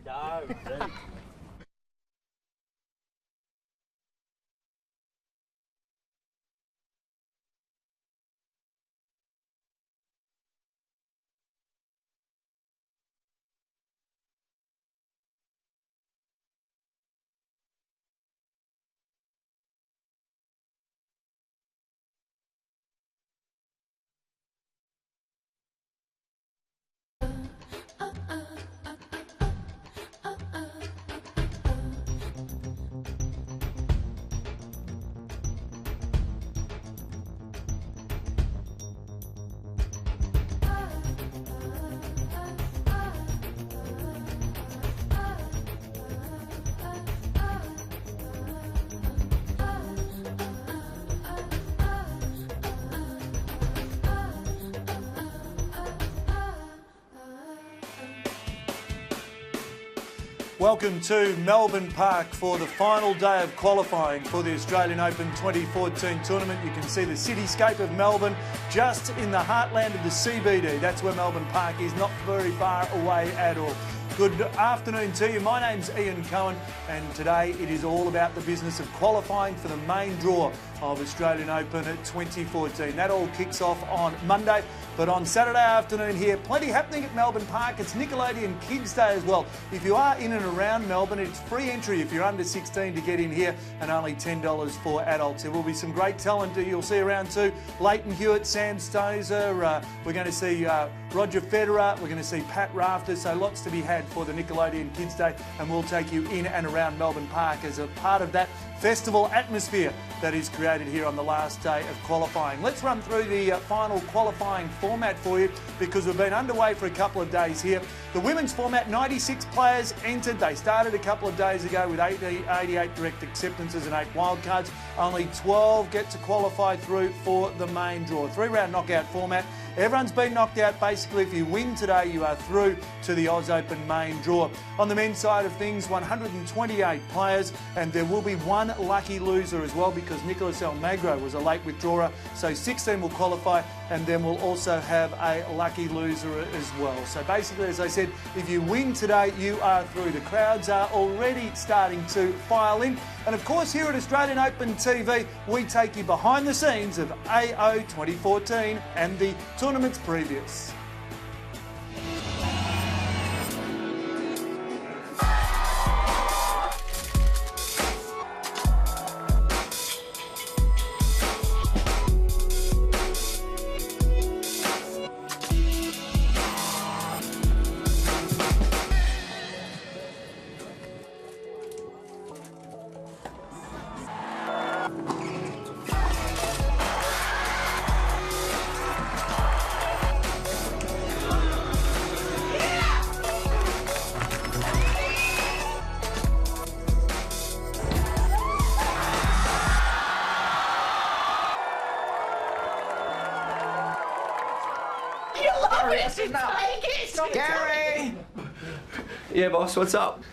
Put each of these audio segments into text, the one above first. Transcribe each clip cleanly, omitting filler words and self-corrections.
No, indeed. Welcome to Melbourne Park for the final day of qualifying for the Australian Open 2014 tournament. You can see the cityscape of Melbourne just in the heartland of the CBD. That's where Melbourne Park is, not very far away at all. Good afternoon to you. My name's Ian Cohen, and today it is all about the business of qualifying for the main draw of Australian Open at 2014. That all kicks off on Monday, but on Saturday afternoon here, plenty happening at Melbourne Park. It's Nickelodeon Kids Day as well. If you are in and around Melbourne, it's free entry if you're under 16 to get in here, and only $10 for adults. There will be some great talent you'll see around too. Leighton Hewitt, Sam Stosur, we're going to see Roger Federer, we're going to see Pat Rafter, so lots to be had for the Nickelodeon Kids Day, and we'll take you in and around Melbourne Park as a part of that festival atmosphere that is created here on the last day of qualifying. Let's run through the final qualifying format for you, because we've been underway for a couple of days here. The women's format, 96 players entered. They started a couple of days ago with 88 direct acceptances and 8 wildcards. Only 12 get to qualify through for the main draw. 3-round knockout format. Everyone's been knocked out. Basically, if you win today, you are through to the Oz Open main draw. On the men's side of things, 128 players, and there will be one lucky loser as well, because Nicholas Almagro was a late withdrawer. So 16 will qualify, and then we'll also have a lucky loser as well. So basically, as I said, if you win today, you are through. The crowds are already starting to file in. And of course, here at Australian Open TV, we take you behind the scenes of AO 2014 and the tournaments previous. Gary! Yeah, boss, what's up?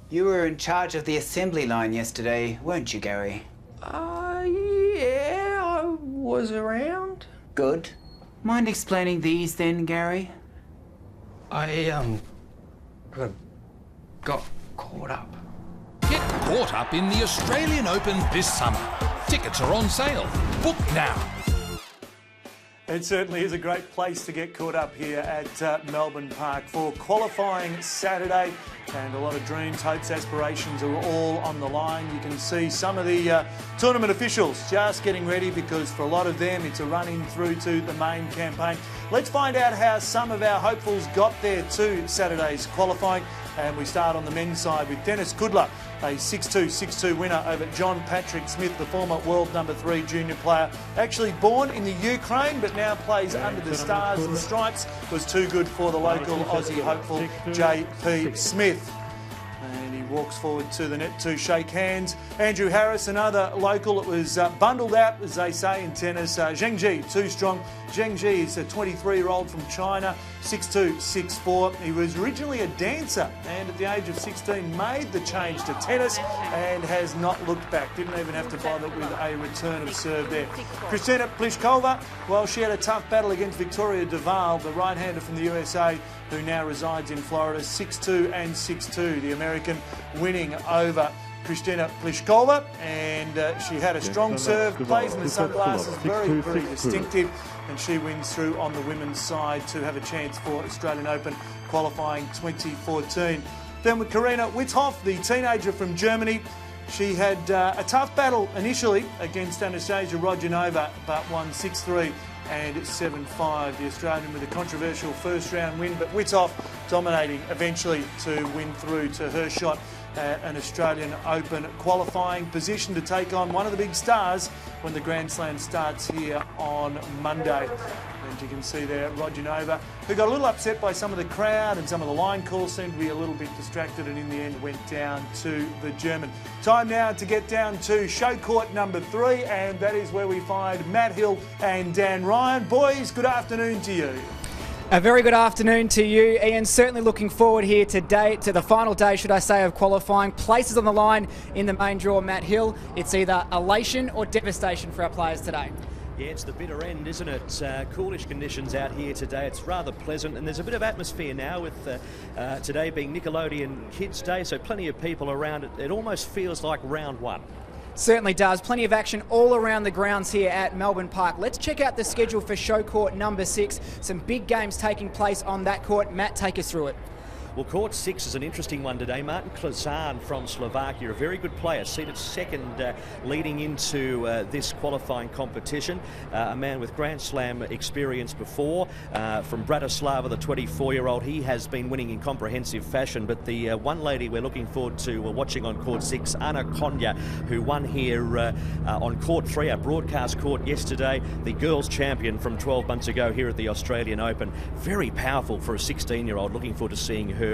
You were in charge of the assembly line yesterday, weren't you, Gary? Yeah, I was around. Good. Mind explaining these then, Gary? I got caught up. Get caught up in the Australian Open this summer. Tickets are on sale. Book now. It certainly is a great place to get caught up here at Melbourne Park for qualifying Saturday, and a lot of dreams, hopes, aspirations are all on the line. You can see some of the tournament officials just getting ready, because for a lot of them it's a run-in through to the main campaign. Let's find out how some of our hopefuls got there to Saturday's qualifying, and we start on the men's side with Dennis Kudla, a 6-2, 6-2 winner over John Patrick Smith, the former world #3 junior player. Actually born in the Ukraine, but now plays under the Stars and Stripes. Was too good for the local Aussie hopeful JP Smith. And he walks forward to the net to shake hands. Andrew Harris, another local that was bundled out, as they say in tennis. Zheng Ji, too strong. Zheng Ji is a 23-year-old from China, 6'2", 6'4". He was originally a dancer and at the age of 16 made the change to tennis and has not looked back. Didn't even have to bother with a return of serve there. Kristina Pliskova, well, she had a tough battle against Victoria Duval, the right-hander from the USA, who now resides in Florida, 6'2" and 6'2". The American winning over Kristina Pliskova, and she had a strong serve, plays in the sunglasses, very, very distinctive, and she wins through on the women's side to have a chance for Australian Open qualifying 2014. Then with Karina Witthoff, the teenager from Germany, she had a tough battle initially against Anastasia Rodionova, but won 6-3 and 7-5. The Australian with a controversial first round win, but Witthoff dominating eventually to win through to her shot at an Australian Open qualifying position to take on one of the big stars when the Grand Slam starts here on Monday. And you can see there Rodionova, who got a little upset by some of the crowd and some of the line calls, seemed to be a little bit distracted, and in the end went down to the German. Time now to get down to show court number 3, and that is where we find Matt Hill and Dan Ryan. Boys, good afternoon to you. A very good afternoon to you, Ian. Certainly looking forward here today to the final day, should I say, of qualifying. Places on the line in the main draw, Matt Hill. It's either elation or devastation for our players today. Yeah, it's the bitter end, isn't it? Coolish conditions out here today. It's rather pleasant, and there's a bit of atmosphere now with today being Nickelodeon Kids Day, so plenty of people around. It almost feels like round one. Certainly does. Plenty of action all around the grounds here at Melbourne Park. Let's check out the schedule for show court number 6. Some big games taking place on that court. Matt, take us through it. Well, court 6 is an interesting one today. Martin Klizan from Slovakia, a very good player, seated second leading into this qualifying competition. A man with Grand Slam experience before. From Bratislava, the 24-year-old, he has been winning in comprehensive fashion. But the one lady we're looking forward to watching on court 6, Anna Konya, who won here on court 3, our broadcast court yesterday, the girls champion from 12 months ago here at the Australian Open. Very powerful for a 16-year-old. Looking forward to seeing her.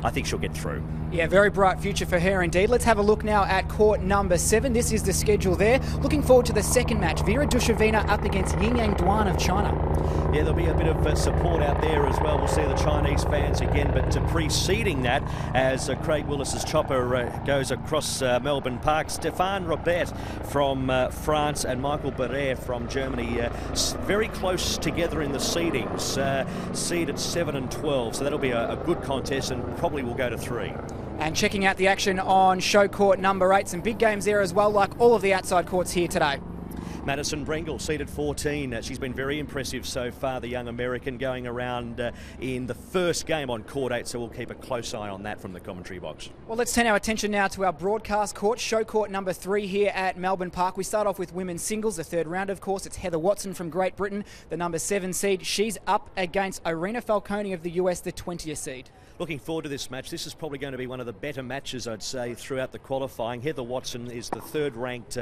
I think she'll get through. Yeah, very bright future for her indeed. Let's have a look now at court number 7. This is the schedule there. Looking forward to the second match. Vera Dushevina up against Yingyang Duan of China. Yeah, there'll be a bit of support out there as well. We'll see the Chinese fans again, but preceding that, as Craig Willis's chopper goes across Melbourne Park, Stéphane Robert from France and Michael Barret from Germany, very close together in the seedings, seeded 7 and 12, so that'll be a good contest and probably will go to 3. And checking out the action on show court number 8, some big games there as well, like all of the outside courts here today. Madison Brengel, seeded 14. She's been very impressive so far, the young American, going around in the first game on court 8, so we'll keep a close eye on that from the commentary box. Well, let's turn our attention now to our broadcast court, show court number 3 here at Melbourne Park. We start off with women's singles, the third round, of course. It's Heather Watson from Great Britain, the number 7 seed. She's up against Irina Falcone of the US, the 20th seed. Looking forward to this match. This is probably going to be one of the better matches, I'd say, throughout the qualifying. Heather Watson is the third-ranked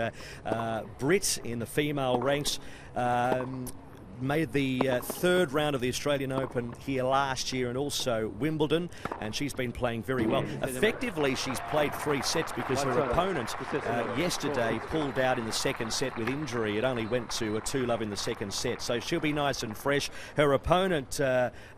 Brit in the female ranks. Made the third round of the Australian Open here last year and also Wimbledon, and she's been playing very well. Effectively, she's played 3 sets because her opponent yesterday pulled out in the second set with injury. It only went to a 2-love in the second set, so she'll be nice and fresh. Her opponent,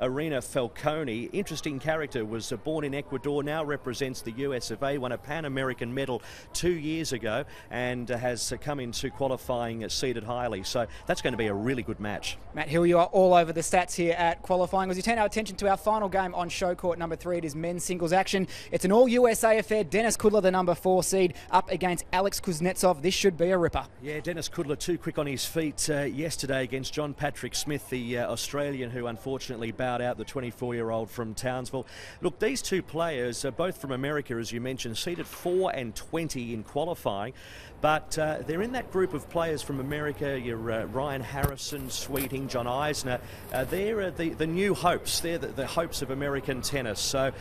Irina Falcone, interesting character, was born in Ecuador, now represents the US of A, won a Pan American medal 2 years ago, and has come into qualifying seeded highly, so that's going to be a really good match. Matt Hill, you are all over the stats here at qualifying. As we turn our attention to our final game on show court number 3, it is men's singles action. It's an all-USA affair. Dennis Kudla, the number 4 seed, up against Alex Kuznetsov. This should be a ripper. Yeah, Dennis Kudla too quick on his feet yesterday against John Patrick Smith, the Australian who unfortunately bowed out, the 24-year-old from Townsville. Look, these two players are both from America, as you mentioned, seeded 4 and 20 in qualifying. But they're in that group of players from America, your Ryan Harrison, Sweeting, John Eisner. They're the new hopes. They're the hopes of American tennis. So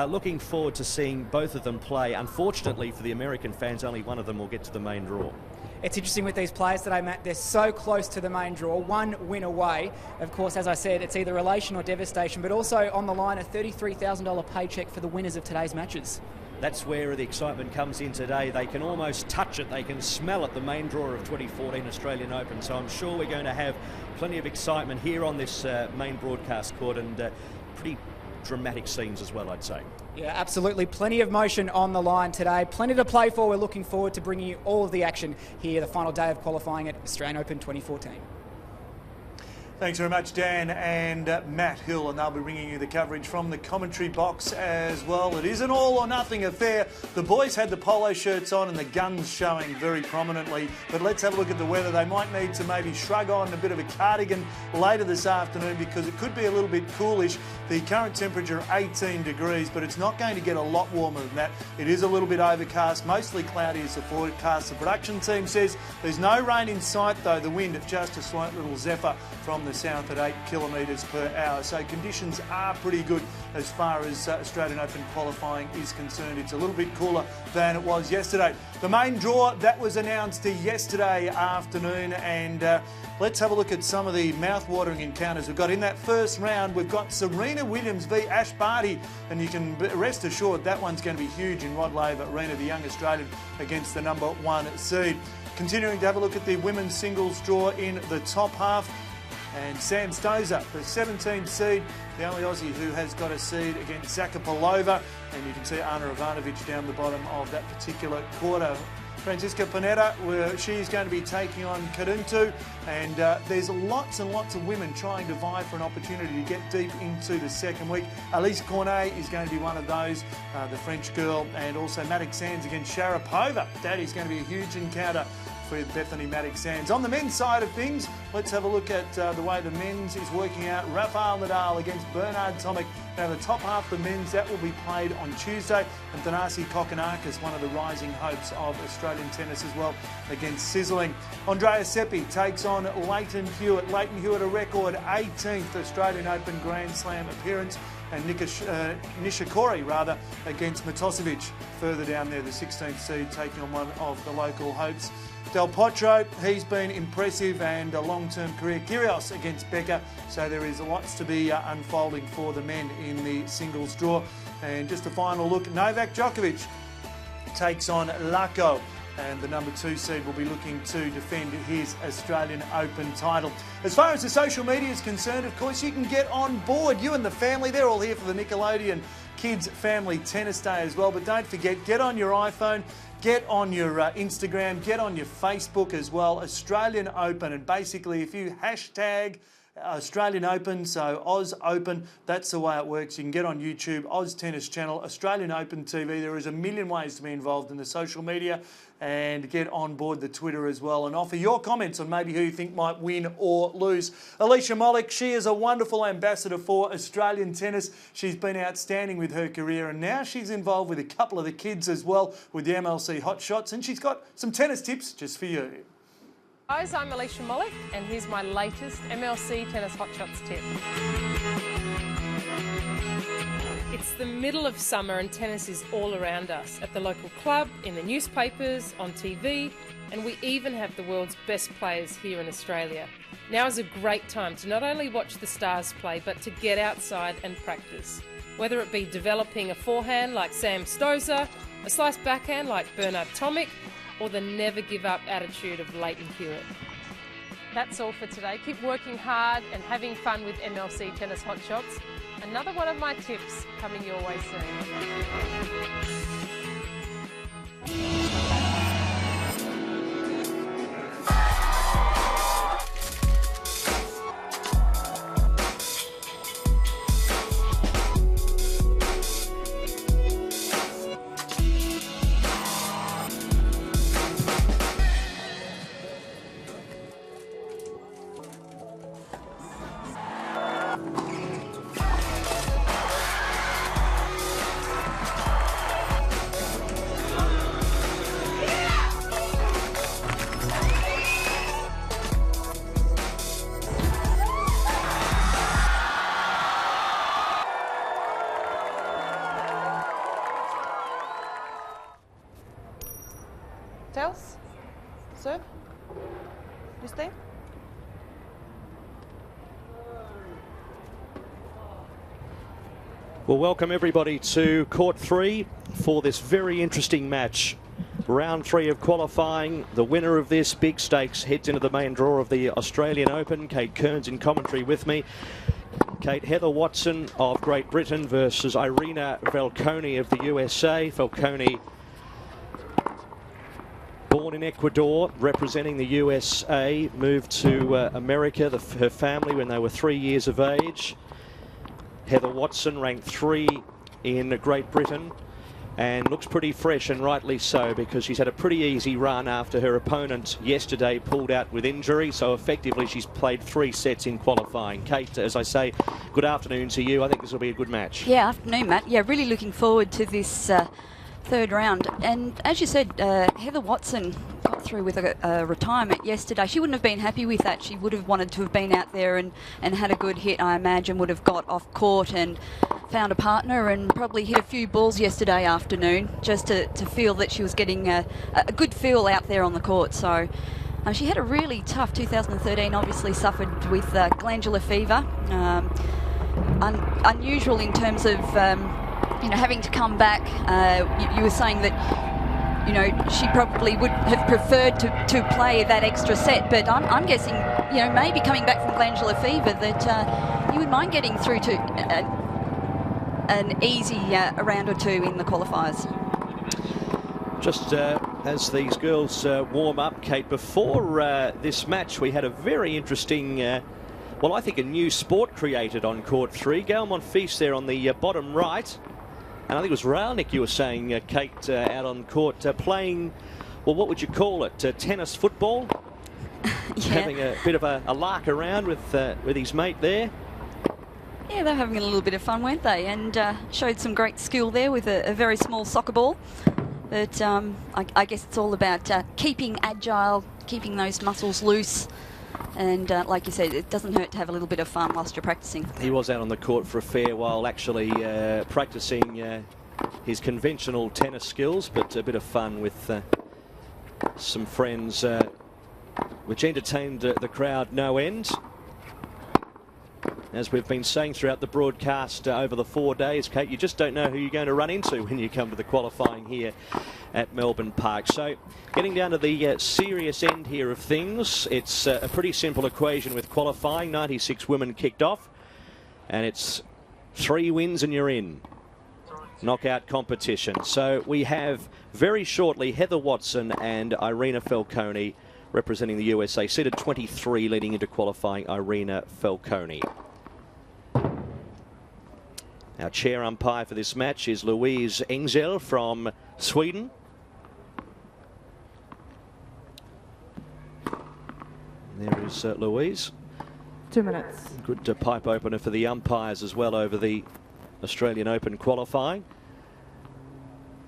looking forward to seeing both of them play. Unfortunately for the American fans, only one of them will get to the main draw. It's interesting with these players today, Matt. They're so close to the main draw, one win away. Of course, as I said, it's either elation or devastation, but also on the line a $33,000 paycheck for the winners of today's matches. That's where the excitement comes in today. They can almost touch it, they can smell it, the main draw of 2014 Australian Open. So I'm sure we're going to have plenty of excitement here on this main broadcast court, and pretty dramatic scenes as well, I'd say. Yeah, absolutely. Plenty of motion on the line today. Plenty to play for. We're looking forward to bringing you all of the action here, the final day of qualifying at Australian Open 2014. Thanks very much, Dan and Matt Hill, and they'll be bringing you the coverage from the commentary box as well. It is an all-or-nothing affair. The boys had the polo shirts on and the guns showing very prominently, but let's have a look at the weather. They might need to maybe shrug on a bit of a cardigan later this afternoon because it could be a little bit coolish. The current temperature 18 degrees, but it's not going to get a lot warmer than that. It is a little bit overcast, mostly cloudy as the forecast. The production team says there's no rain in sight, though the wind just a slight little zephyr from the south at 8 kilometres per hour. So conditions are pretty good as far as Australian Open qualifying is concerned. It's a little bit cooler than it was yesterday. The main draw, that was announced yesterday afternoon, and let's have a look at some of the mouth-watering encounters we've got. In that first round, we've got Serena Williams v Ash Barty, and you can rest assured that one's going to be huge in Rod Laver Arena, the young Australian against the number 1 seed. Continuing to have a look at the women's singles draw in the top half. And Sam Stosur, the 17th seed, the only Aussie who has got a seed against Zakopalova. And you can see Ana Ivanovic down the bottom of that particular quarter. Francisca Pineda, where she's going to be taking on Kaduntu. And there's lots and lots of women trying to vie for an opportunity to get deep into the second week. Alice Cornet is going to be one of those, the French girl. And also Maddox-Sands against Sharapova. That is going to be a huge encounter for Bethany Maddox-Sands. On the men's side of things, let's have a look at the way the men's is working out. Rafael Nadal against Bernard Tomic. Now, the top half of the men's, that will be played on Tuesday. And Thanasi Kokkinakis, one of the rising hopes of Australian tennis as well, against Sizzling. Andrea Seppi takes on Leighton Hewitt. Leighton Hewitt, a record 18th Australian Open Grand Slam appearance. And Nishikori, against Matosevic. Further down there, the 16th seed taking on one of the local hopes. Del Potro, he's been impressive and a long-term career. Kyrgios against Becker, so there is lots to be unfolding for the men in the singles draw. And just a final look, Novak Djokovic takes on Lako, and the number 2 seed will be looking to defend his Australian Open title. As far as the social media is concerned, of course, you can get on board. You and the family, they're all here for the Nickelodeon Kids Family Tennis Day as well. But don't forget, get on your iPhone, get on your Instagram, get on your Facebook as well, Australian Open. And basically, if you hashtag Australian Open, so Oz Open, that's the way it works. You can get on YouTube, Oz Tennis Channel, Australian Open TV. There is a million ways to be involved in the social media, and get on board the Twitter as well and offer your comments on maybe who you think might win or lose. Alicia Molik, she is a wonderful ambassador for Australian tennis. She's been outstanding with her career, and now she's involved with a couple of the kids as well with the MLC Hot Shots, and she's got some tennis tips just for you. Guys, I'm Alicia Molik, and here's my latest MLC Tennis Hot Shots tip. It's the middle of summer and tennis is all around us, at the local club, in the newspapers, on TV, and we even have the world's best players here in Australia. Now is a great time to not only watch the stars play, but to get outside and practice. Whether it be developing a forehand like Sam Stosur, a slice backhand like Bernard Tomic, or the never-give-up attitude of Leighton Hewitt. That's all for today. Keep working hard and having fun with MLC Tennis Hot Shots. Another one of my tips coming your way soon. Tails? Serve? Justine? Well, welcome everybody to Court 3 for this very interesting match. Round 3 of qualifying. The winner of this big stakes heads into the main draw of the Australian Open. Kate Kearns in commentary with me. Kate, Heather Watson of Great Britain versus Irina Falconi of the USA. Falconi, born in Ecuador, representing the USA, moved to America, her family, when they were 3 years of age. Heather Watson ranked 3 in Great Britain and looks pretty fresh, and rightly so, because she's had a pretty easy run after her opponent yesterday pulled out with injury. So effectively she's played 3 sets in qualifying. Kate, as I say, good afternoon to you. I think this will be a good match. Yeah, afternoon, Matt. Yeah, really looking forward to this third round. And as you said, Heather Watson got through with a retirement yesterday. She wouldn't have been happy with that. She would have wanted to have been out there and had a good hit, I imagine, would have got off court and found a partner and probably hit a few balls yesterday afternoon just to feel that she was getting a good feel out there on the court. So she had a really tough 2013, obviously suffered with glandular fever. Unusual in terms of having to come back. You were saying that, she probably would have preferred to play that extra set, but I'm guessing, maybe coming back from glandular fever, that you would mind getting through to an easy round or 2 in the qualifiers. Just as these girls warm up, Kate, before this match, we had a very interesting, well, I think a new sport created on court 3. Gael Monfils there on the bottom right. And I think it was Raonic, you were saying, Kate, out on court, playing, well, what would you call it? Tennis football? Yeah. Having a bit of a lark around with his mate there. Yeah, they were having a little bit of fun, weren't they? And showed some great skill there with a very small soccer ball. But I guess it's all about keeping agile, keeping those muscles loose. And like you said, it doesn't hurt to have a little bit of fun whilst you're practicing. He was out on the court for a fair while, actually practicing his conventional tennis skills, but a bit of fun with some friends, which entertained the crowd no end. As we've been saying throughout the broadcast over the 4 days, Kate, you just don't know who you're going to run into when you come to the qualifying here at Melbourne Park. So getting down to the serious end here of things, it's a pretty simple equation with qualifying. 96 women kicked off, and it's 3 wins and you're in. Knockout competition. So we have very shortly Heather Watson and Irina Falconi representing the USA. Seated 23 leading into qualifying, Irina Falconi. Our chair umpire for this match is Louise Engzel from Sweden. There is Louise. 2 minutes. Good pipe opener for the umpires as well over the Australian Open qualifying.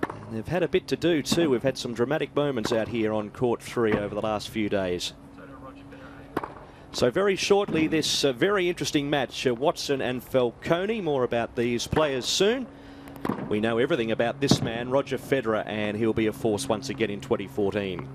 And they've had a bit to do too. We've had some dramatic moments out here on court 3 over the last few days. So very shortly, this very interesting match, Watson and Falconi. More about these players soon. We know everything about this man, Roger Federer, and he'll be a force once again in 2014.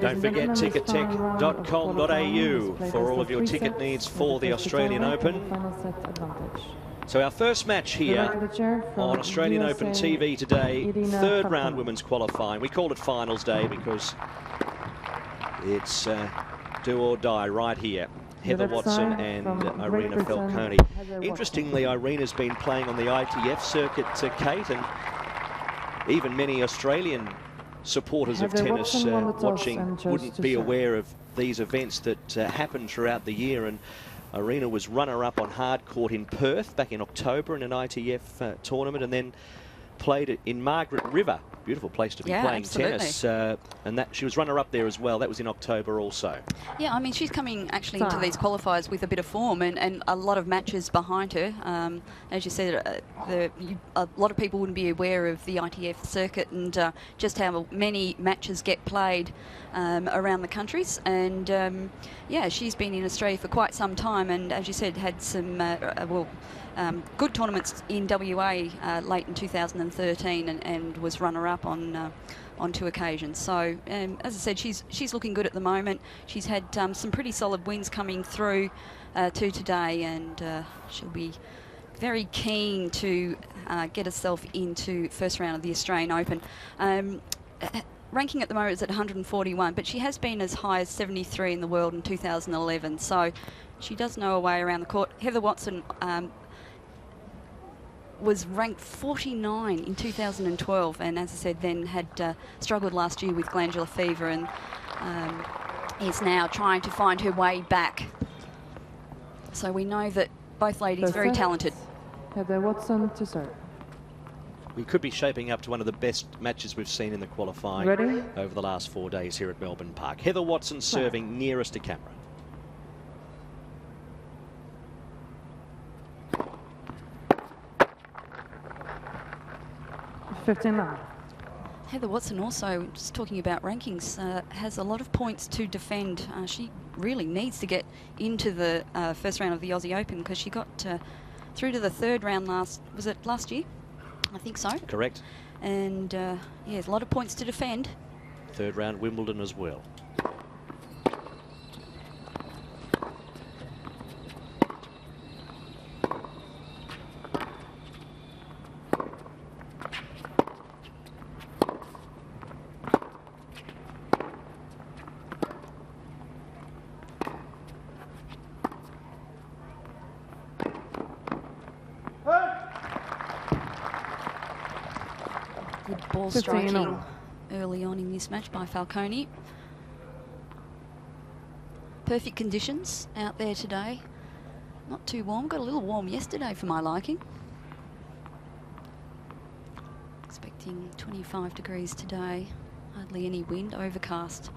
Don't forget tickettech.com.au for all of your ticket needs for the Australian Open. So our first match here on Australian Open TV today, third round women's qualifying. We called it Finals Day because it's do or die right here. Heather Watson and Irina Falconi. Interestingly, Irina's been playing on the ITF circuit, Kate, and even many Australian supporters of tennis watching wouldn't be aware of these events that happen throughout the year. And Irina was runner-up on hard court in Perth back in October in an ITF tournament, and then played it in Margaret River. Beautiful place to be playing tennis. And that she was runner-up there as well. That was in October also. Yeah, I mean, she's coming actually into these qualifiers with a bit of form and a lot of matches behind her. As you said, a lot of people wouldn't be aware of the ITF circuit and just how many matches get played around the countries. And yeah, she's been in Australia for quite some time, and as you said, had some good tournaments in WA late in 2013 and was runner-up on 2 occasions. So as I said, she's looking good at the moment. She's had some pretty solid wins coming through to today, and she'll be very keen to get herself into first round of the Australian Open. Ranking at the moment is at 141, but she has been as high as 73 in the world in 2011, so she does know her way around the court. Heather Watson was ranked 49 in 2012, and as I said, then had struggled last year with glandular fever, and is now trying to find her way back. So we know that both ladies are very talented. Heather Watson to serve. We could be shaping up to one of the best matches we've seen in the qualifying over the last 4 days here at Melbourne Park. Heather Watson serving nearest to camera. Heather Watson also, just talking about rankings, has a lot of points to defend. She really needs to get into the first round of the Aussie Open because she got through to the 3rd round last year? I think so. Correct. And yeah, there's a lot of points to defend. 3rd round Wimbledon as well. Good ball striking early on in this match by Falcone. Perfect conditions out there today. Not too warm. Got a little warm yesterday for my liking. Expecting 25 degrees today. Hardly any wind, overcast.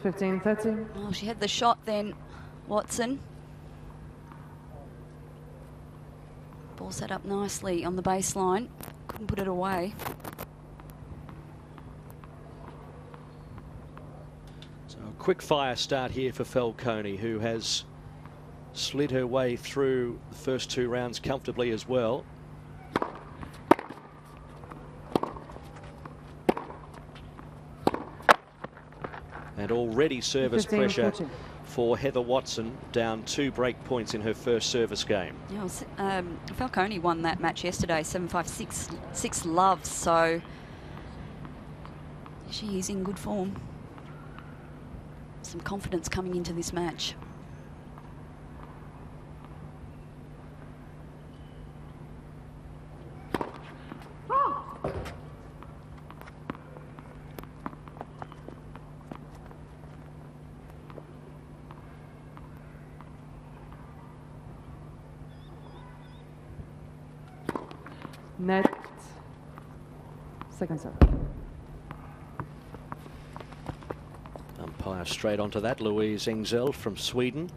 Oh, she had the shot then, Watson. Ball set up nicely on the baseline. Couldn't put it away. So a quick fire start here for Falcone, who has slid her way through the first 2 rounds comfortably as well. And already service pressure for Heather Watson, down 2 break points in her first service game. Yeah, Falcone won that match yesterday, 7-5, 6 loves, so she is in good form. Some confidence coming into this match. Net. Second serve. Umpire straight onto that, Louise Engzell from Sweden.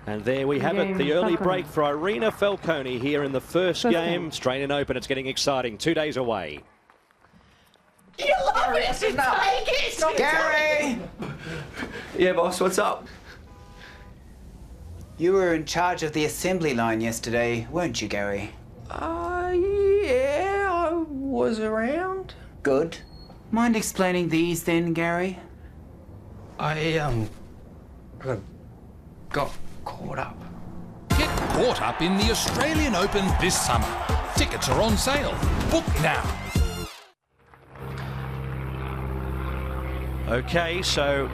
And there we have it, the early break for Irina Falcone here in the first game. Australian Open, it's getting exciting, 2 days away. You love it! Take it! Gary! Yeah, boss, what's up? You were in charge of the assembly line yesterday, weren't you, Gary? Yeah, I was around. Good. Mind explaining these then, Gary? I got caught up. Get caught up in the Australian Open this summer. Tickets are on sale. Book now. Okay, so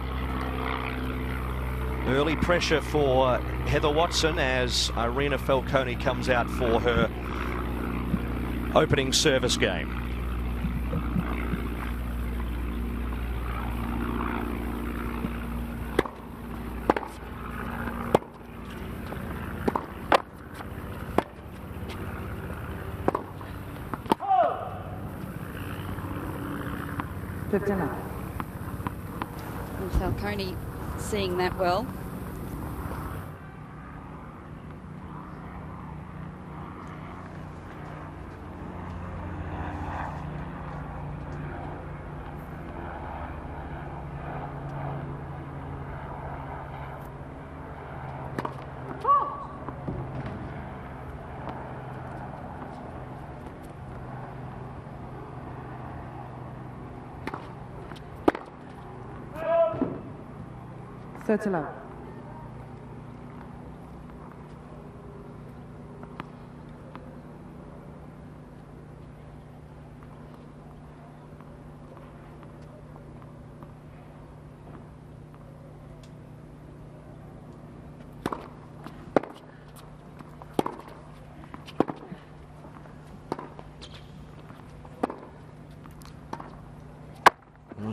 early pressure for Heather Watson as Irina Falconi comes out for her opening service game. And Falconi seeing that well. Settle up.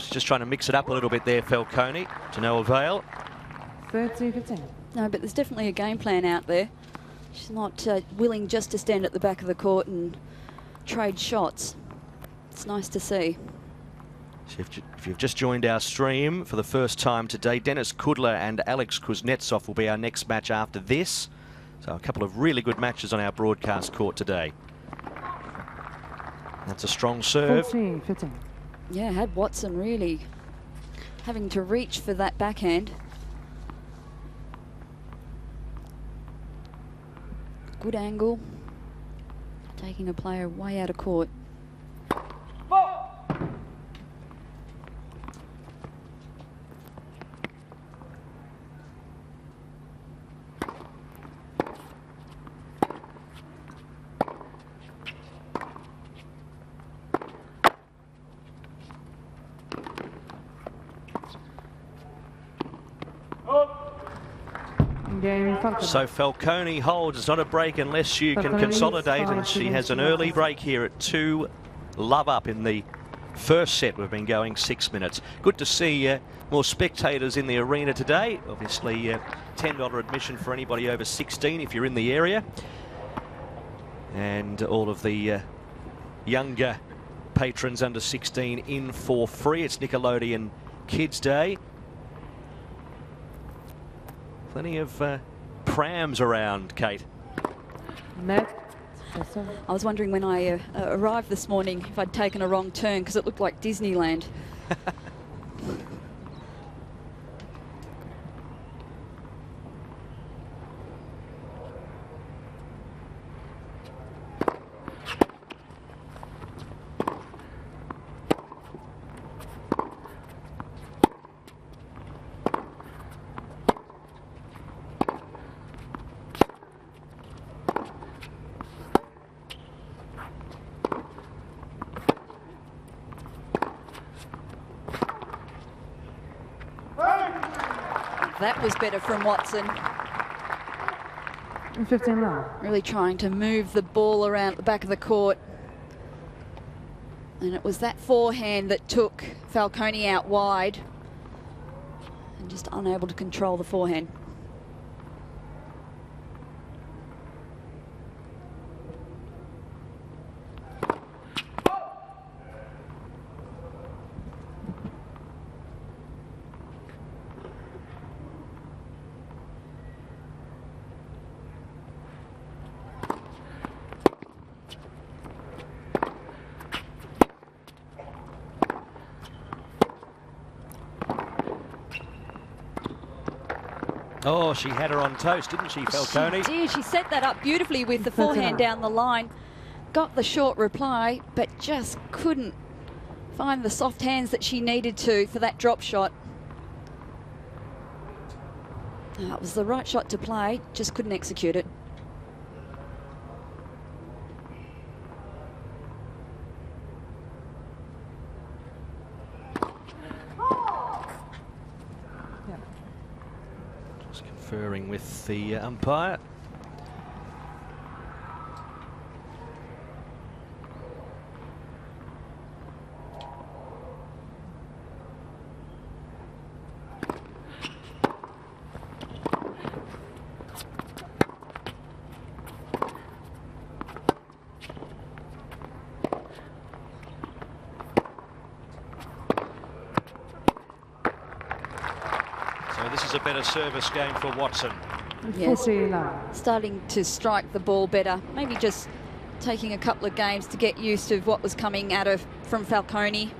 Just trying to mix it up a little bit there, Falconi, to no avail. 30-15. No, but there's definitely a game plan out there. She's not willing just to stand at the back of the court and trade shots. It's nice to see. So if you've just joined our stream for the first time today, Denis Kudla and Alex Kuznetsov will be our next match after this. So a couple of really good matches on our broadcast court today. That's a strong serve. 14-15. Yeah, had Watson really having to reach for that backhand. Good angle. Taking a player way out of court. So Falconi holds. It's not a break unless you can consolidate, and she has an early break here at 2 love up in the first set. We've been going 6 minutes. Good to see more spectators in the arena today. Obviously $10 admission for anybody over 16 if you're in the area, and all of the younger patrons under 16 in for free. It's Nickelodeon Kids Day. Plenty of prams around, Kate. Net. I was wondering when I arrived this morning if I'd taken a wrong turn because it looked like Disneyland. That was better from Watson. 15 love. Really trying to move the ball around the back of the court. And it was that forehand that took Falconi out wide. And just unable to control the forehand. Oh, she had her on toast, didn't she, Falconi? She did. She set that up beautifully with the forehand down the line. Got the short reply, but just couldn't find the soft hands that she needed to for that drop shot. It was the right shot to play, just couldn't execute it. Just conferring with the umpire. So this is a better service game for Watson. Yes, 40 love. starting to strike the ball better. Maybe just taking a couple of games to get used to what was coming out of from Falcone.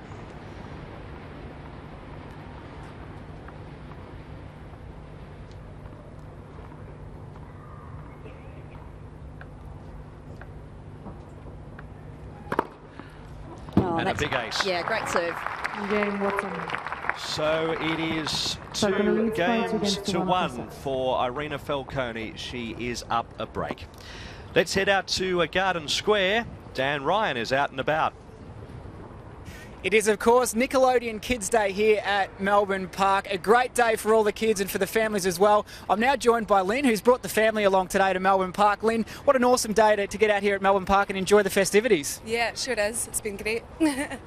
Oh, And a that's big ace. Yeah, great serve. Game Watson. So it is Falcone 2 leads by 2 games games to to 1 1 for Irina Falcone. She is up a break. Let's head out to Garden Square. Dan Ryan is out and about. It is, of course, Nickelodeon Kids Day here at Melbourne Park. A great day for all the kids and for the families as well. I'm now joined by Lynn, who's brought the family along today to Melbourne Park. Lynn, what an awesome day to get out here at Melbourne Park and enjoy the festivities. Yeah, it sure is. It's been great.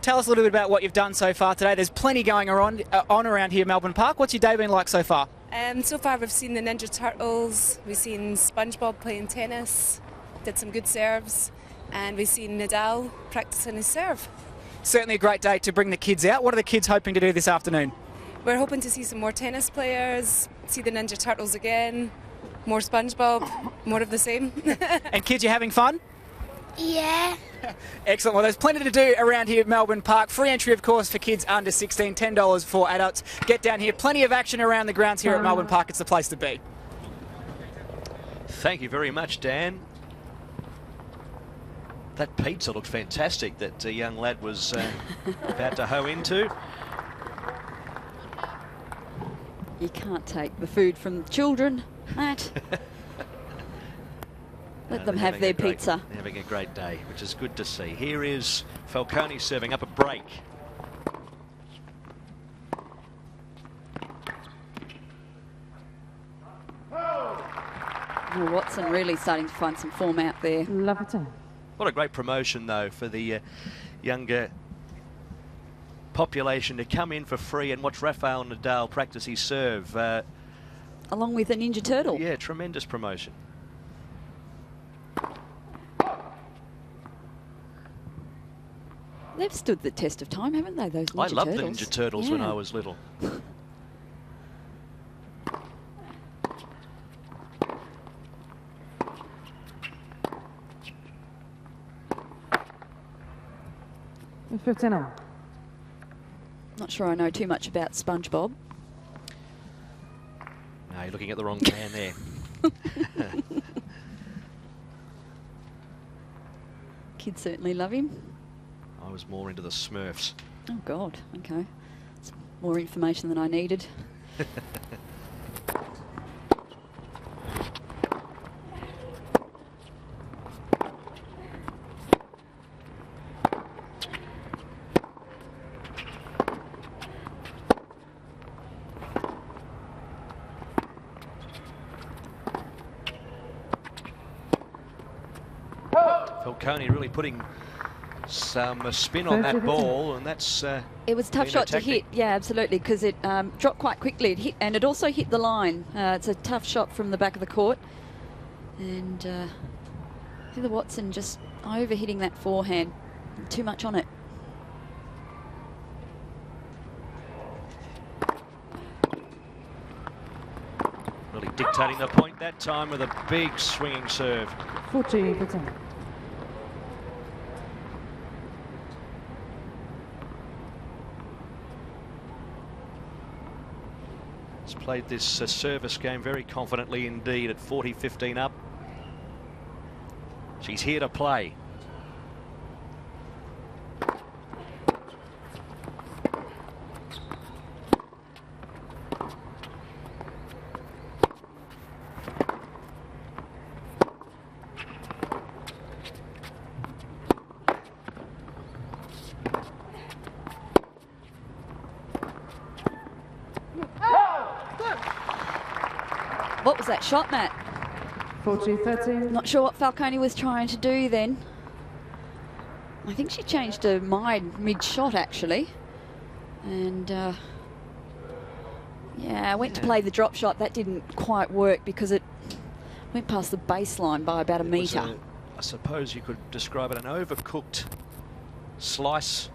Tell us a little bit about what you've done so far today. There's plenty going on around here at Melbourne Park. What's your day been like so far? So far we've seen the Ninja Turtles, we've seen SpongeBob playing tennis, did some good serves, and we've seen Nadal practicing his serve. Certainly a great day to bring the kids out. What are the kids hoping to do this afternoon? We're hoping to see some more tennis players, see the Ninja Turtles again, more SpongeBob, more of the same. And kids, you having fun? Yeah. Excellent. Well, there's plenty to do around here at Melbourne Park. Free entry, of course, for kids under 16, $10 for adults. Get down here. Plenty of action around the grounds here at Melbourne Park. It's the place to be. Thank you very much, Dan. That pizza looked fantastic that young lad was about to hoe into. You can't take the food from children, Matt. Let them have their pizza. They're having a great day, which is good to see. Here is Falcone serving up a break. Oh, Watson really starting to find some form out there. Love it. What a great promotion, though, for the younger population to come in for free and watch Rafael Nadal practice his serve. Along with a Ninja Turtle. Yeah, tremendous promotion. They've stood the test of time, haven't they, those Ninja I loved Turtles? the Ninja Turtles when I was little. In 15 all. Not sure I know too much about SpongeBob. No, you're looking at the wrong man there. Kids certainly love him. I was more into the Smurfs. Oh, God. Okay. That's more information than I needed. Falcone really putting some spin on that ball, and that's it was a tough shot to hit, yeah, absolutely, because it dropped quite quickly. It hit, and it also hit the line. It's a tough shot from the back of the court, and Heather Watson just overhitting that forehand, too much on it. really dictating the point that time with a big swinging serve. 40%. He's played this service game very confidently indeed at 40-15 up. She's here to play. What was that shot, Matt? 40-13. Not sure what Falcone was trying to do then. I think she changed her mind mid-shot, actually. And, yeah, I went to play the drop shot. That didn't quite work because it went past the baseline by about a metre. I suppose you could describe it an overcooked slice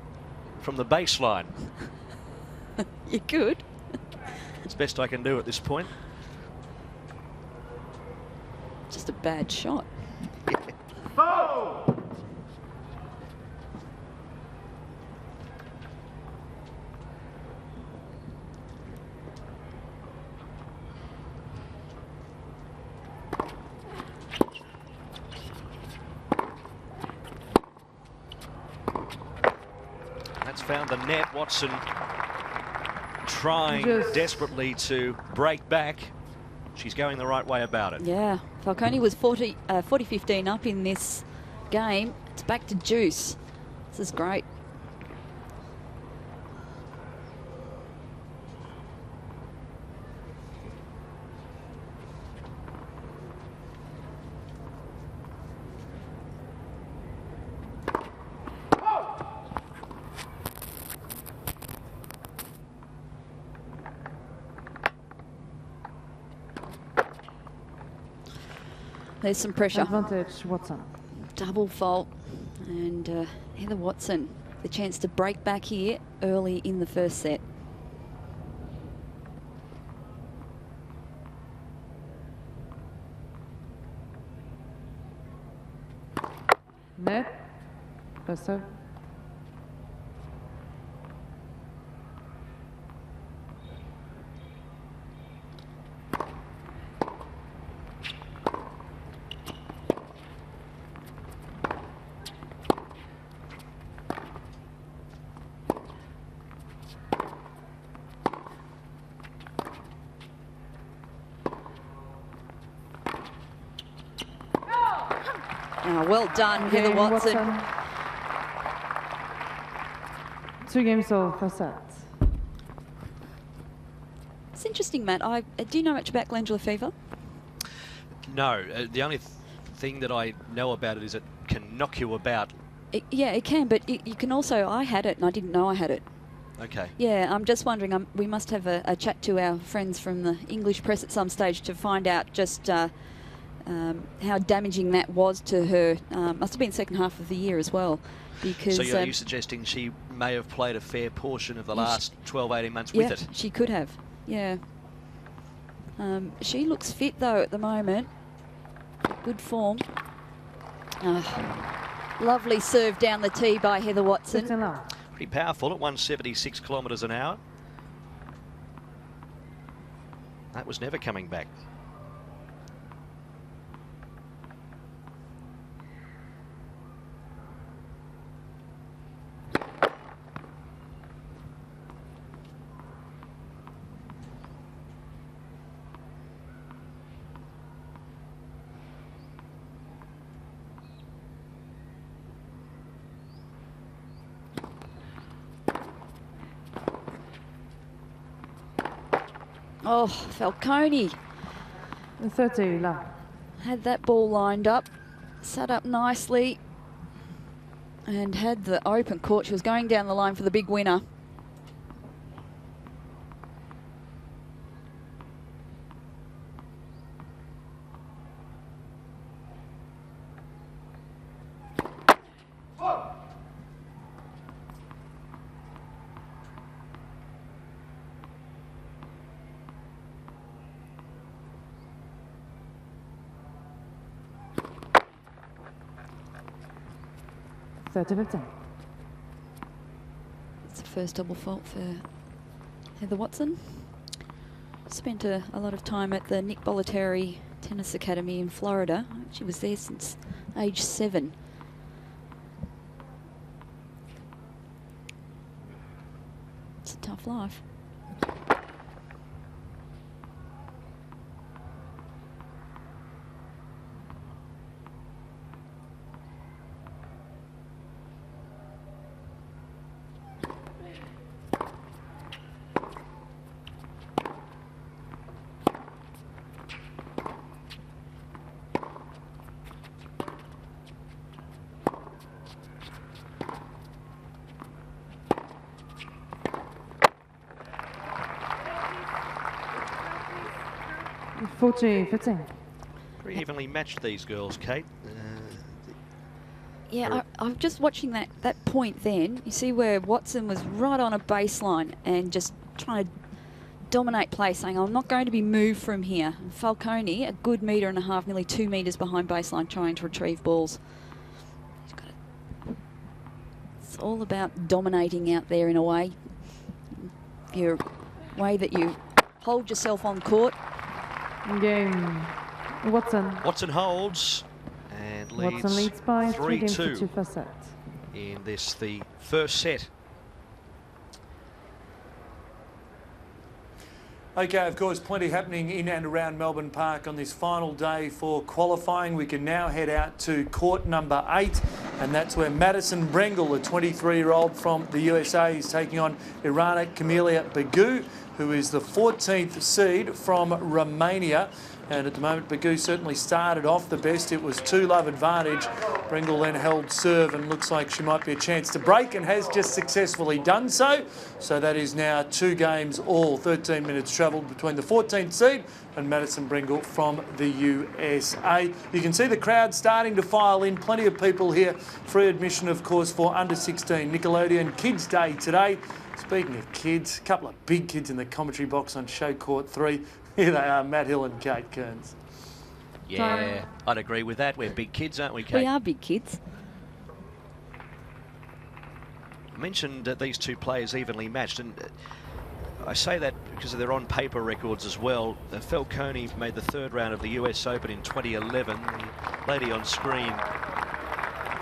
from the baseline. You could. It's best I can do at this point. Just a bad shot. Oh! That's found the net. Watson trying desperately to break back. She's going the right way about it. Yeah, Falcone was 40-15 up in this game. It's back to juice. This is great. There's some pressure. Advantage, Watson. Double fault. And Heather Watson, the chance to break back here early in the first set. Net. First serve. Well done, Heather Watson. 2 games all first set. It's interesting, Matt. Do you know much about glandular fever? No, the only thing that I know about it is it can knock you about. Yeah, it can, but you can also... I had it and I didn't know I had it. Okay. Yeah, I'm just wondering, we must have a chat to our friends from the English press at some stage to find out just how damaging that was to her. Must have been second half of the year as well. Because, so are you suggesting she may have played a fair portion of the last 12, 18 months with it? She could have, yeah. She looks fit though at the moment. Good form. Lovely serve down the tee by Heather Watson. Pretty powerful at 176 kilometres an hour. That was never coming back. Oh, Falcone. 30 love. Had that ball lined up, sat up nicely, and had the open court. She was going down the line for the big winner. It's the first double fault for Heather Watson. Spent a lot of time at the Nick Bollettieri Tennis Academy in Florida. She was there since age 7. It's a tough life. 14-15. Very evenly matched, these girls, Kate. Yeah, I'm just watching that point then. You see where Watson was right on a baseline and just trying to dominate play, saying, I'm not going to be moved from here. And Falcone, a good 1.5 meters, nearly 2 meters behind baseline, trying to retrieve balls. It's all about dominating out there in a way. Your way that you hold yourself on court. Game. Watson. Watson holds and leads, Watson leads by 3-2 first set. in this, the first set. Okay, of course, plenty happening in and around Melbourne Park on this final day for qualifying. We can now head out to court number 8, and that's where Madison Brengle, a 23-year-old from the USA, is taking on Irana Camelia Begu, who is the 14th seed from Romania. And at the moment, Begu certainly started off the best. It was 2-love advantage. Brengle then held serve and looks like she might be a chance to break, and has just successfully done so. So that is now 2 games all. 13 minutes travelled between the 14th seed and Madison Brengle from the USA. You can see the crowd starting to file in. Plenty of people here. Free admission, of course, for under 16. Nickelodeon Kids Day today. Speaking of kids, a couple of big kids in the commentary box on Show Court 3. Here they are, Matt Hill and Kate Kearns. Yeah, I'd agree with that. We're big kids, aren't we, Kate? We are big kids. I mentioned these two players evenly matched, and I say that because of their on-paper records as well. Falcone made the 3rd round of the US Open in 2011. The lady on screen,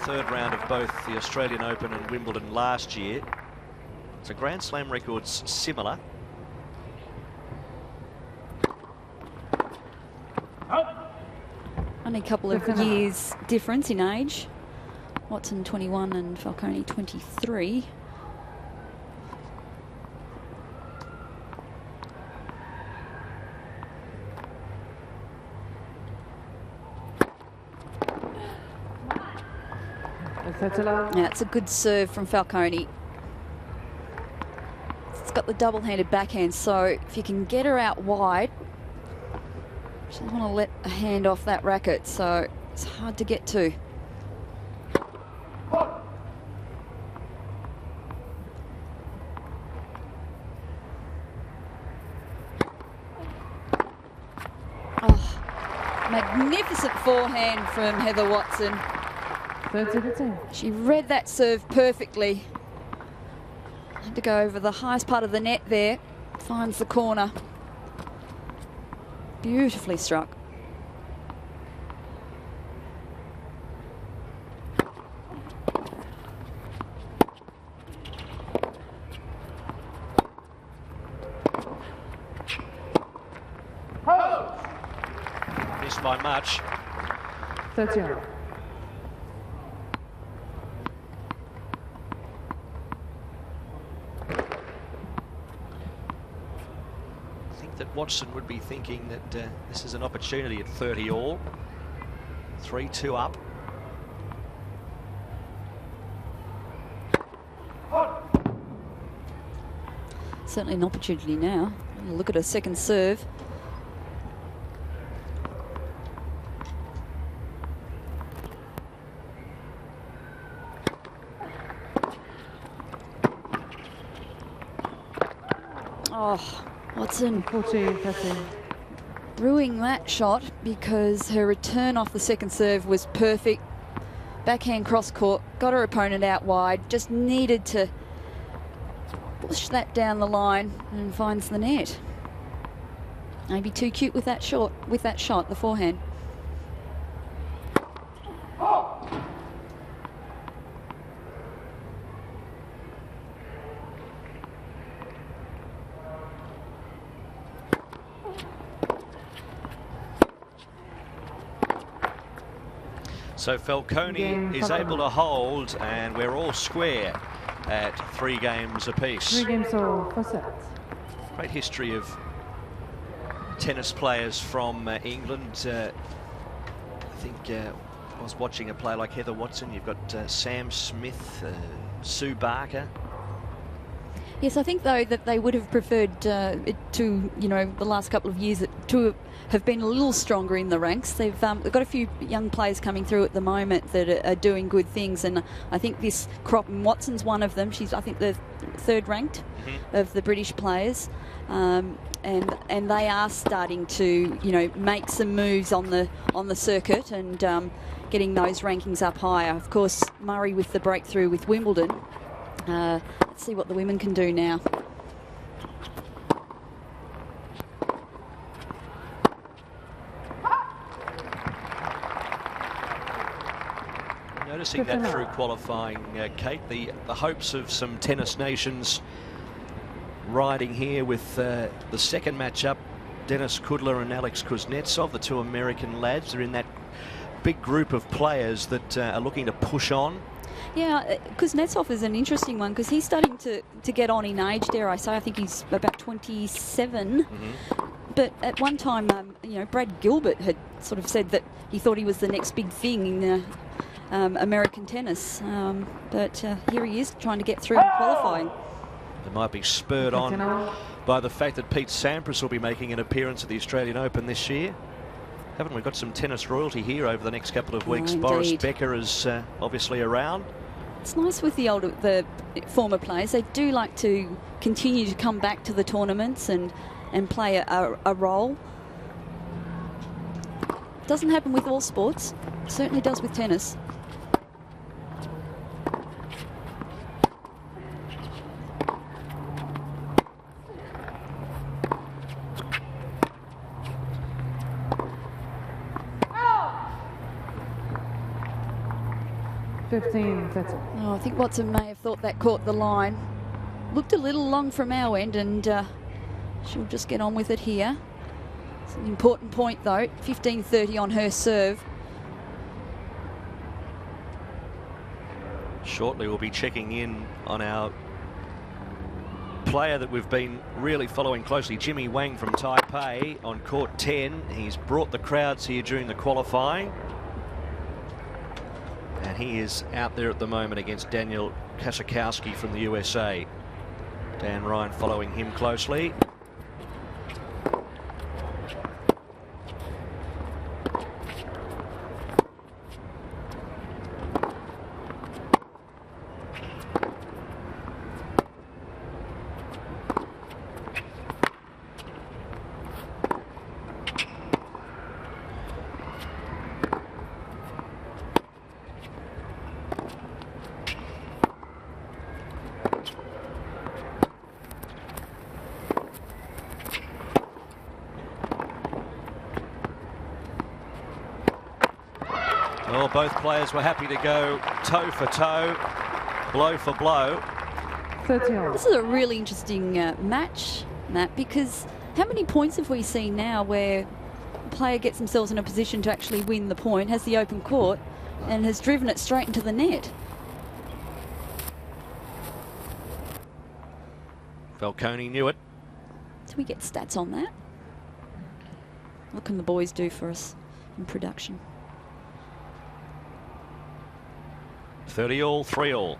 3rd round of both the Australian Open and Wimbledon last year. So Grand Slam records similar. Only a couple of years difference in age. Watson 21 and Falcone 23. Yeah, it's a good serve from Falcone. It's got the double-handed backhand, so if you can get her out wide, she doesn't want to let a hand off that racket, so it's hard to get to. Oh, magnificent forehand from Heather Watson. 30-10. She read that serve perfectly. Had to go over the highest part of the net there. Finds the corner. Beautifully struck. Missed by much. 30. That Watson would be thinking that this is an opportunity at 30 all. 3-2 up. Certainly an opportunity now. Look at her second serve. Oh, Watson ruining that shot because her return off the second serve was perfect. Backhand cross court, got her opponent out wide, just needed to push that down the line and finds the net. Maybe too cute with that shot, the forehand. So Falcone is able to hold, and we're all square at 3 games apiece. 3 games all, first set. Great history of tennis players from England. I think I was watching a player like Heather Watson. You've got Sam Smith, Sue Barker. Yes, I think, though, that they would have preferred it to, the last couple of years to have been a little stronger in the ranks. They've got a few young players coming through at the moment that are doing good things, and I think this crop, and Watson's one of them. She's, I think, the third ranked of the British players. And they are starting to, make some moves on the circuit and getting those rankings up higher. Of course, Murray with the breakthrough with Wimbledon. Let's see what the women can do now. Noticing that through qualifying, Kate, the hopes of some tennis nations riding here with the second matchup. Denis Kudla and Alex Kuznetsov, the two American lads, are in that big group of players that are looking to push on. Yeah, Kuznetsov is an interesting one because he's starting to get on in age, dare I say. I think he's about 27. But at one time, Brad Gilbert had sort of said that he thought he was the next big thing in American tennis. But here he is trying to get through in qualifying. It might be spurred on by the fact that Pete Sampras will be making an appearance at the Australian Open this year. Haven't we got some tennis royalty here over the next couple of weeks? Boris Becker is obviously around. It's nice with the former players. They do like to continue to come back to the tournaments and play a role. Doesn't happen with all sports. Certainly does with tennis. Oh, I think Watson may have thought that caught the line. Looked a little long from our end, and she'll just get on with it here. It's an important point, though. 15-30 on her serve. Shortly we'll be checking in on our player that we've been really following closely, Jimmy Wang from Taipei on court 10. He's brought the crowds here during the qualifying. And he is out there at the moment against Daniel Kasakowski from the USA. Dan Ryan following him closely. Well, both players were happy to go toe for toe, blow for blow. This is a really interesting match, Matt, because how many points have we seen now where a player gets themselves in a position to actually win the point, has the open court, and has driven it straight into the net? Falcone knew it. Do we get stats on that? What can the boys do for us in production? 30 all, 3 all.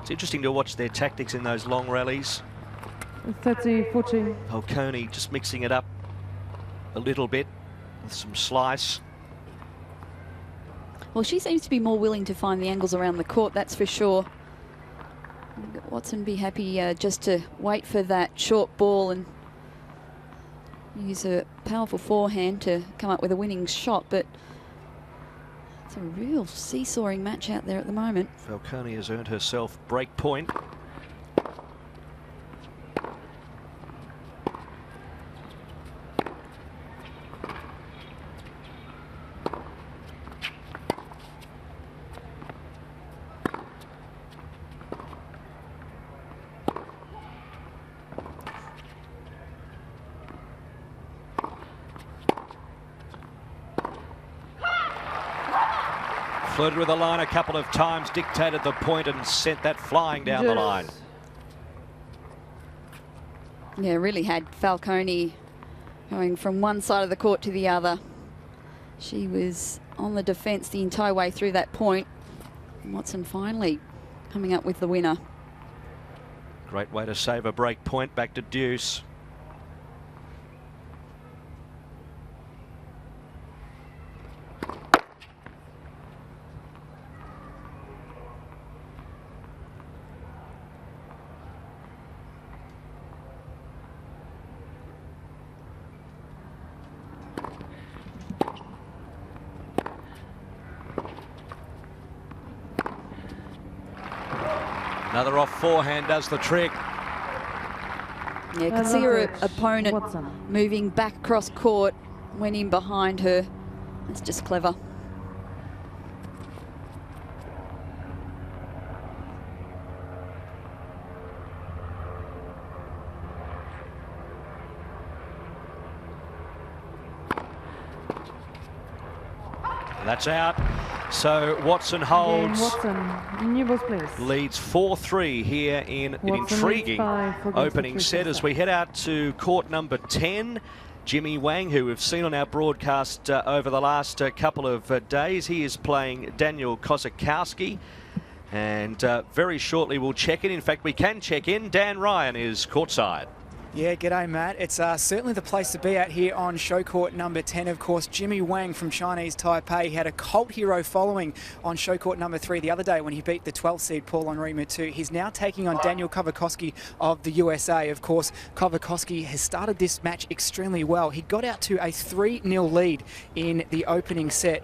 It's interesting to watch their tactics in those long rallies. 30-40. Falcone just mixing it up a little bit with some slice. Well, she seems to be more willing to find the angles around the court, that's for sure. Watson be happy just to wait for that short ball and use a powerful forehand to come up with a winning shot, but it's a real seesawing match out there at the moment. Falcone has earned herself break point. Flirted with the line a couple of times, dictated the point and sent that flying down the line. Yeah, really had Falcone going from one side of the court to the other. She was on the defence the entire way through that point. Watson finally coming up with the winner. Great way to save a break point, back to deuce. Another off forehand does the trick. Yeah, could see her opponent moving back across court, went in behind her. That's just clever. That's out. So Watson holds. New balls, please. Leads 4-3 here in an intriguing opening set as we head out to court number 10. Jimmy Wang, who we've seen on our broadcast over the last couple of days. He is playing Daniel Kosakowski. And very shortly we'll check in. In fact, we can check in. Dan Ryan is courtside. Yeah, g'day, Matt. It's certainly the place to be at here on show court number 10. Of course, Jimmy Wang from Chinese Taipei had a cult hero following on show court number 3 the other day when he beat the 12th seed Paul-Henri Mathieu. He's now taking on Daniel Kosakowski of the USA. Of course, Kosakowski has started this match extremely well. He got out to a 3-0 lead in the opening set.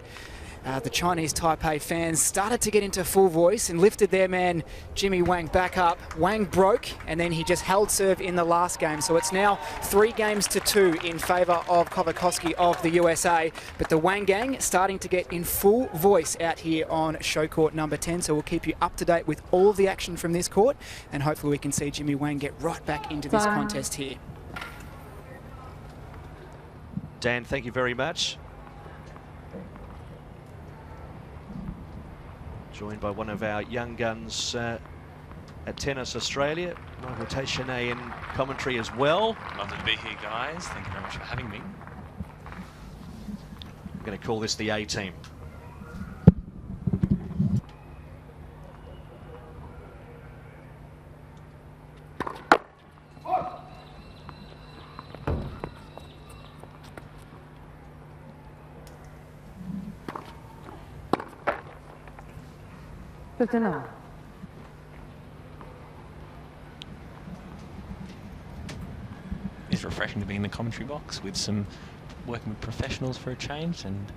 The Chinese Taipei fans started to get into full voice and lifted their man Jimmy Wang back up. Wang broke and then he just held serve in the last game. So it's now 3-2 in favour of Kosakowski of the USA. But the Wang gang starting to get in full voice out here on show court number 10. So we'll keep you up to date with all of the action from this court and hopefully we can see Jimmy Wang get right back into this contest here. Dan, thank you very much. Joined by one of our young guns at Tennis Australia, Michael Teixeira in commentary as well. Lovely to be here, guys. Thank you very much for having me. I'm going to call this the A-team. It's refreshing to be in the commentary box with some working with professionals for a change. And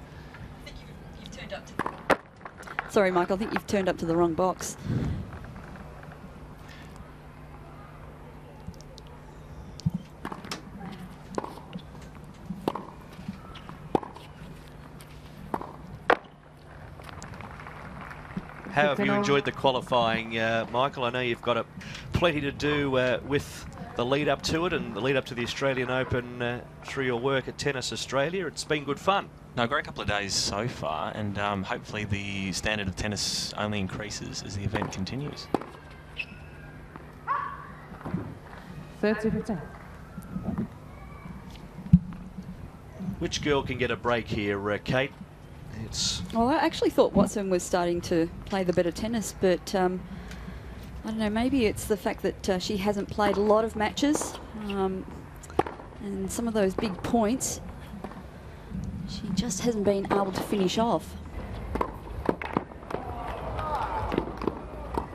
I think you've turned up to... Sorry, Michael, I think you've turned up to the wrong box. How have you enjoyed the qualifying, Michael? I know you've got plenty to do with the lead up to it and the lead up to the Australian Open through your work at Tennis Australia. It's been good fun. No, great couple of days so far, and hopefully the standard of tennis only increases as the event continues. 30-15. Which girl can get a break here, Kate? Well, I actually thought Watson was starting to play the better tennis, but I don't know, maybe it's the fact that she hasn't played a lot of matches and some of those big points, she just hasn't been able to finish off.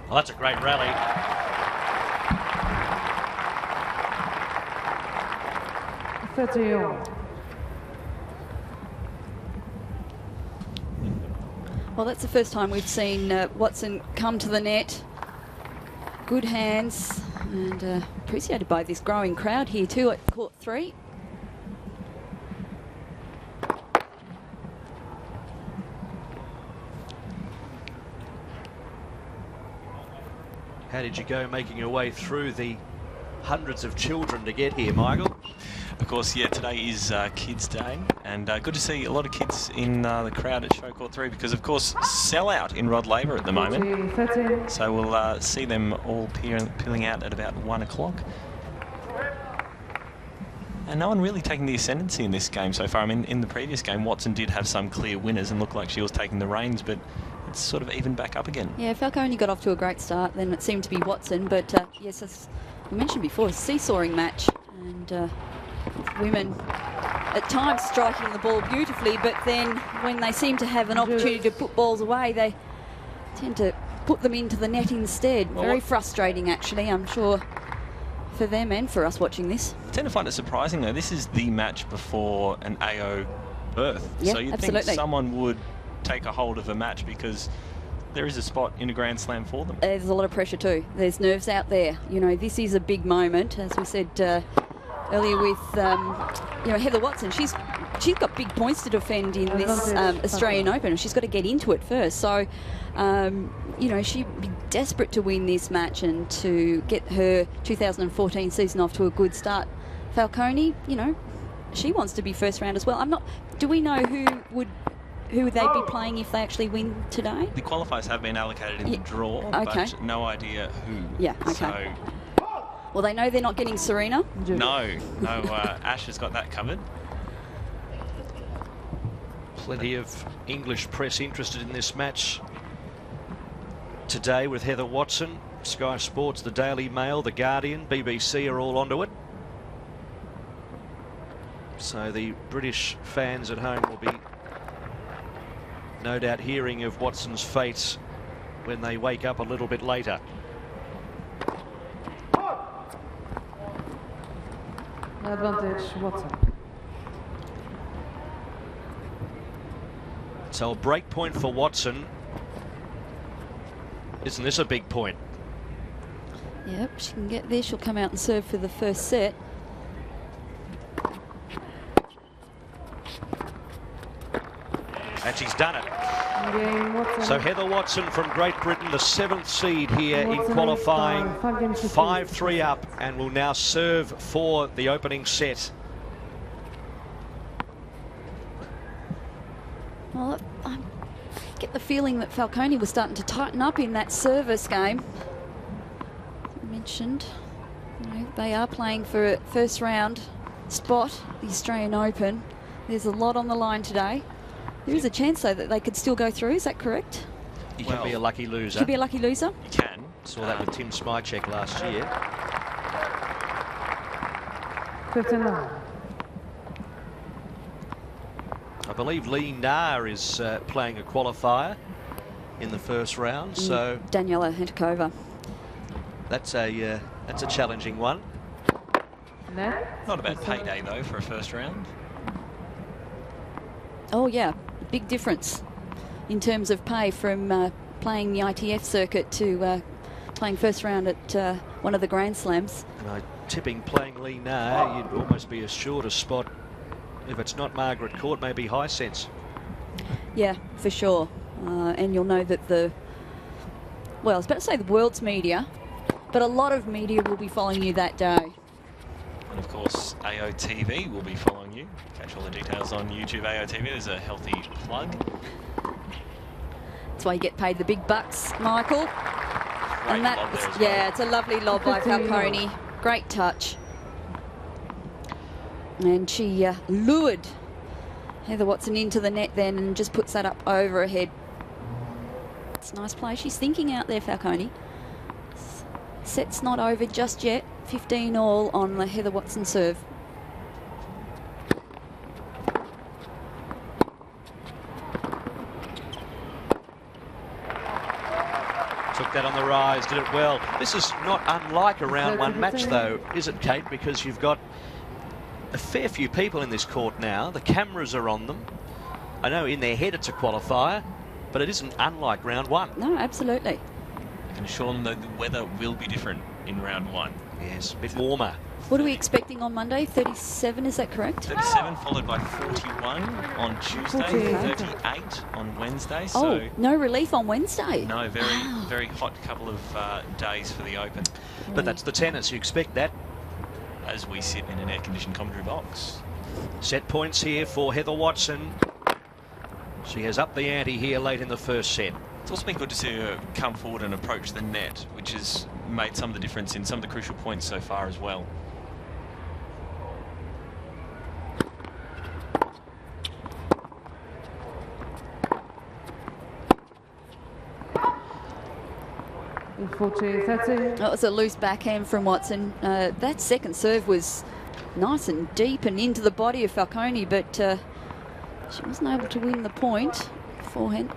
Well, that's a great rally. Well, that's the first time we've seen Watson come to the net. Good hands and appreciated by this growing crowd here too at court 3. How did you go making your way through the hundreds of children to get here, Michael? Of course, yeah, today is Kids Day, and good to see a lot of kids in the crowd at Show Court 3 because, of course, sellout in Rod Laver at the moment. So we'll see them all peeling out at about 1 o'clock. And no one really taking the ascendancy in this game so far. I mean, in the previous game, Watson did have some clear winners and looked like she was taking the reins, but it's sort of evened back up again. Yeah, Falcone got off to a great start, then it seemed to be Watson, but yes, as we mentioned before, a seesawing match, and women at times striking the ball beautifully, but then when they seem to have an opportunity to put balls away, they tend to put them into the net instead. Well, very frustrating, actually, I'm sure, for them and for us watching this. I tend to find it surprising, though. This is the match before an AO berth. Yeah, so you'd absolutely. think someone would take a hold of a match because there is a spot in a Grand Slam for them. There's a lot of pressure too. There's nerves out there. You know, this is a big moment, as we said earlier with, you know, Heather Watson. She's got big points to defend in this Australian Open, and she's got to get into it first. So, you know, she'd be desperate to win this match and to get her 2014 season off to a good start. Falcone, you know, she wants to be first round as well. Do we know who would they be playing if they actually win today? The qualifiers have been allocated in the draw, okay. but no idea who. Yeah, okay. So, well, they know they're not getting Serena. no, Ash has got that covered. Plenty of English press interested in this match today with Heather Watson. Sky Sports, the Daily Mail, the Guardian, BBC are all onto it. So the British fans at home will be no doubt hearing of Watson's fate when they wake up a little bit later. Advantage, Watson. So a break point for Watson. Isn't this a big point? Yep, she can get there. She'll come out and serve for the first set. And she's done it. So Heather Watson from Great Britain, the 7th seed here in qualifying, 5-3 up, and will now serve for the opening set. Well, I get the feeling that Falcone was starting to tighten up in that service game. As I mentioned, you know, they are playing for a first round spot, the Australian Open. There's a lot on the line today. There is a chance, though, that they could still go through. Is that correct? You can be a lucky loser. You can be a lucky loser? You can. Saw that with Tim Smychek last year. 59. I believe Lee Na is playing a qualifier in the first round, so Daniela Hentikova. that's a challenging one. Not a bad payday, though, for a first round. Oh, yeah. Big difference in terms of pay from playing the ITF circuit to playing first round at one of the Grand Slams. And tipping playing Lee Na, you'd almost be assured a spot. If it's not Margaret Court, maybe Hisense. Yeah, for sure. And you'll know that well, I was about to say the world's media, but a lot of media will be following you that day. And of course, AOTV will be following you. Catch all the details on YouTube AOTV. There's a healthy plug. That's why you get paid the big bucks, Michael. Great And lob there as well. yeah, it's a lovely lob by Falcone. Great touch. And she lured Heather Watson into the net then and just puts that up over her head. It's a nice play. She's thinking out there, Falcone. Set's not over just yet. 15 all on the Heather Watson serve. Took that on the rise, did it well. This is not unlike a round one match, though, is it, Kate? Because you've got a fair few people in this court now. The cameras are on them. I know in their head it's a qualifier, but it isn't unlike round one. No, absolutely. I can assure them that the weather will be different in round one. Yes, a bit warmer. What are we expecting on Monday? 37, is that correct? 37 followed by 41 on Tuesday, 38 on Wednesday. So no relief on Wednesday. No, very hot couple of days for the Open. But that's the tennis. You expect that. as we sit in an air-conditioned commentary box. Set points here for Heather Watson. She has upped the ante here late in the first set. It's also been good to see her come forward and approach the net, which has made some of the difference in some of the crucial points so far as well. That was a loose backhand from Watson. That second serve was nice and deep and into the body of Falcone, but she wasn't able to win the point. Forehand.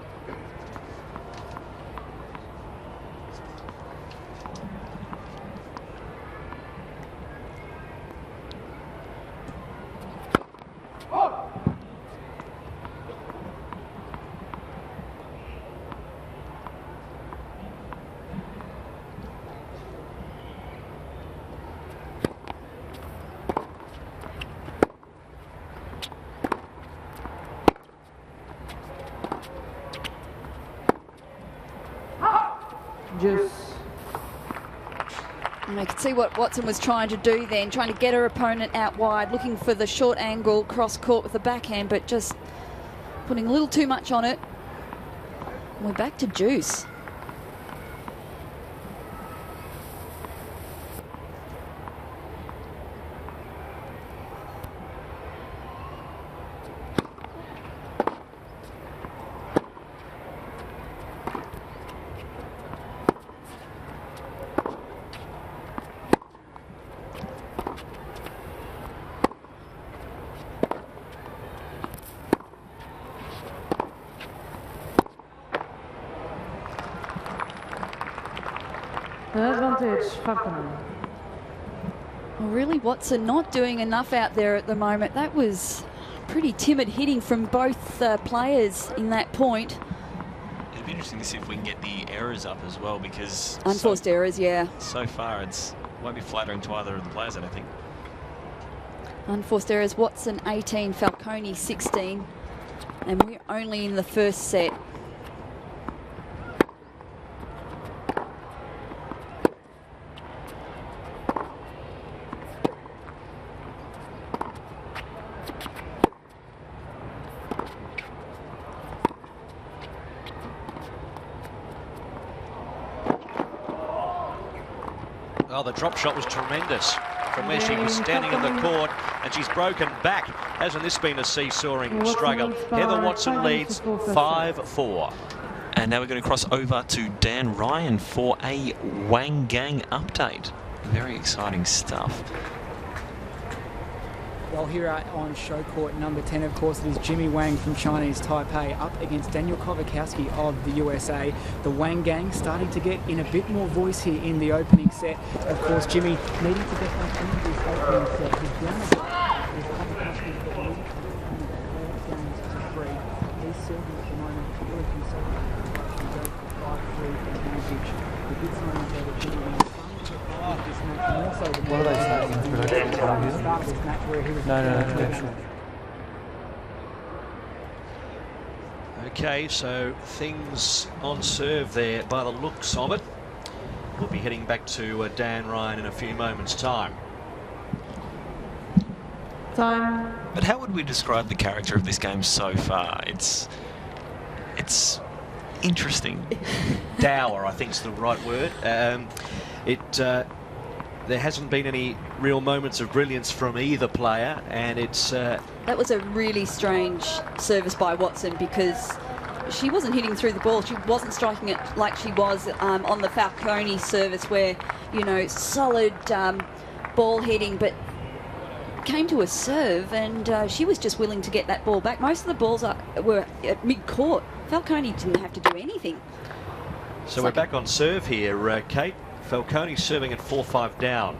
And I could see what Watson was trying to do then, trying to get her opponent out wide, looking for the short angle cross court with the backhand, but just putting a little too much on it. And we're back to juice. Advantage, Falcone. Well, really, Watson not doing enough out there at the moment. That was pretty timid hitting from both players in that point. It'd be interesting to see if we can get the errors up as well, because unforced errors, yeah. So far, it won't be flattering to either of the players, I don't think. Unforced errors. Watson 18, Falcone 16, and we're only in the first set. Oh, the drop shot was tremendous from where she was standing in the court, and she's broken back. Hasn't this been a seesawing struggle? Heather Watson leads 5-4. And now we're going to cross over to Dan Ryan for a Wangang update. Very exciting stuff. Well, here on show court number 10, of course, it is Jimmy Wang from Chinese Taipei up against Daniel Kovakowski of the USA. The Wang gang starting to get in a bit more voice here in the opening set. Of course, Jimmy needing to get back into this opening set. He's down a bit with Kovakowski, but the lead down to 3. He's serving at the moment, really conservative. He goes for 5-3 advantage. The good sign is that Jimmy Wang this match more so than what are they saying in production time here? Start of this match where he was No. Okay, so things on serve there by the looks of it. We'll be heading back to Dan Ryan in a few moments' time. Time. But how would we describe the character of this game so far? It's interesting. Dour, I think is the right word. There hasn't been any real moments of brilliance from either player, and it's... That was a really strange service by Watson, because she wasn't hitting through the ball. She wasn't striking it like she was on the Falcone service, where, you know, solid ball hitting, but came to a serve, and she was just willing to get that ball back. Most of the balls were at mid-court. Falcone didn't have to do anything. So we're back on serve here, Kate. Falcone serving at 4-5 down.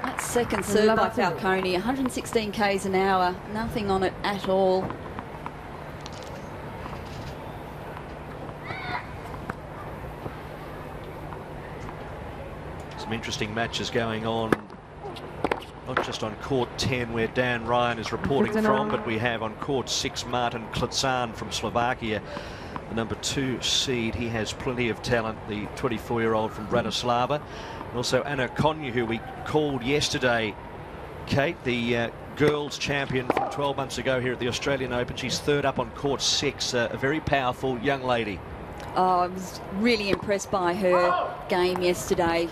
That second serve by Falcone, 116 k's an hour, nothing on it at all. Some interesting matches going on. Not just on court 10, where Dan Ryan is reporting from, but we have on court 6 Martin Klican from Slovakia the number 2 seed. He has plenty of talent, the 24-year-old from Bratislava. And also Anna Konyu, who we called yesterday, Kate, the girls champion from 12 months ago here at the Australian Open. She's third up on court 6, a very powerful young lady. Oh, I was really impressed by her game yesterday.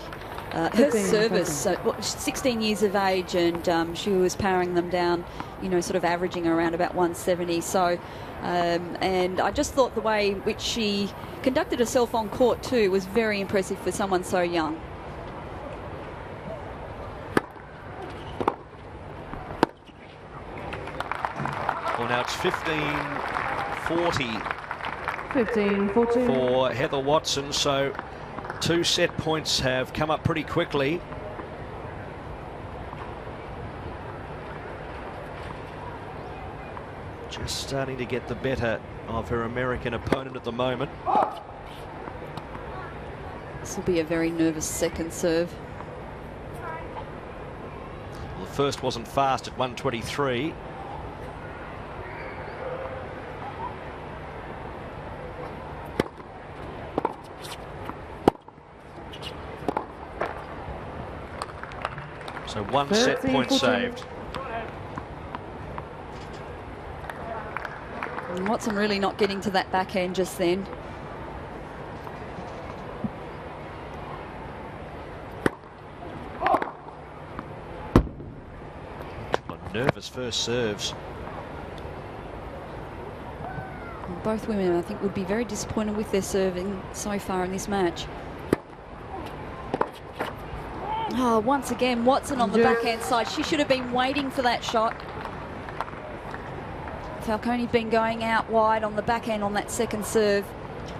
Her service, 16 years of age, and she was powering them down, you know, sort of averaging around about 170. So, and I just thought the way in which she conducted herself on court too was very impressive for someone so young. Well, now it's 15-40 for Heather Watson, so 2 set points have come up pretty quickly. Just starting to get the better of her American opponent at the moment. This will be a very nervous second serve. Well, the first wasn't fast at 123. So 1 set point saved. And Watson really not getting to that backhand just then. Nervous first serves. And both women, I think, would be very disappointed with their serving so far in this match. Oh, once again, Watson on the backhand side. She should have been waiting for that shot. Falcone been going out wide on the backhand on that second serve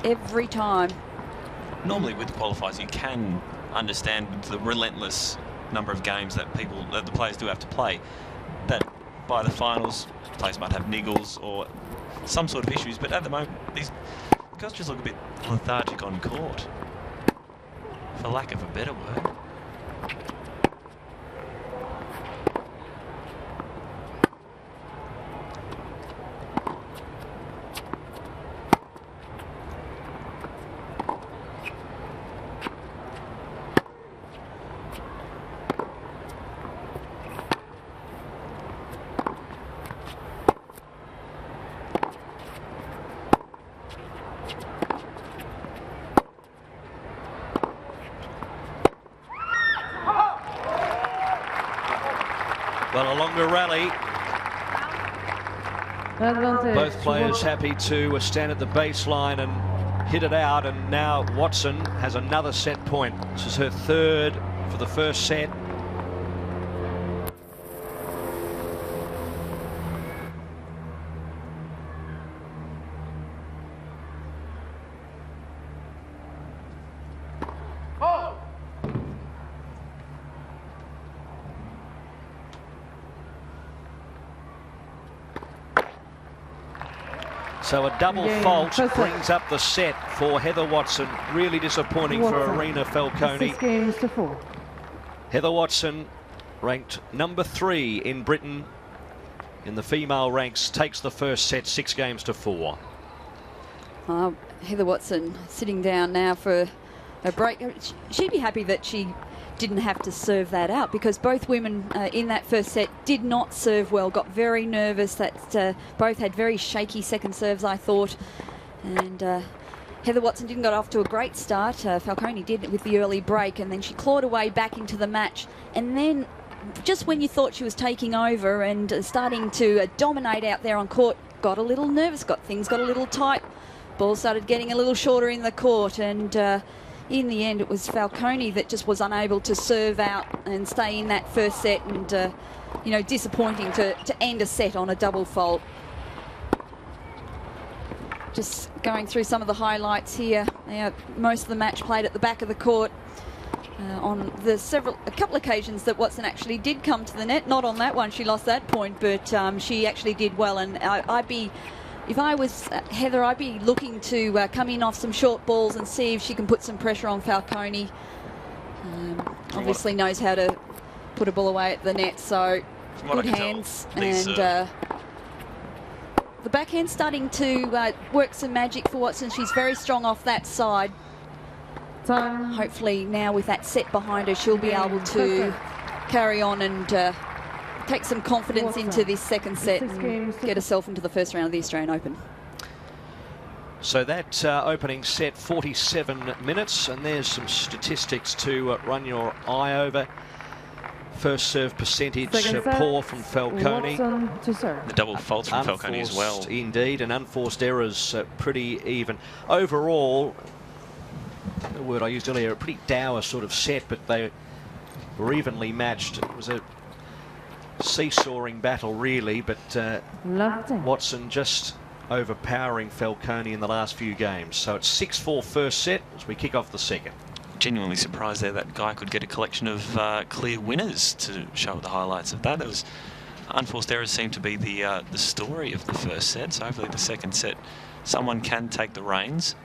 every time. Normally with the qualifiers, you can understand the relentless number of games that the players do have to play, that by the finals, players might have niggles or some sort of issues, but at the moment, these girls just look a bit lethargic on court, for lack of a better word. Well, a longer rally. Both players happy to stand at the baseline and hit it out, and now Watson has another set point. This is her third for the first set. So a double fault brings up the set for Heather Watson. Really disappointing for Aryna Falcone. 6 games to 4. Heather Watson, ranked number 3 in Britain in the female ranks, takes the first set 6 games to 4. Heather Watson sitting down now for a break. She'd be happy that she didn't have to serve that out, because both women in that first set did not serve well, got very nervous. That both had very shaky second serves, I thought. And Heather Watson didn't get off to a great start. Falcone did with the early break, and then she clawed away back into the match. And then just when you thought she was taking over and starting to dominate out there on court, got a little nervous, things got a little tight. Ball started getting a little shorter in the court, and in the end, it was Falcone that just was unable to serve out and stay in that first set, and you know, disappointing to end a set on a double fault. Just going through some of the highlights here. Most of the match played at the back of the court. On a couple occasions that Watson actually did come to the net. Not on that one, she lost that point, but she actually did well. And if I was Heather, I'd be looking to come in off some short balls and see if she can put some pressure on Falcone. Obviously knows how to put a ball away at the net, so good hands. And the backhand starting to work some magic for Watson. She's very strong off that side. Hopefully now with that set behind her, she'll be able to carry on and take some confidence into this second set and get herself into the first round of the Australian Open. So that opening set, 47 minutes, and there's some statistics to run your eye over. First serve percentage poor from Falcone. The double faults from Falcone as well. Indeed, and unforced errors pretty even. Overall, the word I used earlier, a pretty dour sort of set, but they were evenly matched. It was a seesawing battle really, but Watson just overpowering Falcone in the last few games. So it's 6-4 first set as we kick off the second. Genuinely surprised there that Guy could get a collection of clear winners to show the highlights of that. There was unforced errors seemed to be the story of the first set, so hopefully the second set someone can take the reins.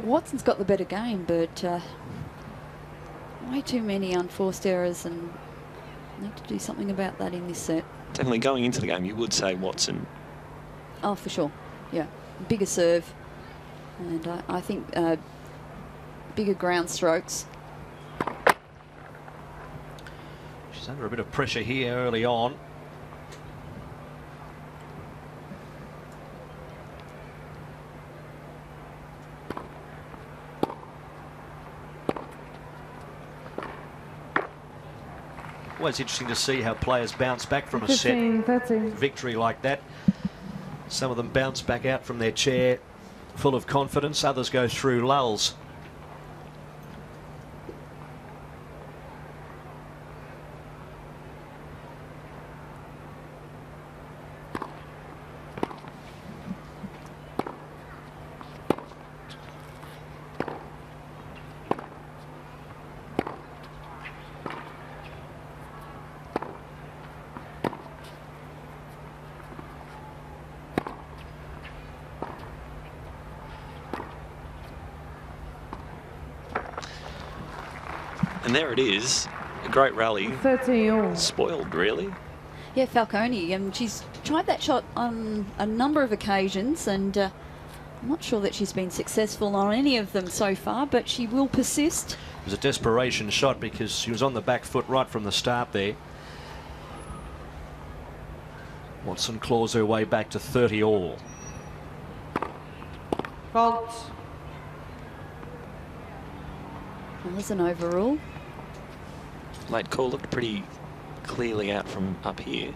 Watson's got the better game, but way too many unforced errors, and need to do something about that in this set. Definitely going into the game, you would say Watson. Oh, for sure. Yeah, bigger serve, and I think bigger ground strokes. She's under a bit of pressure here early on. Always interesting to see how players bounce back from a set victory like that. Some of them bounce back out from their chair full of confidence, others go through lulls. And there it is, a great rally. 30-all. Spoiled, really. Yeah, Falcone, she's tried that shot on a number of occasions, and I'm not sure that she's been successful on any of them so far, but she will persist. It was a desperation shot because she was on the back foot right from the start there. Watson claws her way back to 30-all. Fault. Well, there's an overrule. Late call looked pretty clearly out from up here.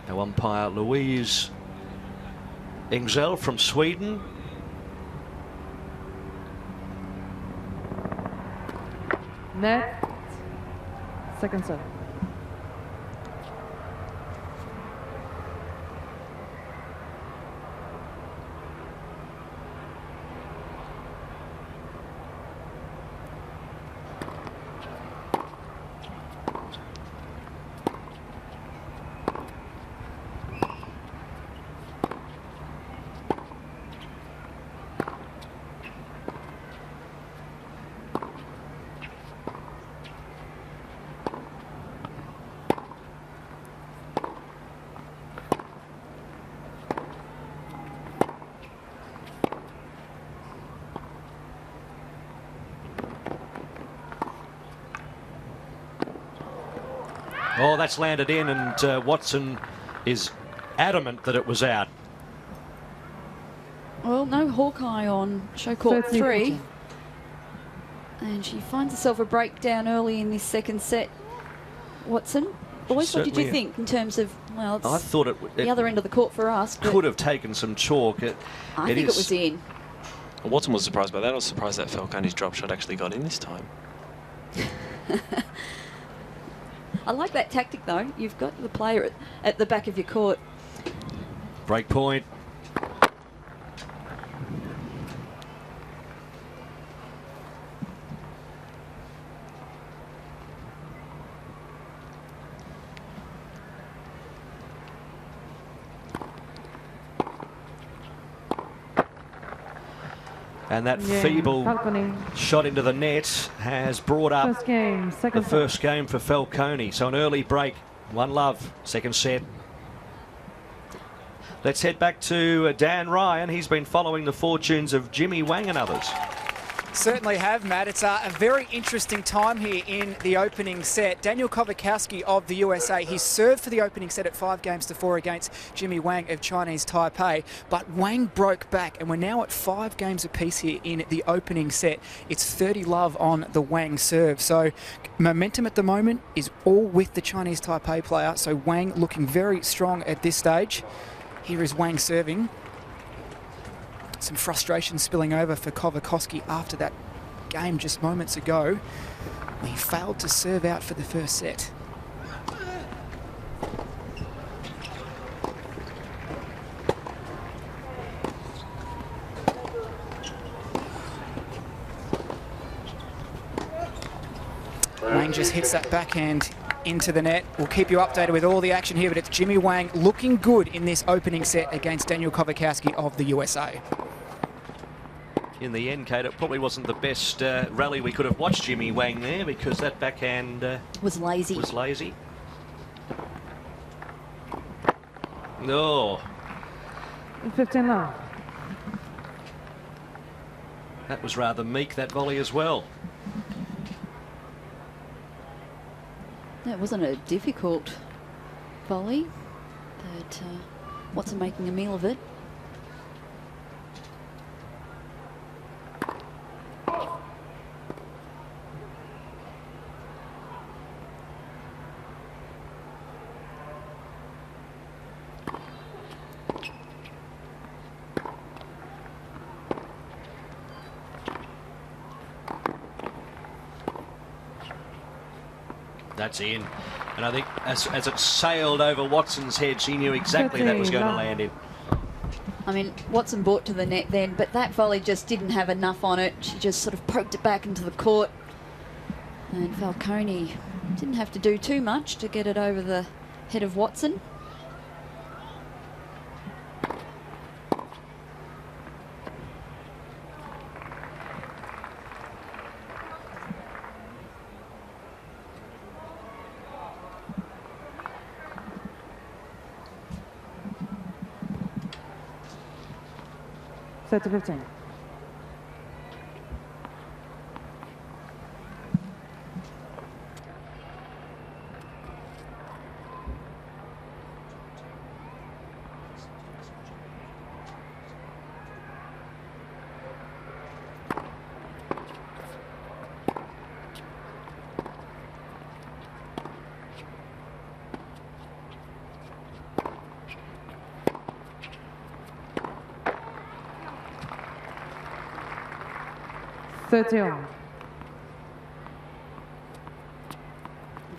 Now umpire Louise Engzell from Sweden. Net. Second serve. Oh, that's landed in, and Watson is adamant that it was out. Well, no Hawkeye on show court 3. And she finds herself a breakdown early in this second set. Watson, boys, what did you think in terms of, well, it's I thought it the other end of the court for us. Could have taken some chalk. I think it was in. Well, Watson was surprised by that. I was surprised that Falcone's drop shot actually got in this time. I like that tactic, though. You've got the player at the back of your court. Break point. And that feeble shot into the net has brought up the first game for Falcone. So an early break, 1-love, second set. Let's head back to Dan Ryan. He's been following the fortunes of Jimmy Wang and others. Certainly have, Matt. It's a very interesting time here in the opening set. Daniel Kovakowski of the USA, he served for the opening set at 5-4 against Jimmy Wang of Chinese Taipei, but Wang broke back, and we're now at 5 games apiece here in the opening set. It's 30-love on the Wang serve, so momentum at the moment is all with the Chinese Taipei player, so Wang looking very strong at this stage. Here is Wang serving. Some frustration spilling over for Kovakowski after that game just moments ago. He failed to serve out for the first set. Wang just hits that backhand into the net. We'll keep you updated with all the action here, but it's Jimmy Wang looking good in this opening set against Daniel Kovakowski of the USA. In the end, Kate, it probably wasn't the best rally we could have watched Jimmy Wang there, because that backhand was lazy. No. 15-love. That was rather meek, that volley as well. It wasn't a difficult volley, but Watson making a meal of it. That's in. And I think as it sailed over Watson's head, she knew exactly that was going to land in. I mean, Watson brought to the net then, but that volley just didn't have enough on it. She just sort of poked it back into the court. And Falcone didn't have to do too much to get it over the head of Watson. Set to 15.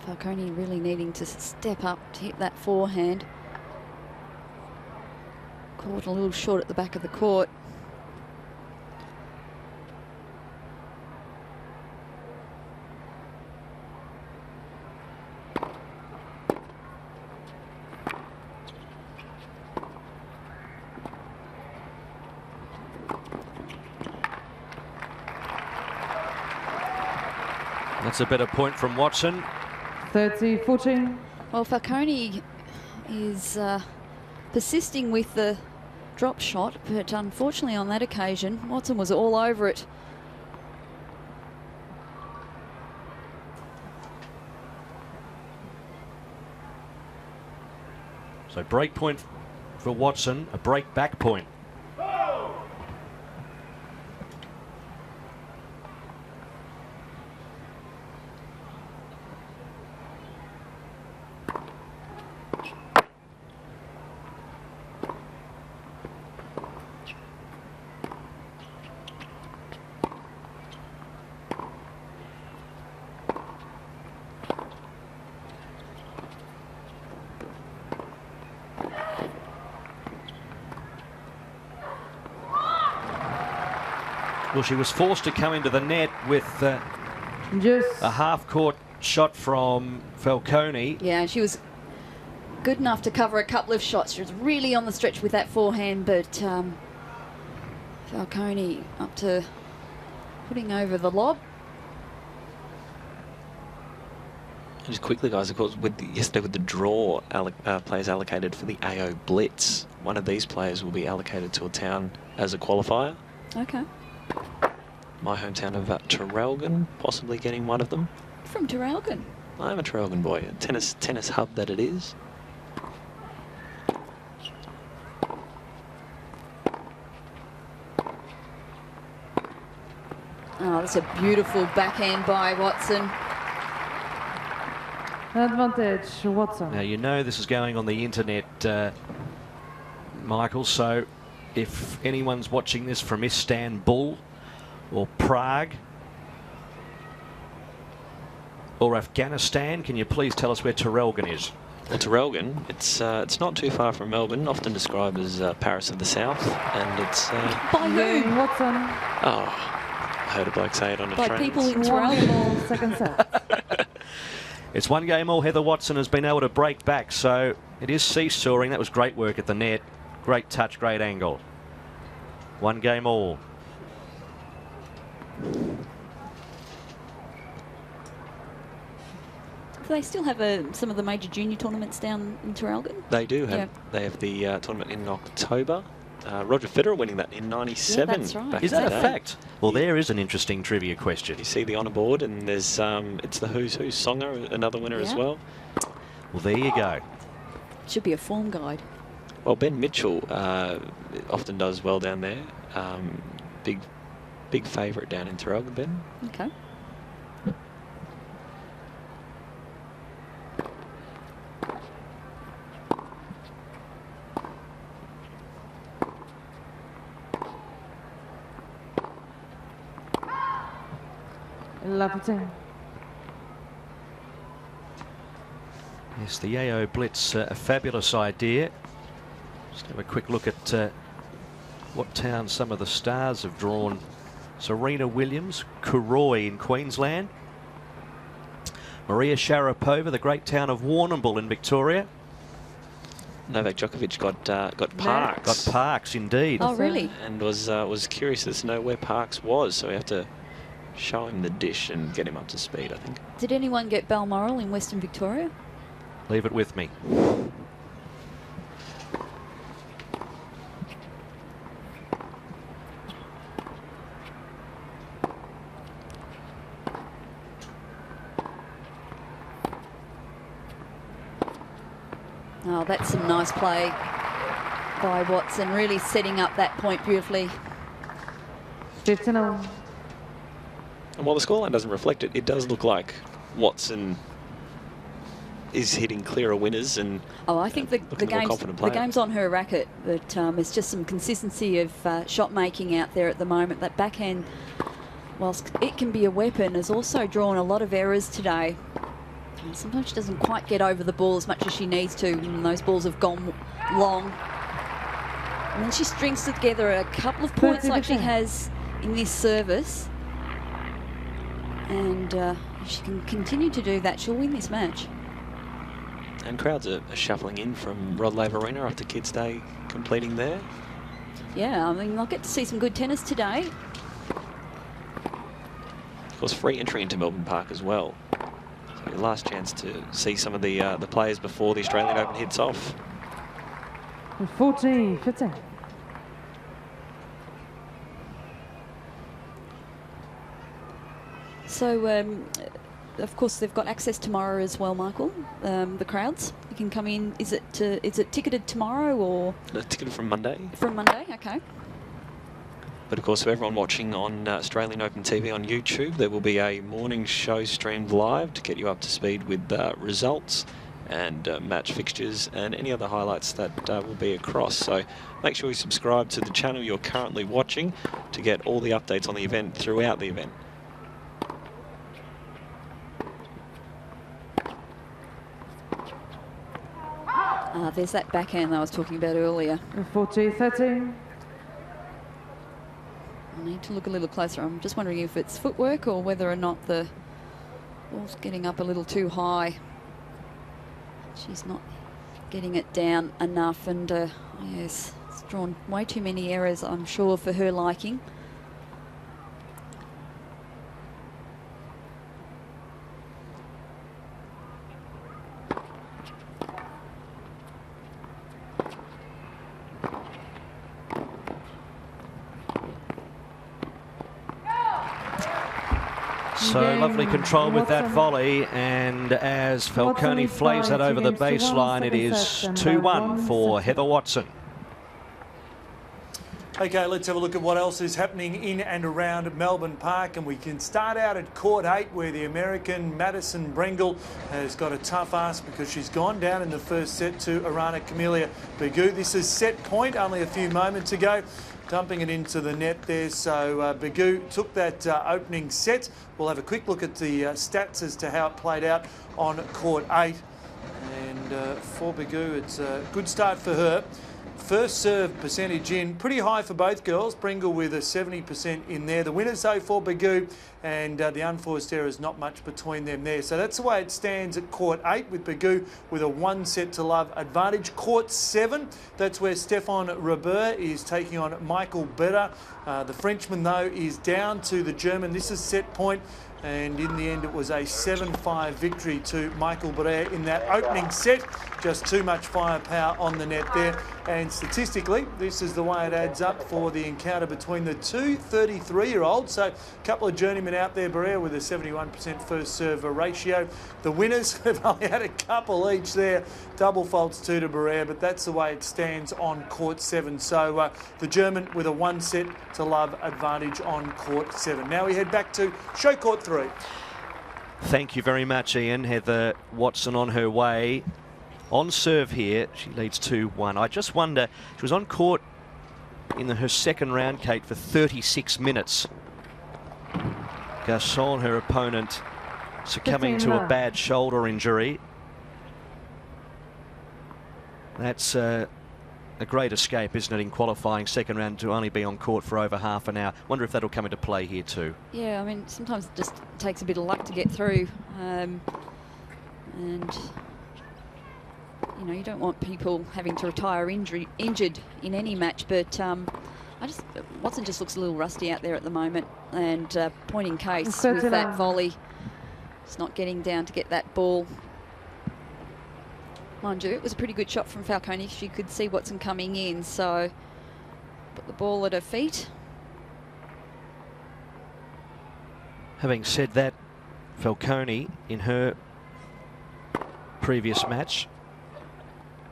Falcone really needing to step up to hit that forehand. Caught a little short at the back of the court. That's a better point from Watson. 30-14. Well, Falcone is persisting with the drop shot, but unfortunately on that occasion, Watson was all over it. So break point for Watson, a break back point. Well, she was forced to come into the net with a half-court shot from Falcone. Yeah, she was good enough to cover a couple of shots. She was really on the stretch with that forehand, but Falcone up to putting over the lob. Just quickly, guys, of course, yesterday with the draw, players allocated for the AO Blitz, one of these players will be allocated to a town as a qualifier. Okay. My hometown of Traralgon, possibly getting one of them. From Traralgon. I'm a Traralgon boy, a tennis hub that it is. Oh, that's a beautiful backhand by Watson. Advantage, Watson. Now, you know this is going on the internet, Michael, so if anyone's watching this from Istanbul or Prague or Afghanistan, can you please tell us where Traralgon is? Well, Traralgon, it's not too far from Melbourne, often described as Paris of the South, and it's... By who? Watson. Oh, I heard a bloke say it on a train. By people in Traralgon. Second set. It's 1 game all. Heather Watson has been able to break back, so it is seesawing. That was great work at the net. Great touch, great angle. 1 game all. Do they still have some of the major junior tournaments down in Traralgon? They do have. Yeah. They have the tournament in October. Roger Federer winning that in '97. Yeah, that's right. Is that a fact? Well, there is an interesting trivia question. You see the honour board, and there's it's the Who's Who. Songer, another winner as well. Well, there you go. Should be a form guide. Well, Ben Mitchell often does well down there. Big favourite down in Traralgon, Ben. Okay. Yes, the AO Blitz, a fabulous idea. Just have a quick look at what towns some of the stars have drawn. Serena Williams, Cooroy in Queensland. Maria Sharapova, the great town of Warrnambool in Victoria. Novak Djokovic got Parks. Got Parks, indeed. Oh, really? And was curious to know where Parks was, so we have to show him the dish and get him up to speed, I think. Did anyone get Balmoral in Western Victoria? Leave it with me. Oh, that's some nice play by Watson, really setting up that point beautifully. 15-0. And while the scoreline doesn't reflect it, it does look like Watson is hitting clearer winners and I think the game's on her racket, but it's just some consistency of shot making out there at the moment. That backhand, whilst it can be a weapon, has also drawn a lot of errors today. And sometimes she doesn't quite get over the ball as much as she needs to, and those balls have gone long. And then she strings together a couple of points like she has in this service. And if she can continue to do that, she'll win this match. And crowds are shuffling in from Rod Laver Arena after Kids Day completing there. Yeah, I mean, I'll get to see some good tennis today. Of course, free entry into Melbourne Park as well. So your last chance to see some of the players before the Australian Open hits off. 14-15. So, of course, they've got access tomorrow as well, Michael. The crowds, you can come in. Is it ticketed tomorrow or? Ticketed from Monday. From Monday, okay. But of course, for everyone watching on Australian Open TV on YouTube, there will be a morning show streamed live to get you up to speed with results and match fixtures and any other highlights that will be across. So make sure you subscribe to the channel you're currently watching to get all the updates on the event throughout the event. There's that backhand that I was talking about earlier. 40-13. I need to look a little closer. I'm just wondering if it's footwork or whether or not the ball's getting up a little too high. She's not getting it down enough, and yes, it's drawn way too many errors, I'm sure, for her liking. So lovely control with that volley, and as Falcone flays that over the baseline, it is 2-1 for Heather Watson. Okay, let's have a look at what else is happening in and around Melbourne Park, and we can start out at Court 8, where the American Madison Brengle has got a tough ask because she's gone down in the first set to Irana Camelia Begu. This is set point only a few moments ago, dumping it into the net there. So Begu took that opening set. We'll have a quick look at the stats as to how it played out on Court 8. And for Begu, it's a good start for her. First serve percentage in, pretty high for both girls. Brengle with a 70% in there. The winners, though, for Begu, and the unforced errors, not much between them there. So that's the way it stands at Court 8, with Begu with a 1-set-to-love advantage. Court 7, that's where Stefan Reber is taking on Michael Berra. The Frenchman, though, is down to the German. This is set point. And in the end, it was a 7-5 victory to Michael Berra in that opening set. Just too much firepower on the net there. And statistically, this is the way it adds up for the encounter between the two 33-year-olds. So a couple of journeymen out there. Berra with a 71% first serve ratio. The winners have only had a couple each there. Double faults to Berra, but that's the way it stands on Court 7. So the German with a 1-set-to-love advantage on Court 7. Now we head back to Show Court 3. Thank you very much, Ian. Heather Watson on her way. On serve here, she leads 2-1. I just wonder, she was on court in her second round, Kate, for 36 minutes. Garçon, her opponent, succumbing to a bad shoulder injury. That's a great escape, isn't it, in qualifying second round to only be on court for over half an hour. Wonder if that'll come into play here too. Yeah, I mean, sometimes it just takes a bit of luck to get through. And, you know, you don't want people having to retire injured in any match, but Watson just looks a little rusty out there at the moment, and point in case with that volley. It's not getting down to get that ball. Mind you, it was a pretty good shot from Falcone. She could see Watson coming in, so put the ball at her feet. Having said that, Falcone, in her previous match,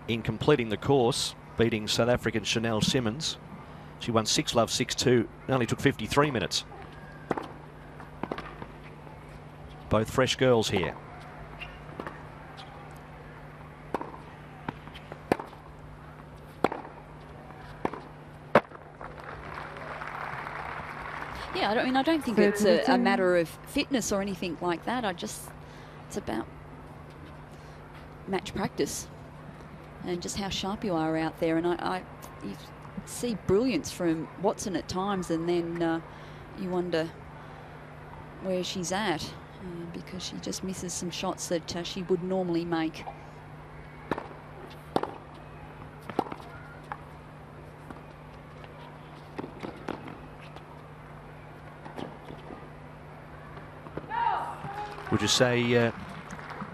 in completing the course, beating South African Chanel Simmons, she won 6-love, 6-2. It only took 53 minutes. Both fresh girls here. Yeah, I don't think it's a matter of fitness or anything like that. It's about match practice and just how sharp you are out there. And you see brilliance from Watson at times, and then you wonder where she's at because she just misses some shots that she would normally make. Would you say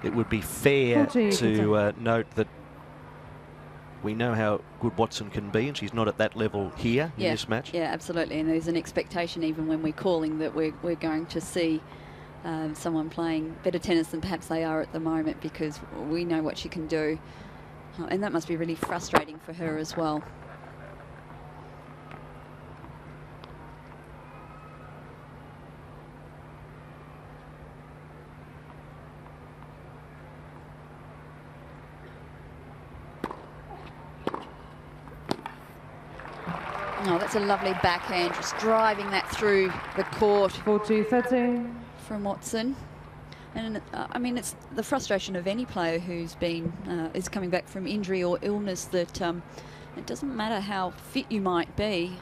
it would be fair to note that we know how good Watson can be, and she's not at that level here in this match? Yeah, absolutely. And there's an expectation, even when we're calling, that we're going to see someone playing better tennis than perhaps they are at the moment, because we know what she can do. And that must be really frustrating for her as well. Oh, that's a lovely backhand, just driving that through the court. 40-13. From Watson. And I mean, it's the frustration of any player who's been is coming back from injury or illness, that it doesn't matter how fit you might be.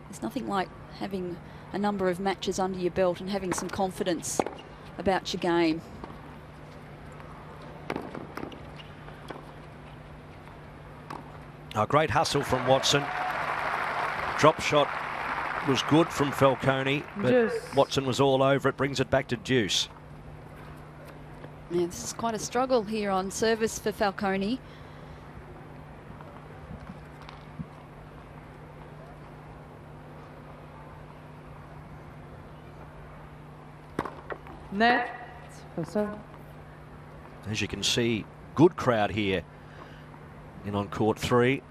There's nothing like having a number of matches under your belt and having some confidence about your game. A great hustle from Watson. Drop shot was good from Falcone, but Deuce. Watson was all over it, brings it back to deuce. Yeah, this is quite a struggle here on service for Falcone. Net for serve. As you can see, good crowd here in on court 3.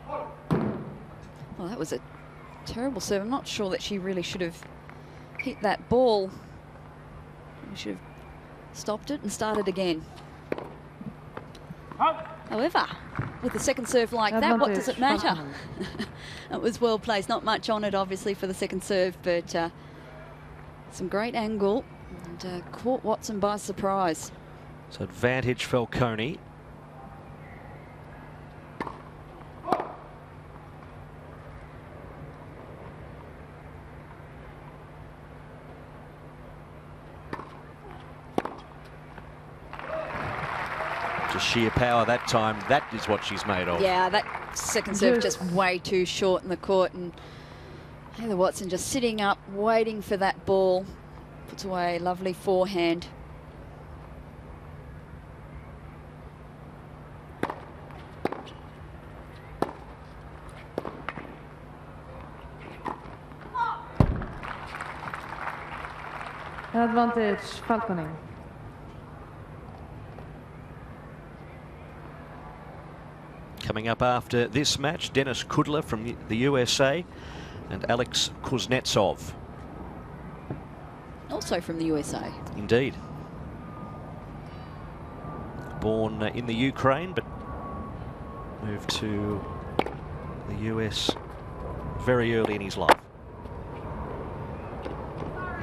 Well, that was a terrible serve. I'm not sure that she really should have hit that ball. She should have stopped it and started again. However, with the second serve like that, what does it matter? It was well placed. Not much on it, obviously, for the second serve, but some great angle and caught Watson by surprise. So advantage Falcone. Just sheer power that time. That is what she's made of. Yeah, that second serve just way too short in the court, and Heather Watson just sitting up, waiting for that ball. Puts away a lovely forehand. Advantage, Falcone. Coming up after this match, Denis Kudla from the USA and Alex Kuznetsov. Also from the USA. Indeed. Born in the Ukraine, but moved to the US very early in his life.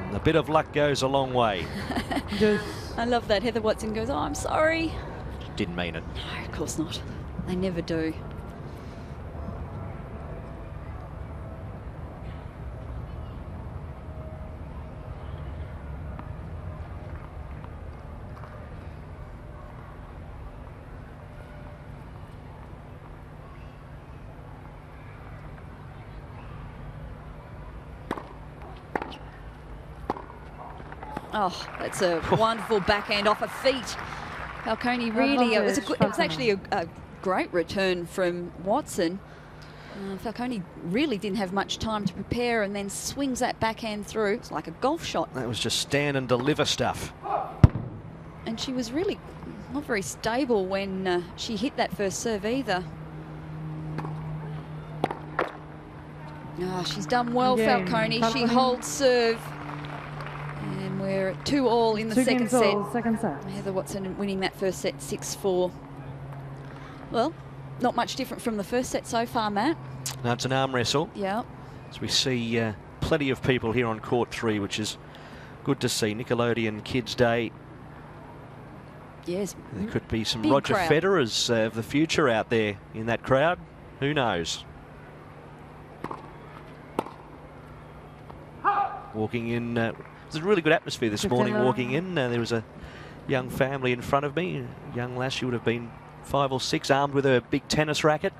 And a bit of luck goes a long way. I love that. Heather Watson goes, "Oh, I'm sorry." Didn't mean it. No, of course not. They never do. Oh, that's a wonderful backhand off her feet. Falcone really, it was actually a great return from Watson. Falcone really didn't have much time to prepare and then swings that backhand through. It's like a golf shot. That was just stand and deliver stuff. And she was really not very stable when she hit that first serve either. Oh, she's done well, Falcone. She holds serve. And we're at 2-2 in the second set. Heather Watson winning that first set 6-4. Well, not much different from the first set so far, Matt. Now it's an arm wrestle. Yeah. So we see plenty of people here on court 3, which is good to see. Nickelodeon Kids Day. Yes. There could be some Big Roger crowd. Federers of the future out there in that crowd. Who knows? Walking in, it was a really good atmosphere this morning walking in. There was a young family in front of me. A young lass, she would have been 5 or 6, armed with a big tennis racket.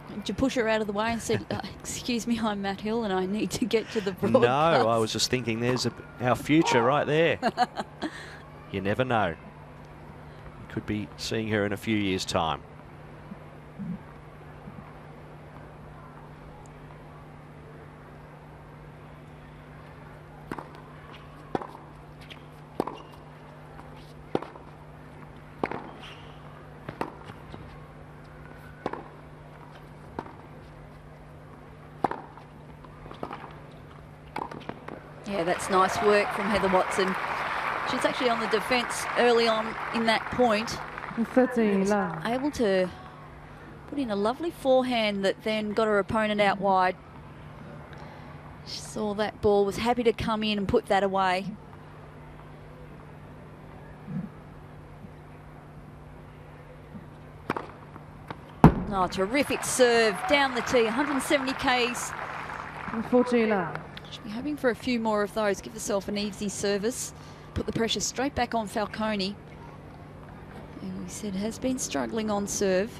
Did you push her out of the way and said, "Excuse me, I'm Matt Hill and I need to get to the broadcast"? No, I was just thinking there's our future right there. You never know. You could be seeing her in a few years' time. Yeah, that's nice work from Heather Watson. She's actually on the defence early on in that point. 13, able to put in a lovely forehand that then got her opponent out wide. She saw that ball, was happy to come in and put that away. Oh, terrific serve down the tee, 170 Ks. 14. She'll be hoping for a few more of those. Give herself an easy service. Put the pressure straight back on Falcone, who We said has been struggling on serve.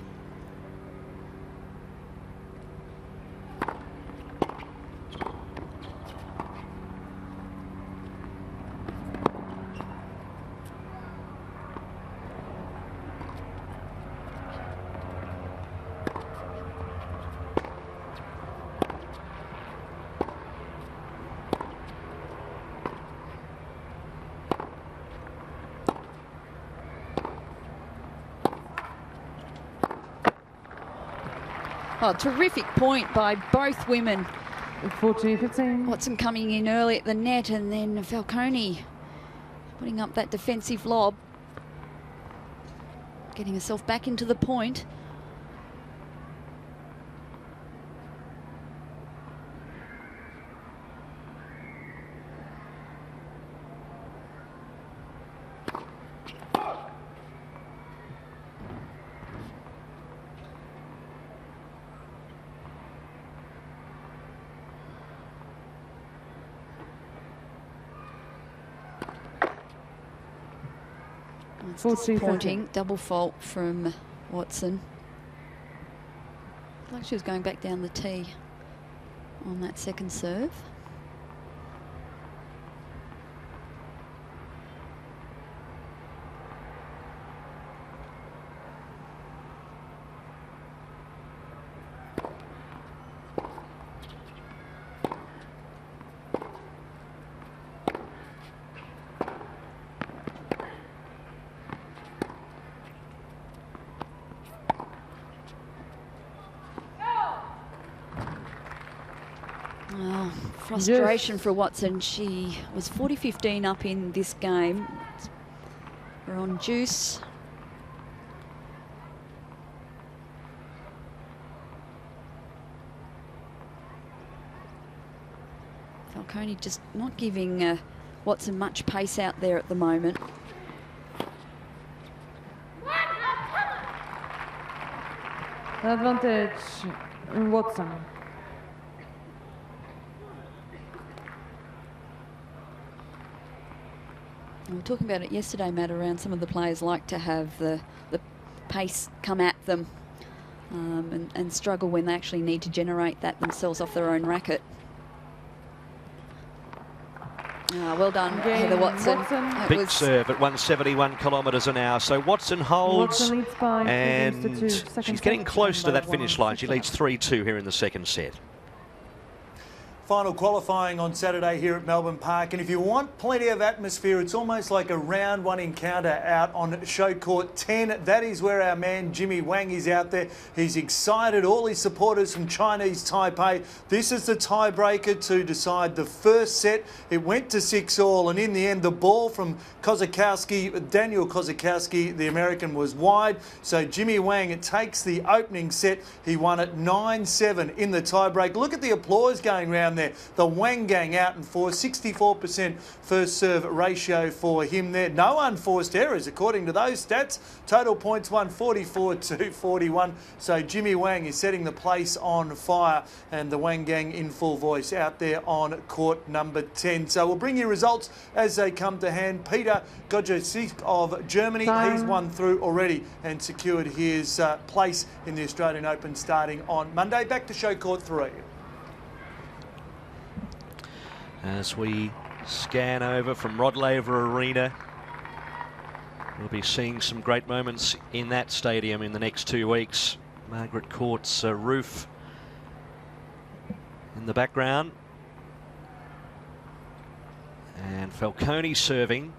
Oh, terrific point by both women. 14-15. Watson coming in early at the net, and then Falcone putting up that defensive lob. Getting herself back into the point. Disappointing double fault from Watson. Like she was going back down the tee on that second serve. Oh, frustration for Watson. She was 40-15 up in this game. We're on juice. Falcone just not giving Watson much pace out there at the moment. Advantage, Watson. We were talking about it yesterday, Matt, around some of the players like to have the pace come at them and struggle when they actually need to generate that themselves off their own racket. Well done, Heather Watson. Big serve at 171 kilometres an hour. So Watson holds, Watson leads by and she's getting close to that finish line. She leads 3-2 here in the second set. Final qualifying on Saturday here at Melbourne Park, and if you want plenty of atmosphere, it's almost like a round one encounter out on show court 10. That is where our man Jimmy Wang is out there. He's excited, all his supporters from Chinese Taipei. This is the tiebreaker to decide the first set. It went to 6-all, and in the end the ball from Kozakowski, Daniel Kozakowski, the American, was wide. So Jimmy Wang, it takes the opening set. He won it 9-7 in the tiebreak. Look at the applause going round there. The Wang gang out in four, 64% first serve ratio for him there. No unforced errors according to those stats. Total points 144-41. So Jimmy Wang is setting the place on fire, and the Wang gang in full voice out there on court number 10. So we'll bring you results as they come to hand. Peter Gojcic of Germany, he's won through already and secured his place in the Australian Open starting on Monday. Back to show court 3. As we scan over from Rod Laver Arena, we'll be seeing some great moments in that stadium in the next 2 weeks. Margaret Court's roof in the background. And Falcone serving.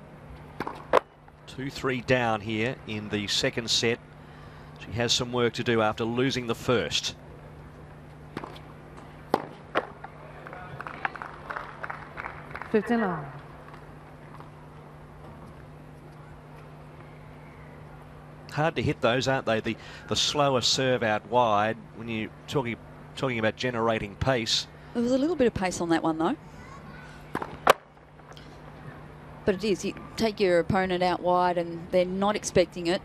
2-3 down here in the second set. She has some work to do after losing the first. Hard to hit those, aren't they? The slower serve out wide when you're talking about generating pace. There was a little bit of pace on that one, though. But it is, you take your opponent out wide and they're not expecting it.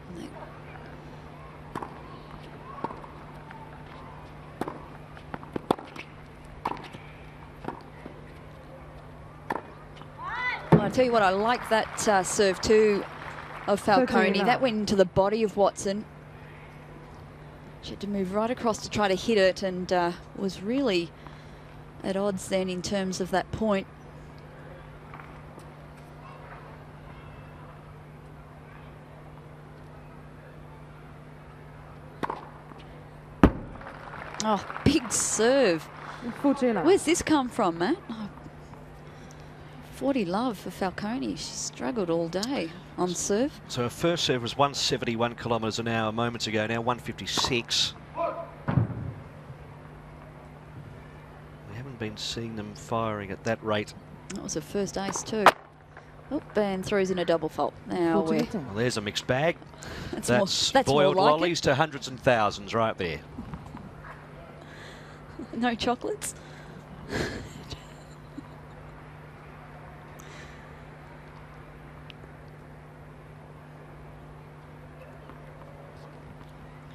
I tell you what, I like that serve too of Falcone. 13 That up. went into the body of Watson. She had to move right across to try to hit it, and was really at odds then in terms of that point. Oh, big serve. 14 up. Where's this come from, Matt? Oh, 40 love for Falcone. She struggled all day on serve. So her first serve was 171 kilometres an hour moments ago, now 156. We haven't been seeing them firing at that rate. That was her first ace too. Oh, and throws in a double fault. Now we're... Well, there's a mixed bag. That's boiled more like lollies to hundreds and thousands right there. No chocolates?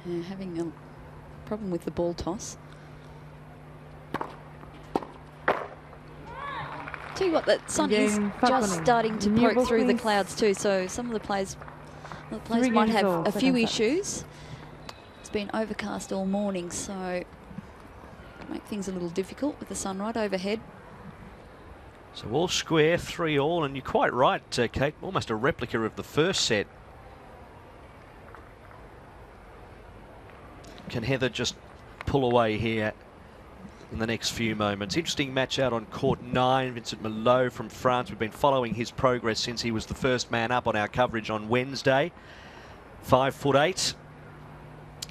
Yeah, having a problem with the ball toss. Tell you what, that sun is Again, just Falcone. starting to New poke through the bookings. clouds too, so some of the players Three might games have all, a few second set. issues. It's been overcast all morning, so make things a little difficult with the sun right overhead. So all square, 3-all, and you're quite right, Kate, almost a replica of the first set. Can Heather just pull away here in the next few moments? Interesting match out on court 9. Vincent Malot from France. We've been following his progress since he was the first man up on our coverage on Wednesday. 5'8"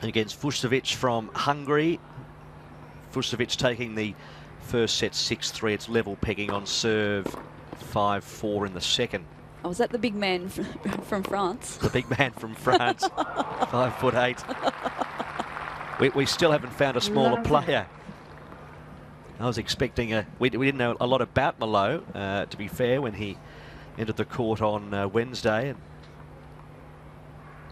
against Vucevic from Hungary. Vucevic taking the first set 6-3. It's level pegging on serve. 5-4 in the second. Oh, was that the big man from France? The big man from France. 5'8". We still haven't found a smaller player. I was expecting we didn't know a lot about Malot, to be fair, when he entered the court on Wednesday. And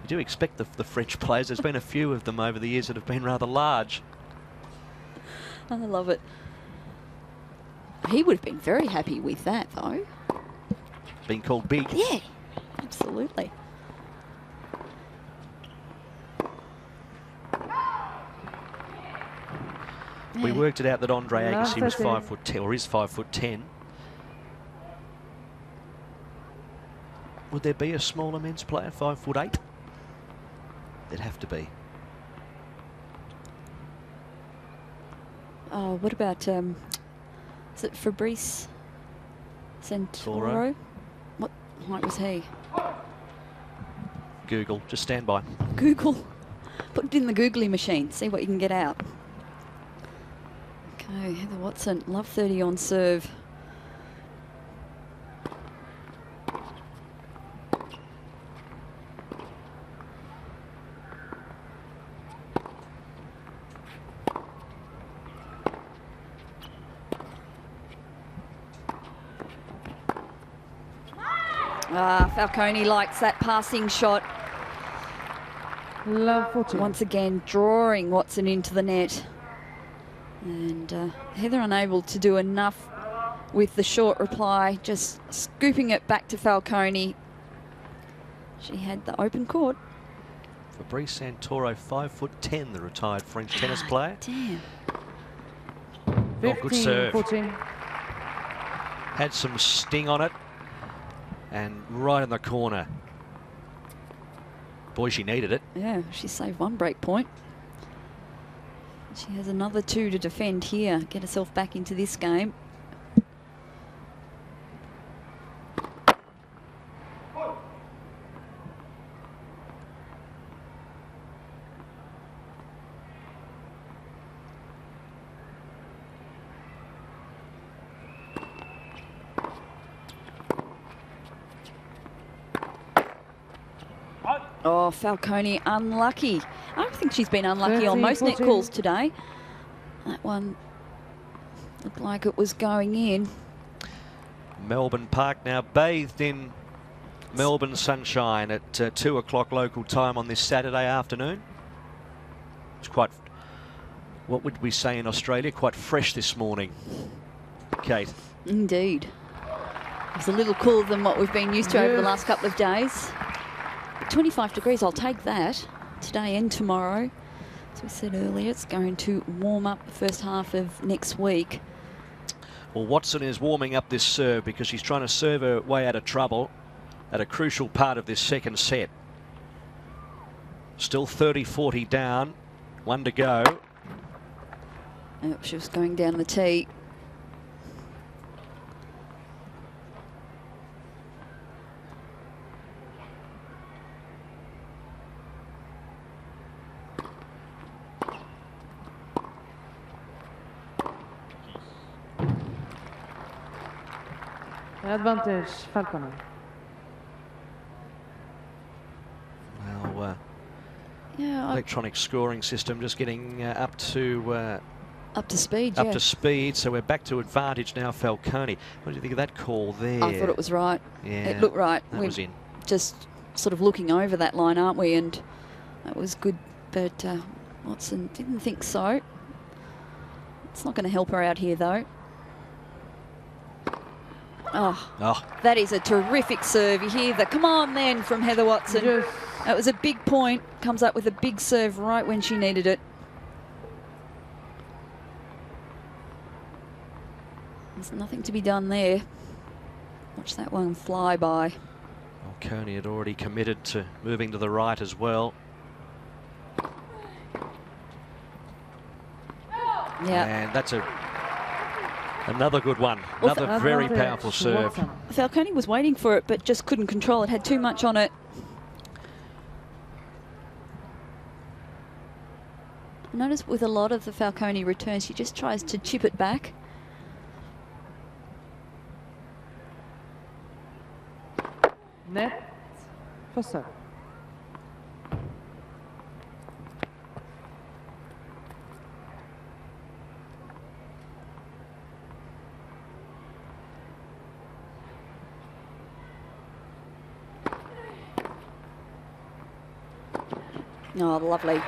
you do expect the French players. There's been a few of them over the years that have been rather large. I love it. He would have been very happy with that, though. Being called big. Yeah, absolutely. We worked it out that Andre Agassi was 13. 5'10", or is 5'10". Would there be a smaller men's player, 5'8"? There'd have to be. Oh, what about, is it Fabrice Santoro? What height was he? Google, just stand by. Google. Put it in the googly machine, see what you can get out. Okay, Heather Watson, love 30 on serve. Falcone likes that passing shot. Love 14. Once again, drawing Watson into the net. And Heather unable to do enough with the short reply, just scooping it back to Falcone. She had the open court. Fabrice Santoro, 5'10", the retired French tennis player. Damn. Oh, good serve. 14. Had some sting on it. And right in the corner. Boy, she needed it. Yeah, she saved one break point. She has another 2 to defend here, get herself back into this game. Oh, Falcone unlucky. I don't think she's been unlucky on most net calls today. That one looked like it was going in. Melbourne Park now bathed in Melbourne sunshine at 2 o'clock local time on this Saturday afternoon. It's quite, what would we say in Australia, quite fresh this morning. Kate. Indeed. It's a little cooler than what we've been used to over the last couple of days. 25 degrees, I'll take that today and tomorrow. As we said earlier, it's going to warm up the first half of next week. Well, Watson is warming up this serve because she's trying to serve her way out of trouble at a crucial part of this second set. Still 30-40 down, 1 to go. Oh, she was going down the tee. Advantage, Falconer. Well, yeah, electronic scoring system just getting up to speed. Up to speed, so we're back to advantage now, Falcone. What do you think of that call there? I thought it was right. Yeah, it looked right. That was in. Just sort of looking over that line, aren't we? And that was good, but Watson didn't think so. It's not going to help her out here, though. Oh, that is a terrific serve. You hear the come on then from Heather Watson. Yes. That was a big point. Comes up with a big serve right when she needed it. There's nothing to be done there. Watch that one fly by. Well, Kearney had already committed to moving to the right as well. Yeah. And that's another good one. Another very powerful serve. Falcone was waiting for it, but just couldn't control it. Had too much on it. Notice with a lot of the Falcone returns, she just tries to chip it back. Net for serve. Oh, lovely.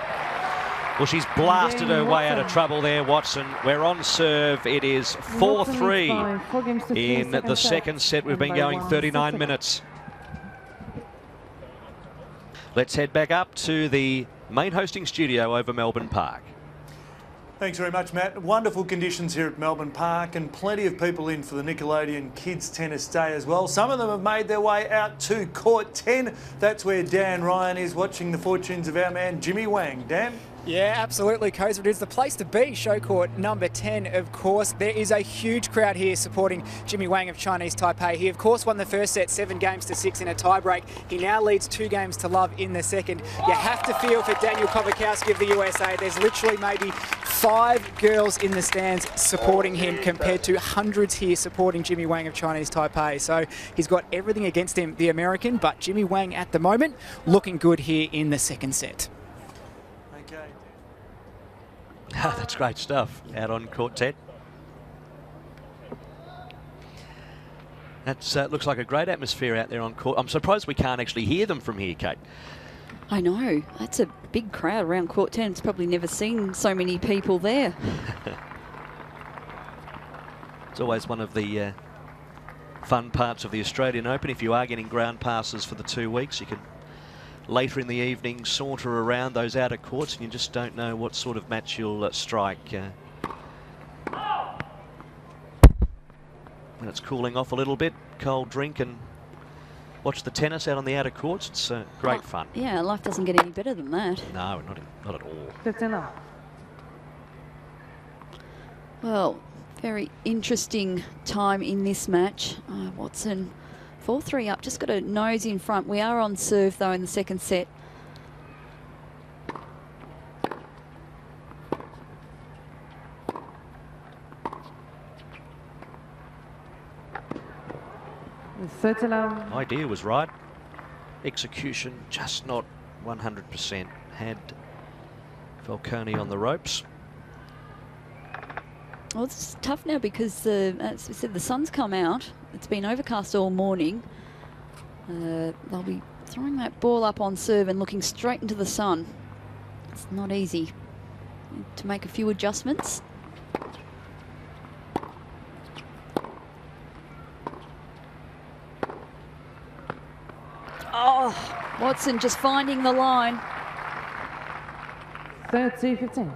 Well, she's blasted her way out of trouble there, Watson. We're on serve. It is 4-3 in the second set. We've been going 39 minutes. Let's head back up to the main hosting studio over Melbourne Park. Thanks very much, Matt. Wonderful conditions here at Melbourne Park and plenty of people in for the Nickelodeon Kids Tennis Day as well. Some of them have made their way out to Court 10. That's where Dan Ryan is watching the fortunes of our man Jimmy Wang. Dan? Yeah, absolutely, Kozer. It is the place to be, show court number 10, of course. There is a huge crowd here supporting Jimmy Wang of Chinese Taipei. He, of course, won the first set 7-6 in a tiebreak. He now leads 2-0 in the second. You have to feel for Daniel Kovakowski of the USA. There's literally maybe 5 girls in the stands supporting him compared to hundreds here supporting Jimmy Wang of Chinese Taipei. So he's got everything against him, the American, but Jimmy Wang at the moment looking good here in the second set. That's great stuff out on Court 10. That looks like a great atmosphere out there on court. I'm surprised we can't actually hear them from here, Kate. I know. That's a big crowd around Court 10. It's probably never seen so many people there. It's always one of the fun parts of the Australian Open. If you are getting ground passes for the 2 weeks, you can later in the evening saunter around those outer courts and you just don't know what sort of match you'll strike. When it's cooling off a little bit, cold drink and watch the tennis out on the outer courts. It's great fun. Yeah, life doesn't get any better than that. No, not at all. That's enough. Well, very interesting time in this match. Watson 4-3 up, just got a nose in front. We are on serve, though, in the second set. Idea was right. Execution just not 100%. Had Falcone on the ropes. Well, it's tough now because, as we said, the sun's come out. It's been overcast all morning. They'll be throwing that ball up on serve and looking straight into the sun. It's not easy. Need to make a few adjustments. Oh, Watson just finding the line. 30-15.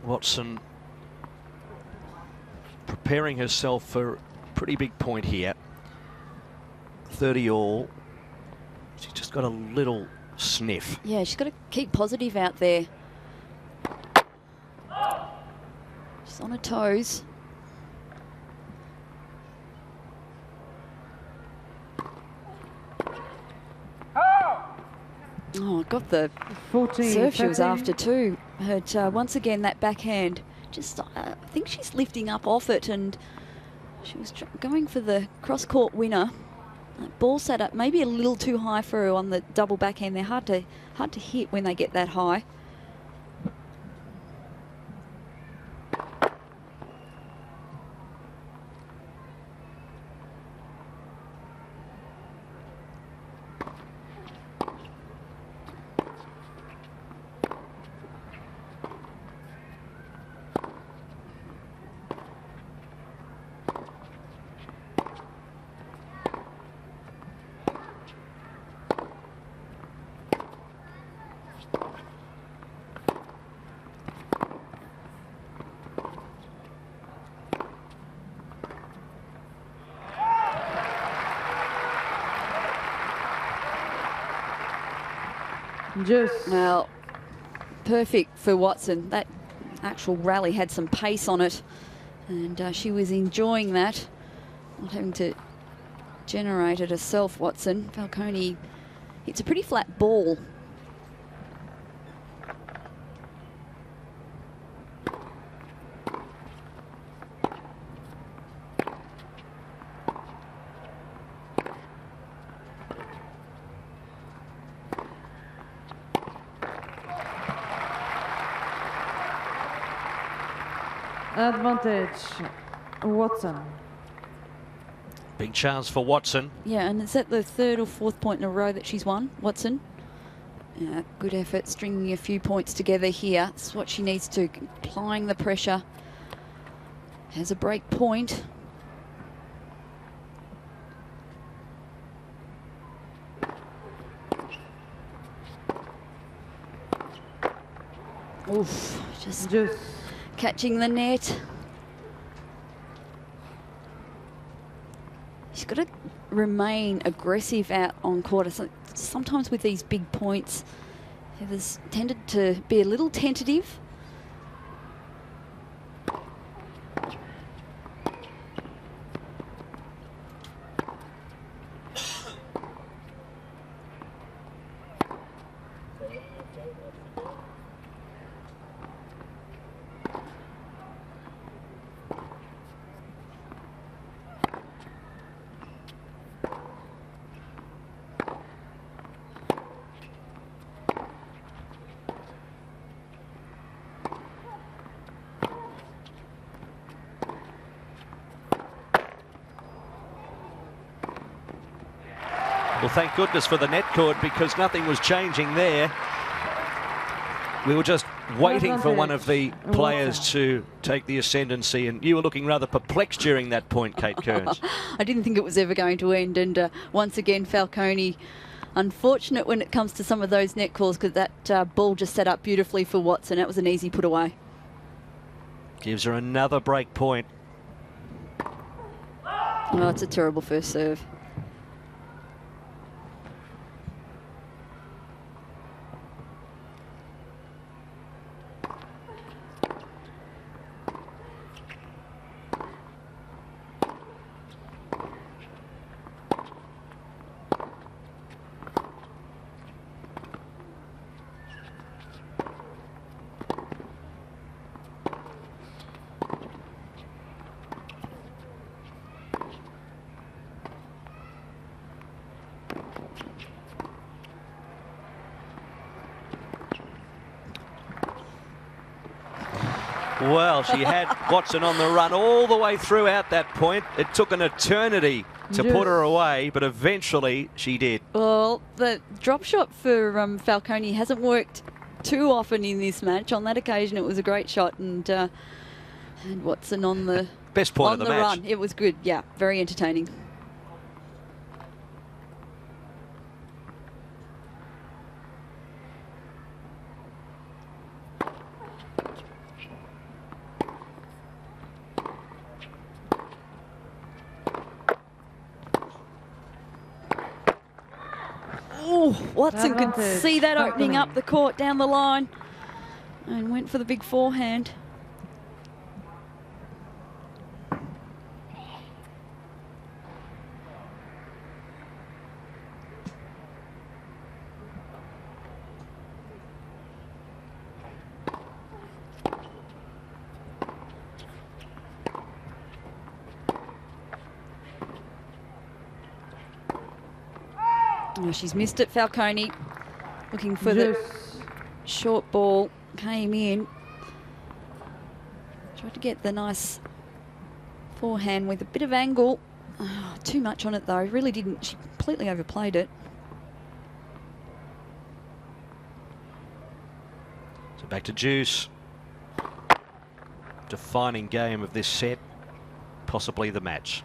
Watson preparing herself for a pretty big point here. 30 all. She's just got a little sniff. Yeah, she's got to keep positive out there. She's on her toes. Oh, got the 14, serve she was 13. after too. But once again, that backhand, just I think she's lifting up off it, and she was going for the cross-court winner. That ball sat up maybe a little too high for her on the double backhand. They're hard to hit when they get that high. Well, perfect for Watson. That actual rally had some pace on it, and she was enjoying that, not having to generate it herself. Watson, Falcone, it's a pretty flat ball. Advantage, Watson. Big chance for Watson. Yeah, and is that the third or fourth point in a row that she's won, Watson? Yeah, good effort, stringing a few points together here. That's what she needs to, applying the pressure. Has a break point. Oof, just catching the net. She's got to remain aggressive out on court. Sometimes with these big points, Heather's tended to be a little tentative. Well, thank goodness for the net cord, because nothing was changing there. We were just waiting for one of the players to take the ascendancy, and you were looking rather perplexed during that point, Kate Kearns. I didn't think it was ever going to end, and once again, Falcone, unfortunate when it comes to some of those net calls, because that ball just set up beautifully for Watson. That was an easy put away. Gives her another break point. Oh, it's a terrible first serve. Well, she had Watson on the run all the way throughout that point. It took an eternity to put her away, but eventually she did. Well, the drop shot for Falcone hasn't worked too often in this match. On that occasion, it was a great shot, and Watson on the best point of the match. Run. It was good, yeah, very entertaining. Oh, Watson could see that opening up the court down the line and went for the big forehand. Oh, she's missed it, Falcone. Looking for the short ball. Came in. Tried to get the nice forehand with a bit of angle. Oh, too much on it, though. Really didn't. She completely overplayed it. So back to Juice. Defining game of this set. Possibly the match.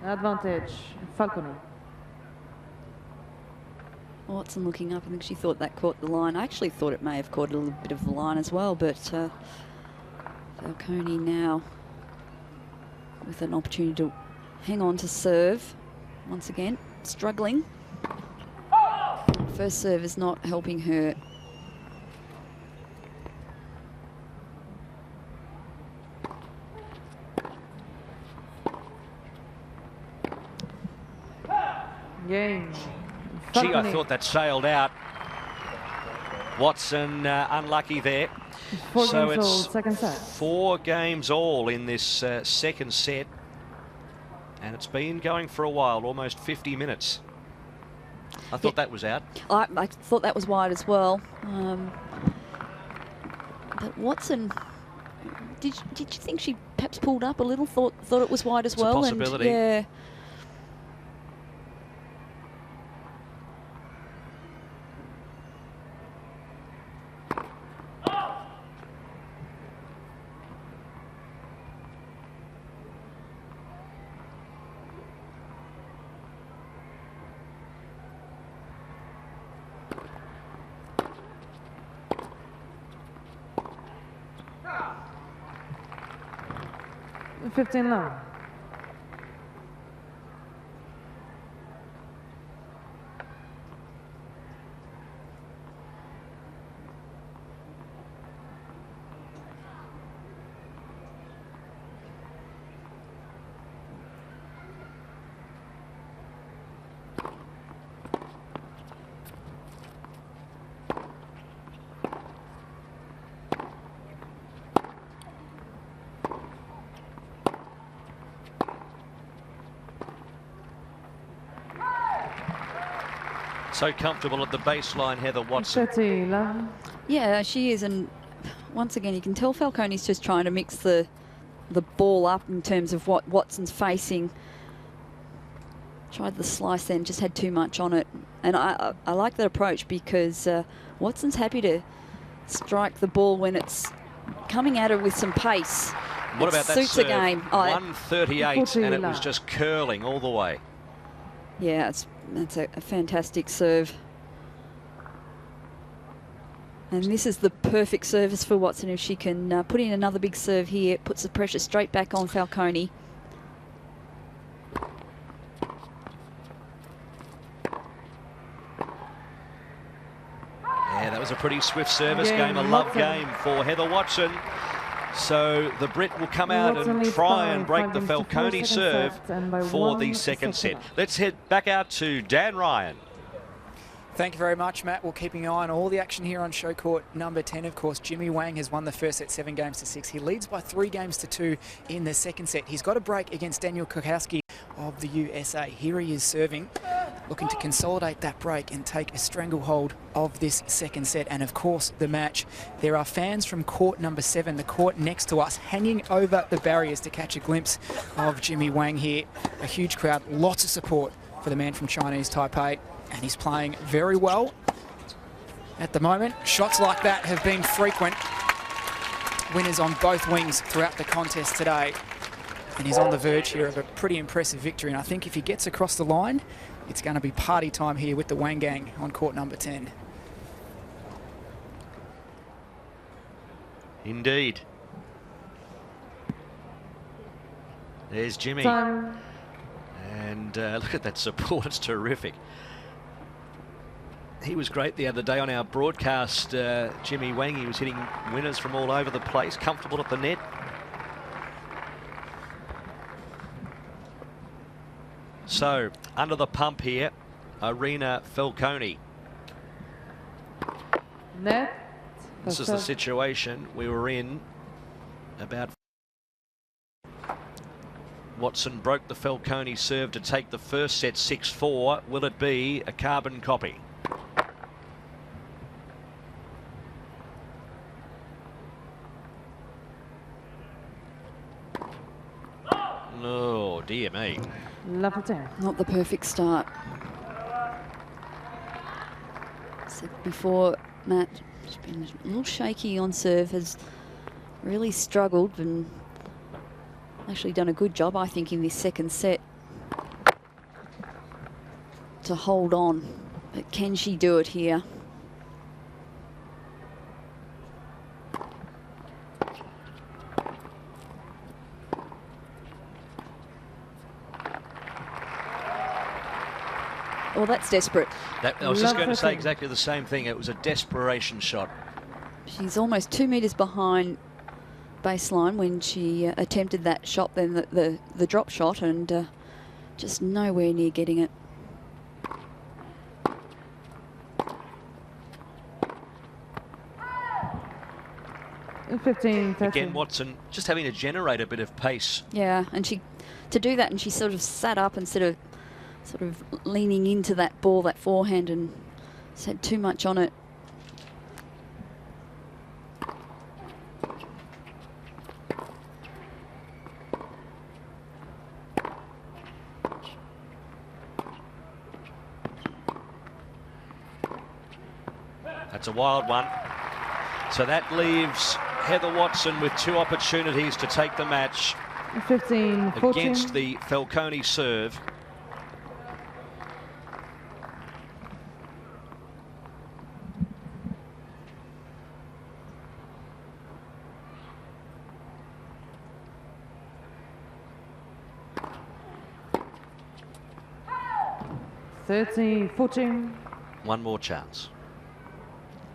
Advantage, Falcone. Watson looking up. I think she thought that caught the line. I actually thought it may have caught a little bit of the line as well, but Falcone now with an opportunity to hang on to serve. Once again, struggling. First serve is not helping her. Game. Gee, I thought that sailed out. Watson unlucky there. So it's 4 games all in this second set. And it's been going for a while, almost 50 minutes. I thought that was out. I thought that was wide as well. But Watson, did you think she perhaps pulled up a little? Thought it was wide as It's well. a possibility. And yeah. – 15 love. So comfortable at the baseline, Heather Watson. 30 love. Yeah, she is, and once again, you can tell Falcone's just trying to mix the ball up in terms of what Watson's facing. Tried the slice then, just had too much on it. And I like that approach because Watson's happy to strike the ball when it's coming at her with some pace. What about that suits serve? A game. 138, and it was just curling all the way. Yeah, that's a fantastic serve. And this is the perfect service for Watson. If she can put in another big serve here, it puts the pressure straight back on Falcone. Yeah, that was a pretty swift service game, a love game for Heather Watson. So the Brit will come out and try and break the Falcone serve for the second set. Let's head back out to Dan Ryan. Thank you very much, Matt. We're keeping an eye on all the action here on show court number 10. Of course, Jimmy Wang has won the first set 7-6. He leads by 3-2 in the second set. He's got a break against Daniel Kukowski of the USA. Here he is serving. looking to consolidate that break and take a stranglehold of this second set and, of course, the match. There are fans from court number 7, the court next to us, hanging over the barriers to catch a glimpse of Jimmy Wang here. A huge crowd, lots of support for the man from Chinese Taipei, and he's playing very well at the moment. Shots like that have been frequent. Winners on both wings throughout the contest today. And he's on the verge here of a pretty impressive victory. And I think if he gets across the line, it's going to be party time here with the Wang gang on court number 10. Indeed. There's Jimmy. Time. And look at that support, it's terrific. He was great the other day on our broadcast, Jimmy Wang. He was hitting winners from all over the place, comfortable at the net. So, under the pump here, Irina Falconi. Net. This is the situation we were in about. Watson broke the Falconi serve to take the first set 6-4. Will it be a carbon copy? Oh, dear me. Not the perfect start. Said before, Matt, has been a little shaky on serve, has really struggled and actually done a good job, I think, in this second set to hold on. But can she do it here? Well, that's desperate. I was just going to say exactly the same thing. It was a desperation shot. She's almost 2 metres behind baseline when she attempted that shot, then the drop shot, and just nowhere near getting it. Again, Watson just having to generate a bit of pace. Yeah, and to do that, and she sort of sat up instead of sort of leaning into that ball, that forehand, and had too much on it. That's a wild one. So that leaves Heather Watson with 2 opportunities to take the match 15-14 against the Falconi serve. One more chance.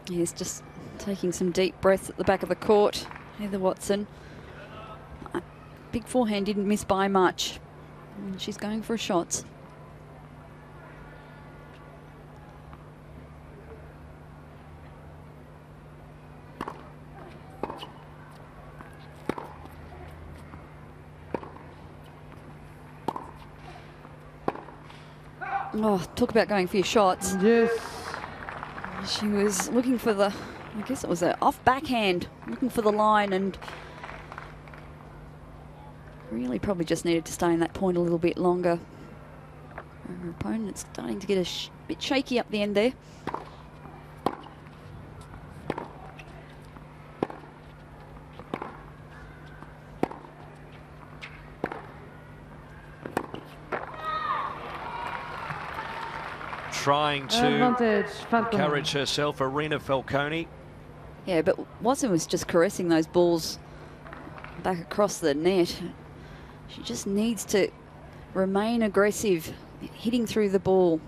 He's just taking some deep breaths at the back of the court. Heather Watson. Big forehand didn't miss by much. And she's going for shots. Oh, talk about going for your shots. Yes. She was looking for the, I guess it was an off backhand, looking for the line, and really probably just needed to stay in that point a little bit longer. Her opponent's starting to get a bit shaky up the end there. Trying to encourage herself, Irina Falconi. Yeah, but Watson was just caressing those balls back across the net. She just needs to remain aggressive, hitting through the ball.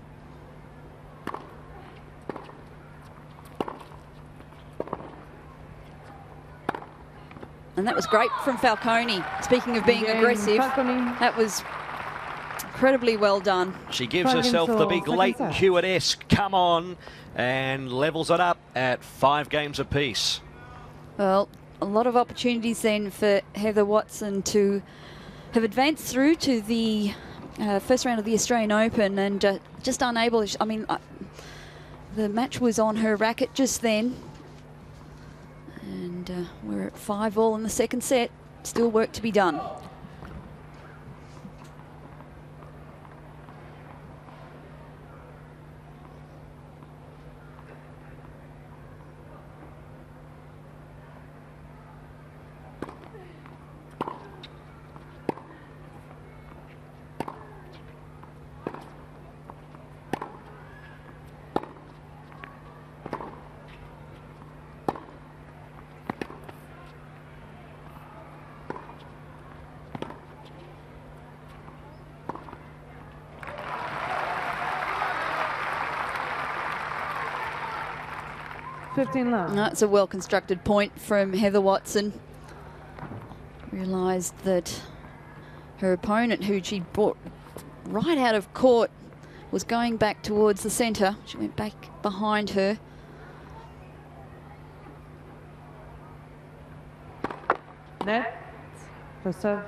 And that was great from Falconi. Speaking of being aggressive, that was incredibly well done. She gives herself the big Leighton Hewitt-esque come on and levels it up at 5 games apiece. Well, a lot of opportunities then for Heather Watson to have advanced through to the first round of the Australian Open, and just unable. I mean, the match was on her racket just then, and we're at 5-all in the second set. Still work to be done. That's a well-constructed point from Heather Watson. Realised that her opponent, who she brought right out of court, was going back towards the centre. She went back behind her. Net for serve.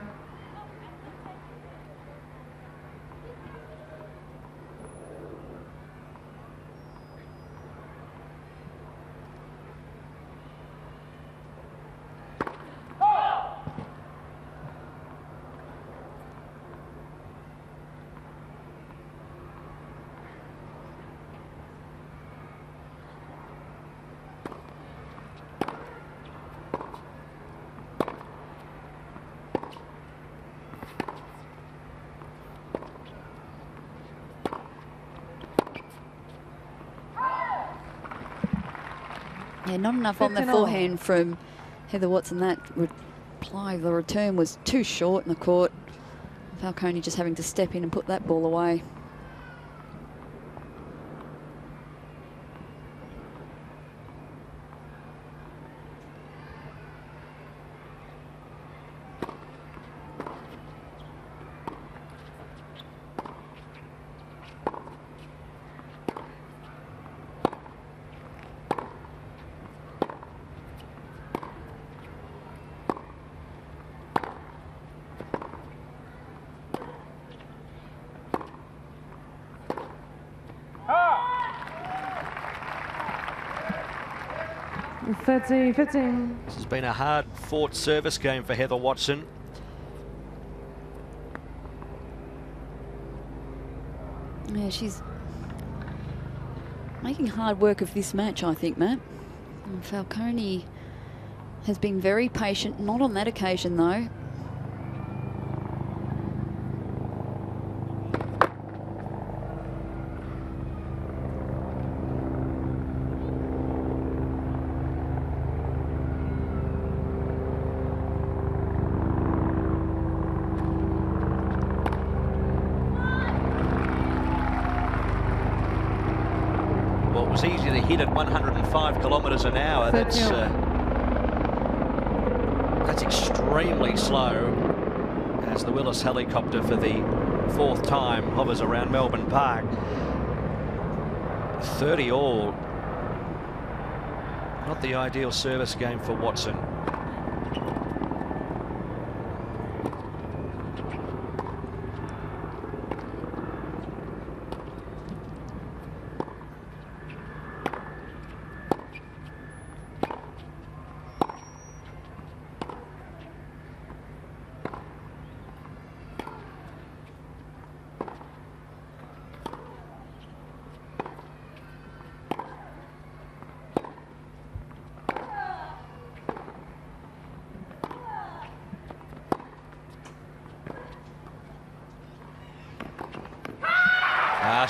Yeah, not enough on the forehand from Heather Watson. That reply, the return was too short in the court. Falcone just having to step in and put that ball away. This has been a hard-fought service game for Heather Watson. Yeah, she's making hard work of this match, I think, Matt. And Falcone has been very patient, not on that occasion, though. It's easy to hit at 105 kilometres an hour. That's extremely slow as the Willis helicopter for the 4th time hovers around Melbourne Park. 30 all. Not the ideal service game for Watson.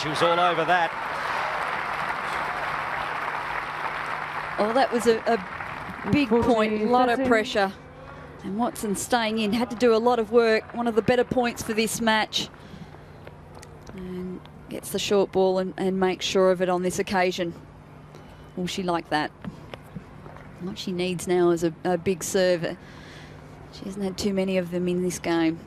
She was all over that. Oh, that was a big point, a lot of pressure. And Watson staying in, had to do a lot of work. One of the better points for this match. And gets the short ball and makes sure of it on this occasion. Will she like that? What she needs now is a big serve. She hasn't had too many of them in this game.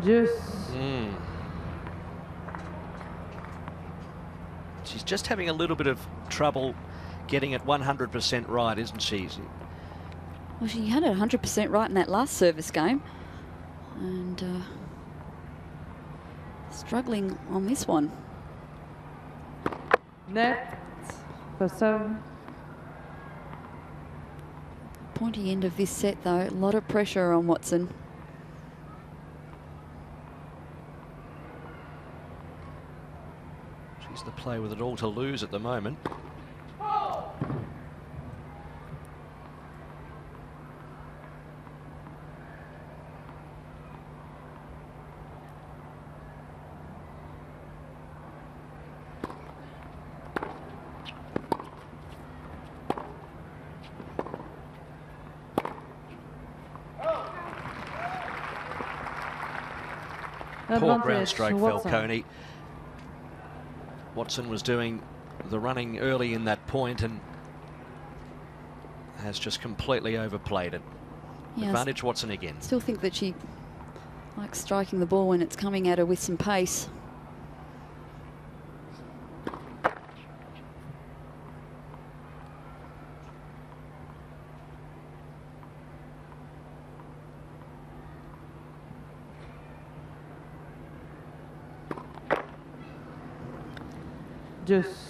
Juice. She's just having a little bit of trouble getting it 100% right, isn't she? Well, she had it 100% right in that last service game. And struggling on this one. Net for 7. Pointy end of this set, though. A lot of pressure on Watson. She's the player with it all to lose at the moment. Poor ground stroke, Falcone. Watson was doing the running early in that point and has just completely overplayed it. Yeah, advantage Watson again. Still think that she likes striking the ball when it's coming at her with some pace.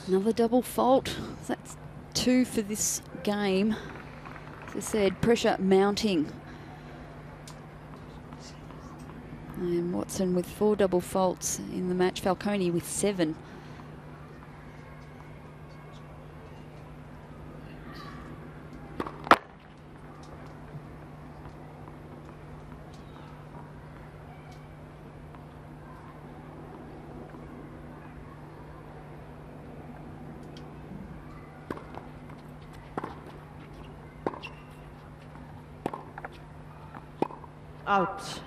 Another double fault. That's 2 for this game. As I said, pressure mounting. And Watson with 4 double faults in the match. Falcone with 7. Out.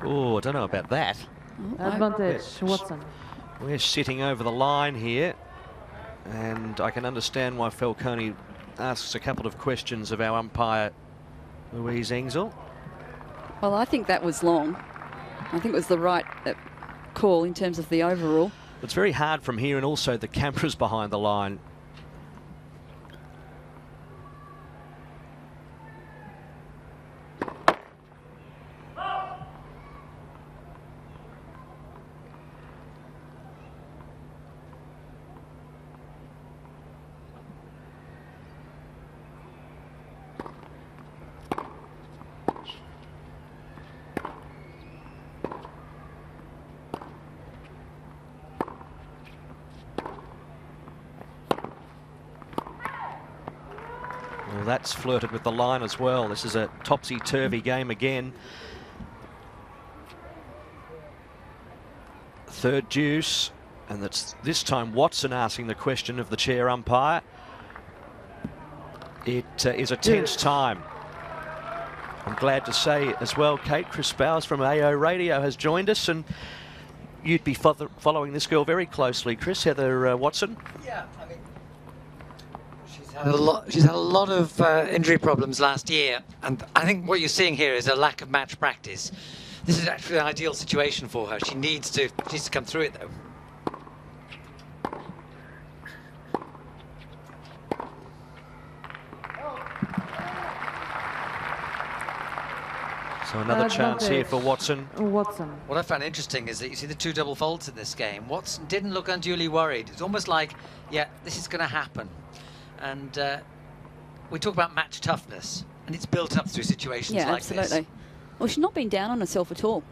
Oh, I don't know about that. Advantage, Watson. We're sitting over the line here, and I can understand why Falcone asks a couple of questions of our umpire, Louise Engzel. Well, I think that was long. I think it was the right call in terms of the overall. It's very hard from here, and also the cameras behind the line. Well, that's flirted with the line as well. This is a topsy-turvy game again. Third deuce, and that's this time Watson asking the question of the chair umpire. It is a tense time. I'm glad to say as well, Kate, Chris Bowers from AO Radio has joined us, and you'd be following this girl very closely, Chris, Heather Watson. Yeah, I mean, she's had a lot of injury problems last year, and I think what you're seeing here is a lack of match practice. This is actually an ideal situation for her. She needs to come through it, though. So another chance here for Watson. What I found interesting is that you see the 2 double faults in this game. Watson didn't look unduly worried. It's almost like, yeah, this is going to happen. And we talk about match toughness, and it's built up through situations like this. Yeah, absolutely. Well, she's not been down on herself at all.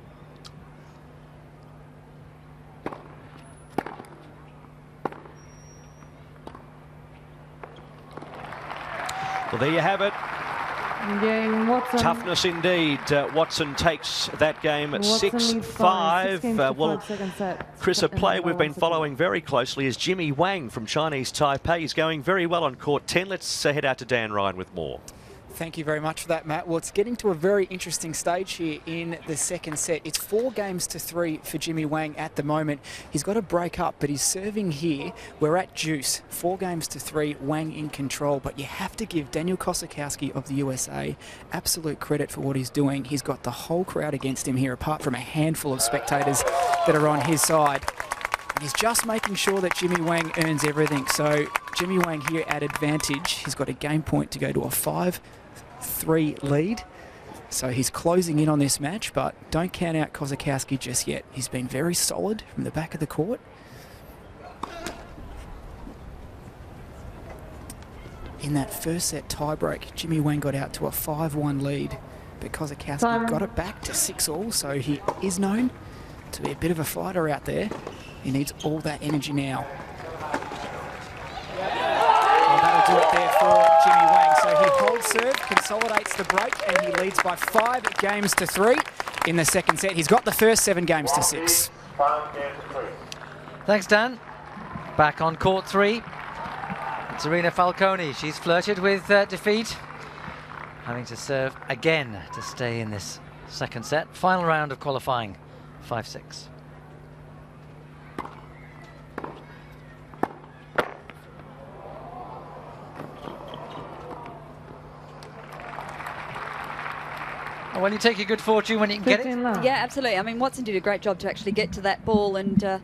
Well, there you have it. Game Watson. Toughness indeed. Watson takes that game at 6-5. Well, Chris, a player we've been following very closely is Jimmy Wang from Chinese Taipei. He's going very well on court 10. Let's head out to Dan Ryan with more. Thank you very much for that, Matt. Well, it's getting to a very interesting stage here in the second set. It's 4-3 for Jimmy Wang at the moment. He's got to break up, but he's serving here. We're at deuce. 4-3, Wang in control. But you have to give Daniel Kosakowski of the USA absolute credit for what he's doing. He's got the whole crowd against him here, apart from a handful of spectators that are on his side. And he's just making sure that Jimmy Wang earns everything. So Jimmy Wang here at advantage. He's got a game point to go to a 5-3 lead. So he's closing in on this match, but don't count out Kosakowski just yet. He's been very solid from the back of the court. In that first set tiebreak, Jimmy Wang got out to a 5-1 lead, but Kosakowski got it back to 6-all, so he is known to be a bit of a fighter out there. He needs all that energy now. Well, that'll do it there for Jimmy Wang. So he holds serve, consolidates the break, and he leads by 5-3 in the second set. He's got the first 7-6. Thanks, Dan. Back on court 3. It's Irina Falconi. She's flirted with defeat, having to serve again to stay in this second set. Final round of qualifying, 5-6. Well, you take your good fortune when you can get it. Yeah, absolutely. I mean, Watson did a great job to actually get to that ball, and I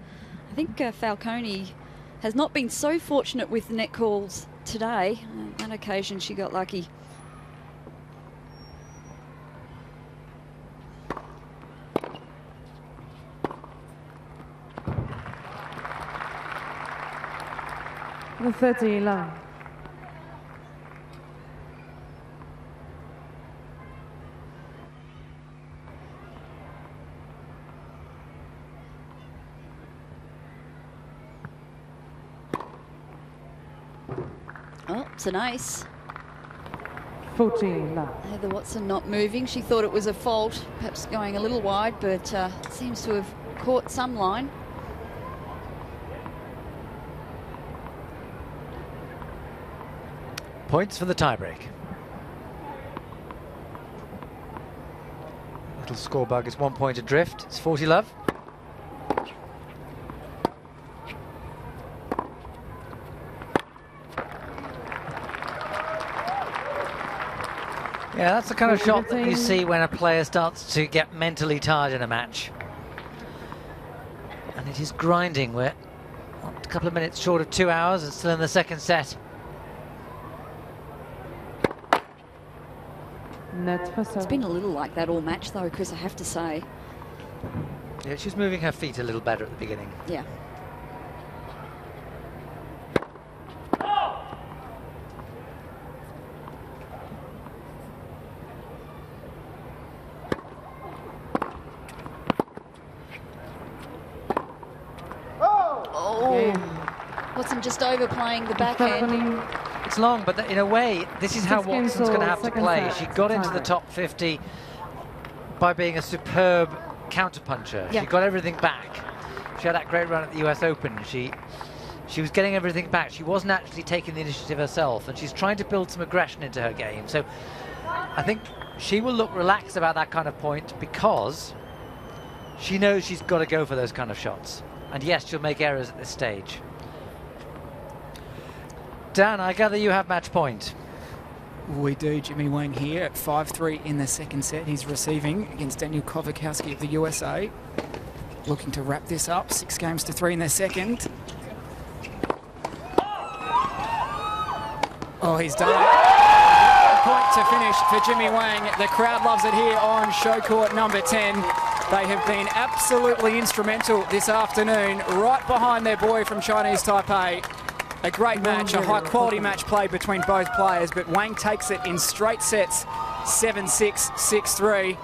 think Falconi has not been so fortunate with the net calls today. On occasion, she got lucky. The 30-11. Oh, it's an ace. 14-11. Heather Watson not moving. She thought it was a fault, perhaps going a little wide, but seems to have caught some line. Points for the tiebreak. Little score bug is 1 point adrift. It's 40-love. Yeah, that's the kind of shot that you see when a player starts to get mentally tired in a match. And it is grinding. We're a couple of minutes short of 2 hours and still in the second set. It's been a little like that all match, though, Chris, I have to say. Yeah, she's moving her feet a little better at the beginning. Yeah. Watson just overplaying the backhand. It's long, but in a way, this is how Watson's going to have to play. She got into the top 50 by being a superb counterpuncher. Yeah. She got everything back. She had that great run at the US Open. She was getting everything back. She wasn't actually taking the initiative herself, and she's trying to build some aggression into her game. So I think she will look relaxed about that kind of point because she knows she's got to go for those kind of shots. And yes, she'll make errors at this stage. Dan, I gather you have match point. We do. Jimmy Wang here at 5-3 in the second set. He's receiving against Daniel Kosakowski of the USA. Looking to wrap this up. 6-3 in the second. Oh, he's done it. Point to finish for Jimmy Wang. The crowd loves it here on show court number 10. They have been absolutely instrumental this afternoon, right behind their boy from Chinese Taipei. A great match, a high-quality match played between both players, but Wang takes it in straight sets, 7-6, 6-3.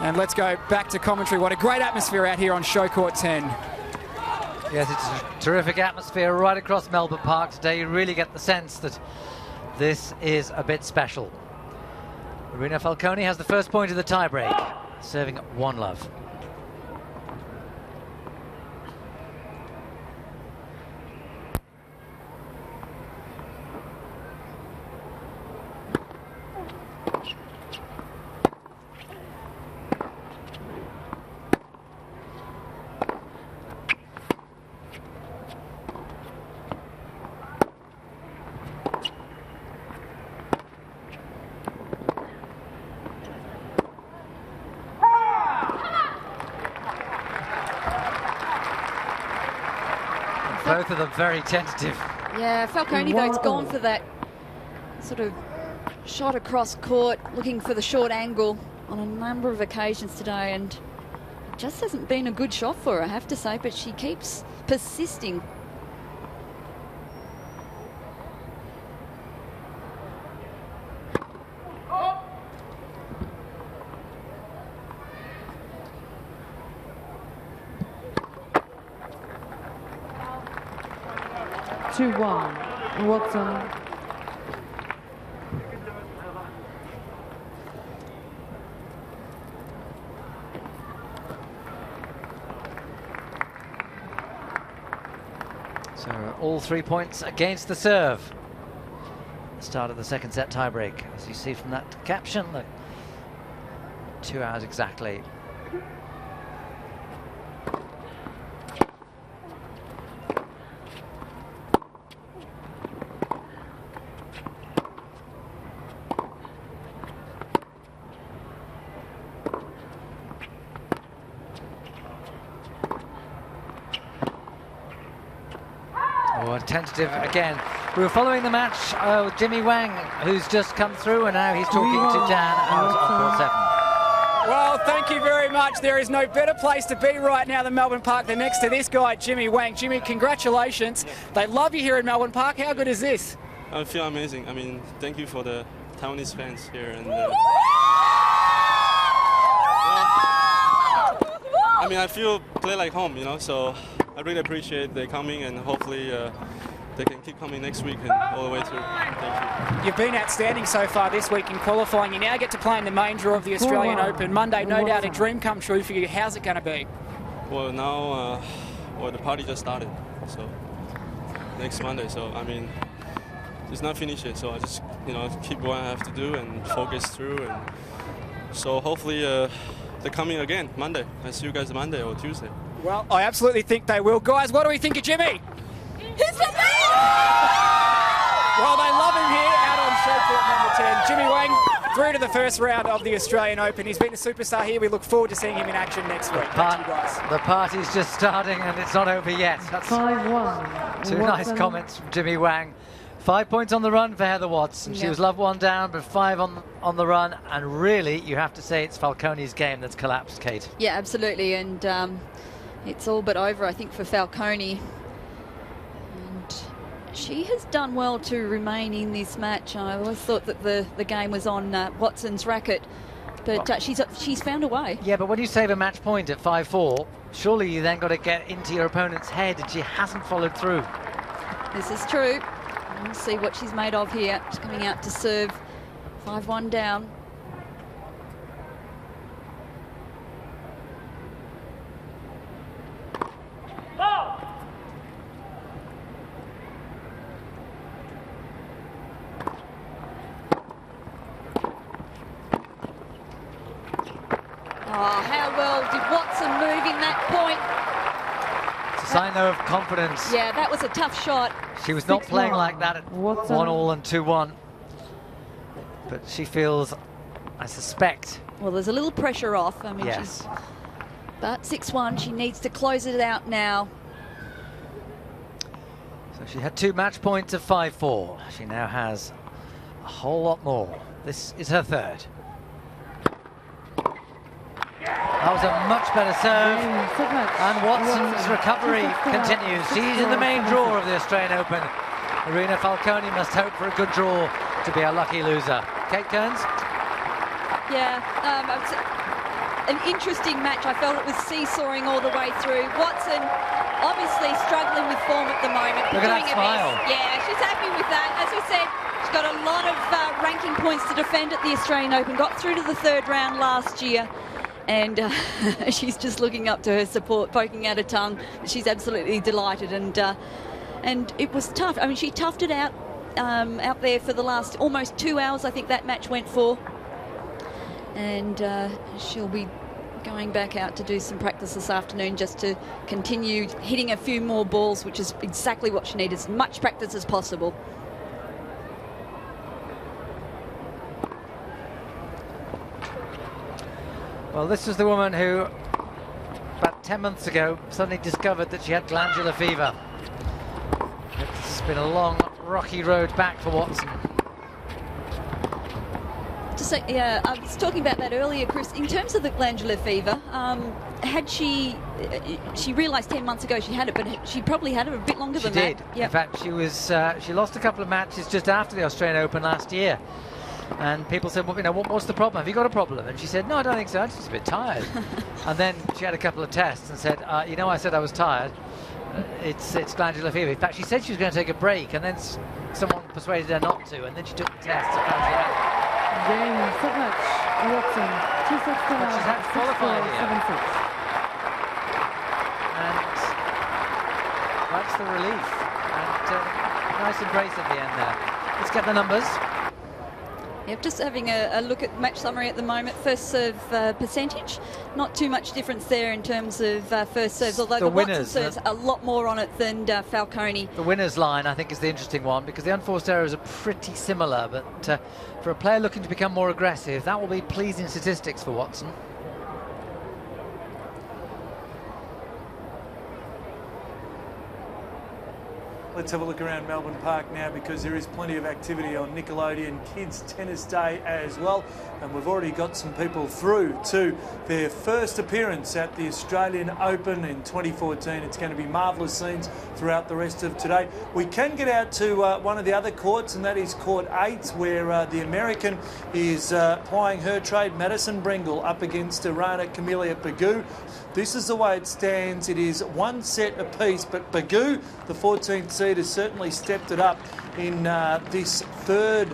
And let's go back to commentary. What a great atmosphere out here on show court 10. Yes, it's a terrific atmosphere right across Melbourne Park today. You really get the sense that this is a bit special. Irina Falconi has the first point of the tiebreak, serving 1-love. Both of them very tentative. Yeah, Falcone though has gone for that sort of shot across court, looking for the short angle on a number of occasions today, and it just hasn't been a good shot for her, I have to say, but she keeps persisting. Watson. So all 3 points against the serve. Start of the second set tiebreak. As you see from that caption, look, 2 hours exactly. Tentative again. We were following the match with Jimmy Wang, who's just come through, and now he's talking to Dan out on court 7. Well, thank you very much. There is no better place to be right now than Melbourne Park than next to this guy, Jimmy Wang. Jimmy, congratulations. They love you here in Melbourne Park. How good is this? I feel amazing. I mean, thank you for the Taiwanese fans here. And I mean, I feel play like home, you know, so I really appreciate they coming, and hopefully they can keep coming next week and all the way through. Thank you. You've been outstanding so far this week in qualifying. You now get to play in the main draw of the Australian Open. Monday, no doubt a dream come true for you. How's it going to be? Well, now, the party just started, so next Monday. So, I mean, it's not finished yet, so I just, you know, keep what I have to do and focus through. And so hopefully they're coming again Monday. I see you guys Monday or Tuesday. Well, I absolutely think they will. Guys, what do we think of Jimmy? He's the best! Well, they love him here out on show court number 10. Jimmy Wang through to the first round of the Australian Open. He's been a superstar here. We look forward to seeing him in action next week. Thank you, guys. The party's just starting and it's not over yet. That's 5-1. two nice comments from Jimmy Wang. 5 points on the run for Heather Watson. She was love one down, but 5 on the run. And really, you have to say it's Falcone's game that's collapsed, Kate. Yeah, absolutely. And it's all but over, I think, for Falcone. And she has done well to remain in this match. I always thought that the game was on Watson's racket, but she's found a way. Yeah, but when you save a match point at 5-4, surely you then got to get into your opponent's head, and she hasn't followed through. This is true. We'll see what she's made of here. She's coming out to serve 5-1 down. Oh, how well did Watson move in that point? It's a sign, though, of confidence. Yeah, that was a tough shot. She was not playing like that at 1-all and 2-1. But she feels, I suspect... Well, there's a little pressure off. I mean, yes. But 6-1, she needs to close it out now. So she had 2 match points of 5-4. She now has a whole lot more. This is her third. That was a much better serve, and Watson's recovery continues. She's in the main draw of the Australian Open. Irina Falcone must hope for a good draw to be a lucky loser. Kate Kearns? Yeah, an interesting match. I felt it was seesawing all the way through. Watson obviously struggling with form at the moment. Look at that smile. Yeah, she's happy with that. As we said, she's got a lot of ranking points to defend at the Australian Open. Got through to the third round last year. And she's just looking up to her support, poking out her tongue. She's absolutely delighted, and it was tough. I mean, she toughed it out out there for the last almost 2 hours. I think that match went for, and she'll be going back out to do some practice this afternoon just to continue hitting a few more balls, which is exactly what she needs, as much practice as possible. Well, this is the woman who, about 10 months ago, suddenly discovered that she had glandular fever. been a long, rocky road back for Watson. Yeah, I was talking about that earlier, Chris. In terms of the glandular fever, had she realised 10 months ago she had it, but she probably had it a bit longer than that. She did. Yep. In fact, she lost a couple of matches just after the Australian Open last year. And people said, well, what's the problem? Have you got a problem? And she said, no, I don't think so. I'm just a bit tired. And then she had a couple of tests and said, I said I was tired. It's glandular fever. In fact, she said she was going to take a break, and then someone persuaded her not to, and then she took the test. Game, set match, Watson, 2 sets to But she's had to qualify here. 7-6. And that's the relief. And nice embrace at the end there. Let's get the numbers. Yep, just having a look at match summary at the moment. First serve percentage, not too much difference there in terms of first serves, although the Watson serves a lot more on it than Falcone. The winner's line, I think, is the interesting one, because the unforced errors are pretty similar, but for a player looking to become more aggressive, that will be pleasing statistics for Watson. Let's have a look around Melbourne Park now, because there is plenty of activity on Nickelodeon Kids Tennis Day as well. And we've already got some people through to their first appearance at the Australian Open in 2014. It's going to be marvellous scenes throughout the rest of today. We can get out to one of the other courts, and that is Court 8, where the American is plying her trade. Madison Brengle up against Irana Camelia Begu. This is the way it stands. It is 1 set apiece, but Begu, the 14th seed, has certainly stepped it up in this third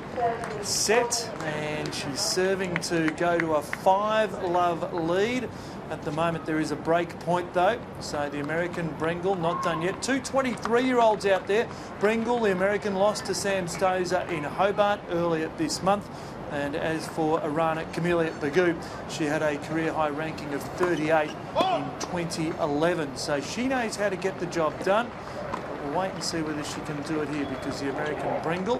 set, and she's serving to go to a 5-love lead. At the moment there is a break point though, so the American Brengle not done yet. Two 23-year-olds out there. Brengle, the American, lost to Sam Stosur in Hobart earlier this month. And as for Irana Camelia Begu, she had a career-high ranking of 38 in 2011. So she knows how to get the job done. But we'll wait and see whether she can do it here, because the American Brengle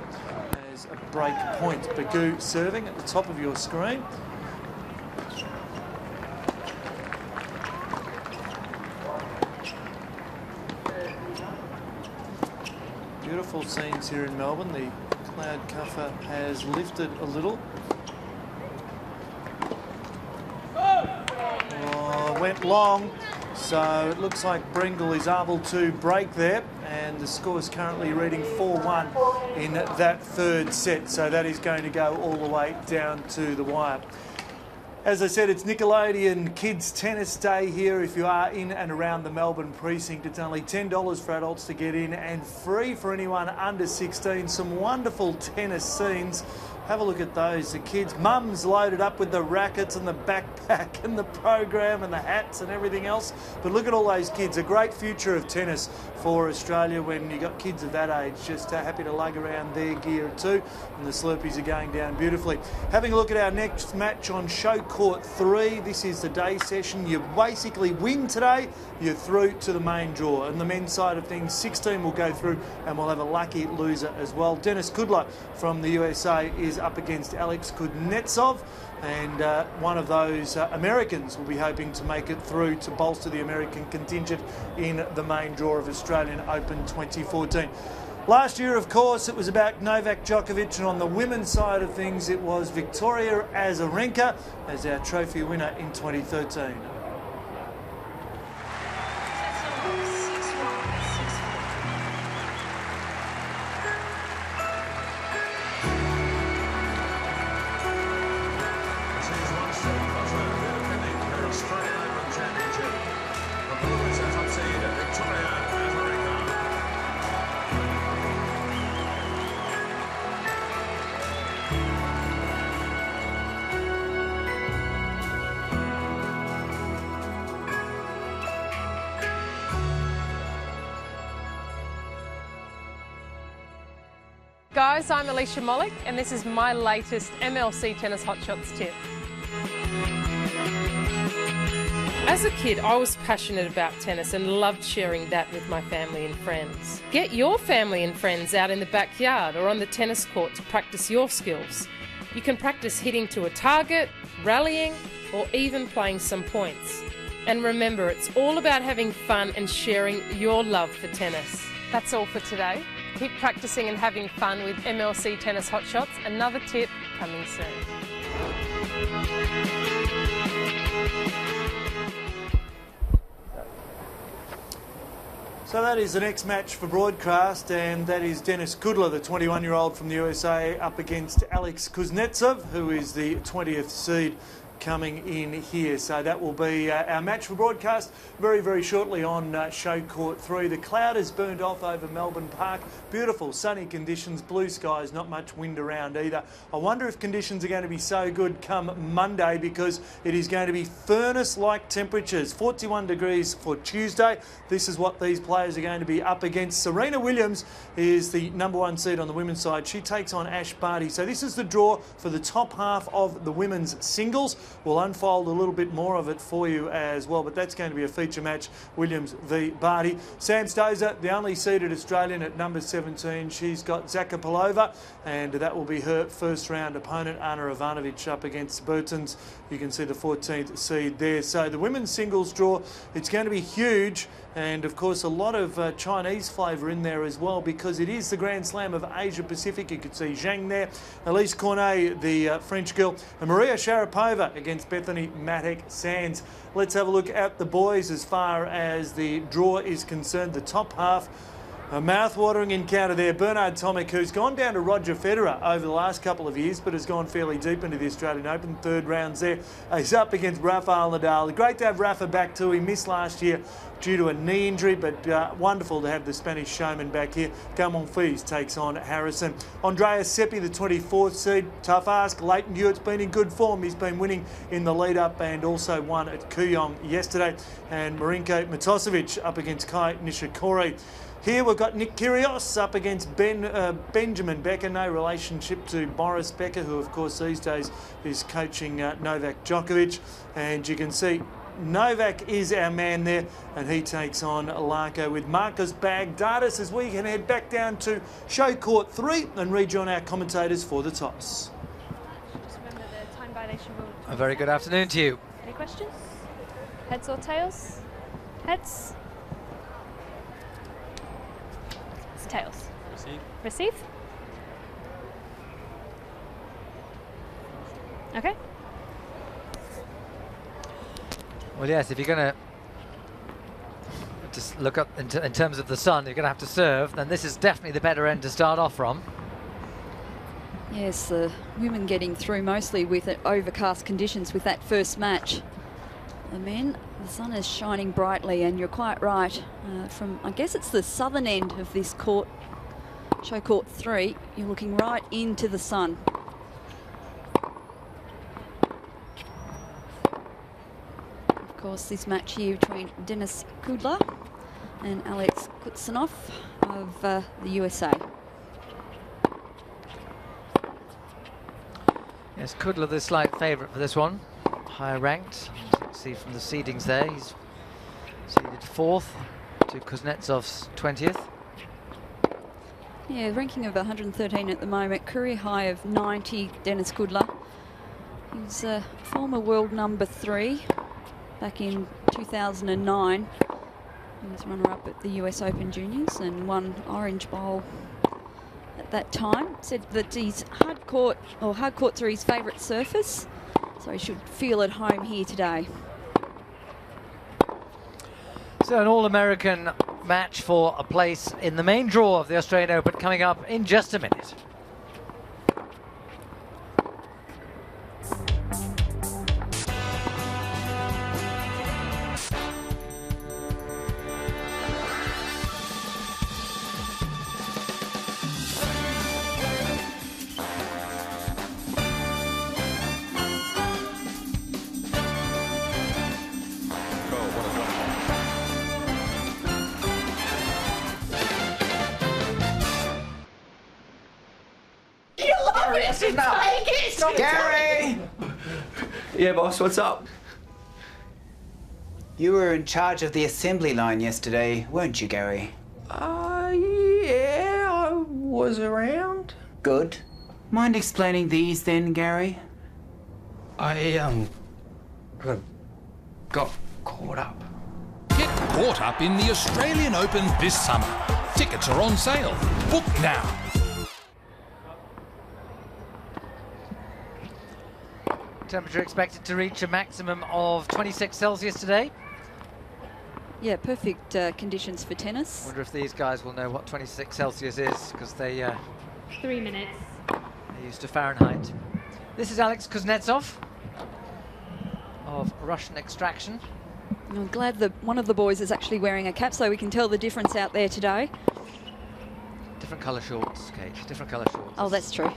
has a break point. Begu serving at the top of your screen. Beautiful scenes here in Melbourne. The cloud cover has lifted a little. Oh, went long, so it looks like Brengle is able to break there, and the score is currently reading 4-1 in that third set, so that is going to go all the way down to the wire. As I said, it's Nickelodeon Kids Tennis Day here. If you are in and around the Melbourne precinct, it's only $10 for adults to get in and free for anyone under 16. Some wonderful tennis scenes. Have a look at those. The kids, mums loaded up with the rackets and the backpack and the program and the hats and everything else. But look at all those kids. A great future of tennis for Australia when you got kids of that age just happy to lug around their gear too. And the Slurpees are going down beautifully. Having a look at our next match on Show Court 3. This is the day session. You basically win today, you're through to the main draw. And the men's side of things, 16 will go through, and we'll have a lucky loser as well. Denis Kudla from the USA is up against Alex Kuznetsov, and one of those Americans will be hoping to make it through to bolster the American contingent in the main draw of Australian Open 2014. Last year, of course, it was about Novak Djokovic, and on the women's side of things, it was Victoria Azarenka as our trophy winner in 2013. Guys, I'm Alicia Mollick, and this is my latest MLC Tennis Hot Shots tip. As a kid, I was passionate about tennis and loved sharing that with my family and friends. Get your family and friends out in the backyard or on the tennis court to practice your skills. You can practice hitting to a target, rallying, or even playing some points. And remember, it's all about having fun and sharing your love for tennis. That's all for today. Keep practicing and having fun with MLC Tennis Hot Shots. Another tip coming soon. So that is the next match for broadcast, and that is Denis Kudla, the 21-year-old from the USA, up against Alex Kuznetsov, who is the 20th seed coming in here. So that will be our match for broadcast very, very shortly on Show Court 3. The cloud has burned off over Melbourne Park. Beautiful sunny conditions, blue skies, not much wind around either. I wonder if conditions are going to be so good come Monday, because it is going to be furnace-like temperatures. 41 degrees for Tuesday. This is what these players are going to be up against. Serena Williams is the #1 seed on the women's side. She takes on Ash Barty. So this is the draw for the top half of the women's singles. We'll unfold a little bit more of it for you as well, but that's going to be a feature match, Williams v Barty. Sam Stosur, the only seeded Australian at number 17. She's got Zakopalova, and that will be her first round opponent, Ana Ivanovic, up against Burtons. You can see the 14th seed there. So the women's singles draw, it's going to be huge. And of course a lot of Chinese flavour in there as well, because it is the Grand Slam of Asia Pacific. You could see Zhang there, Elise Cornet, the French girl, and Maria Sharapova against Bethany Matek-Sands. Let's have a look at the boys as far as the draw is concerned. The top half, a mouth-watering encounter there. Bernard Tomic, who's gone down to Roger Federer over the last couple of years, but has gone fairly deep into the Australian Open. Third rounds there. He's up against Rafael Nadal. Great to have Rafa back too. He missed last year due to a knee injury, but wonderful to have the Spanish showman back here. Gaumont Fils takes on Harrison. Andreas Seppi, the 24th seed. Tough ask. Leighton Hewitt's been in good form. He's been winning in the lead-up and also won at Kooyong yesterday. And Marinko Matosevic up against Kai Nishikori. Here we've got Nick Kyrgios up against Benjamin Becker, no relationship to Boris Becker, who of course these days is coaching Novak Djokovic. And you can see Novak is our man there, and he takes on Larko with Marcos Baghdatis, as we can head back down to Show Court 3 and rejoin our commentators for the toss. Just remember the time violation rule. A very good afternoon to you. Any questions? Heads or tails? Heads. It's tails. Receive. Receive. Okay. Well, yes, if you're going to just look up in terms of the sun, you're going to have to serve, then this is definitely the better end to start off from. Yes, the women getting through mostly with overcast conditions with that first match. The men, the sun is shining brightly, and you're quite right. From, I guess it's the southern end of this court, Show Court 3, you're looking right into the sun. Of course, this match here between Denis Kudla and Alex Kuznetsov of the USA. Yes, Kudla the slight favourite for this one, higher ranked. You can see from the seedings there, he's seeded 4th to Kuznetsov's 20th. Yeah, ranking of 113 at the moment, career high of 90, Denis Kudla. He's a former world #3 back in 2009. He was runner-up at the US Open Juniors and won Orange Bowl at that time. Said that he's hard court 3 his favourite surface, so he should feel at home here today. So an all-American match for a place in the main draw of the Australian Open coming up in just a minute. Gary! Yeah, boss, what's up? You were in charge of the assembly line yesterday, weren't you, Gary? Yeah, I was around. Good. Mind explaining these then, Gary? I got caught up. Get caught up in the Australian Open this summer. Tickets are on sale. Book now. Temperature expected to reach a maximum of 26 Celsius today. Yeah, perfect conditions for tennis. Wonder if these guys will know what 26 Celsius is, because they 3 minutes. they're used to Fahrenheit. This is Alex Kuznetsov of Russian extraction. I'm glad that one of the boys is actually wearing a cap so we can tell the difference out there today. Different colour shorts, Kate. Different colour shorts. Oh, that's true.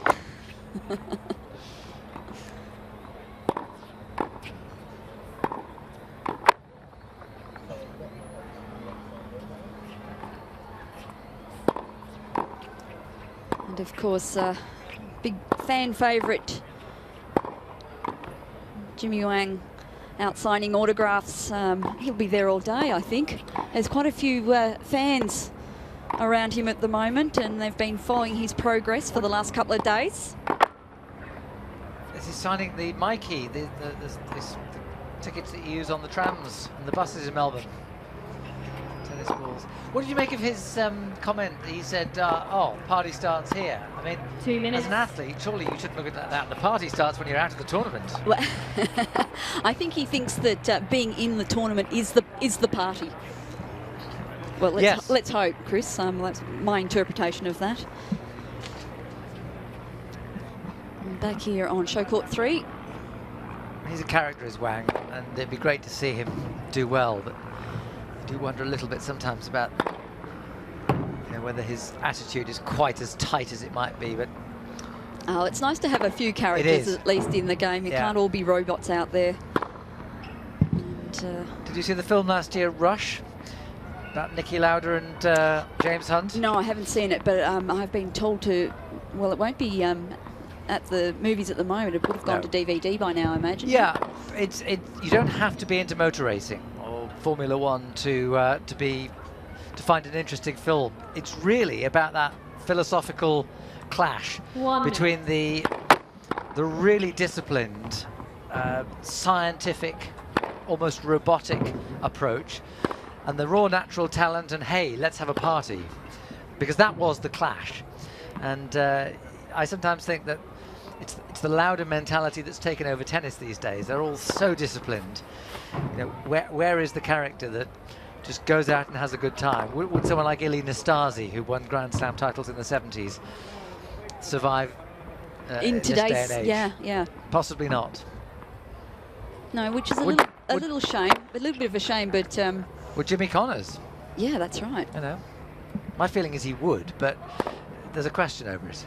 And of course, big fan favourite Jimmy Wang out signing autographs. He'll be there all day, I think. There's quite a few fans around him at the moment, and they've been following his progress for the last couple of days. This is signing the Mikey, the tickets that you use on the trams and the buses in Melbourne. Tennis balls. What did you make of his comment? He said, oh, party starts here. I mean, 2 minutes. As an athlete, surely you shouldn't look at that. The party starts when you're out of the tournament. Well, I think he thinks that being in the tournament is the party. Well, let's hope, Chris. That's my interpretation of that. And back here on show court 3. He's a character, is Wang, and it'd be great to see him do well, but I do wonder a little bit sometimes about whether his attitude is quite as tight as it might be. But oh, it's nice to have a few characters at least in the game. You can't all be robots out there. And, did you see the film last year, Rush, about Niki Lauda and James Hunt? No, I haven't seen it, but I've been told to. Well, it won't be at the movies at the moment. It would have gone to DVD by now, I imagine. Yeah, you don't have to be into motor racing or Formula One to find an interesting film. It's really about that philosophical clash between the really disciplined, scientific, almost robotic approach and the raw natural talent and, hey, let's have a party. Because that was the clash. And I sometimes think that it's the Lauda mentality that's taken over tennis these days. They're all so disciplined. Where is the character that just goes out and has a good time? Would someone like Ilie Nastase, who won Grand Slam titles in the 70s, survive in today's this day and age? Yeah. Possibly not. No, which is a little shame, a little bit of a shame, but would Jimmy Connors? Yeah, that's right. My feeling is he would, but there's a question over it.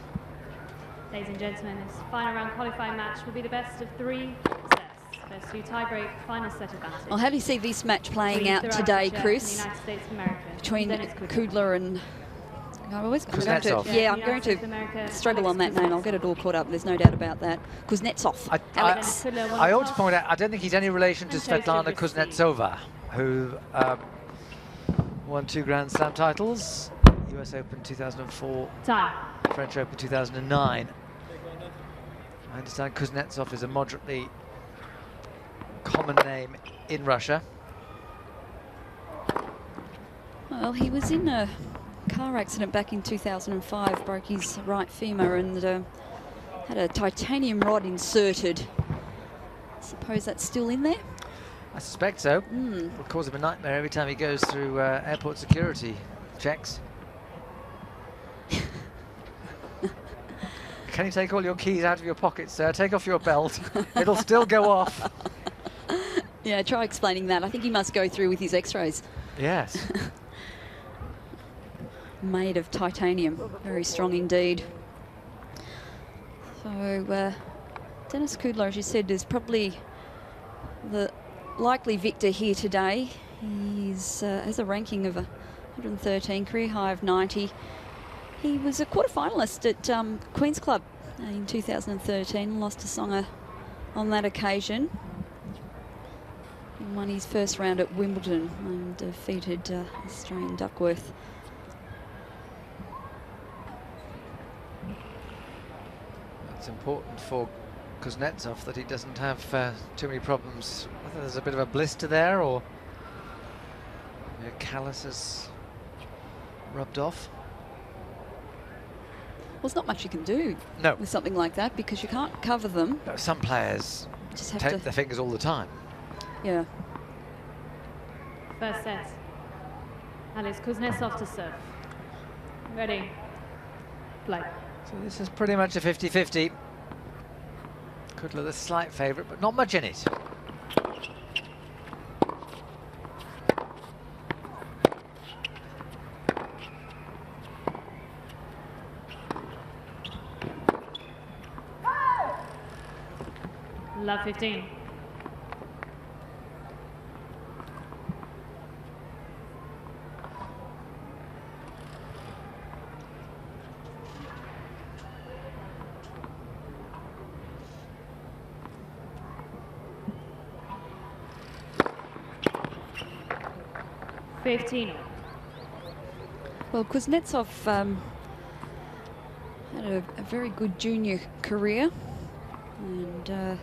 Ladies and gentlemen, this final round qualifying match will be the best of 3 sets. First 2 tie-break, final set advantage. Well, how do you see this match playing out today, Chris? United States of America. Between Kudla and Kuznetsov. Yeah, I'm going to struggle on that name. I'll get it all caught up. There's no doubt about that. Kuznetsov. I ought to point out, I don't think he's any relation to Svetlana Kuznetsova, who won 2 Grand Slam titles, US Open 2004, French Open 2009. I understand Kuznetsov is a moderately common name in Russia. Well, he was in a car accident back in 2005, broke his right femur and had a titanium rod inserted. I suppose that's still in there? I suspect so. It'll cause him a nightmare every time he goes through airport security checks. Can you take all your keys out of your pocket, sir? Take off your belt. It'll still go off. Yeah, try explaining that. I think he must go through with his x-rays. Yes. Made of titanium. Very strong indeed. So, Denis Kudla, as you said, is probably the likely victor here today. He's has a ranking of 113, career high of 90. He was a quarter-finalist at Queen's Club in 2013, lost to Tsonga on that occasion. He won his first round at Wimbledon and defeated Australian Duckworth. It's important for Kuznetsov that he doesn't have too many problems. Whether there's a bit of a blister there or a callus has rubbed off. there's not much you can do with something like that because you can't cover them. Some players just have take their fingers all the time. Yeah. First set. Alex Kuznetsov to serve. Ready. Play. So this is pretty much a 50-50. Kudla the slight favourite, but not much in it. Love 15. Well, Kuznetsov had a very good junior career, and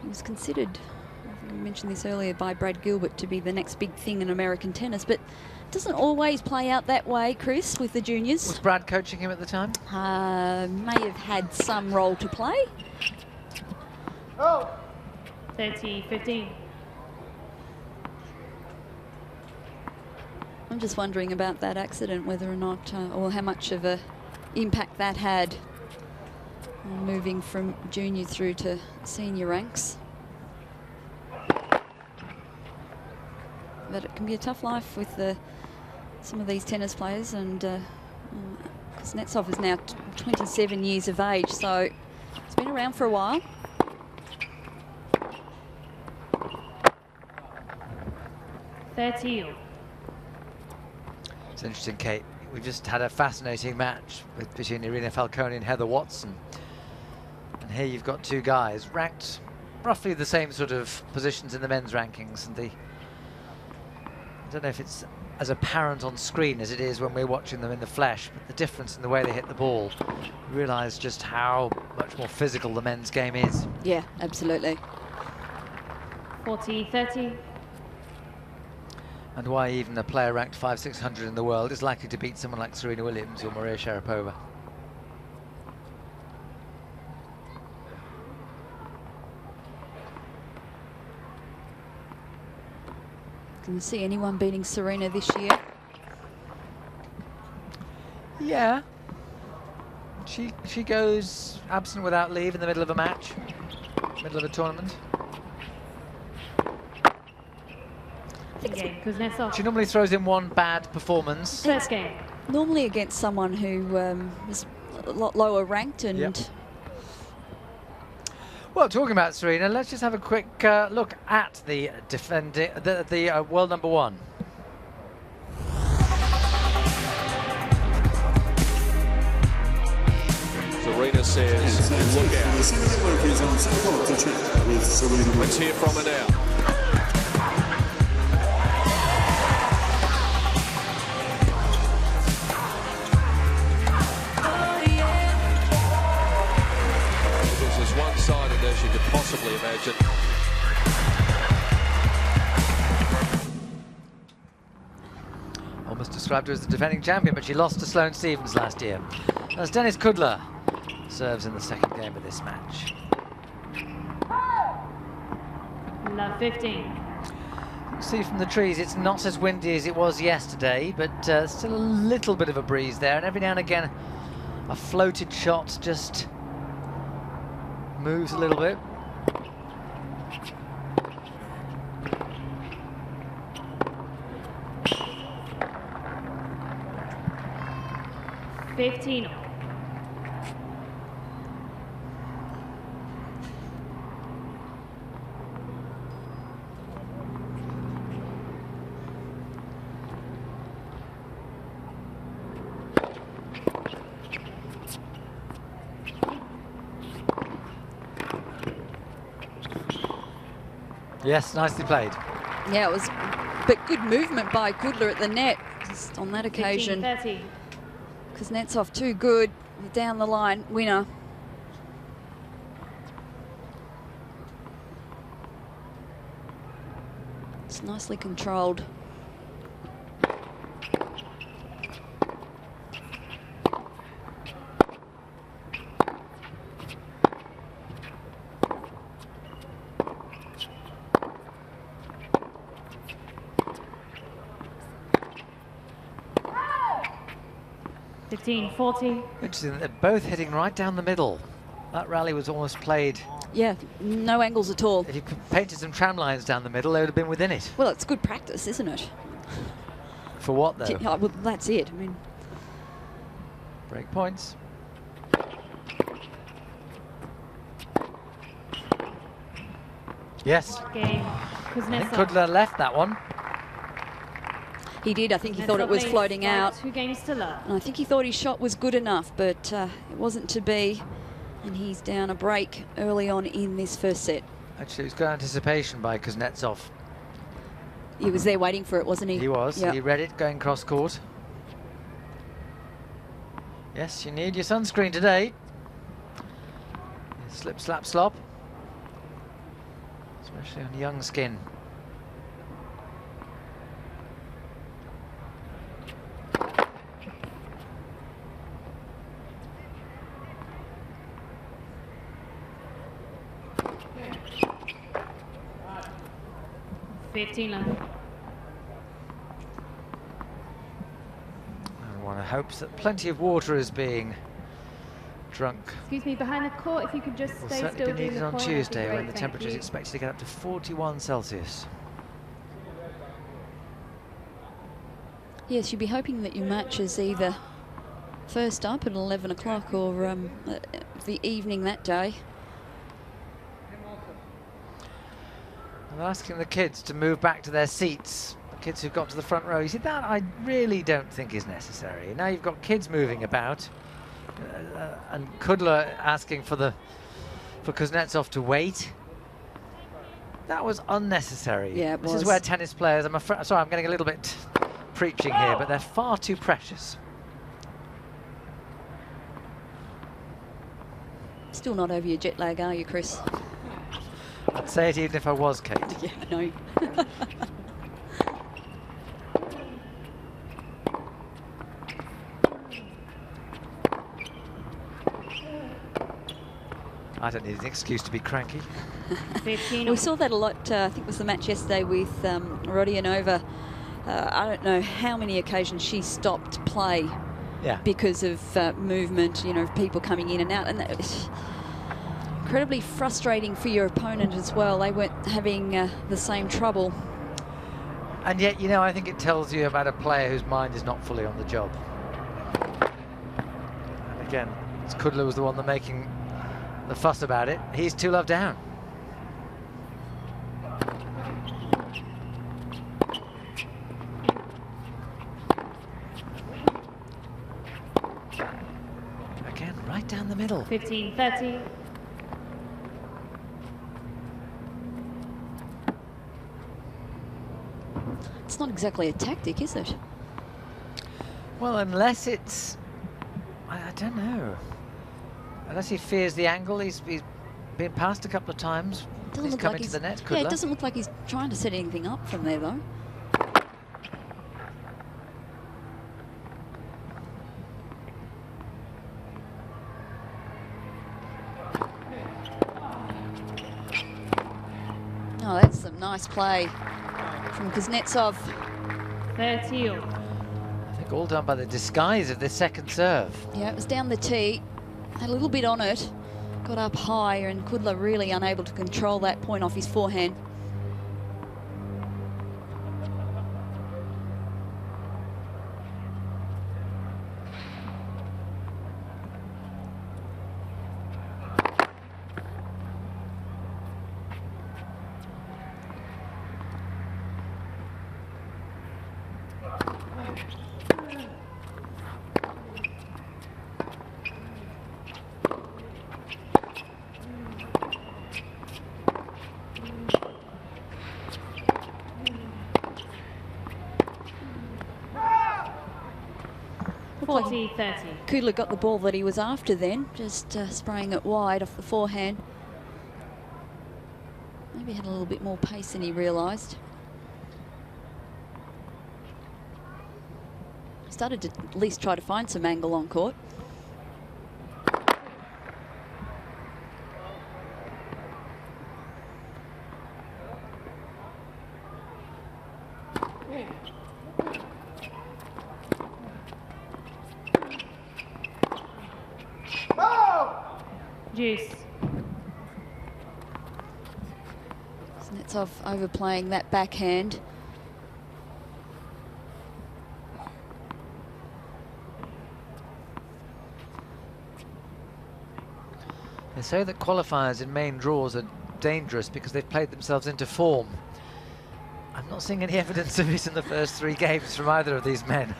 he was considered, I think I mentioned this earlier, by Brad Gilbert to be the next big thing in American tennis, but it doesn't always play out that way, Chris, with the juniors. Was Brad coaching him at the time? May have had some role to play. 30-15. I'm just wondering about that accident, whether or not, or how much of a impact that had on moving from junior through to senior ranks. But it can be a tough life with some of these tennis players, and Kuznetsov is now 27 years of age, so it's been around for a while. It's interesting, Kate. We've just had a fascinating match between Irina Falconi and Heather Watson. And here you've got two guys ranked roughly the same sort of positions in the men's rankings. And I don't know if it's as apparent on screen as it is when we're watching them in the flesh, but the difference in the way they hit the ball, you realise just how much more physical the men's game is. Yeah, absolutely. 40-30. And why even a player ranked 500-600 in the world is likely to beat someone like Serena Williams or Maria Sharapova. Can you see anyone beating Serena this year? Yeah. She goes absent without leave in the middle of a match, middle of a tournament. She normally throws in one bad performance. First game. Normally against someone who is a lot lower ranked and... Yep. Well, talking about Serena, let's just have a quick look at the world number one. Serena says, look out. Let's hear from her now. One-sided as you could possibly imagine. Almost described her as the defending champion, but she lost to Sloane Stephens last year. As Dennis Kudla serves in the second game of this match. Love 15. See from the trees, it's not as windy as it was yesterday, but still a little bit of a breeze there, and every now and again a floated shot just moves a little bit. Yes, nicely played. Yeah, it was, but good movement by Kudla at the net just on that occasion. 15-30. Kuznetsov too good, down the line winner. It's nicely controlled. 15-40. Interesting that they're both hitting right down the middle. That rally was almost played. Yeah, no angles at all. If you painted some tram lines down the middle, they would have been within it. Well, it's good practice, isn't it? For what, though? Yeah, well, that's it. I mean, break points. Yes. Game. I think Kudla left that one. He did. I think he thought it was floating out. 2 games to love. And I think he thought his shot was good enough, but it wasn't to be. And he's down a break early on in this first set. Actually, it was good anticipation by Kuznetsov. He was there waiting for it, wasn't he? He was. Yep. He read it going cross court. Yes, you need your sunscreen today. Slip, slap, slop. Especially on young skin. And one hopes that plenty of water is being drunk. Excuse me, behind the court, if you could just Will stay certainly still be needed on corner, Tuesday when the thank temperature is you. expected to get up to 41 Celsius. Yes, you'd be hoping that your match is either first up at 11 o'clock or the evening that day. I'm asking the kids to move back to their seats. The kids who've got to the front row. You see, that I really don't think is necessary. Now you've got kids moving about, and Kudla asking for Kuznetsov to wait. That was unnecessary. Yeah, it this was. is where tennis players, sorry, I'm getting a little bit preaching here, but they're far too precious. Still not over your jet lag, are you, Chris? I'd say it even if I was, Kate. Yeah, I know. I don't need an excuse to be cranky. We saw that a lot, I think it was the match yesterday with Rodionova. I don't know how many occasions she stopped play because of movement, you know, people coming in and out. And that was incredibly frustrating for your opponent as well. They weren't having the same trouble. And yet, you know, I think it tells you about a player whose mind is not fully on the job. And again, Kudla was the one making the fuss about it. He's 2-love down. Again, right down the middle. 15-30. It's not exactly a tactic, is it? Well, unless it's... I don't know. Unless he fears the angle. He's been passed a couple of times. He's come into the net, Kudla. Yeah, it doesn't look like he's trying to set anything up from there, though. Oh, that's some nice play from Kuznetsov. 30. I think all done by the disguise of this second serve. Yeah, it was down the tee, had a little bit on it, got up high, and Kudla really unable to control that point off his forehand. Kudla got the ball that he was after then, just spraying it wide off the forehand. Maybe had a little bit more pace than he realised. Started to at least try to find some angle on court. Juice. Kuznetsov overplaying that backhand. They say that qualifiers in main draws are dangerous because they've played themselves into form. I'm not seeing any evidence of it in the first 3 games from either of these men.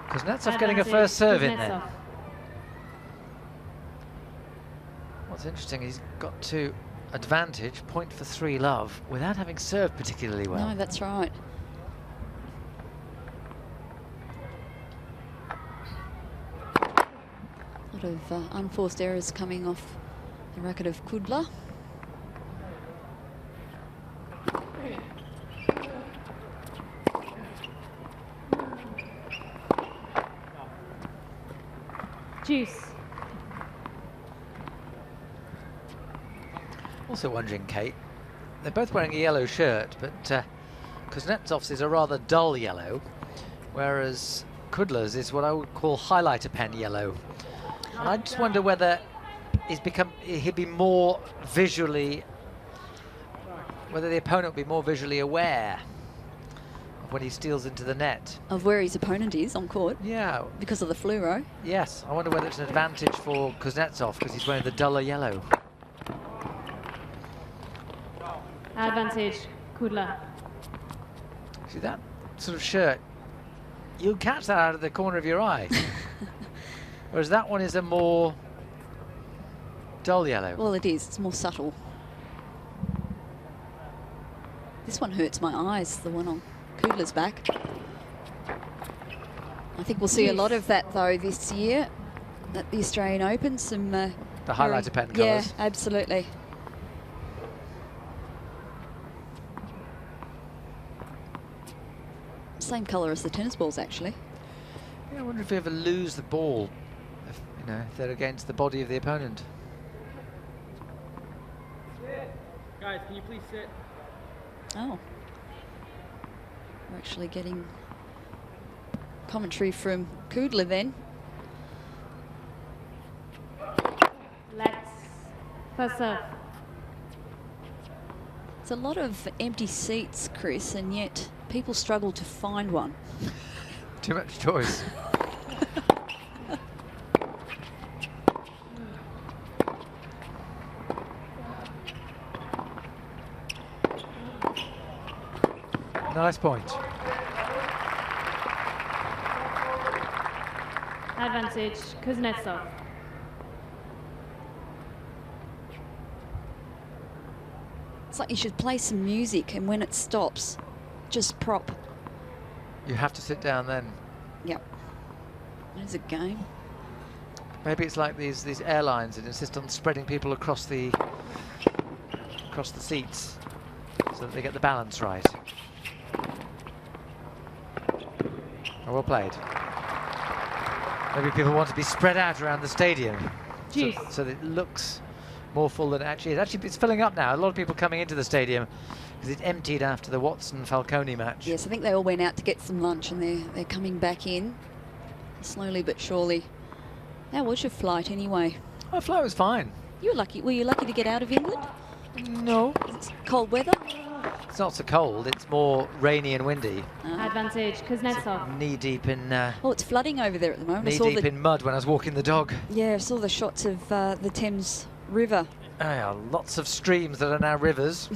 Kuznetsov getting a first serve in there. What's interesting, he's got to advantage, point for 3 love, without having served particularly well. No, that's right. A lot of unforced errors coming off the racket of Kudla. Juice. Also wondering, Kate, they're both wearing a yellow shirt, but Kuznetsov's is a rather dull yellow, whereas Kudla's is what I would call highlighter pen yellow. And I just wonder whether he'd be more visually, whether the opponent would be more visually aware of when he steals into the net. Of where his opponent is on court. Yeah. Because of the fluoro. Yes, I wonder whether it's an advantage for Kuznetsov because he's wearing the duller yellow. Advantage, Kudla. See that sort of shirt? You'll catch that out of the corner of your eye. Whereas that one is a more dull yellow. Well, it is. It's more subtle. This one hurts my eyes, the one on Kudla's back. I think we'll see a lot of that, though, this year at the Australian Open. Some the highlighter pen colours. Yeah, absolutely. Same colour as the tennis balls, actually. Yeah, I wonder if you ever lose the ball, if they're against the body of the opponent. Guys, can you please sit? Oh. We're actually getting commentary from Kudla then. Let's. First serve. It's a lot of empty seats, Chris, and yet people struggle to find one. Too much choice. Nice point. Advantage, Kuznetsov. It's like you should play some music, and when it stops, just prop. You have to sit down then. Yep. There's a game. Maybe it's like these airlines that insist on spreading people across the seats so that they get the balance right. Oh, well played. Maybe people want to be spread out around the stadium so that it looks more full than it actually is. Actually, it's filling up now. A lot of people coming into the stadium because it's emptied after the Watson-Falcone match. Yes, I think they all went out to get some lunch, and they're coming back in slowly but surely. How was your flight anyway? My flight was fine. You were lucky. Were you lucky to get out of England? No. It's cold weather? It's not so cold. It's more rainy and windy. Advantage, Kuznetsov. Knee deep in. Oh, it's flooding over there at the moment. Knee deep in mud when I was walking the dog. Yeah, I saw the shots of the Thames River. Oh, yeah, lots of streams that are now rivers.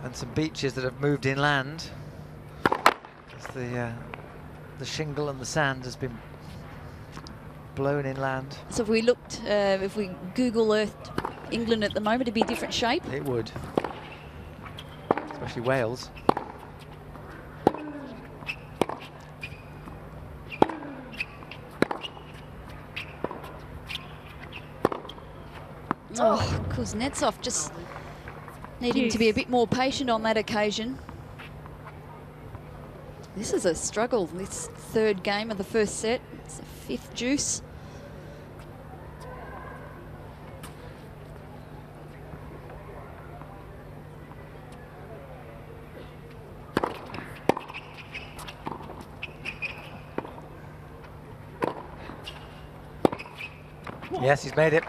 And some beaches that have moved inland. As the shingle and the sand has been blown inland. So if we looked, if we Google Earthed England at the moment, it'd be a different shape. It would. Especially Wales. Oh, Kuznetsov just needing to be a bit more patient on that occasion. This is a struggle, this third game of the first set. It's the fifth juice. Yes, he's made it.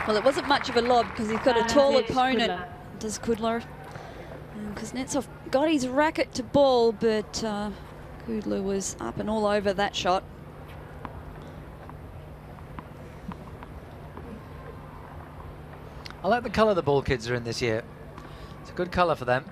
Well, it wasn't much of a lob because he's got a tall opponent, Kudla. does Kudla. Kuznetsov got his racket to ball, but Kudla was up and all over that shot. I like the colour the ball kids are in this year. It's a good colour for them.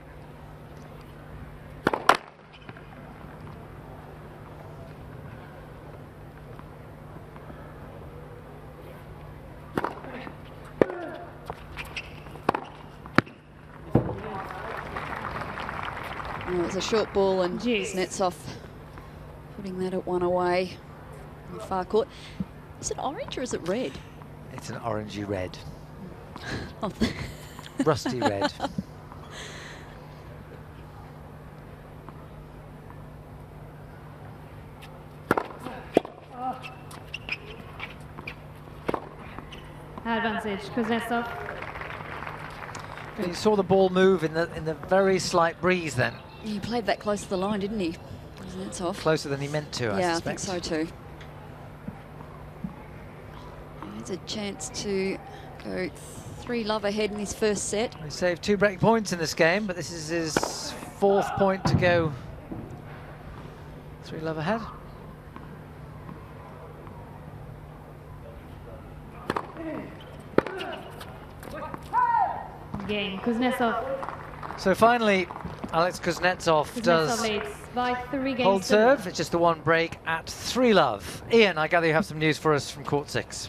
It was a short ball and Kuznetsov putting that at one away in the far court. Is it orange or is it red? It's an orangey red. Rusty red. Advantage, Kuznetsov. You saw the ball move in the very slight breeze then. He played that close to the line, didn't he? Kuznetsov. Closer than he meant to, I yeah, suspect. I think so too. There's a chance to go 3-love ahead in his first set. He saved 2 break points in this game, but this is his 4th point to go 3-love ahead. Game, Kuznetsov. So finally, Alex Kuznetsov does leads by 3 games. hold serve. It's just the 1 break at 3-love. Ian, I gather you have some news for us from court 6.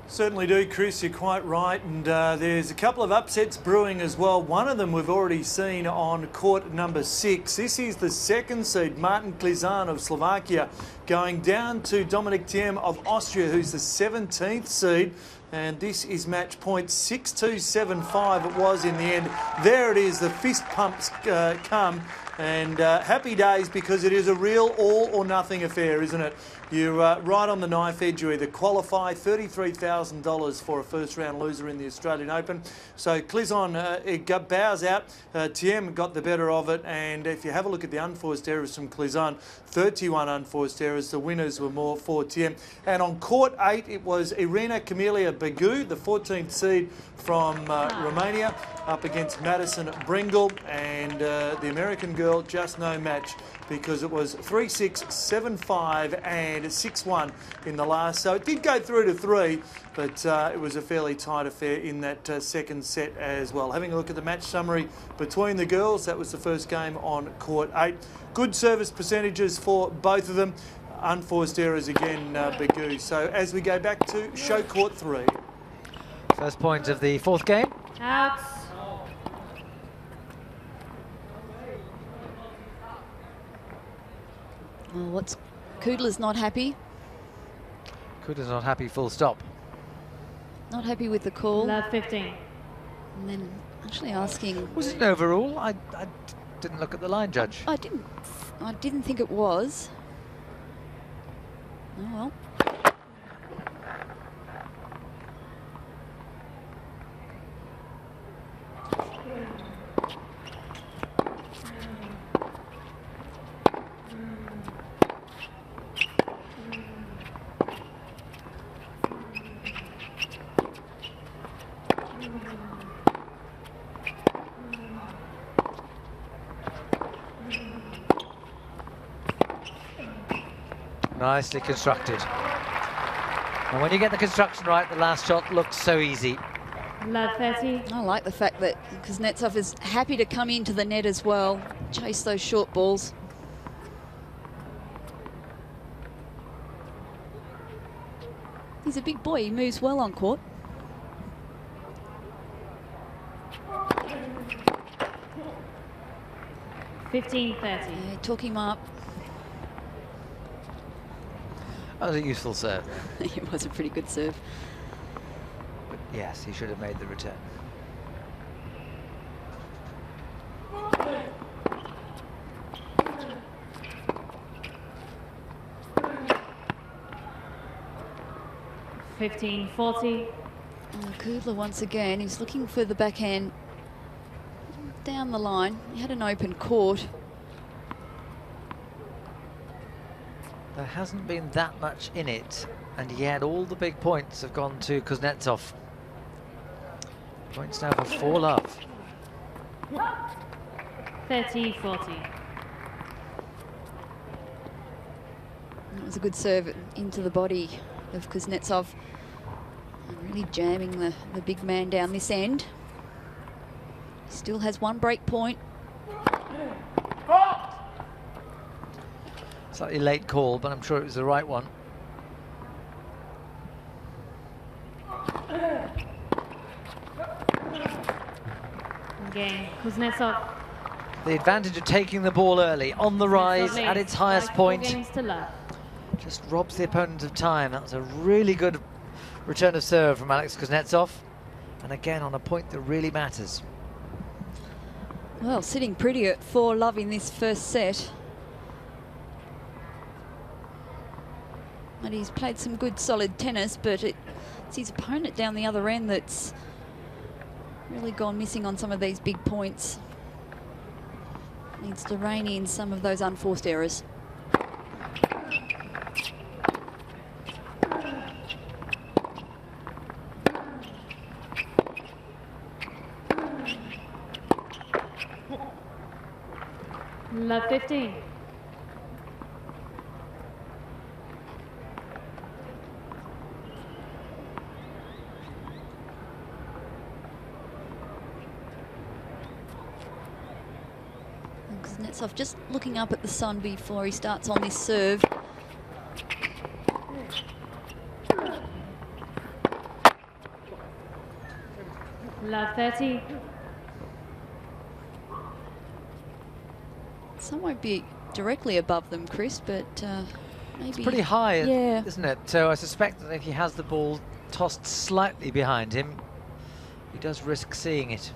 Certainly do, Chris, you're quite right, and there's a couple of upsets brewing as well. One of them we've already seen on court number 6. This is the 2nd seed, Martin Klizan of Slovakia, going down to Dominic Thiem of Austria, who's the 17th seed. And this is match point 6-2-7-5 it was in the end. There it is, the fist pumps come, and happy days because it is a real all or nothing affair, isn't it? You're right on the knife edge. You either qualify $33,000 for a first round loser in the Australian Open. So Klizan bows out. Thiem got the better of it, and if you have a look at the unforced errors from Klizan, 31 unforced errors. The winners were more for Thiem. And on court 8, it was Irina Camelia Begu, the 14th seed from Romania, up against Madison Bringle, and the American girl just no match because it was 3-6, 7-5 and 6-1 in the last. So it did go through to 3, but it was a fairly tight affair in that second set as well. Having a look at the match summary between the girls, that was the first game on court 8. Good service percentages for both of them. Unforced errors again, Begu. So as we go back to show court 3. First point of the 4th game. Out. Well, Kudla's not happy. Kudla's not happy, full stop. Not happy with the call. Love 15. And then actually asking... Was it an overrule? I didn't look at the line, Judge. I didn't think it was. Oh well. Nicely constructed. And when you get the construction right, the last shot looks so easy. Love 30. I like the fact that Kuznetsov is happy to come into the net as well, chase those short balls. He's a big boy, he moves well on court. $15.30. Yeah, took him up. That was a useful serve. It was a pretty good serve. But yes, he should have made the return. $15.40. Kudla once again, he's looking for the backhand down the line. He had an open court. There hasn't been that much in it, and yet all the big points have gone to Kuznetsov. Points now for 4-love. 30-40. That was a good serve into the body of Kuznetsov. Really jamming the big man down this end. Still has one break point. Slightly late call, but I'm sure it was the right one. Game, Kuznetsov. The advantage of taking the ball early, on the rise, at its highest point. 4 games to love. Just robs the opponent of time. That was a really good return of serve from Alex Kuznetsov. And again, on a point that really matters. Well, sitting pretty at 4-love in this first set. And he's played some good solid tennis, but it's his opponent down the other end that's really gone missing on some of these big points. Needs to rein in some of those unforced errors. Love 15. Kuznetsov just looking up at the sun before he starts on this serve. Love 30. Some won't be directly above them, Chris, but maybe... It's pretty high, yeah, isn't it? So I suspect that if he has the ball tossed slightly behind him, he does risk seeing it,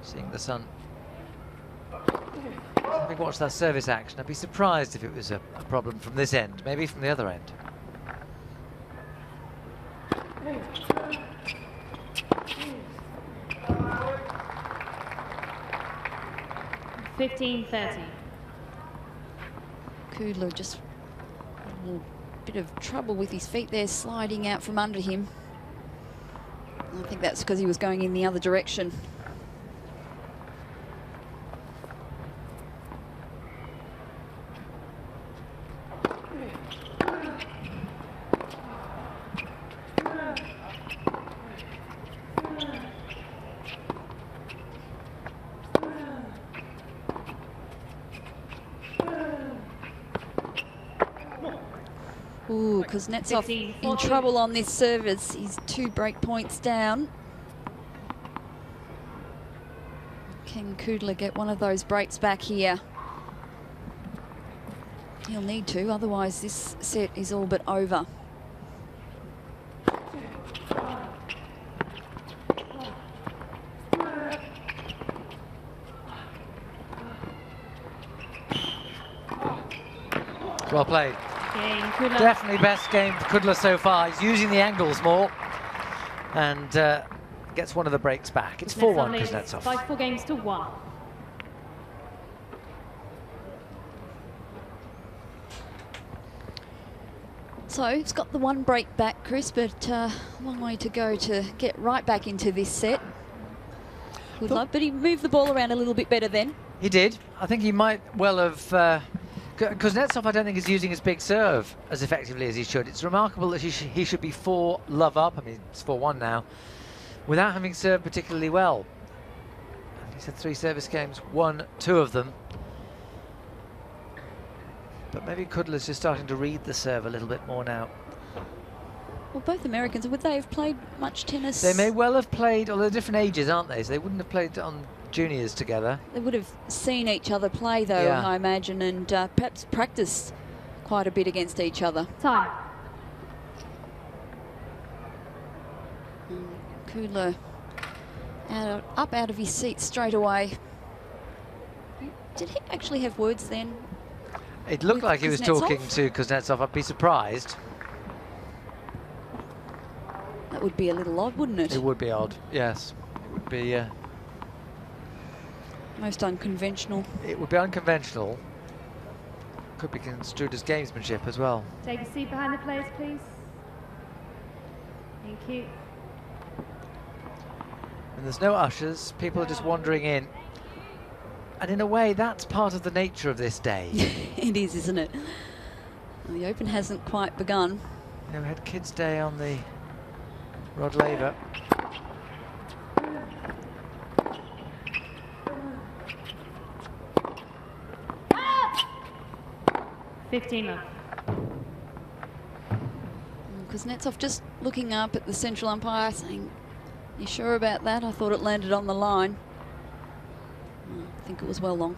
seeing the sun. Having watched that service action, I'd be surprised if it was a problem from this end, maybe from the other end. $15-30. Kudla just a little bit of trouble with his feet there, sliding out from under him. I think that's because he was going in the other direction. Ooh, Kuznetsov in trouble on this service. He's 2 break points down. Can Kudla get one of those breaks back here? He'll need to, otherwise this set is all but over. Well played. Definitely best game for Kudla so far. He's using the angles more and gets one of the breaks back. It's 4-1 Kuznetsov. 4 games to 1. So it's got the 1 break back, Chris, but a long way to go to get right back into this set. Good luck, but he moved the ball around a little bit better then. He did. I think he might well have... Kuznetsov, I don't think, is using his big serve as effectively as he should. It's remarkable that he should be 4-love up. I mean, it's 4-1 now, without having served particularly well. And he's had 3 service games, won 2 of them. But maybe Kudla's just starting to read the serve a little bit more now. Well, both Americans, would they have played much tennis? They may well have played, although they're different ages, aren't they? So they wouldn't have played on juniors together. They would have seen each other play, though, Yeah. I imagine, and perhaps practiced quite a bit against each other. Time. Kudla up out of his seat straight away. Did he actually have words then? It looked with like he was Kuznetsov? talking to Kuznetsov. I'd be surprised. That would be a little odd, wouldn't it? It would be odd, yes. It would be... Most unconventional. It would be unconventional. Could be construed as gamesmanship as well. Take a seat behind the players, please. Thank you. And there's no ushers, people are just wandering in. And in a way, that's part of the nature of this day. It is, isn't it? Well, the Open hasn't quite begun. Yeah, we had Kids' Day on the Rod Laver. Kuznetsov just looking up at the central umpire saying, "You sure about that? I thought it landed on the line." I think it was well long.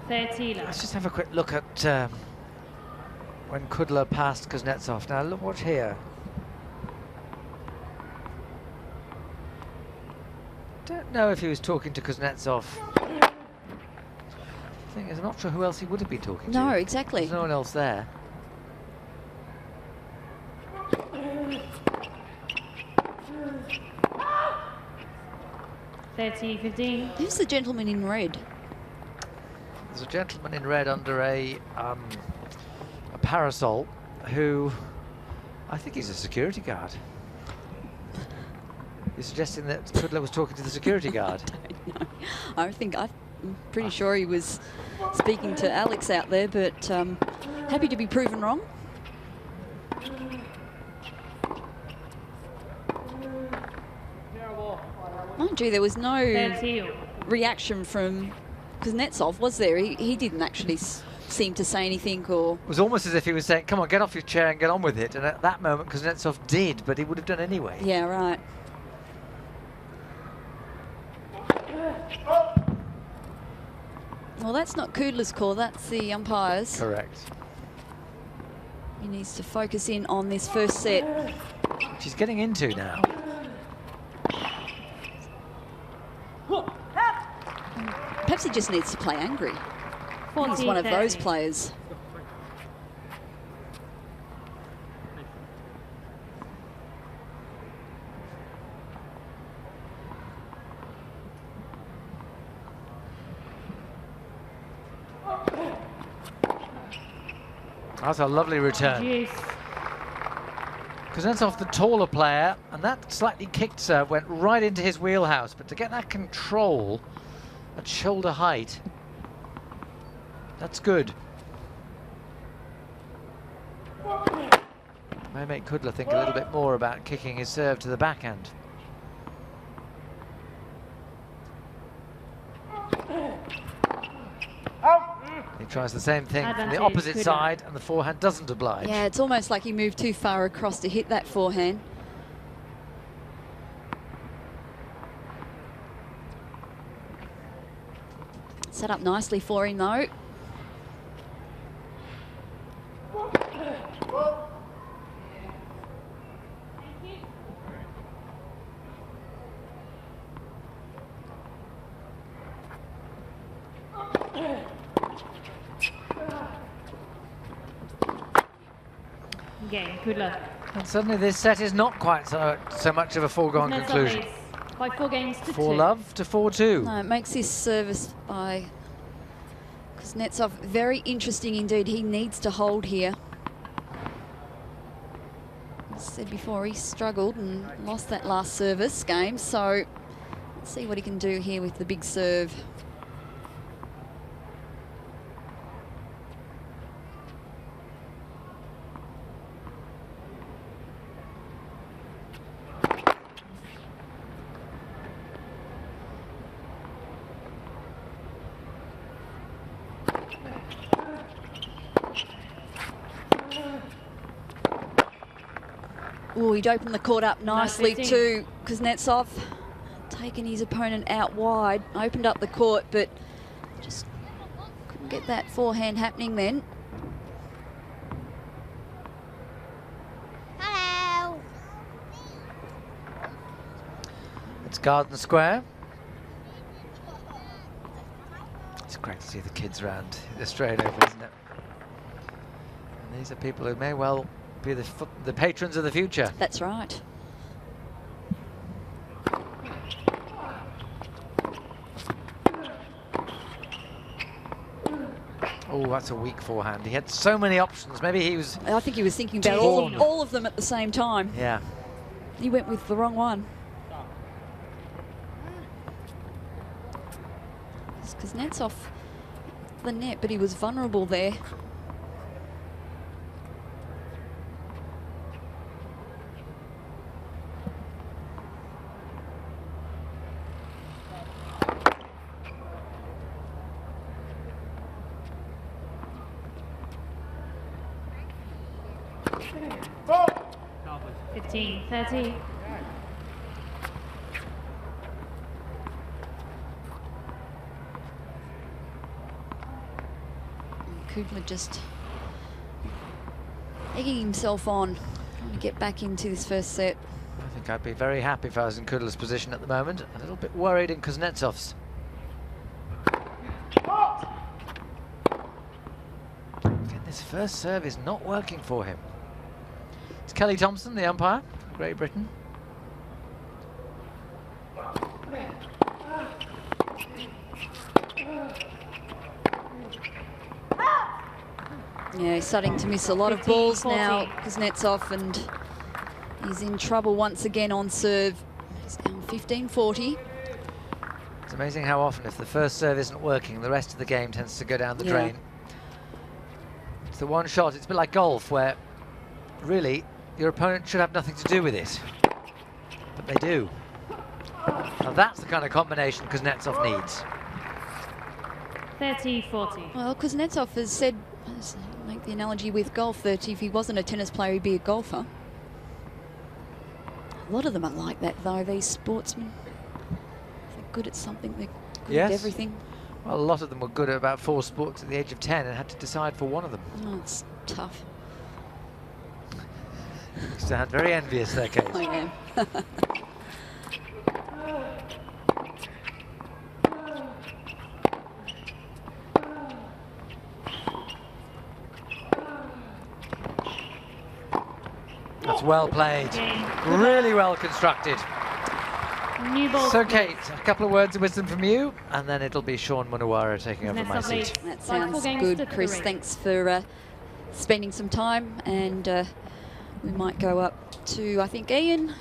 Let's just have a quick look at when Kudla passed Kuznetsov. Now look, watch here. Don't know if he was talking to Kuznetsov. The thing is, I'm not sure who else he would have been talking to. No, exactly. There's no one else there. Who's the gentleman in red? There's a gentleman in red under a parasol who, I think he's a security guard. You're suggesting that Kudla was talking to the security guard? I don't know. I'm pretty sure he was speaking to Alex out there, but happy to be proven wrong. Mind you, there was no reaction from Kuznetsov, was there? He didn't actually seem to say anything, or... It was almost as if he was saying, come on, get off your chair and get on with it. And at that moment, Kuznetsov did, but he would have done anyway. Yeah, right. Well, that's not Kudla's call, that's the umpire's. Correct. He needs to focus in on this first set. Which he's getting into now. Perhaps he just needs to play angry. He's one of those players. That's a lovely return. Kuznetsov, the taller player, and that slightly kicked serve went right into his wheelhouse. But to get that control at shoulder height, that's good. May make Kudla think a little bit more about kicking his serve to the backhand. He tries the same thing from the opposite side, and the forehand doesn't oblige. Yeah, it's almost like he moved too far across to hit that forehand. Set up nicely for him, though. And suddenly this set is not quite so much of a foregone conclusion. By 4 games to 2. 4-love to 4-2. No, it makes this service by Kuznetsov very interesting indeed. He needs to hold here. As I said before, he struggled and lost that last service game, so let's see what he can do here with the big serve. Oh, he'd opened the court up nicely too. Kuznetsov taking his opponent out wide, opened up the court, but just couldn't get that forehand happening then. Hello. It's Garden Square. It's great to see the kids around the Australian Open, isn't it? And these are people who may well be the patrons of the future. That's right. that's a weak forehand. He had so many options. Maybe he was... I think he was thinking about all of them at the same time. Yeah. He went with the wrong one. Kuznetsov the net, but he was vulnerable there. Oh. 15-30. Kudla just egging himself on, trying to get back into this first set. I think I'd be very happy if I was in Kudla's position at the moment. A little bit worried in Kuznetsov's. Again, this first serve is not working for him. It's Kelly Thompson, the umpire, Great Britain. Yeah, he's starting to miss a lot of balls now, Kuznetsov, and he's in trouble once again on serve. He's down 15-40. It's amazing how often, if the first serve isn't working, the rest of the game tends to go down the drain. It's the one shot, it's a bit like golf, where really your opponent should have nothing to do with it. But they do. Now that's the kind of combination Kuznetsov needs. 30-40. Well, Kuznetsov has said, make the analogy with golf, that if he wasn't a tennis player, he'd be a golfer. A lot of them are like that, though, these sportsmen. If they're good at something, they're good at everything. Well, a lot of them were good at about 4 sports at the age of 10 and had to decide for one of them. Oh, it's tough. You sound very envious there, Kate. I am. That's well played. Really well constructed. New ball. So, Kate, a couple of words of wisdom from you, and then it'll be Sean Munawara taking over my seat. That sounds good, Chris. Thanks for spending some time, and we might go up to, I think, Ian.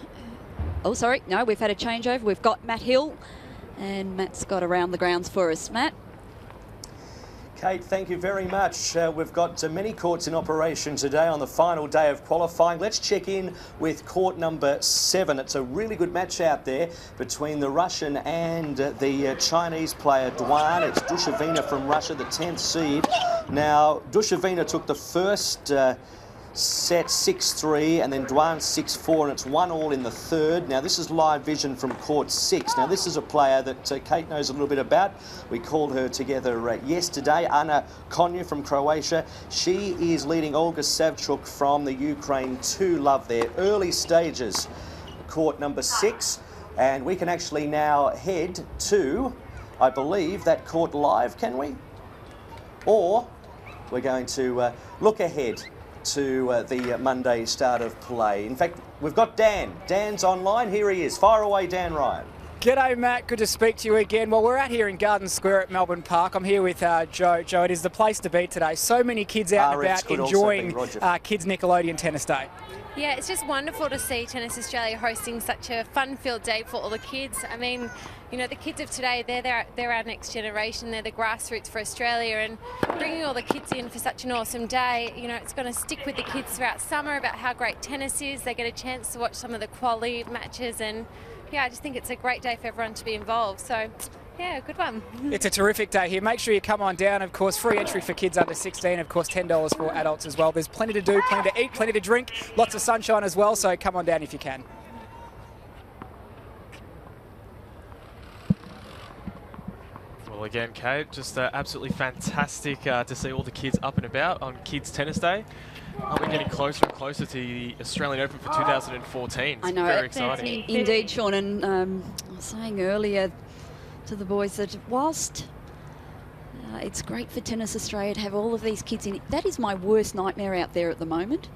Oh, sorry, no, we've had a changeover. We've got Matt Hill, and Matt's got around the grounds for us. Matt? Kate, thank you very much. We've got many courts in operation today on the final day of qualifying. Let's check in with court number 7. It's a really good match out there between the Russian and the Chinese player Duan. It's Dushavina from Russia, the 10th seed. Now, Dushavina took the first set 6-3 and then Duan 6-4, and it's 1-1 in the third. Now this is live vision from court 6. Now this is a player that Kate knows a little bit about. We called her together yesterday. Anna Konya from Croatia. She is leading Olga Savchuk from the Ukraine 2-love there. Early stages, court number 6, and we can actually now head to, I believe, that court live, can we? Or we're going to look ahead to the Monday start of play. In fact, we've got Dan. Dan's online. Here he is. Fire away, Dan Ryan. G'day, Matt. Good to speak to you again. Well, we're out here in Garden Square at Melbourne Park. I'm here with Joe. Joe, it is the place to be today. So many kids out and about enjoying Kids Nickelodeon Tennis Day. Yeah, it's just wonderful to see Tennis Australia hosting such a fun-filled day for all the kids. I mean, you know, the kids of today, they're our next generation. They're the grassroots for Australia, and bringing all the kids in for such an awesome day, you know, it's going to stick with the kids throughout summer about how great tennis is. They get a chance to watch some of the quality matches, and yeah, I just think it's a great day for everyone to be involved. So, yeah, good one. It's a terrific day here. Make sure you come on down. Of course, free entry for kids under 16. Of course, $10 for adults as well. There's plenty to do, plenty to eat, plenty to drink, lots of sunshine as well. So come on down if you can. Well, again, Kate, just absolutely fantastic to see all the kids up and about on Kids Tennis Day. We're getting closer and closer to the Australian Open for 2014. It's I know. Very exciting. Indeed, Sean, and I was saying earlier to the boys that whilst it's great for Tennis Australia to have all of these kids in it, that is my worst nightmare out there at the moment.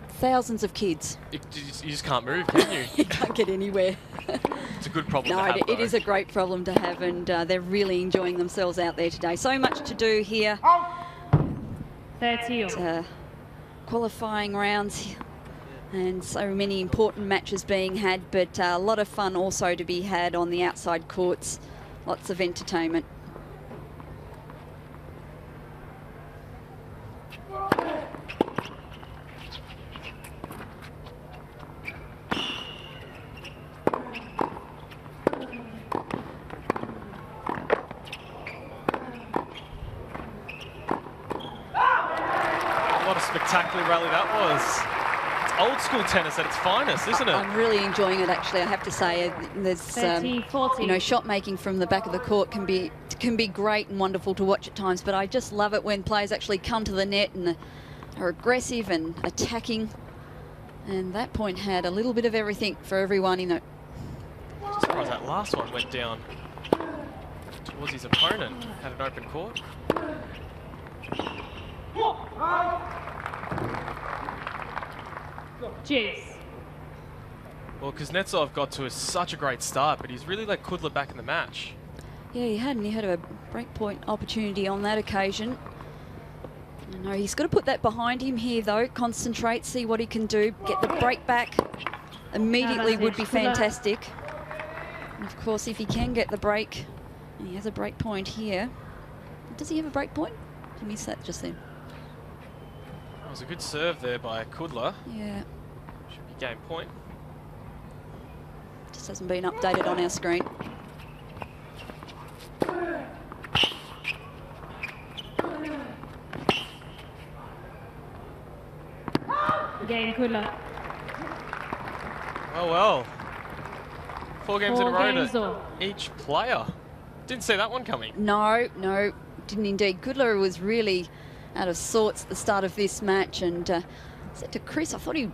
Thousands of kids. You just can't move, can you? You can't get anywhere. It's a good problem no, to have, it is a great problem to have, and they're really enjoying themselves out there today. So much to do here. 30. Qualifying rounds and so many important matches being had, but a lot of fun also to be had on the outside courts. Lots of entertainment. What a spectacular rally that was. It's old school tennis at its finest, isn't it? I'm really enjoying it, actually. I have to say, there's 30, 40. you know, shot making from the back of the court can be great and wonderful to watch at times, but I just love it when players actually come to the net and are aggressive and attacking. And that point had a little bit of everything for everyone in it. Just surprised that last one went down towards his opponent. Had an open court. Juice. Well, Kuznetsov got to such a great start, but he's really let Kudla back in the match. Yeah, he had, and he had a breakpoint opportunity on that occasion. I know he's got to put that behind him here, though. Concentrate, see what he can do. Get the break back immediately would be fantastic. And of course, if he can get the break, and he has a break point here. Does he have a break point? Did you miss that just then? It was a good serve there by Kudla. Yeah. Should be game point. Just hasn't been updated on our screen. Game Kudla. Oh well. 4 games in a row games to each player. Didn't see that one coming. No, didn't indeed. Kudla was really out of sorts at the start of this match, and said to Chris, I thought he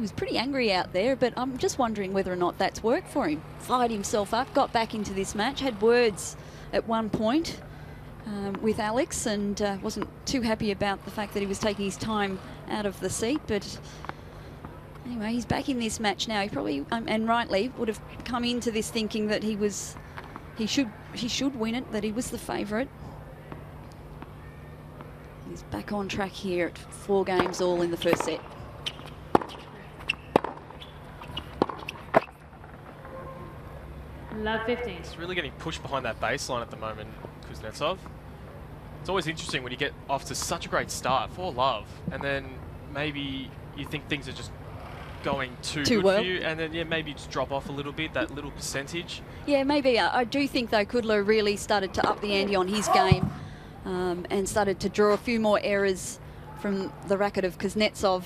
was pretty angry out there, but I'm just wondering whether or not that's worked for him. Fired himself up, got back into this match, had words at one point with Alex, and wasn't too happy about the fact that he was taking his time out of the seat, but anyway, he's back in this match now. He probably, and rightly, would have come into this thinking that he should win it, that he was the favourite. He's back on track here at 4 games all in the first set. Love 50. He's really getting pushed behind that baseline at the moment, Kuznetsov. It's always interesting when you get off to such a great start for love, and then maybe you think things are just going too good well for you, and then maybe just drop off a little bit, that little percentage. Yeah, maybe. I do think, though, Kudla really started to up the ante on his game and started to draw a few more errors from the racket of Kuznetsov.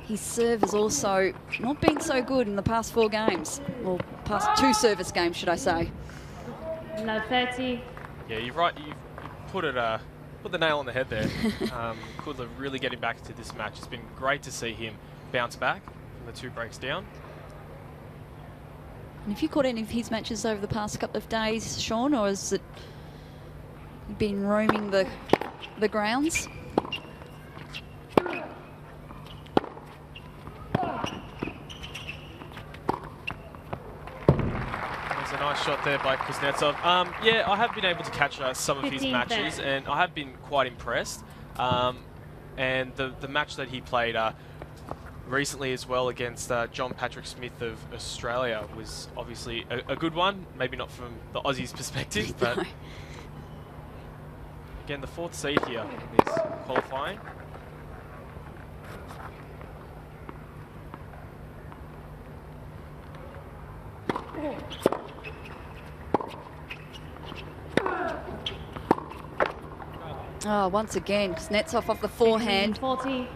His serve has also not been so good in the past 4 games, or past 2 service games, should I say. Love 30. Yeah, you're right. You've put the nail on the head there. Kudla really getting back into this match. It's been great to see him bounce back from the 2 breaks down. And have you caught any of his matches over the past couple of days, Sean, or has it been roaming the grounds? There's a nice shot there by Kuznetsov. Yeah, I have been able to catch some of his matches, and I have been quite impressed. And the match that he played recently as well against John Patrick Smith of Australia was obviously a good one. Maybe not from the Aussies' perspective, but again, the 4th seed here is qualifying. Oh, once again, Kuznetsov off the forehand. 40.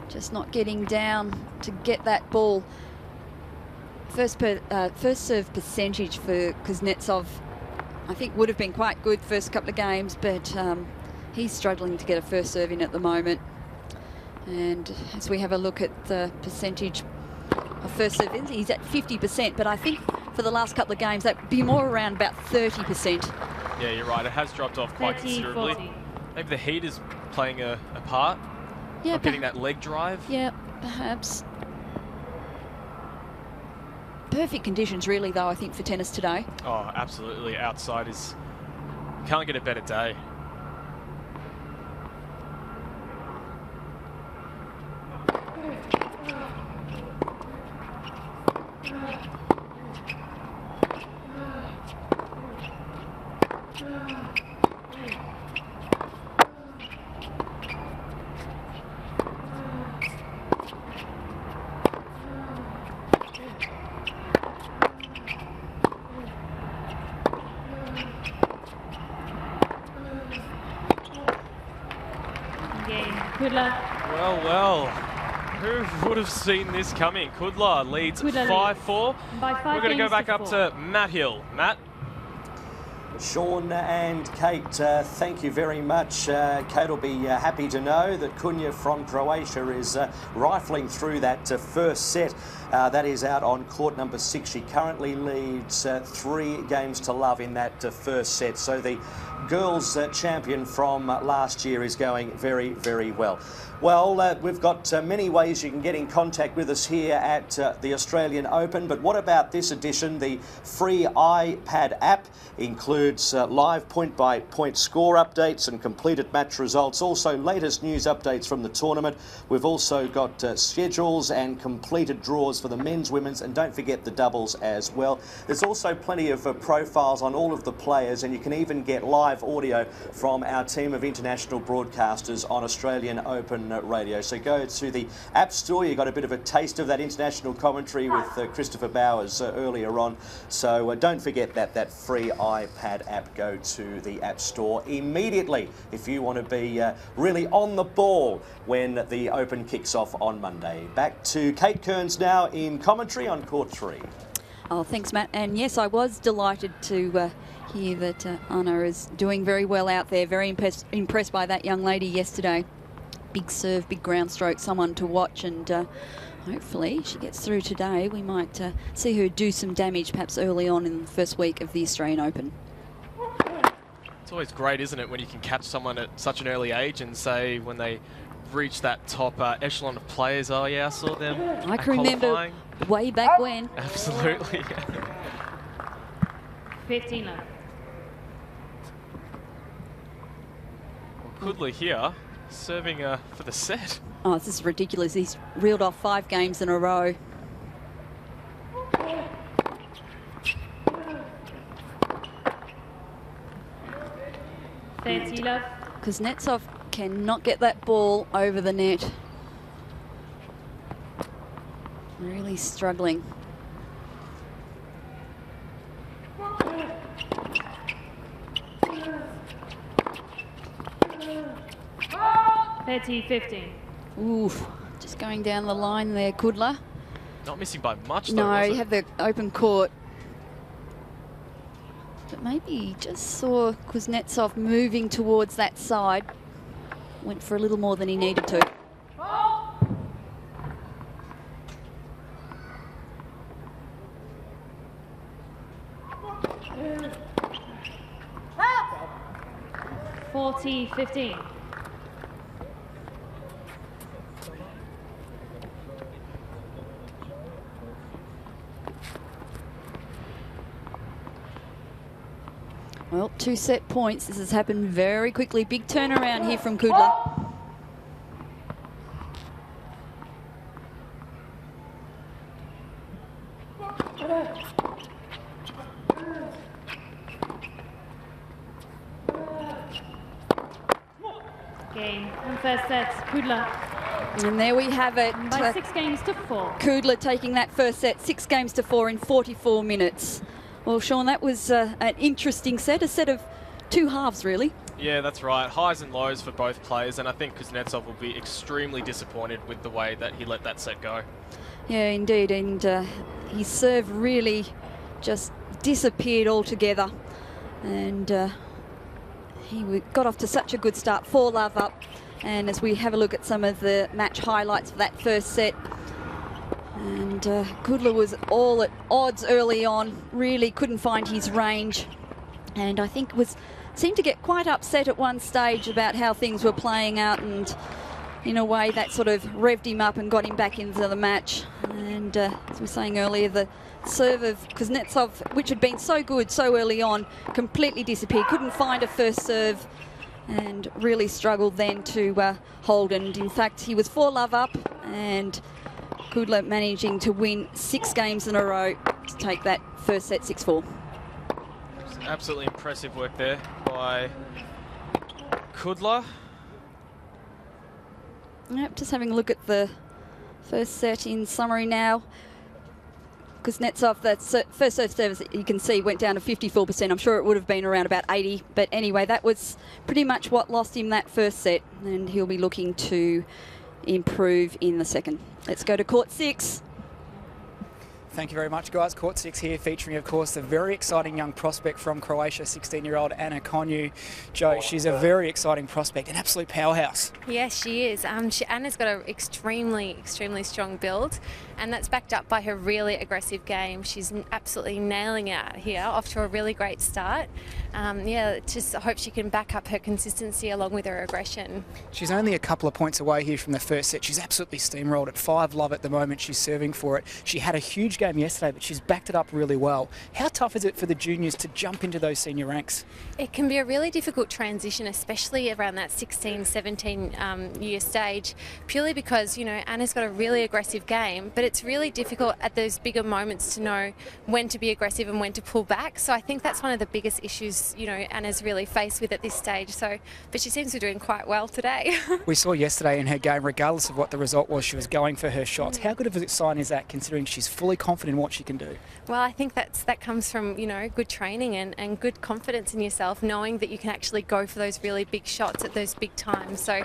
Just not getting down to get that ball. First serve percentage for Kuznetsov, I think, would have been quite good first couple of games, but he's struggling to get a first serve in at the moment. And as we have a look at the percentage of first serve, he's at 50%, but I think for the last couple of games that would be more around about 30%. Yeah, you're right. It has dropped off quite 30, considerably. 40. Maybe the heat is playing a part. Yeah, not getting that leg drive. Yeah, perhaps. Perfect conditions, really, though, I think, for tennis today. Oh, absolutely. Outside is Can't get a better day. Well, who would have seen this coming? Kudla leads 5-4. We're going to go back up to Matt Hill. Matt? Sean and Kate, thank you very much. Kate will be happy to know that Kunja from Croatia is rifling through that first set. That is out on court number 6. She currently leads 3 games to love in that first set. So the girls champion from last year is going very, very well. Well, we've got many ways you can get in contact with us here at the Australian Open, but what about this edition? The free iPad app includes live point-by-point score updates and completed match results, also latest news updates from the tournament. We've also got schedules and completed draws for the men's, women's, and don't forget the doubles as well. There's also plenty of profiles on all of the players, and you can even get live audio from our team of international broadcasters on Australian Open Radio. So go to the App Store. You got a bit of a taste of that international commentary with Christopher Bowers earlier on. So don't forget that free iPad app. Go to the App Store immediately if you want to be really on the ball when the Open kicks off on Monday. Back to Kate Kearns now in commentary on Court 3. Oh, thanks, Matt. And yes, I was delighted to hear that Anna is doing very well out there. Very impressed by that young lady yesterday. Big serve, big ground stroke, someone to watch, and hopefully she gets through today. We might see her do some damage perhaps early on in the first week of the Australian Open. It's always great, isn't it, when you can catch someone at such an early age and say when they reach that top echelon of players, oh yeah, I saw them. I can remember way back when. Absolutely. 15 love. Kudla here, serving for the set. Oh, this is ridiculous. He's reeled off 5 games in a row. Kuznetsov cannot get that ball over the net. Really struggling. Oof, just going down the line there, Kudla. Not missing by much, though, no, was he it? had the open court. But maybe he just saw Kuznetsov moving towards that side. Went for a little more than he needed to. (40-15). Well, 2 set points. This has happened very quickly. Big turnaround here from Kudla. Game and first set, Kudla. And there we have it. By 6 games to 4. Kudla taking that first set, 6 games to 4 in 44 minutes. Well, Sean, that was an interesting set, a set of 2 halves, really. Yeah, that's right. Highs and lows for both players, and I think Kuznetsov will be extremely disappointed with the way that he let that set go. Yeah, indeed, and his serve really just disappeared altogether. And he got off to such a good start, 4-love up. And as we have a look at some of the match highlights for that first set, and Kudla was all at odds early on, really couldn't find his range, and I think seemed to get quite upset at one stage about how things were playing out, and in a way that sort of revved him up and got him back into the match. And as we were saying earlier, the serve of Kuznetsov, which had been so good so early on, completely disappeared. Couldn't find a first serve and really struggled then to hold. And in fact, he was 4-love up, and Kudla managing to win 6 games in a row to take that first set 6-4. Absolutely impressive work there by Kudla. Yep, just having a look at the first set in summary now. Kuznetsov, that first serve service you can see went down to 54%. I'm sure it would have been around about 80, but anyway, that was pretty much what lost him that first set, and he'll be looking to improve in the second. Let's go to court 6. Thank you very much, guys. Court 6 here, featuring, of course, the very exciting young prospect from Croatia, 16-year-old Ana Konjuh. Joe, she's a very exciting prospect, an absolute powerhouse. Yes, she is. Anna's got an extremely strong build, and that's backed up by her really aggressive game. She's absolutely nailing it out here, off to a really great start. Just hope she can back up her consistency along with her aggression. She's only a couple of points away here from the first set. She's absolutely steamrolled at 5-love at the moment. She's serving for it. She had a huge game yesterday, but she's backed it up really well. How tough is it for the juniors to jump into those senior ranks? It can be a really difficult transition, especially around that 16, 17 year stage, purely because, you know, Anna's got a really aggressive game, but it's really difficult at those bigger moments to know when to be aggressive and when to pull back. So I think that's one of the biggest issues, you know, Anna's really faced with at this stage. But she seems to be doing quite well today. We saw yesterday in her game, regardless of what the result was, she was going for her shots. How good of a sign is that, considering she's fully confident in what she can do? Well, I think that comes from, you know, good training and good confidence in yourself, knowing that you can actually go for those really big shots at those big times. So,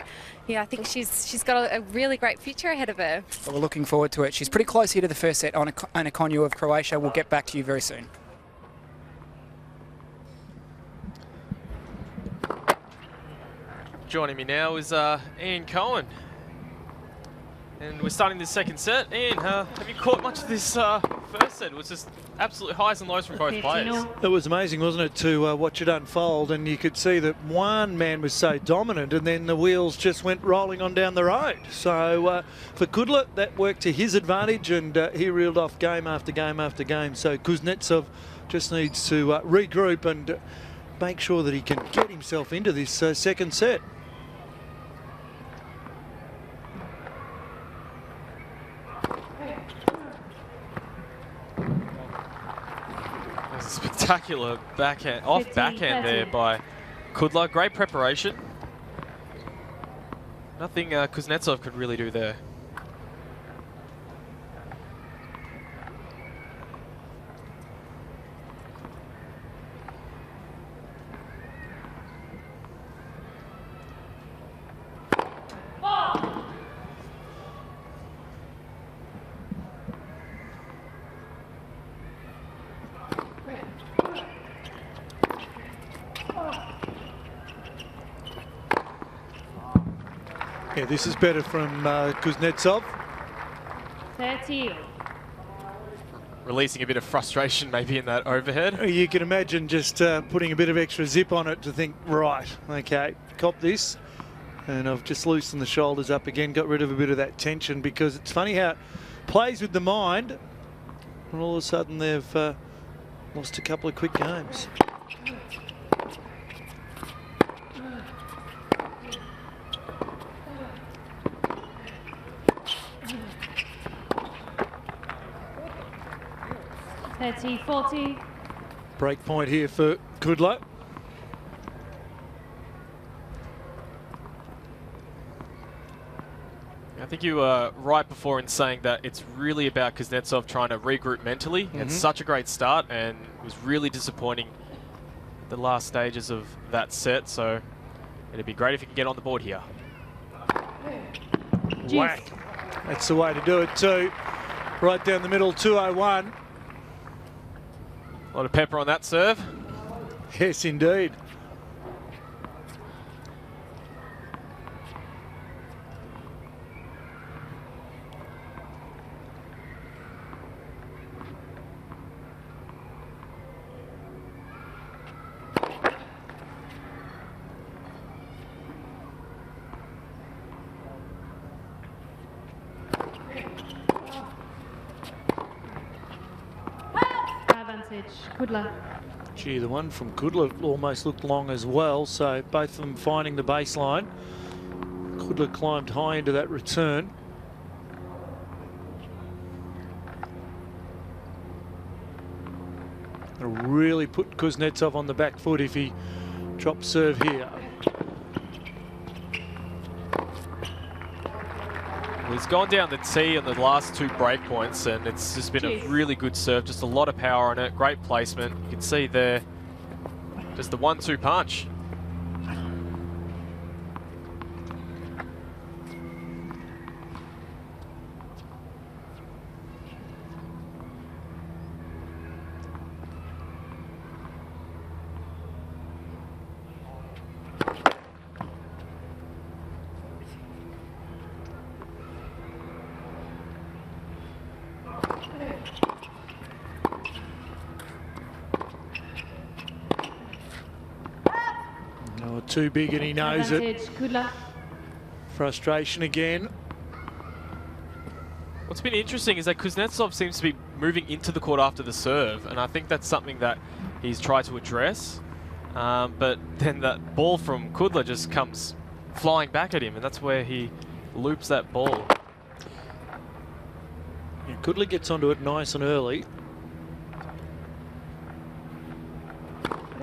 yeah, I think she's got a really great future ahead of her. Well, we're looking forward to it. She's pretty close here to the first set. Ana Konjuh of Croatia. We'll get back to you very soon. Joining me now is Ian Cohen. And we're starting this second set. Ian, have you caught much of this first set? It was just absolute highs and lows from both players. It was amazing, wasn't it, to watch it unfold, and you could see that one man was so dominant and then the wheels just went rolling on down the road. So for Kudla, that worked to his advantage, and he reeled off game after game after game. So Kuznetsov just needs to regroup and make sure that he can get himself into this second set. Spectacular backhand, backhand there by Kudla. Great preparation. Nothing Kuznetsov could really do there. Yeah, this is better from Kuznetsov. 30. Releasing a bit of frustration maybe in that overhead. You can imagine just putting a bit of extra zip on it to think, right, okay, cop this. And I've just loosened the shoulders up again, got rid of a bit of that tension, because it's funny how it plays with the mind, and all of a sudden they've lost a couple of quick games. .30-40. Break point here for Kudla. I think you were right before in saying that it's really about Kuznetsov trying to regroup mentally. Had such a great start and was really disappointing the last stages of that set. So it'd be great if he can get on the board here. Whack. That's the way to do it too. Right down the middle, 201. A lot of pepper on that serve. Yes, indeed. advantage, Kudla. Gee, the one from Kudla almost looked long as well, so both of them finding the baseline. Kudla climbed high into that return. It'll really put Kuznetsov on the back foot if he drops serve here. He's gone down the tee on the last 2 break points, and it's just been a really good serve. Just a lot of power on it. Great placement. You can see there, just the 1-2 punch. Too big and he knows Advantage, it. Kudla. Frustration again. What's been interesting is that Kuznetsov seems to be moving into the court after the serve, and I think that's something that he's tried to address. But then that ball from Kudla just comes flying back at him, and that's where he loops that ball. Yeah, Kudla gets onto it nice and early.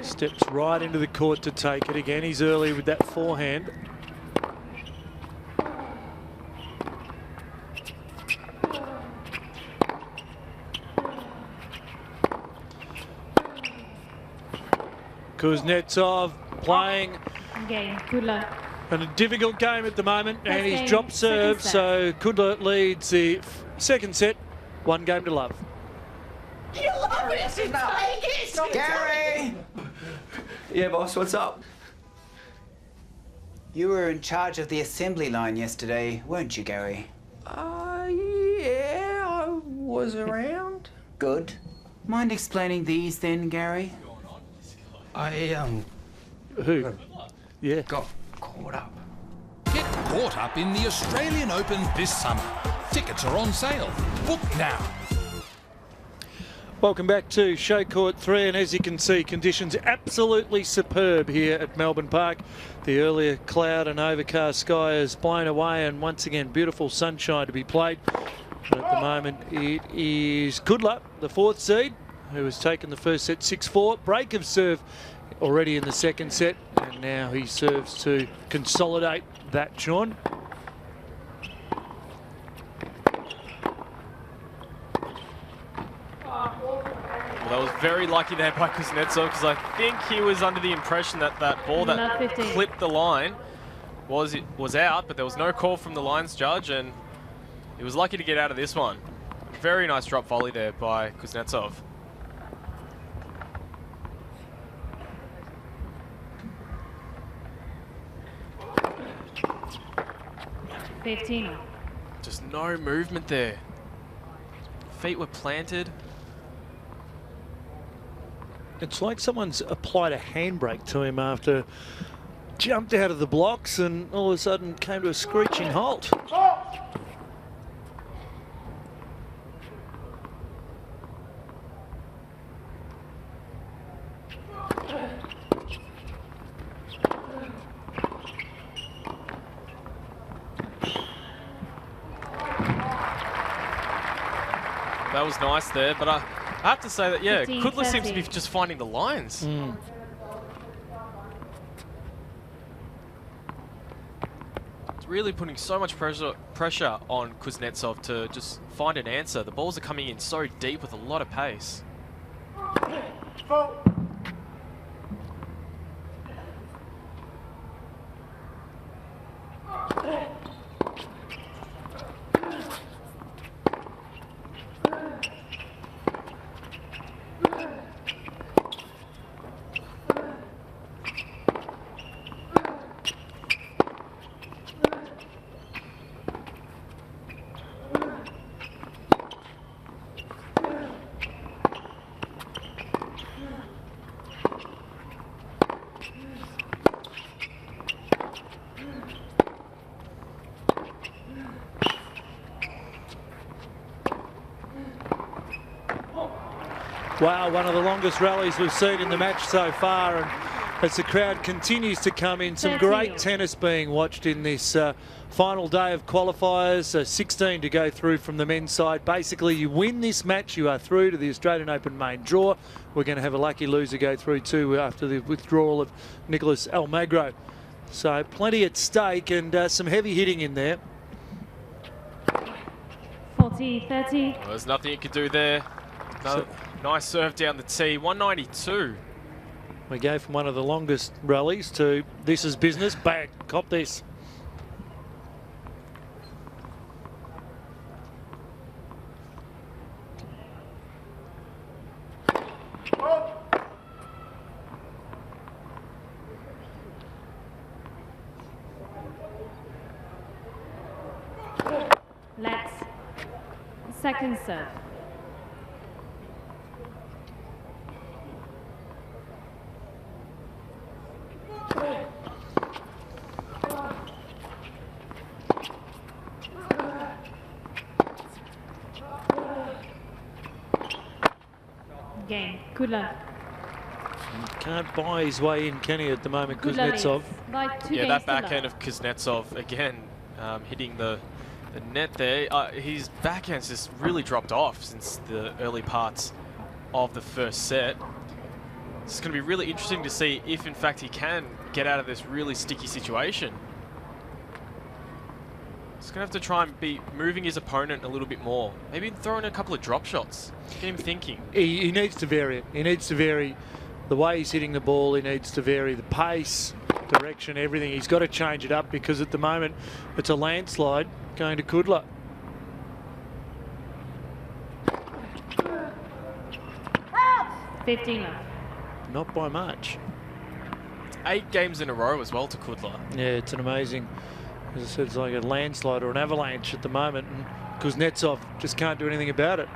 Steps right into the court to take it again. He's early with that forehand. Kuznetsov playing Game, Kudla. in a difficult game at the moment, and he's dropped serve, so Kudla leads the second set, 1 game to love. You love it! Gary! Yeah, boss, what's up? You were in charge of the assembly line yesterday, weren't you, Gary? Yeah, I was around. Good. Mind explaining these then, Gary? Who? Yeah. Got caught up. Get caught up in the Australian Open this summer. Tickets are on sale. Book now. Welcome back to Show Court 3, and as you can see, conditions absolutely superb here at Melbourne Park. The earlier cloud and overcast sky is blown away, and once again, beautiful sunshine to be played. And at the moment, it is Kudla, the 4th seed, who has taken the first set 6-4. Break of serve already in the second set, and now he serves to consolidate that, Sean. That was very lucky there by Kuznetsov, because I think he was under the impression that that ball that clipped the line was out, but there was no call from the lines judge, and he was lucky to get out of this one. Very nice drop volley there by Kuznetsov. Just no movement there. Feet were planted. It's like someone's applied a handbrake to him after jumped out of the blocks and all of a sudden came to a screeching halt. That was nice there, but I have to say that, yeah, Kudla seems to be just finding the lines. It's really putting so much pressure on Kuznetsov to just find an answer. The balls are coming in so deep with a lot of pace. Wow, one of the longest rallies we've seen in the match so far, and as the crowd continues to come in, some great tennis being watched in this final day of qualifiers. 16 to go through from the men's side. Basically, you win this match, you are through to the Australian Open main draw. We're going to have a lucky loser go through too after the withdrawal of Nicholas Almagro. So plenty at stake, and some heavy hitting in there. 40-30. Well, there's nothing you can do there. No, nice serve down the tee. 192. We go from one of the longest rallies to this is business. Bang, cop this. Let's. Second serve. Game. Kudla. Can't buy his way in, can he, at the moment, Kuznetsov? Yeah, that backhand of Kuznetsov, again, hitting the net there. His backhand's just really dropped off since the early parts of the first set. It's going to be really interesting to see if, in fact, he can get out of this really sticky situation. He's going to have to try and be moving his opponent a little bit more. Maybe throw in a couple of drop shots. Get him thinking. He needs to vary it. He needs to vary the way he's hitting the ball. He needs to vary the pace, direction, everything. He's got to change it up because at the moment it's a landslide going to Kudla. Not by much. 8 games in a row as well to Kudla. Yeah, it's an amazing, as I said, it's like a landslide or an avalanche at the moment, and Kuznetsov just can't do anything about it.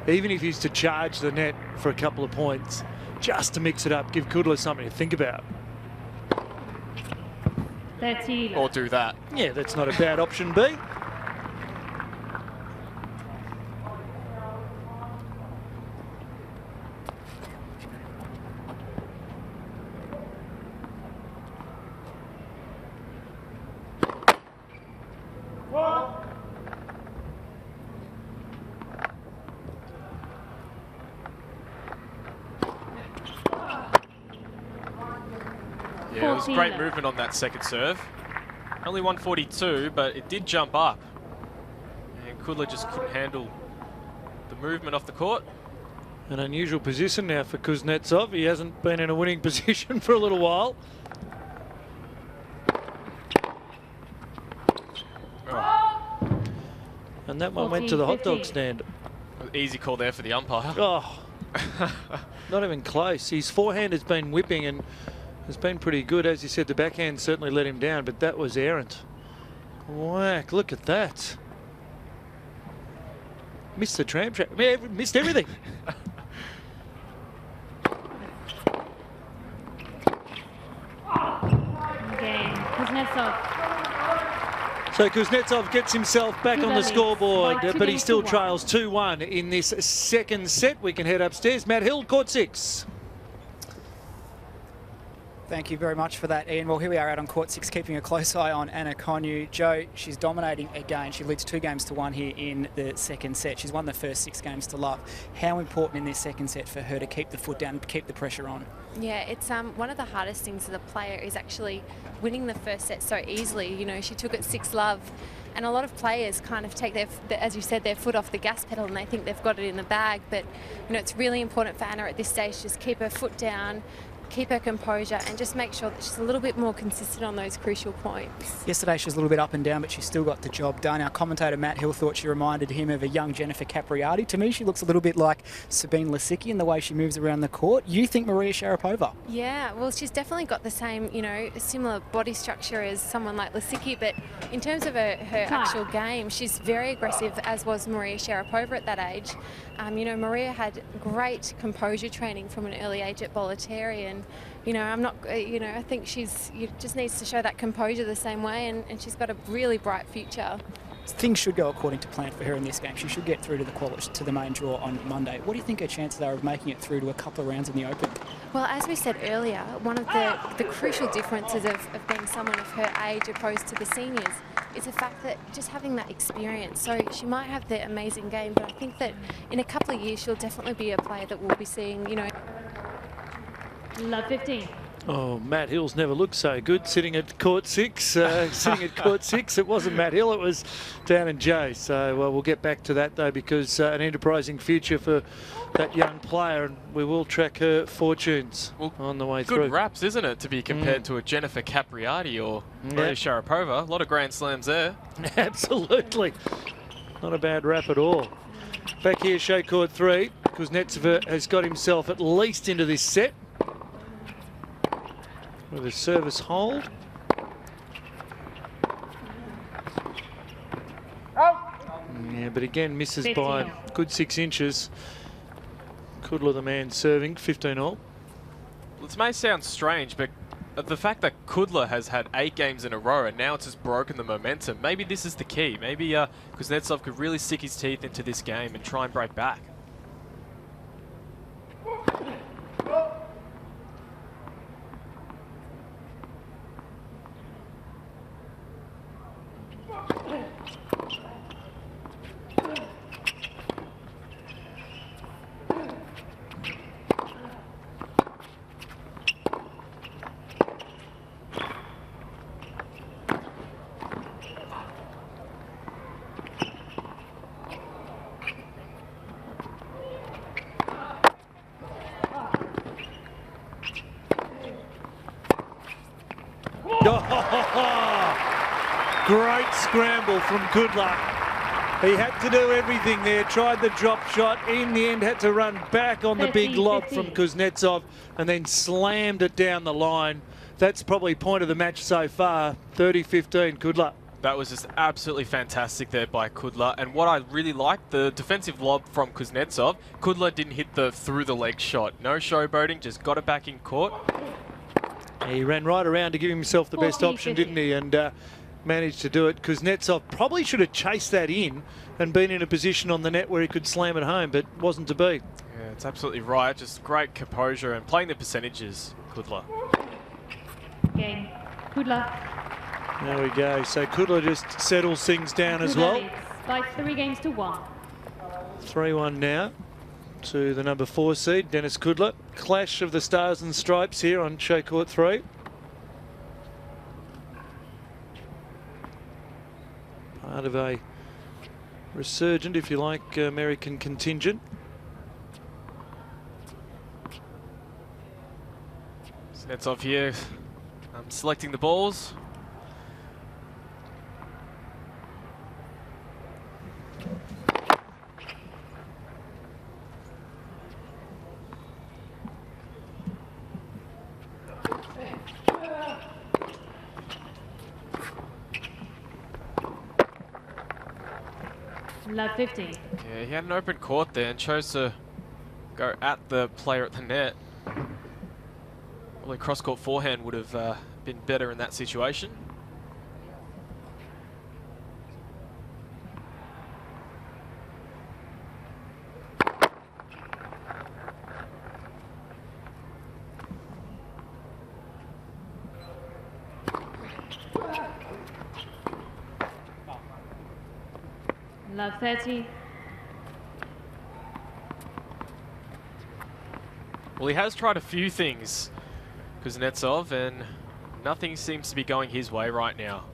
Even if he's to charge the net for a couple of points, just to mix it up, give Kudla something to think about. 13. Or do that. Yeah, that's not a bad option B. Yeah, it was great movement on that second serve. Only 142, but it did jump up. And Kudla just couldn't handle the movement off the court. An unusual position now for Kuznetsov. He hasn't been in a winning position for a little while. Oh. And that one went to the hot dog stand. Easy call there for the umpire. Oh, not even close. His forehand has been whipping and has been pretty good. As you said, the backhand certainly let him down, but that was errant. Whack, look at that. Missed the tram track. Missed everything. Game. Kuznetsov. So Kuznetsov gets himself back on the scoreboard, but he still trails 2-1 in this second set. We can head upstairs. Matt Hill, court 6. Thank you very much for that, Ian. Well, here we are out on court 6, keeping a close eye on Anna Konjuh. Joe, she's dominating again. She leads 2 games to 1 here in the second set. She's won the first 6 games to love. How important in this second set for her to keep the foot down, keep the pressure on? Yeah, it's one of the hardest things as a player is actually winning the first set so easily. You know, she took it 6-love. And a lot of players kind of take as you said, their foot off the gas pedal and they think they've got it in the bag. But, you know, it's really important for Anna at this stage, just keep her foot down, keep her composure and just make sure that she's a little bit more consistent on those crucial points. Yesterday she was a little bit up and down, but she still got the job done. Our commentator Matt Hill thought she reminded him of a young Jennifer Capriati. To me, she looks a little bit like Sabine Lisicki in the way she moves around the court. You think Maria Sharapova? Yeah, well, she's definitely got the same, you know, similar body structure as someone like Lisicki, but in terms of her actual game, she's very aggressive, as was Maria Sharapova at that age. You know, Maria had great composure training from an early age at Bollettieri, and you know, I think she just needs to show that composure the same way, and she's got a really bright future. things should go according to plan for her in this game. She should get through to the main draw on Monday. What do you think her chances are of making it through to a couple of rounds in the Open? Well, as we said earlier, one of the crucial differences of being someone of her age opposed to the seniors is the fact that just having that experience. So she might have the amazing game, but I think that in a couple of years she'll definitely be a player that we'll be seeing, you know. Love 15. Oh, Matt Hill's never looked so good sitting at court 6. Sitting at court 6, it wasn't Matt Hill, it was Downen Joe. So we'll get back to that, though, because an enterprising future for that young player, and we will track her fortunes on the way through. Good raps, isn't it, to be compared to a Jennifer Capriati or Maria Sharapova? A lot of Grand Slams there. Absolutely. Not a bad rap at all. Back here, show court 3. Kuznetsova has got himself at least into this set with a service hold. Yeah, but again misses 15. by a good 6 inches. Kudla, the man serving, 15 all. This may sound strange, but the fact that Kudla has had 8 games in a row and now it's just broken the momentum, maybe this is the key. Maybe Kuznetsov could really stick his teeth into this game and try and break back. Great scramble from Kudla. He had to do everything there, tried the drop shot, in the end had to run back on the big lob from Kuznetsov and then slammed it down the line. That's probably point of the match so far, 30-15, Kudla. That was just absolutely fantastic there by Kudla. And what I really liked, the defensive lob from Kuznetsov, Kudla didn't hit the through-the-leg shot. No showboating, just got it back in court. He ran right around to give himself the best option, didn't he? And managed to do it. Kuznetsov probably should have chased that in and been in a position on the net where he could slam it home, but wasn't to be. Yeah, it's absolutely right. Just great composure and playing the percentages, Kudla. Game. Kudla. There we go. So Kudla just settles things down as well. By 3 games to 1. 3-1 now to the number 4 seed, Denis Kudla. Clash of the Stars and Stripes here on show court 3. Part of a resurgent, if you like, American contingent. Kuznetsov here, selecting the balls. Love 15. Yeah, he had an open court there and chose to go at the player at the net. Well, a cross-court forehand would have been better in that situation. Love 30. Well, he has tried a few things, Kuznetsov, and nothing seems to be going his way right now.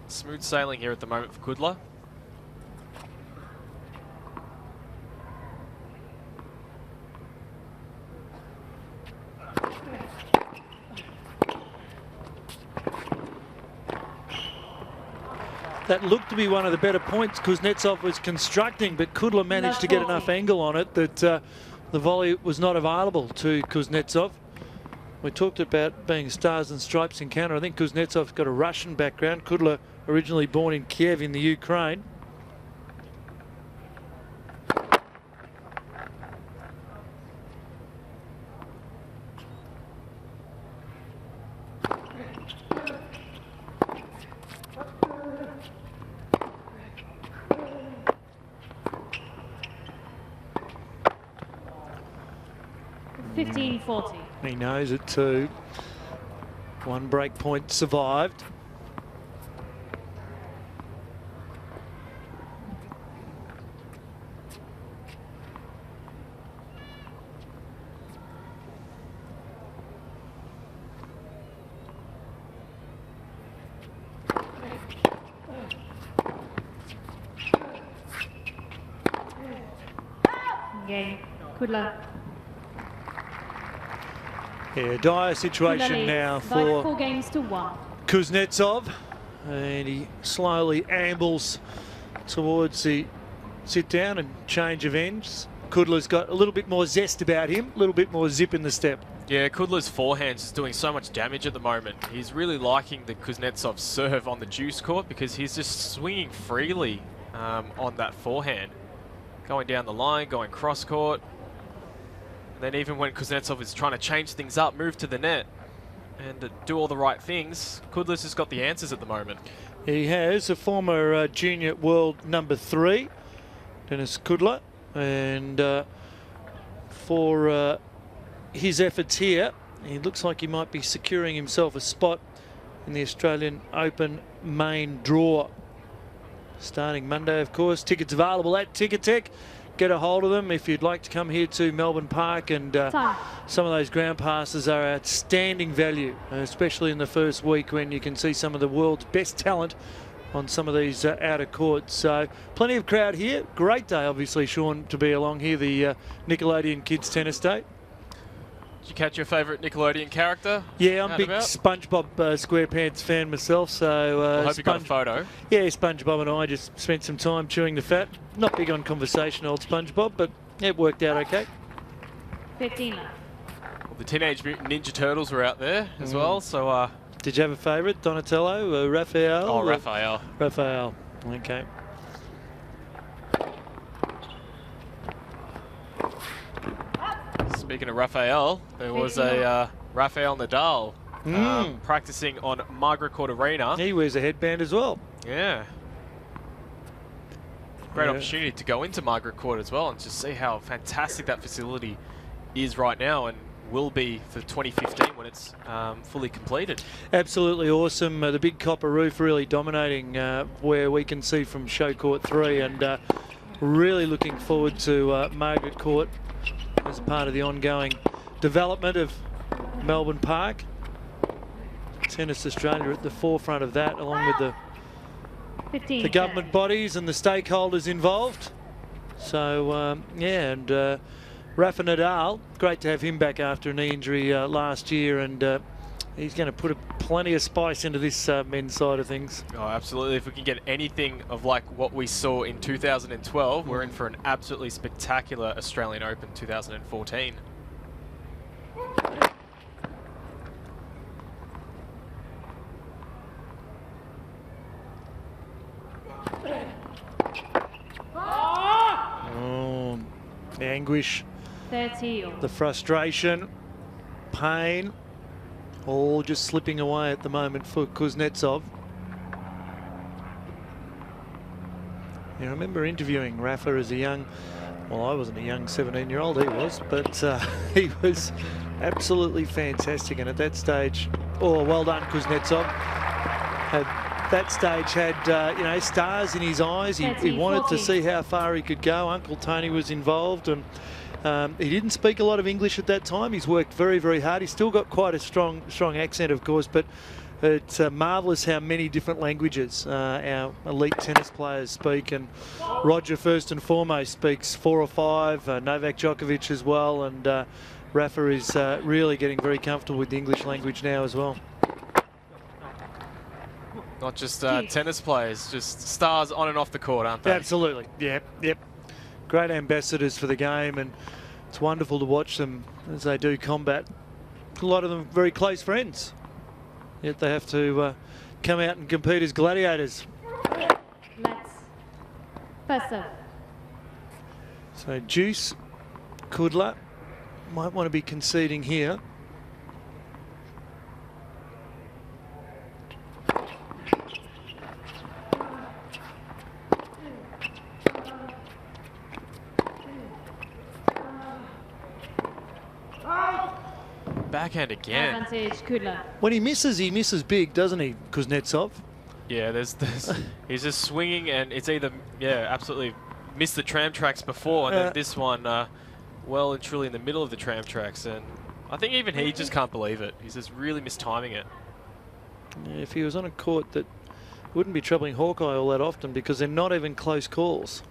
Smooth sailing here at the moment for Kudla. That looked to be one of the better points Kuznetsov was constructing, but Kudla managed to get enough angle on it that the volley was not available to Kuznetsov. We talked about being Stars and Stripes encounter. I think Kuznetsov's got a Russian background. Kudla originally born in Kiev in the Ukraine. 15-40. He knows it too. One break point survived. Game. Kudla. Yeah, dire situation now for 4 games to 1. Kuznetsov, and he slowly ambles towards the sit down and change of ends. Kudla's got a little bit more zest about him, a little bit more zip in the step. Yeah, Kudla's forehand is doing so much damage at the moment. He's really liking the Kuznetsov serve on the juice court because he's just swinging freely on that forehand. Going down the line, going cross court. And then even when Kuznetsov is trying to change things up, move to the net and do all the right things, Kudla's just got the answers at the moment. He has a former junior world number 3, Denis Kudla, and for his efforts here, he looks like he might be securing himself a spot in the Australian Open main draw. Starting Monday, of course. Tickets available at Ticketek. Get a hold of them if you'd like to come here to Melbourne Park, and some of those ground passes are outstanding value, especially in the first week when you can see some of the world's best talent on some of these outer courts. So plenty of crowd here. Great day, obviously, Sean, to be along here, the Nickelodeon Kids Tennis Day. Did you catch your favourite Nickelodeon character? Yeah, I'm a big SpongeBob SquarePants fan myself, so... I hope you got a photo. Yeah, SpongeBob and I just spent some time chewing the fat. Not big on conversation, old SpongeBob, but it worked out okay. 15 left. Well, the Teenage Mutant Ninja Turtles were out there as well, so... Did you have a favourite? Donatello? Raphael? Oh, Raphael. Raphael, okay. Speaking of Raphael, there was a Rafael Nadal practicing on Margaret Court Arena. He wears a headband as well. Yeah. Great opportunity to go into Margaret Court as well and just see how fantastic that facility is right now and will be for 2015 when it's fully completed. Absolutely awesome. The big copper roof really dominating where we can see from Show Court 3, and really looking forward to Margaret Court as part of the ongoing development of Melbourne Park. Tennis Australia at the forefront of that, along with the government bodies and the stakeholders involved. So, yeah, and Rafa Nadal, great to have him back after a knee injury last year, and he's going to put plenty of spice into this men's side of things. Oh, absolutely. If we can get anything of like what we saw in 2012, we're in for an absolutely spectacular Australian Open 2014. Oh, the anguish, 30. the frustration, pain, all just slipping away at the moment for Kuznetsov. I remember interviewing Rafa as a young, well, I wasn't a young 17-year-old, he was, but he was absolutely fantastic. And at that stage, oh, well done, Kuznetsov. That stage had, you know, stars in his eyes. He wanted to see how far he could go. Uncle Tony was involved, and he didn't speak a lot of English at that time. He's worked very, very hard. He's still got quite a strong accent, of course, but it's marvellous how many different languages our elite tennis players speak. And Roger, first and foremost, speaks 4 or 5, Novak Djokovic as well, and Rafa is really getting very comfortable with the English language now as well. Not just tennis players, just stars on and off the court, aren't they? Absolutely, yep. Great ambassadors for the game, and it's wonderful to watch them as they do combat. A lot of them very close friends, yet they have to come out and compete as gladiators. Let's first serve. So Juice Kudla might want to be conceding here. backhand again. Advantage, Kudla. When he misses big, doesn't he, Kuznetsov? Yeah, he's just swinging, and it's either, absolutely missed the tram tracks before, and then this one, well and truly in the middle of the tram tracks, and I think even he just can't believe it. He's just really mistiming it. Yeah, if he was on a court that wouldn't be troubling Hawkeye all that often, because they're not even close calls.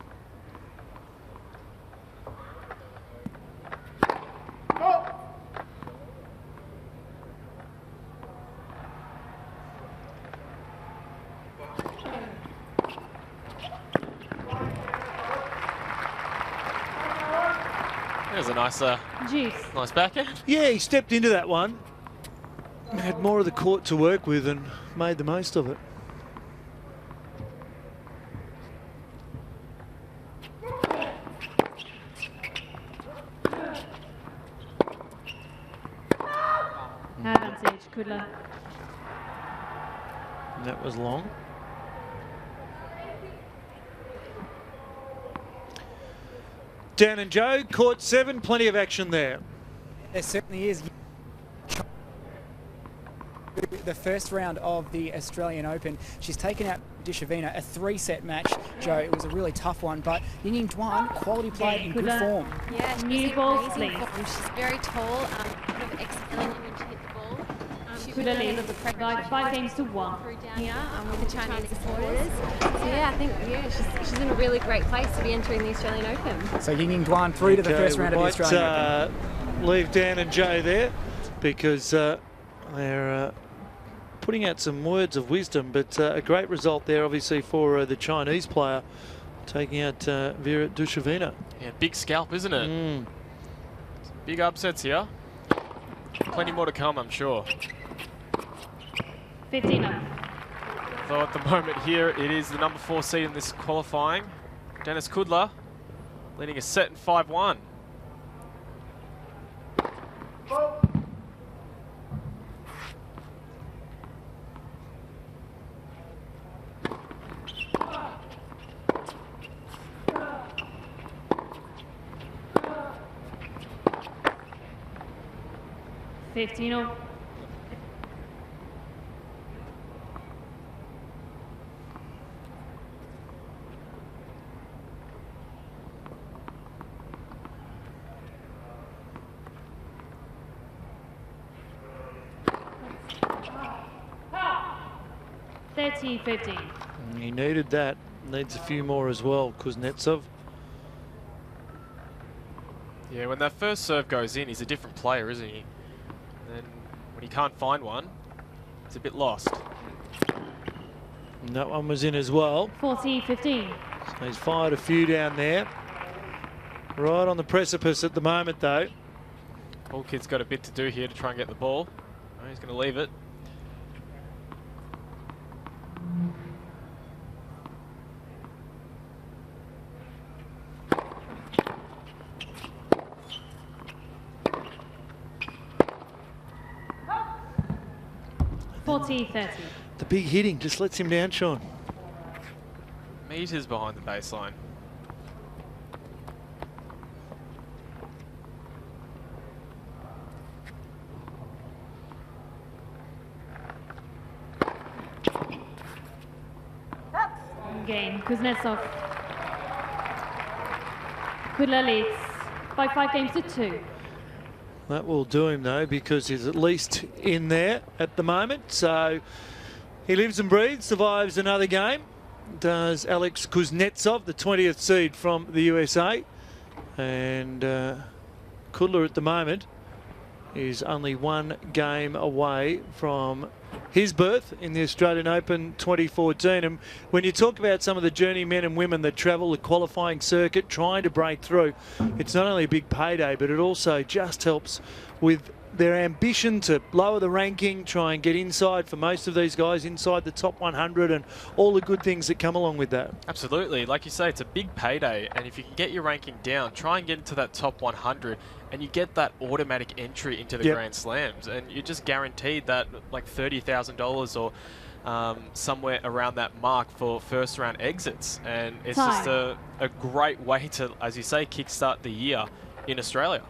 There's a nice backhand. Yeah, he stepped into that one. Had more of the court to work with and made the most of it. Advantage, Kudla. That was long. Dan and Joe, court 7, plenty of action there. There certainly is. The first round of the Australian Open, she's taken out Dushavina, a 3-set match. Joe, it was a really tough one, but Yingying Duan, quality player in good form. Yeah, New ball, please. She's very tall, kind of excelling when she hit the ball. She Kudla really leads the pressure by 5 games to 1. Here with the Chinese supporters. So yeah, I think she's in a really great place to be entering the Australian Open. So Yingying Duan through to the first round of the Australian Open. Leave Dan and Joe there because they're putting out some words of wisdom, but a great result there, obviously, for the Chinese player taking out Vera Dushavina. Yeah, big scalp, isn't it? Big upsets here. Plenty more to come, I'm sure. 15 up. Though at the moment here, it is the number 4 seed in this qualifying, Denis Kudla, leading a set in 5-1. Fifteen. He needed that. Needs a few more as well, Kuznetsov. Yeah, when that first serve goes in, he's a different player, isn't he? And then when he can't find one, it's a bit lost. And that one was in as well. 40-15. So he's fired a few down there. Right on the precipice at the moment, though. All kid's got a bit to do here to try and get the ball. Oh, he's going to leave it. The big hitting just lets him down, Sean. Meters behind the baseline. Game, Kuznetsov. Kudla leads by 5 games to 2. That will do him, though, because he's at least in there at the moment. So he lives and breathes, survives another game. Does Alex Kuznetsov, the 20th seed from the USA. And Kudla at the moment is only 1 game away from his berth in the Australian Open 2014. And when you talk about some of the journeymen and women that travel the qualifying circuit trying to break through, it's not only a big payday, but it also just helps with their ambition to lower the ranking, try and get inside, for most of these guys, inside the top 100 and all the good things that come along with that. Absolutely. Like you say, it's a big payday, and if you can get your ranking down, try and get into that top 100, and you get that automatic entry into the Grand Slams, and you're just guaranteed that like $30,000 or somewhere around that mark for first round exits. And it's just a great way to, as you say, kickstart the year in Australia.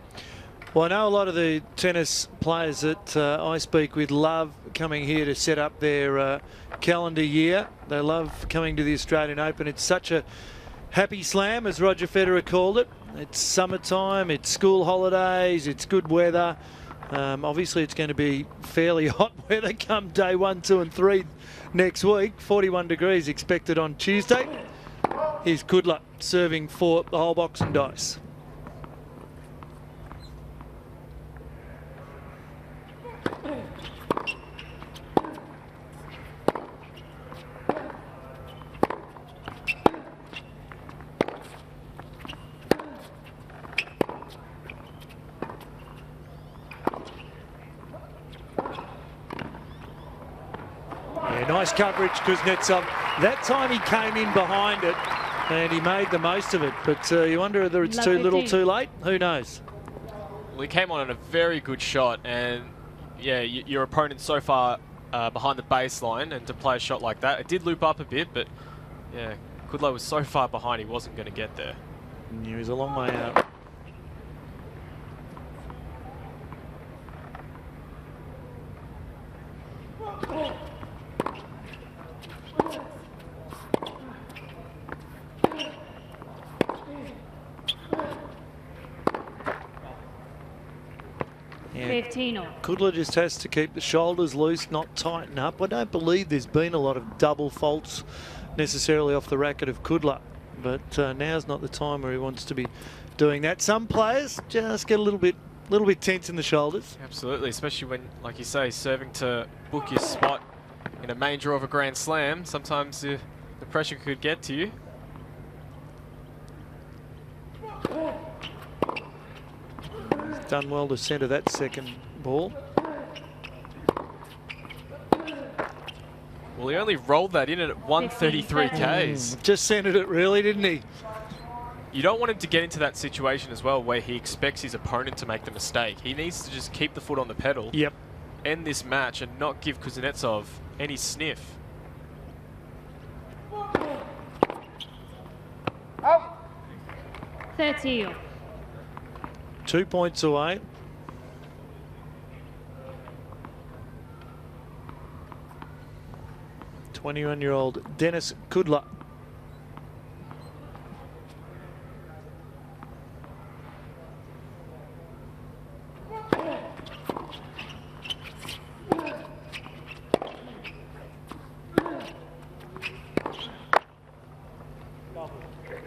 Well, I know a lot of the tennis players that I speak with love coming here to set up their calendar year. They love coming to the Australian Open. It's such a happy slam, as Roger Federer called it. It's summertime, it's school holidays, it's good weather. Obviously, it's going to be fairly hot weather come day 1, 2 and 3 next week. 41 degrees expected on Tuesday. Here's Kudla serving for the whole box and dice. Nice coverage, Kuznetsov. That time he came in behind it and he made the most of it. But you wonder whether it's too little, too late. Who knows? Well, he came on a very good shot, and yeah, your opponent's so far behind the baseline, and to play a shot like that, it did loop up a bit, but yeah, Kudla was so far behind he wasn't going to get there. He was a long way out. Kudla just has to keep the shoulders loose, not tighten up. I don't believe there's been a lot of double faults necessarily off the racket of Kudla, but now's not the time where he wants to be doing that. Some players just get a little bit tense in the shoulders. Absolutely, especially when, like you say, serving to book your spot in a main draw of a Grand Slam. Sometimes the pressure could get to you. Done well to centre that second ball. Well, he only rolled that in at 133 Ks. Just centred it really, didn't he? You don't want him to get into that situation as well where he expects his opponent to make the mistake. He needs to just keep the foot on the pedal, end this match, and not give Kuznetsov any sniff. 30. 2 points away. (21-year-old) Denis Kudla.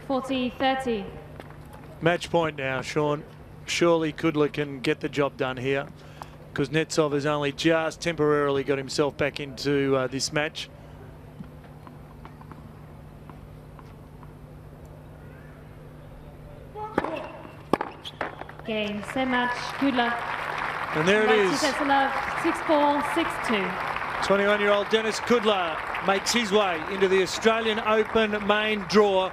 (40-30). Match point now, Sean. Surely Kudla can get the job done here. Kuznetsov has only just temporarily got himself back into this match. Game, set match, Kudla. And there it is. 6-4, 6-2. 21-year-old Denis Kudla makes his way into the Australian Open main draw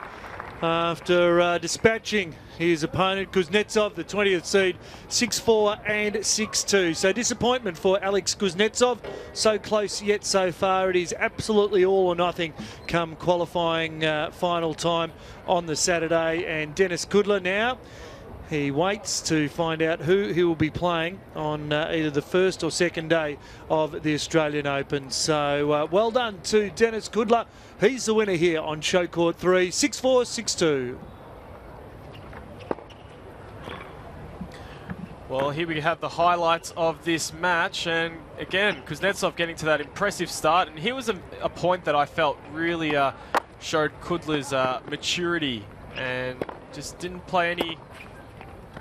after dispatching his opponent Kuznetsov, the 20th seed, 6-4 and 6-2. So disappointment for Alex Kuznetsov. So close yet so far. It is absolutely all or nothing come qualifying final time on the Saturday. And Denis Kudla now, he waits to find out who he will be playing on either the first or second day of the Australian Open. So well done to Denis Kudla. He's the winner here on Show Court 3, 6-4, 6-2. Well, here we have the highlights of this match, and again, Kuznetsov getting to that impressive start. And here was a point that I felt really showed Kudla's maturity, and just didn't play any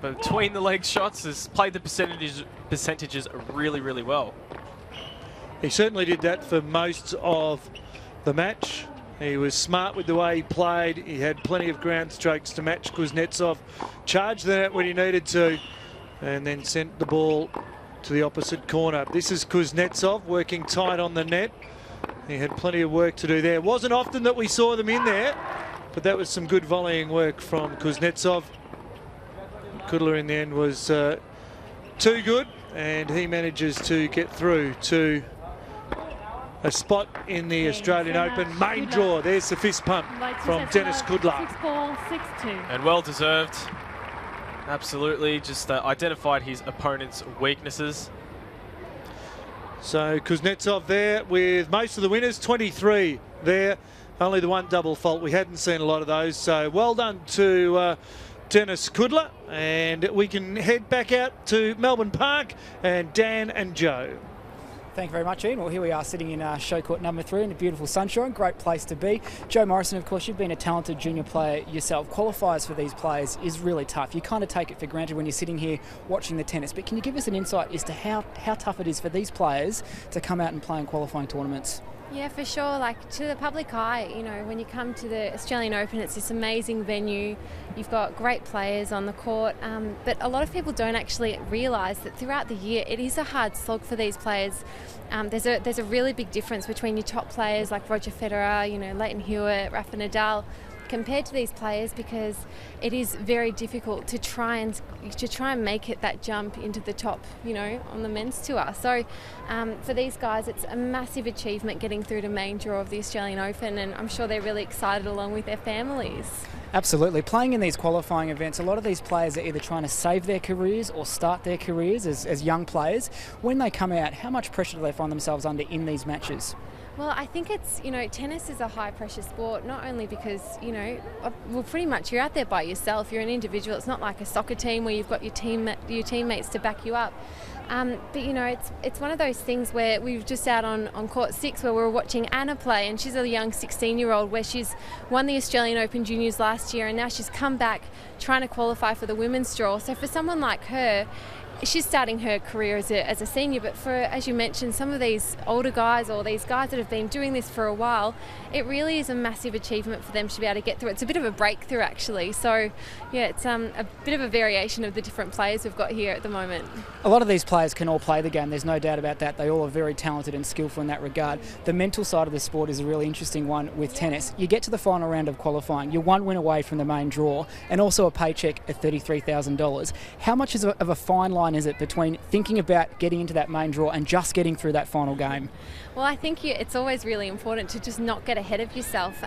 between the leg shots. Has played the percentages really, really well. He certainly did that for most of the match. He was smart with the way he played. He had plenty of ground strokes to match Kuznetsov. Charged the net when he needed to, and then sent the ball to the opposite corner. This is Kuznetsov working tight on the net. He had plenty of work to do there. Wasn't often that we saw them in there, but that was some good volleying work from Kuznetsov. Kudla in the end was too good, and he manages to get through to a spot in the Australian Open main draw. There's the fist pump from Denis Kudla. 6-4, 6-2. And well deserved. Absolutely, just identified his opponent's weaknesses. So Kuznetsov there with most of the winners, 23 there. Only the one double fault. We hadn't seen a lot of those. So well done to Dennis Kudla. And we can head back out to Melbourne Park and Dan and Joe. Thank you very much, Ian. Well, here we are sitting in show court number 3 in the beautiful sunshine. Great place to be. Joe Morrison, of course, you've been a talented junior player yourself. Qualifiers for these players is really tough. You kind of take it for granted when you're sitting here watching the tennis. But can you give us an insight as to how tough it is for these players to come out and play in qualifying tournaments? Yeah, for sure. Like, to the public eye, you know, when you come to the Australian Open, it's this amazing venue. You've got great players on the court, but a lot of people don't actually realise that throughout the year it is a hard slog for these players. There's a really big difference between your top players like Roger Federer, you know, Leighton Hewitt, Rafa Nadal, compared to these players, because it is very difficult to try and make it that jump into the top, you know, on the men's tour. So for these guys, it's a massive achievement getting through to main draw of the Australian Open, and I'm sure they're really excited along with their families. Absolutely. Playing in these qualifying events, a lot of these players are either trying to save their careers or start their careers as young players. When they come out, how much pressure do they find themselves under in these matches? Well, I think it's, you know, tennis is a high pressure sport, not only because, you know, well, pretty much you're out there by yourself, you're an individual. It's not like a soccer team where you've got your teammates to back you up. But, you know, it's one of those things where we were just out on court 6 where we were watching Anna play, and she's a young 16-year-old where she's won the Australian Open Juniors last year, and now she's come back trying to qualify for the women's draw. So for someone like her, she's starting her career as a senior, but for, as you mentioned, some of these older guys or these guys that have been doing this for a while, it really is a massive achievement for them to be able to get through. It's a bit of a breakthrough, actually. So, yeah, it's a bit of a variation of the different players we've got here at the moment. A lot of these players can all play the game, there's no doubt about that. They all are very talented and skillful in that regard. The mental side of the sport is a really interesting one with tennis. You get to the final round of qualifying, you're one win away from the main draw, and also a paycheck of $33,000. How much of a fine line is it between thinking about getting into that main draw and just getting through that final game? Well, I think it's always really important to just not get ahead of yourself.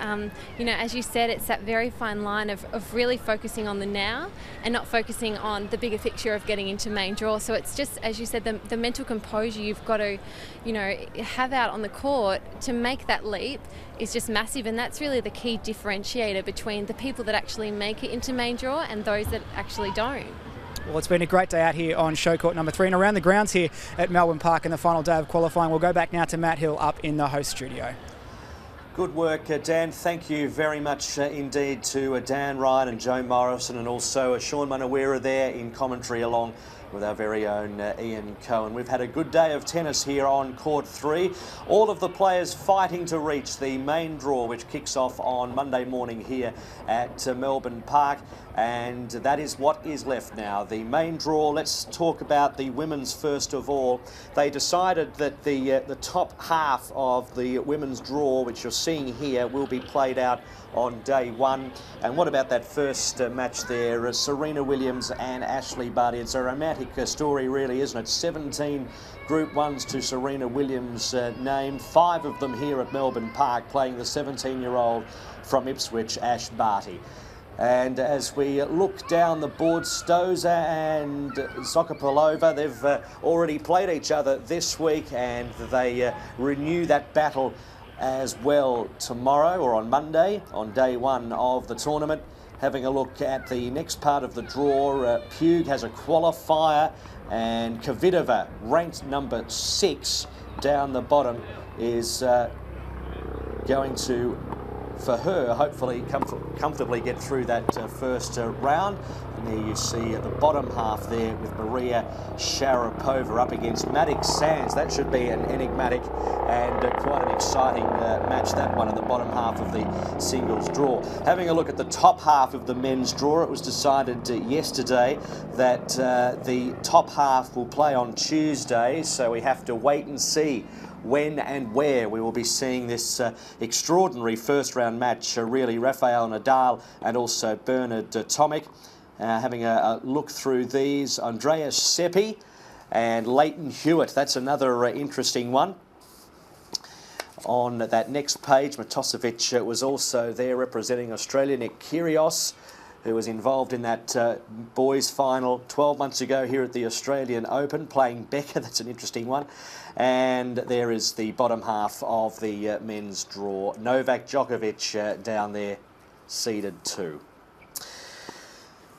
You know, as you said, it's that very fine line of really focusing on the now and not focusing on the bigger picture of getting into main draw. So it's just, as you said, the mental composure you've got to, you know, have out on the court to make that leap is just massive, and that's really the key differentiator between the people that actually make it into main draw and those that actually don't. Well, it's been a great day out here on show court number 3 and around the grounds here at Melbourne Park in the final day of qualifying. We'll go back now to Matt Hill up in the host studio. Good work, Dan. Thank you very much indeed to Dan Ryan and Joe Morrison, and also Sean Manawira there in commentary along with our very own Ian Cohen. We've had a good day of tennis here on court 3. All of the players fighting to reach the main draw, which kicks off on Monday morning here at Melbourne Park. And that is what is left now. The main draw. Let's talk about the women's first of all. They decided that the top half of the women's draw, which you're seeing here, will be played out on day 1. And what about that first match there? Serena Williams and Ashley Barty. It's a romantic story, really, isn't it? 17 Group 1s to Serena Williams' name. 5 of them here at Melbourne Park, playing the 17-year-old from Ipswich, Ash Barty. And as we look down the board, Stosur and Sokopolova, they've already played each other this week, and they renew that battle as well tomorrow or on Monday, on day 1 of the tournament. Having a look at the next part of the draw, Pugh has a qualifier, and Kvitova, ranked number 6 down the bottom, is going to, for her, hopefully comfortably get through that first round. And there you see at the bottom half there with Maria Sharapova up against Maddox Sands. That should be an enigmatic and quite an exciting match, that one, in the bottom half of the singles draw. Having a look at the top half of the men's draw, it was decided yesterday that the top half will play on Tuesday, so we have to wait and see when and where we will be seeing this extraordinary first round match, really, Rafael Nadal and also Bernard Tomic. Having a look through these, Andreas Seppi and Leighton Hewitt, that's another interesting one. On that next page, Matosevic was also there representing Australia. Nick Kyrgios who was involved in that boys final 12 months ago here at the Australian Open, playing Becker. That's an interesting one. And there is the bottom half of the men's draw. Novak Djokovic down there, seeded 2.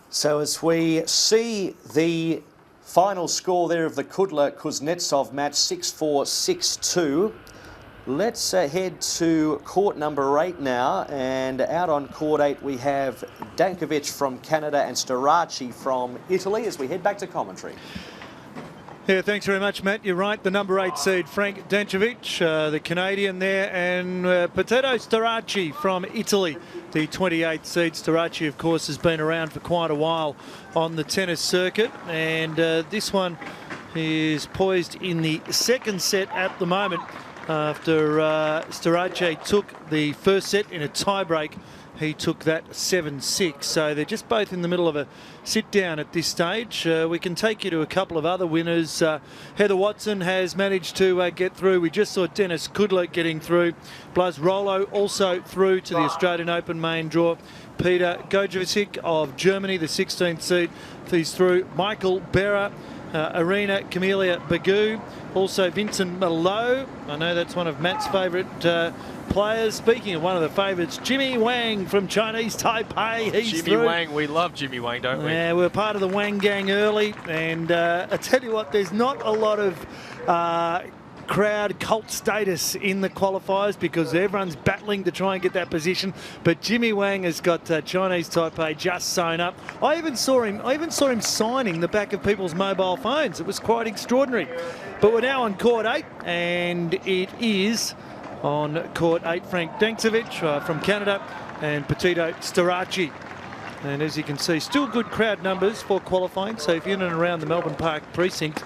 So as we see the final score there of the Kudla-Kuznetsov match, 6-4, 6-2. Let's head to court number 8 now, and out on court 8 we have Dankovic from Canada and Storace from Italy as we head back to commentary. Yeah, thanks very much, Matt. You're right. The number 8 seed, Frank Dankovic, the Canadian there, and Potato Storace from Italy, the 28th seed. Storace, of course, has been around for quite a while on the tennis circuit, and this one is poised in the second set at the moment after Storace took the first set in a tie-break. He took that 7-6, so they're just both in the middle of a sit-down at this stage. We can take you to a couple of other winners. Heather Watson has managed to get through. We just saw Denis Kudla getting through. Blaz Rolo also through to the Australian Open main draw. Peter Gojevicic of Germany, the 16th seed, he's through. Michael Berra, Arena Camelia Bagu, also Vincent Malot. I know that's one of Matt's favourite players. Speaking of one of the favourites, Jimmy Wang from Chinese Taipei. He's Jimmy through. Wang, we love Jimmy Wang, don't we? Yeah, we're part of the Wang gang early, and I tell you what, there's not a lot of crowd cult status in the qualifiers because everyone's battling to try and get that position. But Jimmy Wang has got Chinese Taipei just sewn up. I even saw him signing the back of people's mobile phones. It was quite extraordinary. But we're now on court 8, and it is on court 8 Frank Dankovic from Canada and Potato Storace. And as you can see, still good crowd numbers for qualifying. So if you're in and around the Melbourne Park precinct,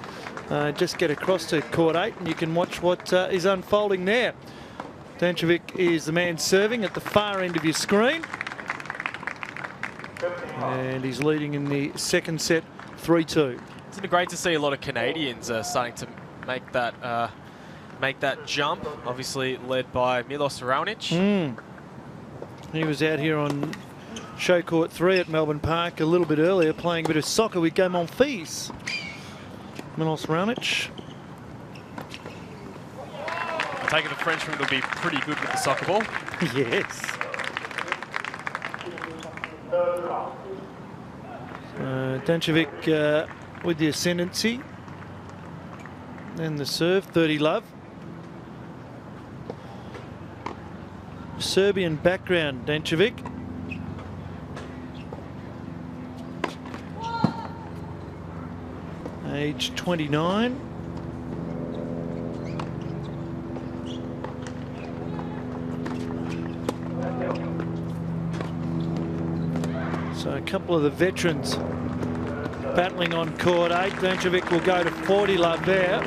just get across to court 8 and you can watch what is unfolding there. Dankovic is the man serving at the far end of your screen. And he's leading in the second set, 3-2. Isn't it great to see a lot of Canadians starting to make that jump? Obviously led by Milos Raonic. He was out here on show court 3 at Melbourne Park a little bit earlier, playing a bit of soccer with Gaumont Fils. Milos Raonic. I take it the Frenchman will be pretty good with the soccer ball. Yes. Dankovic with the ascendancy. And the serve, 30 love. Serbian background, Dankovic. Age 29. So a couple of the veterans battling on court 8. Dankovic will go to 40 love there.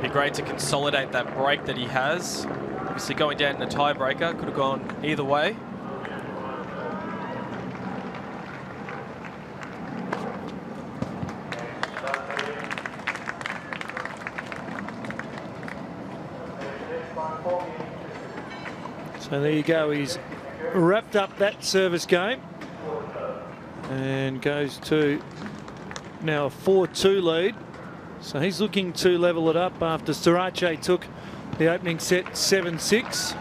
Be great to consolidate that break that he has. Obviously going down in a tiebreaker, could have gone either way. So there you go, he's wrapped up that service game and goes to now a 4-2 lead. So he's looking to level it up after Storace took the opening set 7-6.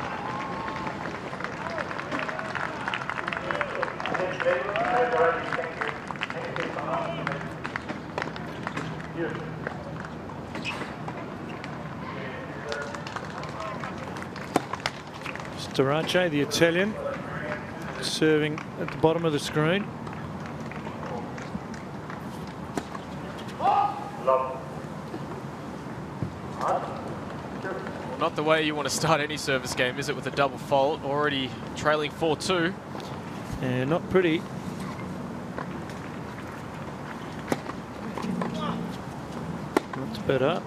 Storace, the Italian, serving at the bottom of the screen. Not the way you want to start any service game, is it, with a double fault, already trailing 4-2. Yeah, not pretty. That's better.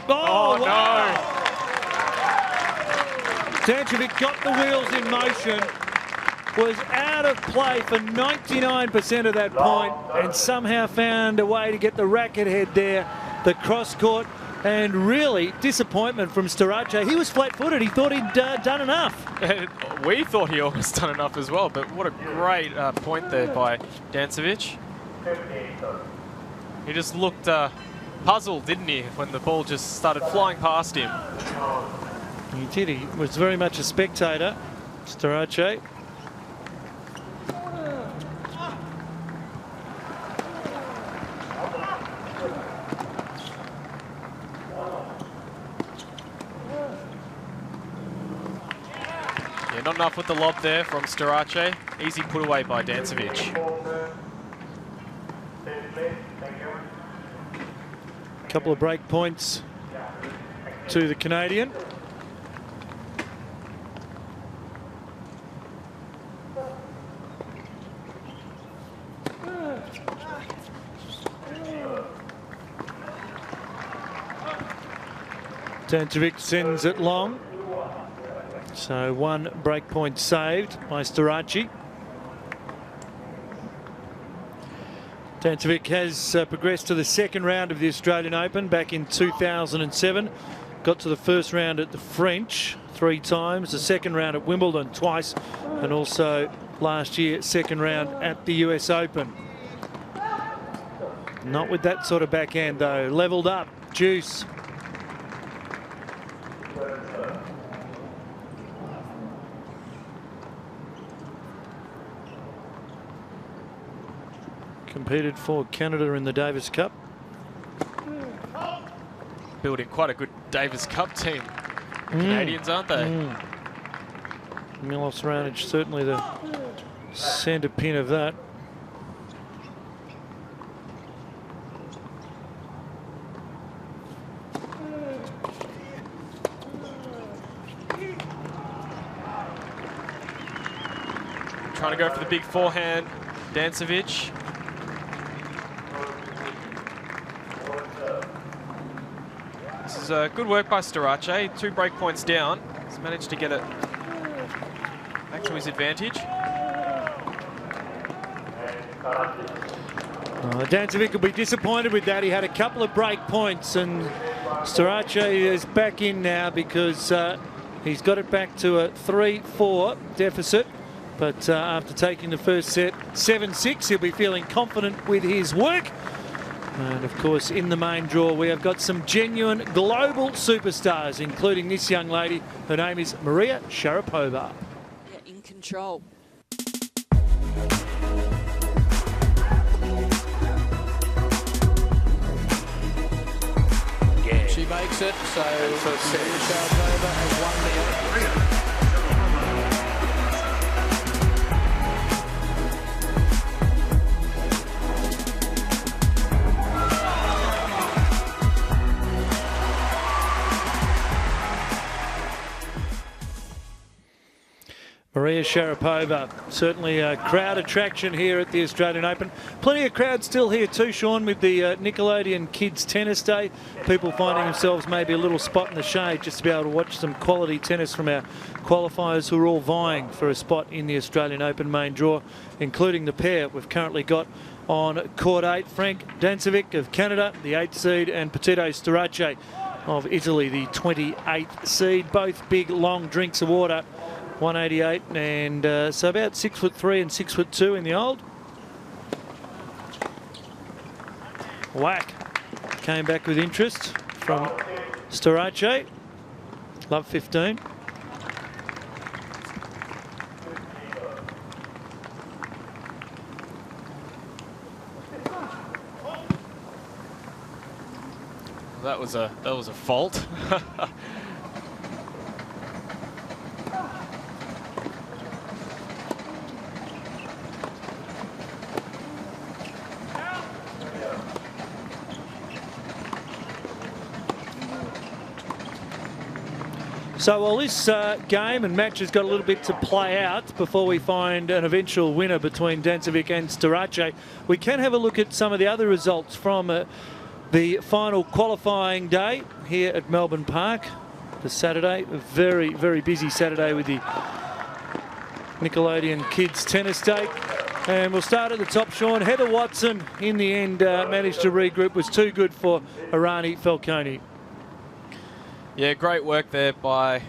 Oh, no! Dankovic got the wheels in motion, was out of play for 99% of that point, and somehow found a way to get the racket head there. The cross-court And really, disappointment from Starace. He was flat-footed. He thought he'd done enough. We thought he almost done enough as well, but what a great point there by Dancevic. He just looked puzzled, didn't he, when the ball just started flying past him. He did. He was very much a spectator, Starace. Yeah, not enough with the lob there from Starace. Easy put away by Dancevic. Couple of break points to the Canadian. Dancevic sends it long. So one break point saved by Starace. Dancevic has progressed to the second round of the Australian Open back in 2007. Got to the first round at the French 3 times, the second round at Wimbledon twice, and also last year, second round at the US Open. Not with that sort of backhand though. Levelled up, Juice. Competed for Canada in the Davis Cup. Building quite a good Davis Cup team. Canadians, aren't they? Milos Raonic, certainly the centre pin of that. Trying to go for the big forehand, Dancevic. This is good work by Starace. 2 break points down. He's managed to get it back to his advantage. Dancevic will be disappointed with that. He had a couple of break points, and Starace is back in now because he's got it back to a 3-4 deficit. But after taking the first set 7-6, he'll be feeling confident with his work. And of course, in the main draw, we have got some genuine global superstars, including this young lady. Her name is Maria Sharapova. Yeah, in control. Yeah. She makes it, so Maria Sharapova has won the Maria Sharapova, certainly a crowd attraction here at the Australian Open. Plenty of crowd still here too, Sean, with the Nickelodeon Kids Tennis Day. People finding themselves maybe a little spot in the shade just to be able to watch some quality tennis from our qualifiers who are all vying for a spot in the Australian Open main draw, including the pair we've currently got on court 8. Frank Dancevic of Canada, the 8th seed, and Petito Starace of Italy, the 28th seed. Both big, long drinks of water. 188 and so about 6'3" and 6'2" in the old. Whack came back with interest from Starace. Love 15. That was a fault. So while this game and match has got a little bit to play out before we find an eventual winner between Dancevic and Starace, we can have a look at some of the other results from the final qualifying day here at Melbourne Park. The Saturday, a very, very busy Saturday with the Nickelodeon Kids Tennis Day. And we'll start at the top, Sean. Heather Watson, in the end, managed to regroup, was too good for Arani Falconi. Yeah, great work there by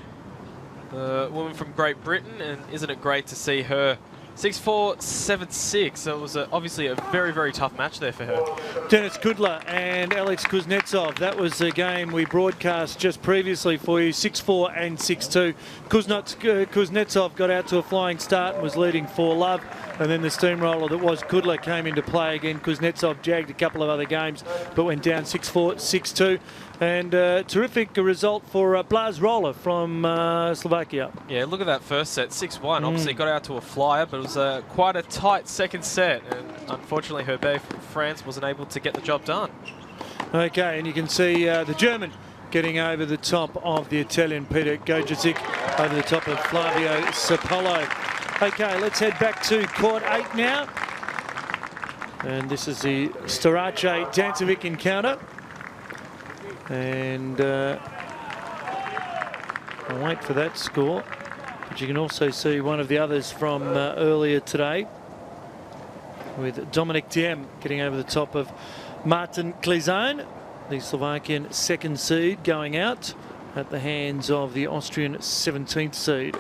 the woman from Great Britain, and isn't it great to see her 6'4", 7'6". So it was obviously a very, very tough match there for her. Denis Kudla and Alex Kuznetsov. That was the game we broadcast just previously for you, 6'4" and 6'2". Kuznetsov got out to a flying start and was leading 4-love. And then the steamroller that was Kudla came into play again. Kuznetsov jagged a couple of other games, but went down 6'4", 6'2". And terrific result for Blas Roller from Slovakia. Yeah, look at that first set, 6-1. Obviously got out to a flyer, but it was quite a tight second set. And unfortunately, Herbert from France wasn't able to get the job done. Okay, and you can see the German getting over the top of the Italian Peter Gojicic, over the top of Flavio Sapolo. Okay, let's head back to court 8 now. And this is the Storace Dancevic encounter. And I'll wait for that score. But you can also see one of the others from earlier today, with Dominic Thiem getting over the top of Martin Klizan, the Slovakian second seed, going out at the hands of the Austrian 17th seed.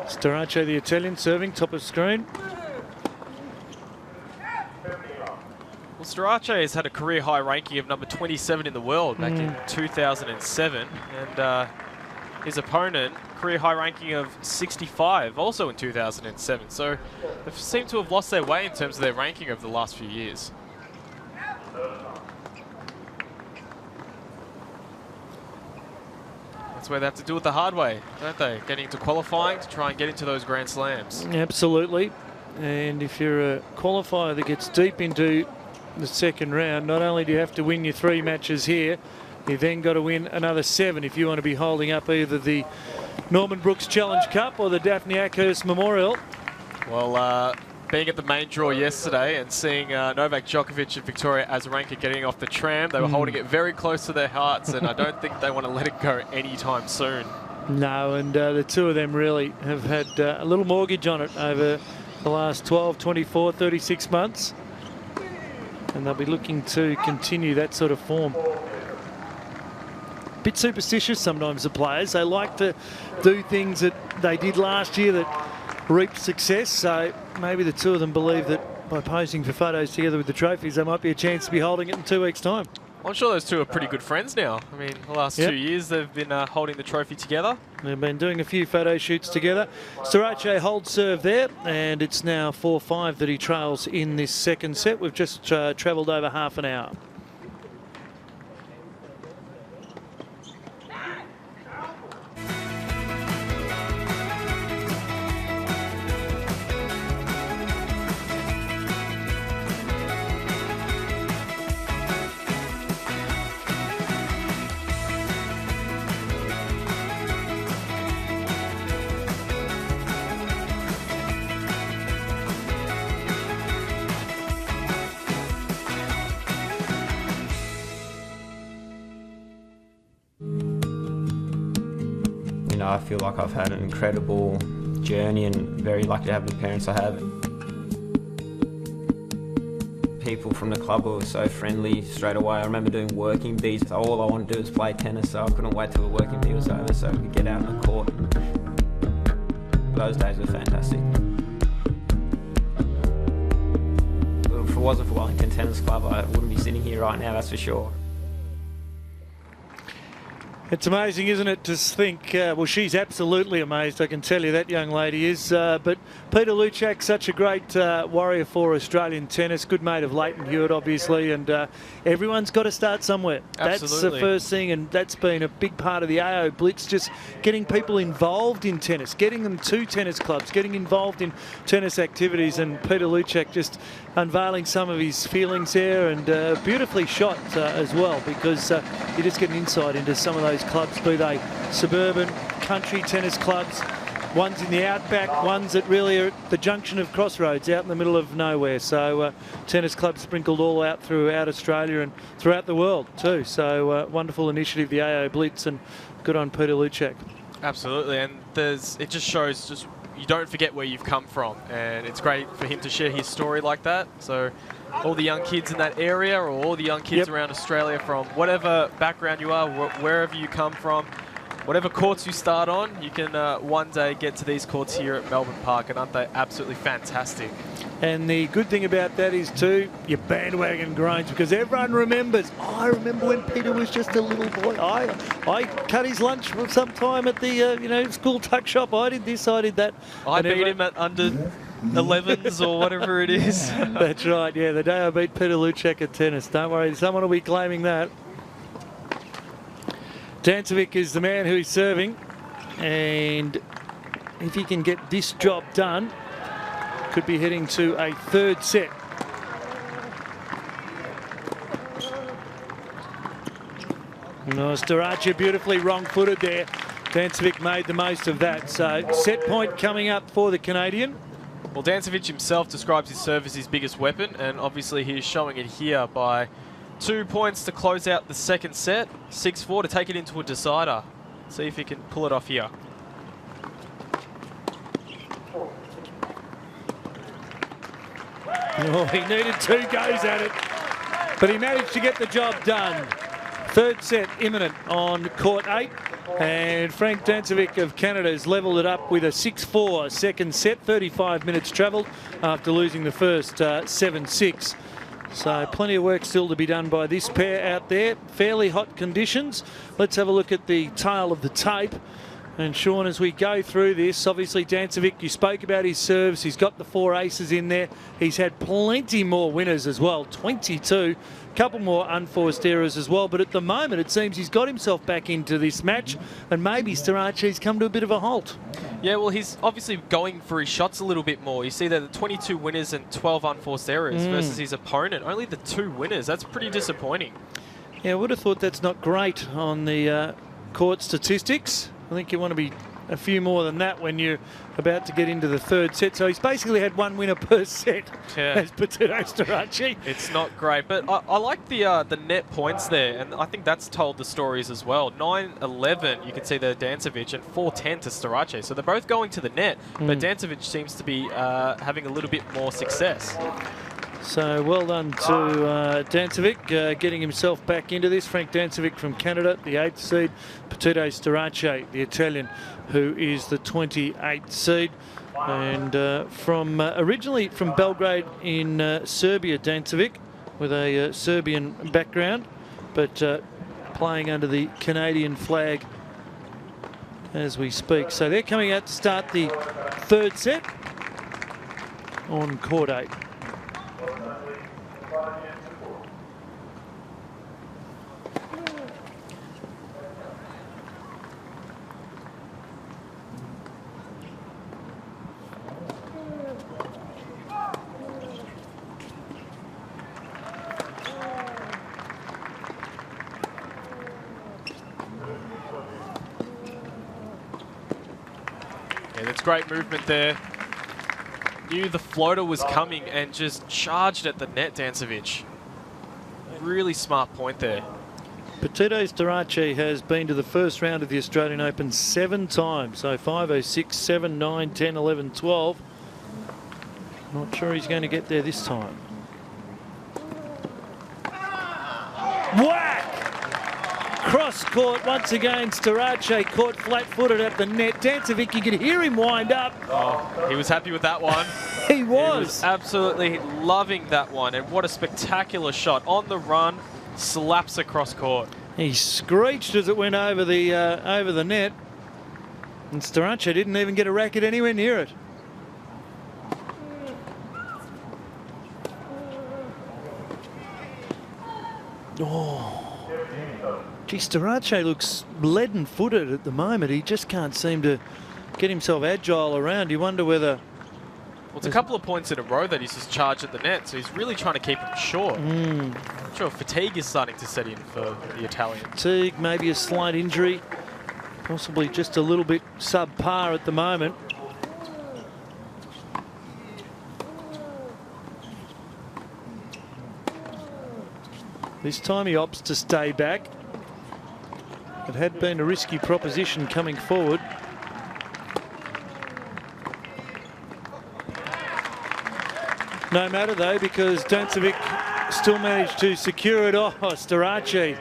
Storace, the Italian, serving top of screen. Well, Storace has had a career high ranking of number 27 in the world back in 2007. And his opponent, career high ranking of 65, also in 2007. So they seem to have lost their way in terms of their ranking over the last few years. That's where they have to do it the hard way, don't they? Getting into qualifying to try and get into those Grand Slams. Absolutely. And if you're a qualifier that gets deep into the second round, not only do you have to win your 3 matches here, you've then got to win another 7 if you want to be holding up either the Norman Brooks Challenge Cup or the Daphne Ackhurst Memorial. Well, being at the main draw yesterday and seeing Novak Djokovic and Victoria Azarenka getting off the tram, they were holding it very close to their hearts, and I don't think they want to let it go anytime soon. No, and the two of them really have had a little mortgage on it over the last 12, 24, 36 months. And they'll be looking to continue that sort of form. Bit superstitious sometimes, the players. They like to do things that they did last year that reaped success. So maybe the two of them believe that by posing for photos together with the trophies, there might be a chance to be holding it in 2 weeks' time. I'm sure those two are pretty good friends now. I mean, the last 2 years they've been holding the trophy together. They've been doing a few photo shoots together. Storace holds serve there, and it's now 4-5 that he trails in this second set. We've just travelled over half an hour. I feel like I've had an incredible journey and very lucky to have the parents I have. People from the club were so friendly straight away. I remember doing working bees. All I wanted to do was play tennis, so I couldn't wait till the working bee was over so we could get out on the court. Those days were fantastic. If it wasn't for Wellington Tennis Club, I wouldn't be sitting here right now, that's for sure. It's amazing, isn't it, to think, well, she's absolutely amazed, I can tell you that young lady is. But Peter Luchak, such a great warrior for Australian tennis, good mate of Leighton Hewitt, obviously, and everyone's got to start somewhere. Absolutely. That's the first thing, and that's been a big part of the AO Blitz, just getting people involved in tennis, getting them to tennis clubs, getting involved in tennis activities, and Peter Luchak just unveiling some of his feelings there, and beautifully shot as well, because you just get an insight into some of those clubs, be they suburban, country tennis clubs, ones in the outback, ones that really are at the junction of crossroads out in the middle of nowhere. So tennis clubs sprinkled all out throughout Australia and throughout the world too. So wonderful initiative, the AO Blitz, and good on Peter Luchak. Absolutely, and it just shows you don't forget where you've come from, and it's great for him to share his story like that. So all the young kids in that area, or all the young kids around Australia, from whatever background you are, wherever you come from, whatever courts you start on, you can one day get to these courts here at Melbourne Park, and aren't they absolutely fantastic? And the good thing about that is too, your bandwagon grinds, because everyone remembers. Oh, I remember when Peter was just a little boy. I cut his lunch sometime at the school tuck shop. I did this, I did that. I beat him at under 11s or whatever it is. That's right. Yeah, the day I beat Peter Luchek at tennis. Don't worry, someone will be claiming that. Dancevic is the man who is serving, and if he can get this job done, could be heading to a third set. No, Starace beautifully wrong-footed there. Dancevic made the most of that. So set point coming up for the Canadian. Well, Dancevic himself describes his serve as his biggest weapon, and obviously he is showing it here by 2 points to close out the second set, 6-4 to take it into a decider. See if he can pull it off here. Oh, he needed 2 goes at it, but he managed to get the job done. Third set imminent on court 8, and Frank Dancevic of Canada has levelled it up with a 6-4 second set, 35 minutes travelled after losing the first 7-6. So plenty of work still to be done by this pair out there. Fairly hot conditions. Let's have a look at the tail of the tape. And Sean, as we go through this, obviously Dancevic, you spoke about his serves. He's got the 4 aces in there. He's had plenty more winners as well, 22. Couple more unforced errors as well. But at the moment, it seems he's got himself back into this match. And maybe Starace's come to a bit of a halt. Yeah, well, he's obviously going for his shots a little bit more. You see there the 22 winners and 12 unforced errors versus his opponent. Only the 2 winners. That's pretty disappointing. Yeah, I would have thought that's not great on the court statistics. I think you want to be a few more than that when you're about to get into the third set. So he's basically had 1 winner per set as Petito Starace. It's not great, but I like the net points there, and I think that's told the stories as well. 9-11, you can see there Dancevic, and 4-10 to Starace. So they're both going to the net, but Dancevic seems to be having a little bit more success. So well done to Dancevic, getting himself back into this. Frank Dancevic from Canada, the 8th seed. Petito Starace, the Italian, who is the 28th seed. And originally from Belgrade in Serbia, Dancevic, with a Serbian background, but playing under the Canadian flag as we speak. So they're coming out to start the third set on court 8. Yeah, that's great movement there. Knew the floater was coming and just charged at the net, Dancevic. Really smart point there. Petito Starace has been to the first round of the Australian Open 7 times. So 5, 6, 7, 9, 10, 11, 12. Not sure he's going to get there this time. Whack! Cross court once again. Starace caught flat-footed at the net. Dancevic, you could hear him wind up. Oh, he was happy with that one. He was. He was absolutely loving that one. And what a spectacular shot. On the run, slaps across court. He screeched as it went over the net. And Starace didn't even get a racket anywhere near it. Oh. Gee, Starace looks leaden-footed at the moment. He just can't seem to get himself agile around. You wonder whether... Well, it's a couple of points in a row that he's just charged at the net, so he's really trying to keep him short. I'm sure fatigue is starting to set in for the Italian. Fatigue, maybe a slight injury, possibly just a little bit subpar at the moment. This time he opts to stay back. It had been a risky proposition coming forward. No matter though, because Dancevic still managed to secure it. Oh, Starace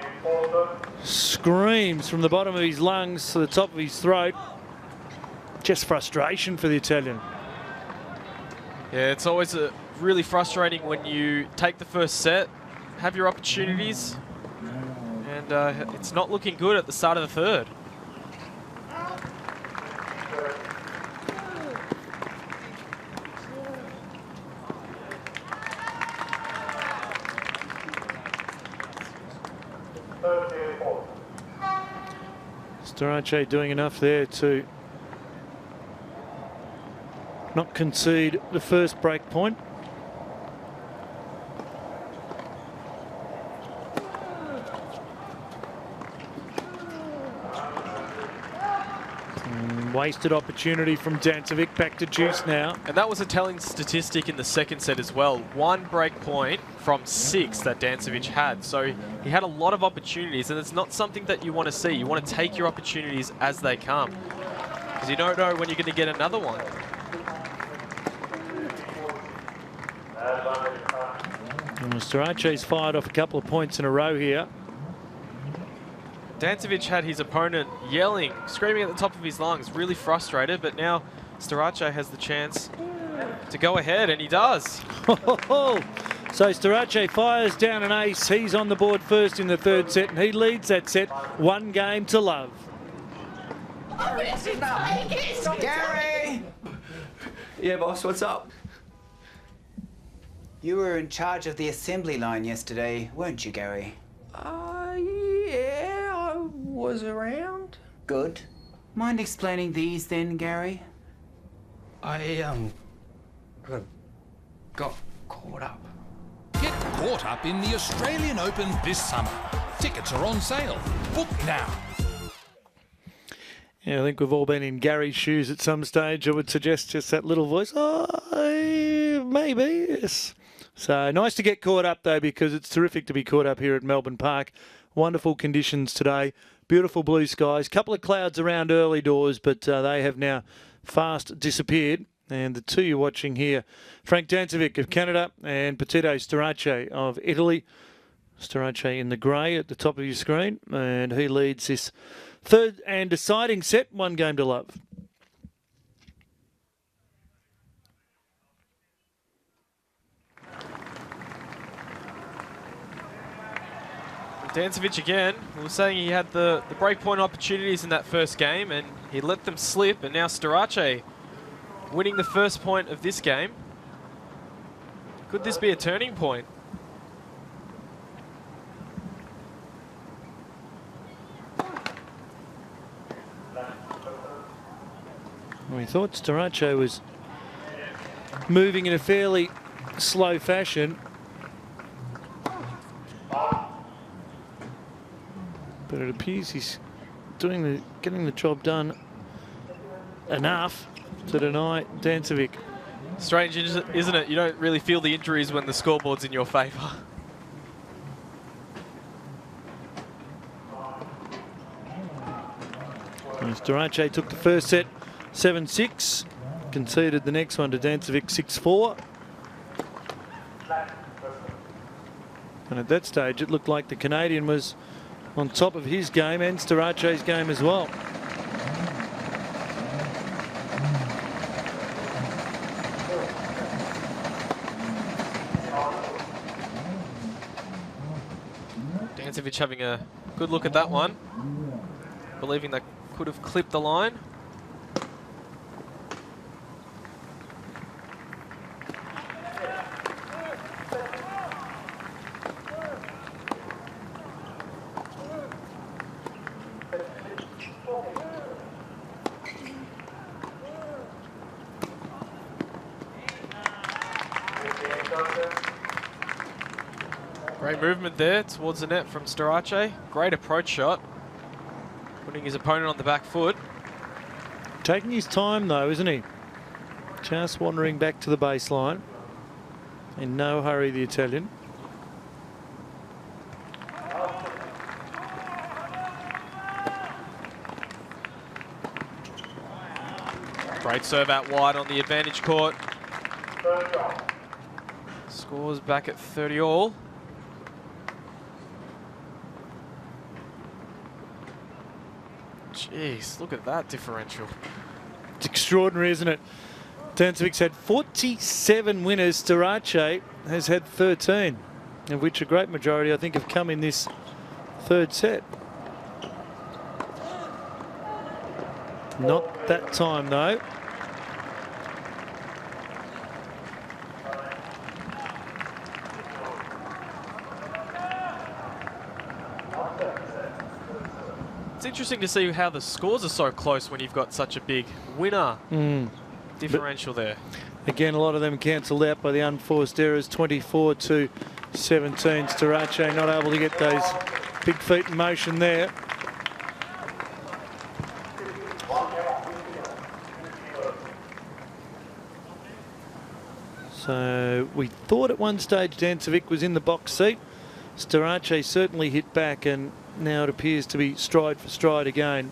screams from the bottom of his lungs to the top of his throat. Just frustration for the Italian. Yeah, it's always really frustrating when you take the first set, have your opportunities, and it's not looking good at the start of the third. Starace doing enough there to not concede the first break point. Wasted opportunity from Dancevic. Back to Juice now. And that was a telling statistic in the second set as well. 1 break point from 6 that Dancevic had. So he had a lot of opportunities, and it's not something that you want to see. You want to take your opportunities as they come, because you don't know when you're going to get another one. Starace's fired off a couple of points in a row here. Dancevic had his opponent yelling, screaming at the top of his lungs, really frustrated, but now Starace has the chance to go ahead, and he does. So Starace fires down an ace. He's on the board first in the third set, and he leads that set 1 game to love. Gary! Yeah, boss, what's up? You were in charge of the assembly line yesterday, weren't you, Gary? Yeah, I was around. Good. Mind explaining these then, Gary? I got caught up. Get caught up in the Australian Open this summer. Tickets are on sale. Book now. Yeah, I think we've all been in Gary's shoes at some stage. I would suggest just that little voice. Oh, maybe, yes. So nice to get caught up, though, because it's terrific to be caught up here at Melbourne Park. Wonderful conditions today. Beautiful blue skies. Couple of clouds around early doors, but they have now fast disappeared. And the two you're watching here, Frank Dancevic of Canada and Petito Starace of Italy. Starace in the grey at the top of your screen, and he leads this third and deciding set, 1 game to love. Dancevic again. We were saying he had the breakpoint opportunities in that first game, and he let them slip, and now Starace winning the first point of this game. Could this be a turning point? We thought Starace was moving in a fairly slow fashion. But it appears he's getting the job done enough to deny Dancevic. Strange, isn't it? You don't really feel the injuries when the scoreboard's in your favour. Starace took the first set 7-6, conceded the next one to Dancevic 6-4. And at that stage it looked like the Canadian was on top of his game and Starace's game as well. Dancevic having a good look at that one, believing that could have clipped the line. Great movement there towards the net from Starace. Great approach shot, putting his opponent on the back foot. Taking his time though, isn't he? Just wandering back to the baseline. In no hurry, the Italian. Great serve out wide on the advantage court. Scores back at 30 all. Jeez, look at that differential. It's extraordinary, isn't it? Dancevic's had 47 winners. Starace has had 13, of which a great majority, I think, have come in this third set. Not that time, though. It's interesting to see how the scores are so close when you've got such a big winner differential there. Again, a lot of them cancelled out by the unforced errors, 24 to 17. Starace not able to get those big feet in motion there. So we thought at one stage Dancevic was in the box seat. Starace certainly hit back, and now it appears to be stride for stride again.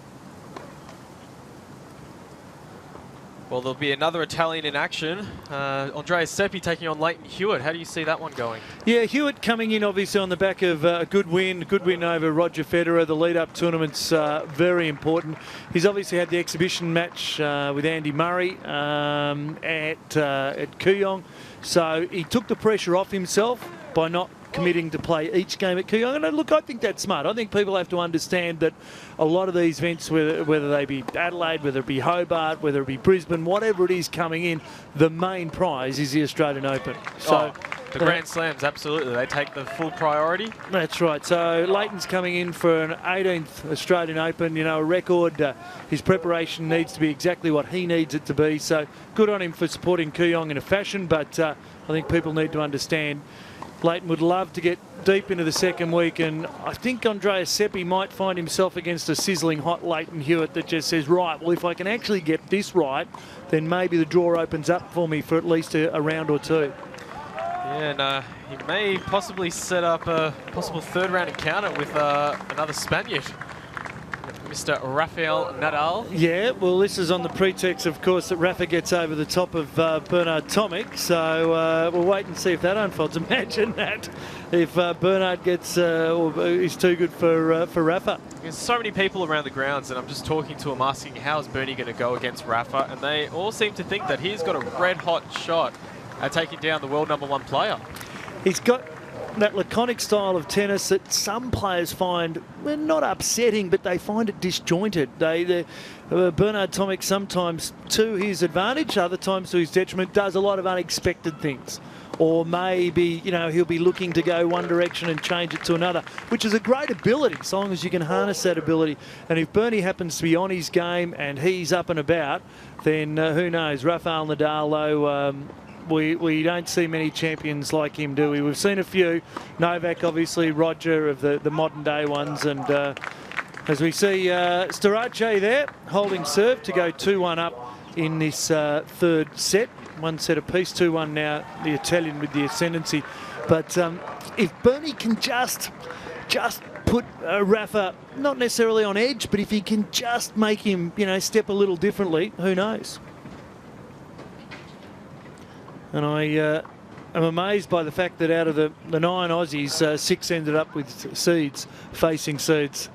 Well, there'll be another Italian in action. Andrea Seppi taking on Leighton Hewitt. How do you see that one going? Yeah, Hewitt coming in obviously on the back of a good win over Roger Federer. The lead-up tournament's very important. He's obviously had the exhibition match with Andy Murray at Kooyong. So he took the pressure off himself by not committing to play each game at Kooyong. And look, I think that's smart. I think people have to understand that a lot of these events, whether they be Adelaide, whether it be Hobart, whether it be Brisbane, whatever it is coming in, the main prize is the Australian Open. So the Grand Slams, absolutely. They take the full priority. That's right. So Leighton's coming in for an 18th Australian Open, you know, a record. His preparation needs to be exactly what he needs it to be. So good on him for supporting Kooyong in a fashion, but I think people need to understand Leighton would love to get deep into the second week, and I think Andrea Seppi might find himself against a sizzling hot Leighton Hewitt that just says, right, well, if I can actually get this right, then maybe the draw opens up for me for at least a round or two. Yeah, and he may possibly set up a possible third round encounter with another Spaniard, Mr. Rafael Nadal. Yeah, well, this is on the pretext, of course, that Rafa gets over the top of Bernard Tomic. So we'll wait and see if that unfolds. Imagine that if Bernard gets or is too good for Rafa. There's so many people around the grounds, and I'm just talking to them, asking how is Bernie going to go against Rafa, and they all seem to think that he's got a red-hot shot at taking down the world #1 player. He's got that laconic style of tennis that some players find, well, not upsetting, but they find it disjointed. Bernard Tomic, sometimes to his advantage, other times to his detriment, does a lot of unexpected things. Or maybe, you know, he'll be looking to go one direction and change it to another, which is a great ability, as long as you can harness that ability. And if Bernie happens to be on his game and he's up and about, then who knows? Rafael Nadal, though, we don't see many champions like him, do we? We've seen a few. Novak, obviously, Roger of the modern day ones. And as we see Starace there, holding serve to go 2-1 up in this third set. One set apiece, 2-1 now, the Italian with the ascendancy. But if Bernie can just put Rafa, not necessarily on edge, but if he can just make him, you know, step a little differently, who knows? And I am amazed by the fact that out of the 9 Aussies, 6 ended up with seeds, facing seeds.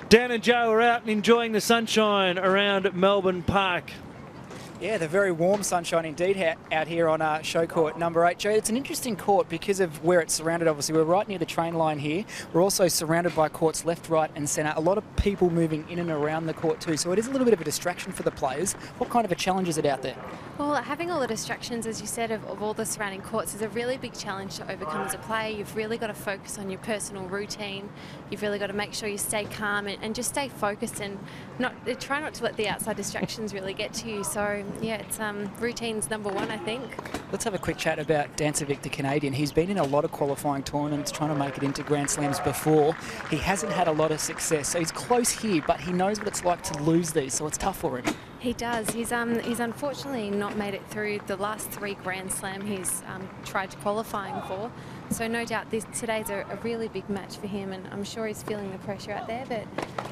Dan and Joe are out and enjoying the sunshine around Melbourne Park. Yeah, the very warm sunshine indeed out here on show court number 8. Joe, it's an interesting court because of where it's surrounded. Obviously, we're right near the train line here. We're also surrounded by courts left, right and centre. A lot of people moving in and around the court too, so it is a little bit of a distraction for the players. What kind of a challenge is it out there? Well, having all the distractions, as you said, of all the surrounding courts is a really big challenge to overcome as a player. You've really got to focus on your personal routine. You've really got to make sure you stay calm and just stay focused and try not to let the outside distractions really get to you. So, yeah, it's routine's #1, I think. Let's have a quick chat about Dancevic, the Canadian. He's been in a lot of qualifying tournaments trying to make it into Grand Slams before. He hasn't had a lot of success, so he's close here, but he knows what it's like to lose these, so it's tough for him. He does. He's unfortunately not made it through the last 3 Grand Slam he's tried qualifying for. So no doubt today's a really big match for him, and I'm sure he's feeling the pressure out there. But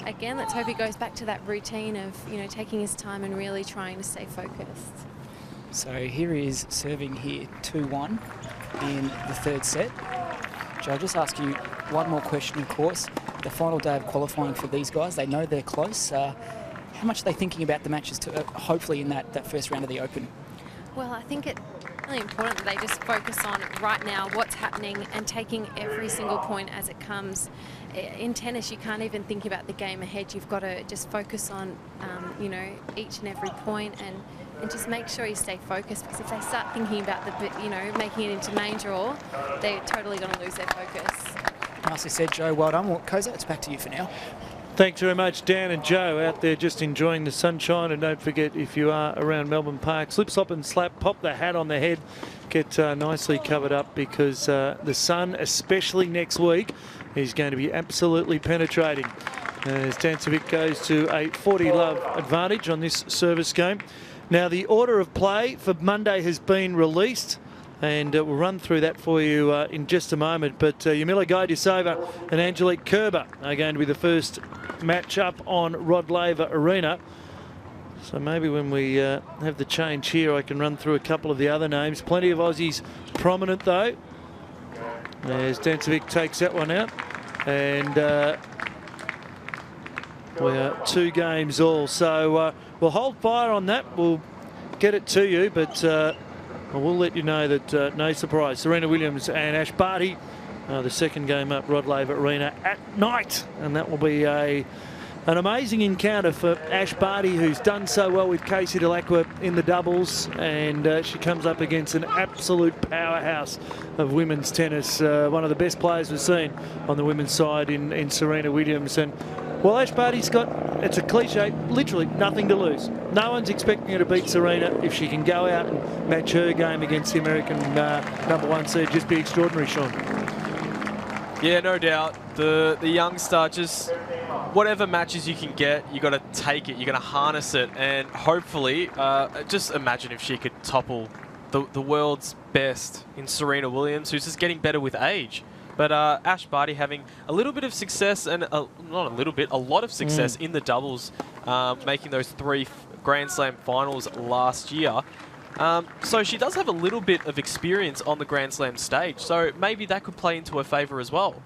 again, let's hope he goes back to that routine of, you know, taking his time and really trying to stay focused. So here he is serving here 2-1. in the third set. Joe, I'll just ask you one more question, of course. The final day of qualifying for these guys, they know they're close. How much are they thinking about the matches to hopefully in that first round of the Open? Well, I think it's really important that they just focus on right now what's happening and taking every single point as it comes. In tennis, you can't even think about the game ahead. You've got to just focus on, you know, each and every point and just make sure you stay focused, because if they start thinking about making it into main draw, they're totally going to lose their focus. Nicely said, Joe. Well done. Well, Koza, it's back to you for now. Thanks very much, Dan and Joe, out there just enjoying the sunshine. And don't forget, if you are around Melbourne Park, slip, slop and slap, pop the hat on the head, get nicely covered up, because the sun, especially next week, is going to be absolutely penetrating. As Dancevic goes to a 40-love advantage on this service game. Now, the order of play for Monday has been released, and we'll run through that for you in just a moment. But Yamila Gaidusova and Angelique Kerber are going to be the first match up on Rod Laver Arena. So maybe when we have the change here, I can run through a couple of the other names. Plenty of Aussies prominent, though, as Dancevic takes that one out. And we are 2 games all. So we'll hold fire on that. We'll get it to you, but we'll let you know that no surprise. Serena Williams and Ash Barty, the second game up, Rod Laver Arena at night. And that will be an amazing encounter for Ash Barty, who's done so well with Casey Dellacqua in the doubles. And she comes up against an absolute powerhouse of women's tennis. One of the best players we've seen on the women's side in Serena Williams. And well, Ash Barty's got, it's a cliche, literally nothing to lose. No one's expecting her to beat Serena. If she can go out and match her game against the American #1 seed, just be extraordinary, Sean. Yeah, no doubt. The young star, just whatever matches you can get, you got to take it. You're going to harness it, and hopefully, just imagine if she could topple the world's best in Serena Williams, who's just getting better with age. But Ash Barty having a little bit of success, and not a little bit, a lot of success in the doubles, making those 3 Grand Slam finals last year. So she does have a little bit of experience on the Grand Slam stage, so maybe that could play into her favour as well.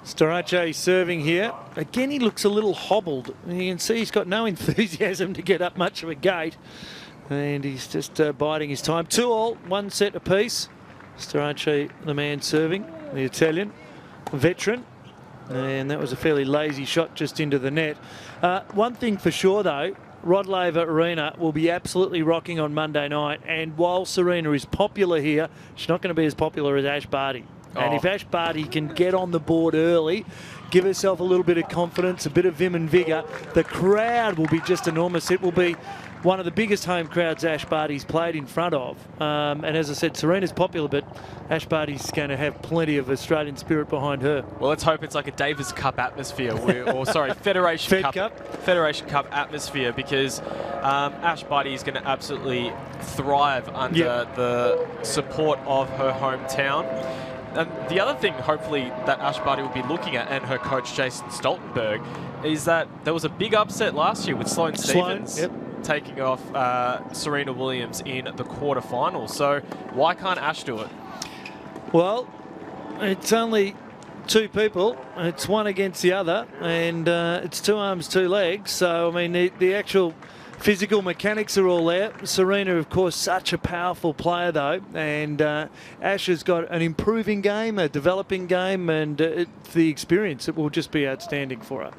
Storace serving here. Again, he looks a little hobbled. You can see he's got no enthusiasm to get up much of a gate, and he's just biding his time. 2-all, 1 set apiece. Storace, the man serving, the Italian veteran, and that was a fairly lazy shot just into the net. One thing for sure, though, Rod Laver Arena will be absolutely rocking on Monday night, and while Serena is popular here, she's not going to be as popular as Ash Barty. And if Ash Barty can get on the board early, give herself a little bit of confidence, a bit of vim and vigour, the crowd will be just enormous. It will be one of the biggest home crowds Ash Barty's played in front of. And as I said, Serena's popular, but Ash Barty's going to have plenty of Australian spirit behind her. Well, let's hope it's like a Davis Cup atmosphere, Federation Cup atmosphere, because Ash Barty is going to absolutely thrive under the support of her hometown. And the other thing, hopefully, that Ash Barty will be looking at, and her coach Jason Stoltenberg, is that there was a big upset last year with Sloane Stephens taking off Serena Williams in the quarterfinals. So why can't Ash do it? Well, it's only 2 people. It's one against the other, and it's 2 arms, 2 legs. So, I mean, the actual physical mechanics are all there. Serena, of course, such a powerful player, though. And Ash has got an improving game, a developing game, and the experience, it will just be outstanding for her.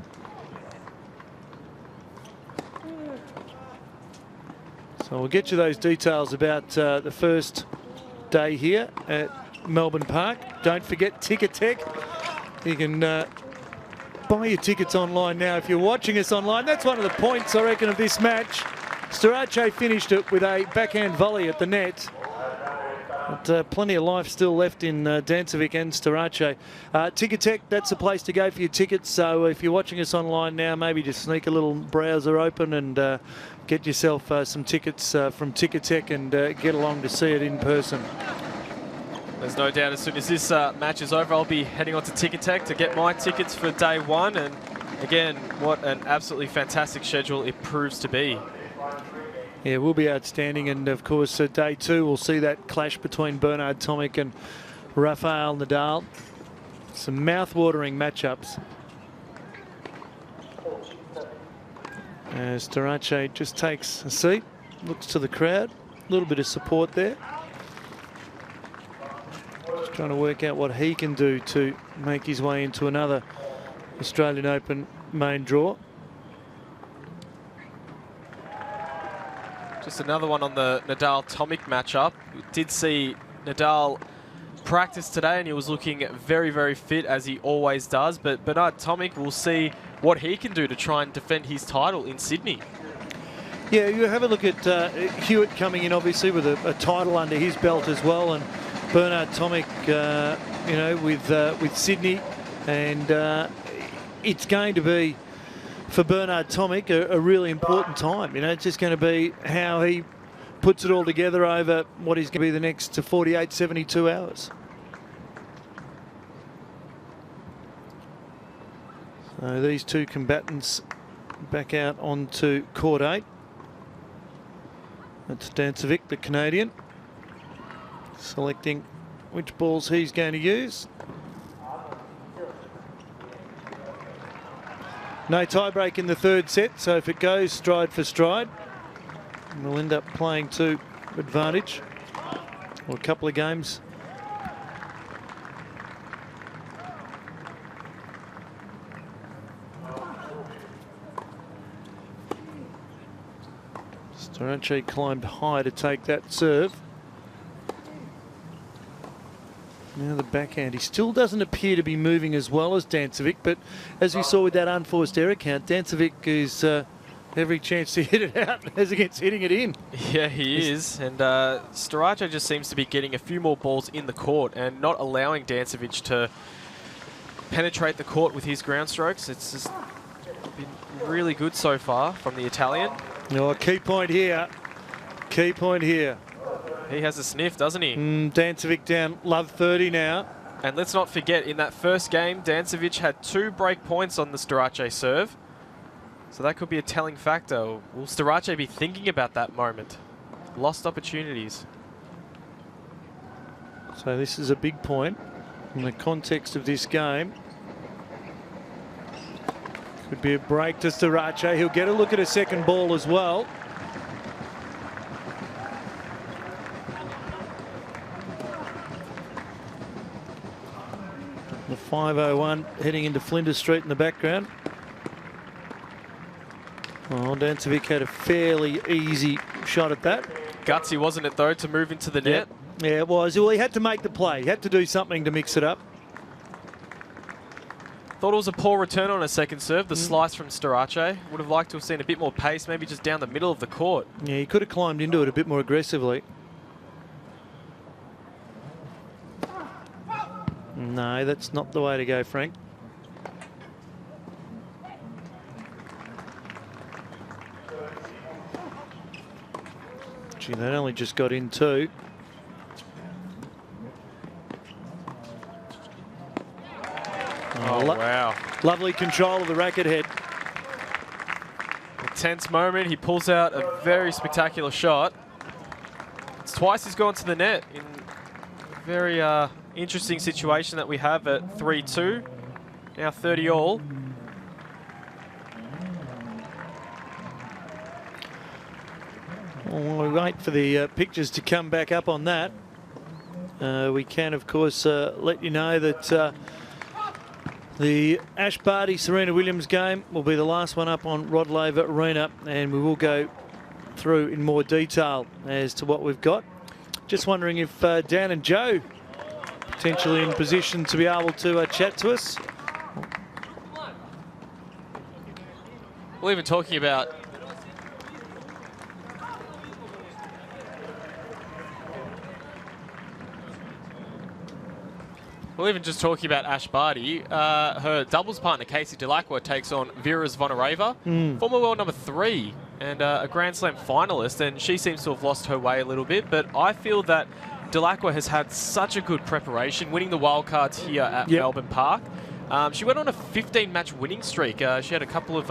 So we'll get you those details about the first day here at Melbourne Park. Don't forget Ticketek. You can buy your tickets online now if you're watching us online. That's one of the points, I reckon, of this match. Storace finished it with a backhand volley at the net. But plenty of life still left in Dancevic and Storace. Ticketek, that's the place to go for your tickets. So if you're watching us online now, maybe just sneak a little browser open and get yourself some tickets from Ticketek and get along to see it in person. There's no doubt as soon as this match is over, I'll be heading on to Ticketek to get my tickets for day 1. And again, what an absolutely fantastic schedule it proves to be. Yeah, will be outstanding. And, of course, day 2 we'll see that clash between Bernard Tomic and Rafael Nadal. Some mouth-watering matchups. As Starace just takes a seat, looks to the crowd. A little bit of support there. Just trying to work out what he can do to make his way into another Australian Open main draw. Just another one on the Nadal-Tomic matchup. We did see Nadal practice today and he was looking very, very fit, as he always does. But Bernard Tomic, will see what he can do to try and defend his title in Sydney. Yeah, you have a look at Hewitt coming in, obviously, with a title under his belt as well. And Bernard Tomic, you know, with Sydney. And it's going to be, for Bernard Tomic, a really important time. You know, it's just going to be how he puts it all together over what is going to be the next 48, 72 hours. So these two combatants back out onto court 8. That's Dancevic, the Canadian, selecting which balls he's going to use. No tiebreak in the third set, so if it goes stride for stride, we'll end up playing to advantage, or a couple of games. Starace climbed high to take that serve. Now the backhand. He still doesn't appear to be moving as well as Dancevic, but as we saw with that unforced error count, Dancevic is every chance to hit it out as against hitting it in. Yeah, he is. And Starace just seems to be getting a few more balls in the court and not allowing Dancevic to penetrate the court with his ground strokes. It's just been really good so far from the Italian. Oh, key point here. Key point here. He has a sniff, doesn't he? Dancevic down love 30 now. And let's not forget, in that first game, Dancevic had 2 break points on the Starace serve. So that could be a telling factor. Will Starace be thinking about that moment? Lost opportunities. So this is a big point in the context of this game. Could be a break to Starace. He'll get a look at a second ball as well. The 501 heading into Flinders Street in the background. Oh, Dancevic had a fairly easy shot at that. Gutsy, wasn't it, though, to move into the net? Yeah, it was. Well, he had to make the play. He had to do something to mix it up. Thought it was a poor return on a second serve. The slice from Starace. Would have liked to have seen a bit more pace, maybe just down the middle of the court. Yeah, he could have climbed into it a bit more aggressively. No, that's not the way to go, Frank. Gee, that only just got in too. Oh, wow. Lovely control of the racket head. A tense moment. He pulls out a very spectacular shot. It's twice he's gone to the net in a very interesting situation that we have at 3-2. Now 30 all. Well, we wait for the pictures to come back up on that. We can, of course, let you know that the Ash Barty Serena Williams game will be the last one up on Rod Laver Arena, and we will go through in more detail as to what we've got. Just wondering if Dan and Joe potentially in position to be able to chat to us. Well, even talking about just talking about Ash Barty, her doubles partner Casey Dellacqua takes on Vera Zvonareva, former world number 3 and a Grand Slam finalist, and she seems to have lost her way a little bit, but I feel that Dellacqua has had such a good preparation, winning the wildcards here at Melbourne Park. She went on a 15-match winning streak. She had a couple of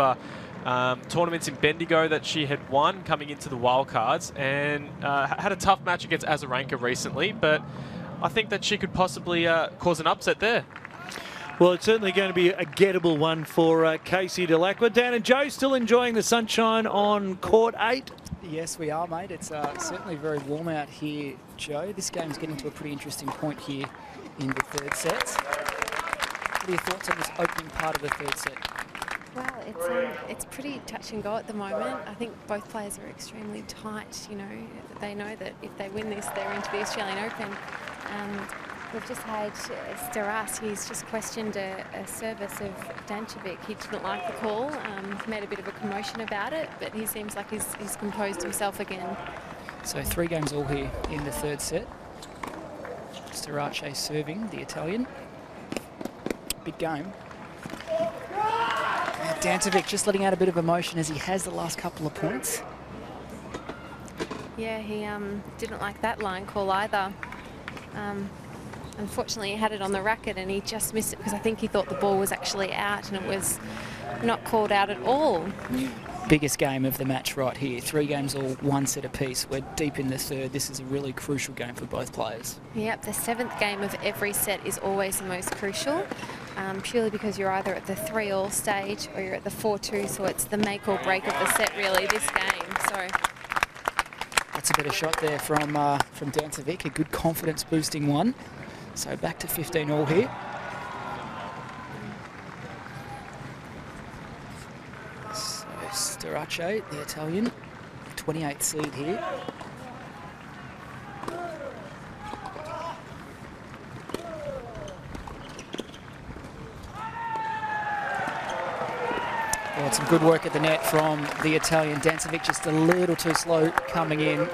tournaments in Bendigo that she had won coming into the wildcards, and had a tough match against Azarenka recently, but I think that she could possibly cause an upset there. Well, it's certainly going to be a gettable one for Casey Dellacqua. Dan and Joe still enjoying the sunshine on court 8. Yes, we are, mate. It's certainly very warm out here, Joe. This game's getting to a pretty interesting point here in the third set. What are your thoughts on this opening part of the third set? Well, it's pretty touch and go at the moment. I think both players are extremely tight. You know, they know that if they win this, they're into the Australian Open. We've just had Staras. He's just questioned a service of Dancevic. He didn't like the call. Made a bit of a commotion about it, but he seems like he's composed himself again. So 3 games all here in the third set. Starace serving, the Italian. Big game. Dancevic just letting out a bit of emotion as he has the last couple of points. Yeah, he didn't like that line call either. Unfortunately, he had it on the racket and he just missed it because I think he thought the ball was actually out and it was not called out at all. Biggest game of the match right here. 3 games all 1 set apiece. We're deep in the third. This is a really crucial game for both players. Yep, the 7th game of every set is always the most crucial, purely because you're either at the 3-all stage or you're at the 4-2, so it's the make or break of the set really, this game. So that's a better shot there from Dancevic, a good confidence boosting one. So back to 15 all here. So Starace, the Italian, 28th seed here. Well, some good work at the net from the Italian. Dancevic just a little too slow coming in.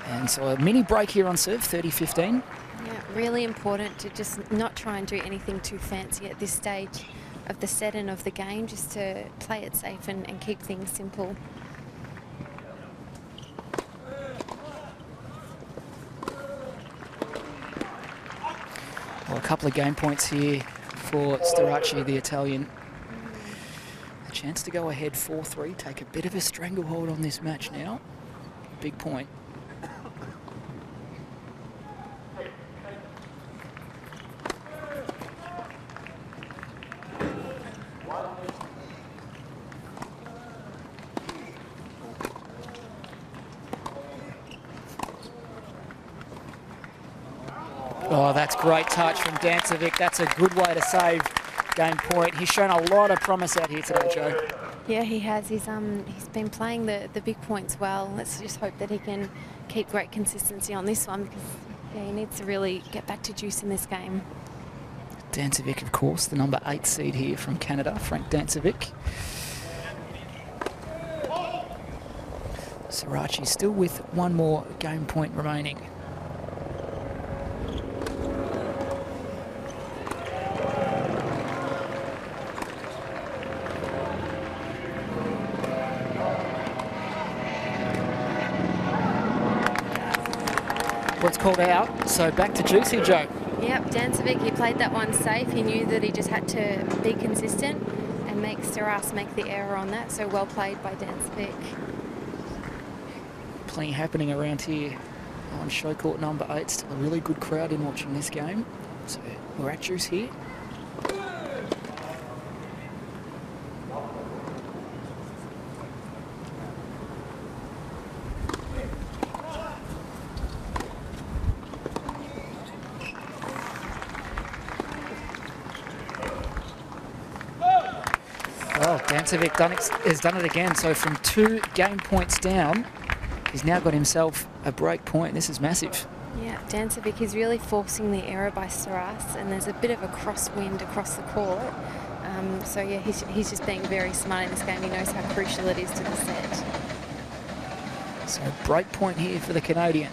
And so a mini break here on serve, 30-15. yeah, really important to just not try and do anything too fancy at this stage of the set and of the game, just to play it safe and keep things simple. Well, a couple of game points here for Starace, the Italian. A chance to go ahead 4-3, take a bit of a stranglehold on this match now. Big point. Oh, that's great touch from Dancevic. That's a good way to save game point. He's shown a lot of promise out here today, Joe. Yeah, he has. He's been playing the big points well. Let's just hope that he can keep great consistency on this one, because yeah, he needs to really get back to juice in this game. Dancevic, of course, the number 8 seed here from Canada, Frank Dancevic. Starace still with one more game point remaining. What's called out, so back to juicy, Joe. Yep, Dancevic, he played that one safe. He knew that he just had to be consistent and make Staras make the error on that, so well played by Dancevic. Plenty happening around here on show court number 8. Still a really good crowd in watching this game. So we're at juice here. Oh, Dancevic has done it again. So from 2 game points down, he's now got himself a break point. This is massive. Yeah, Dancevic is really forcing the error by Staras, and there's a bit of a crosswind across the court. So yeah, he's just being very smart in this game. He knows how crucial it is to the set. So break point here for the Canadian.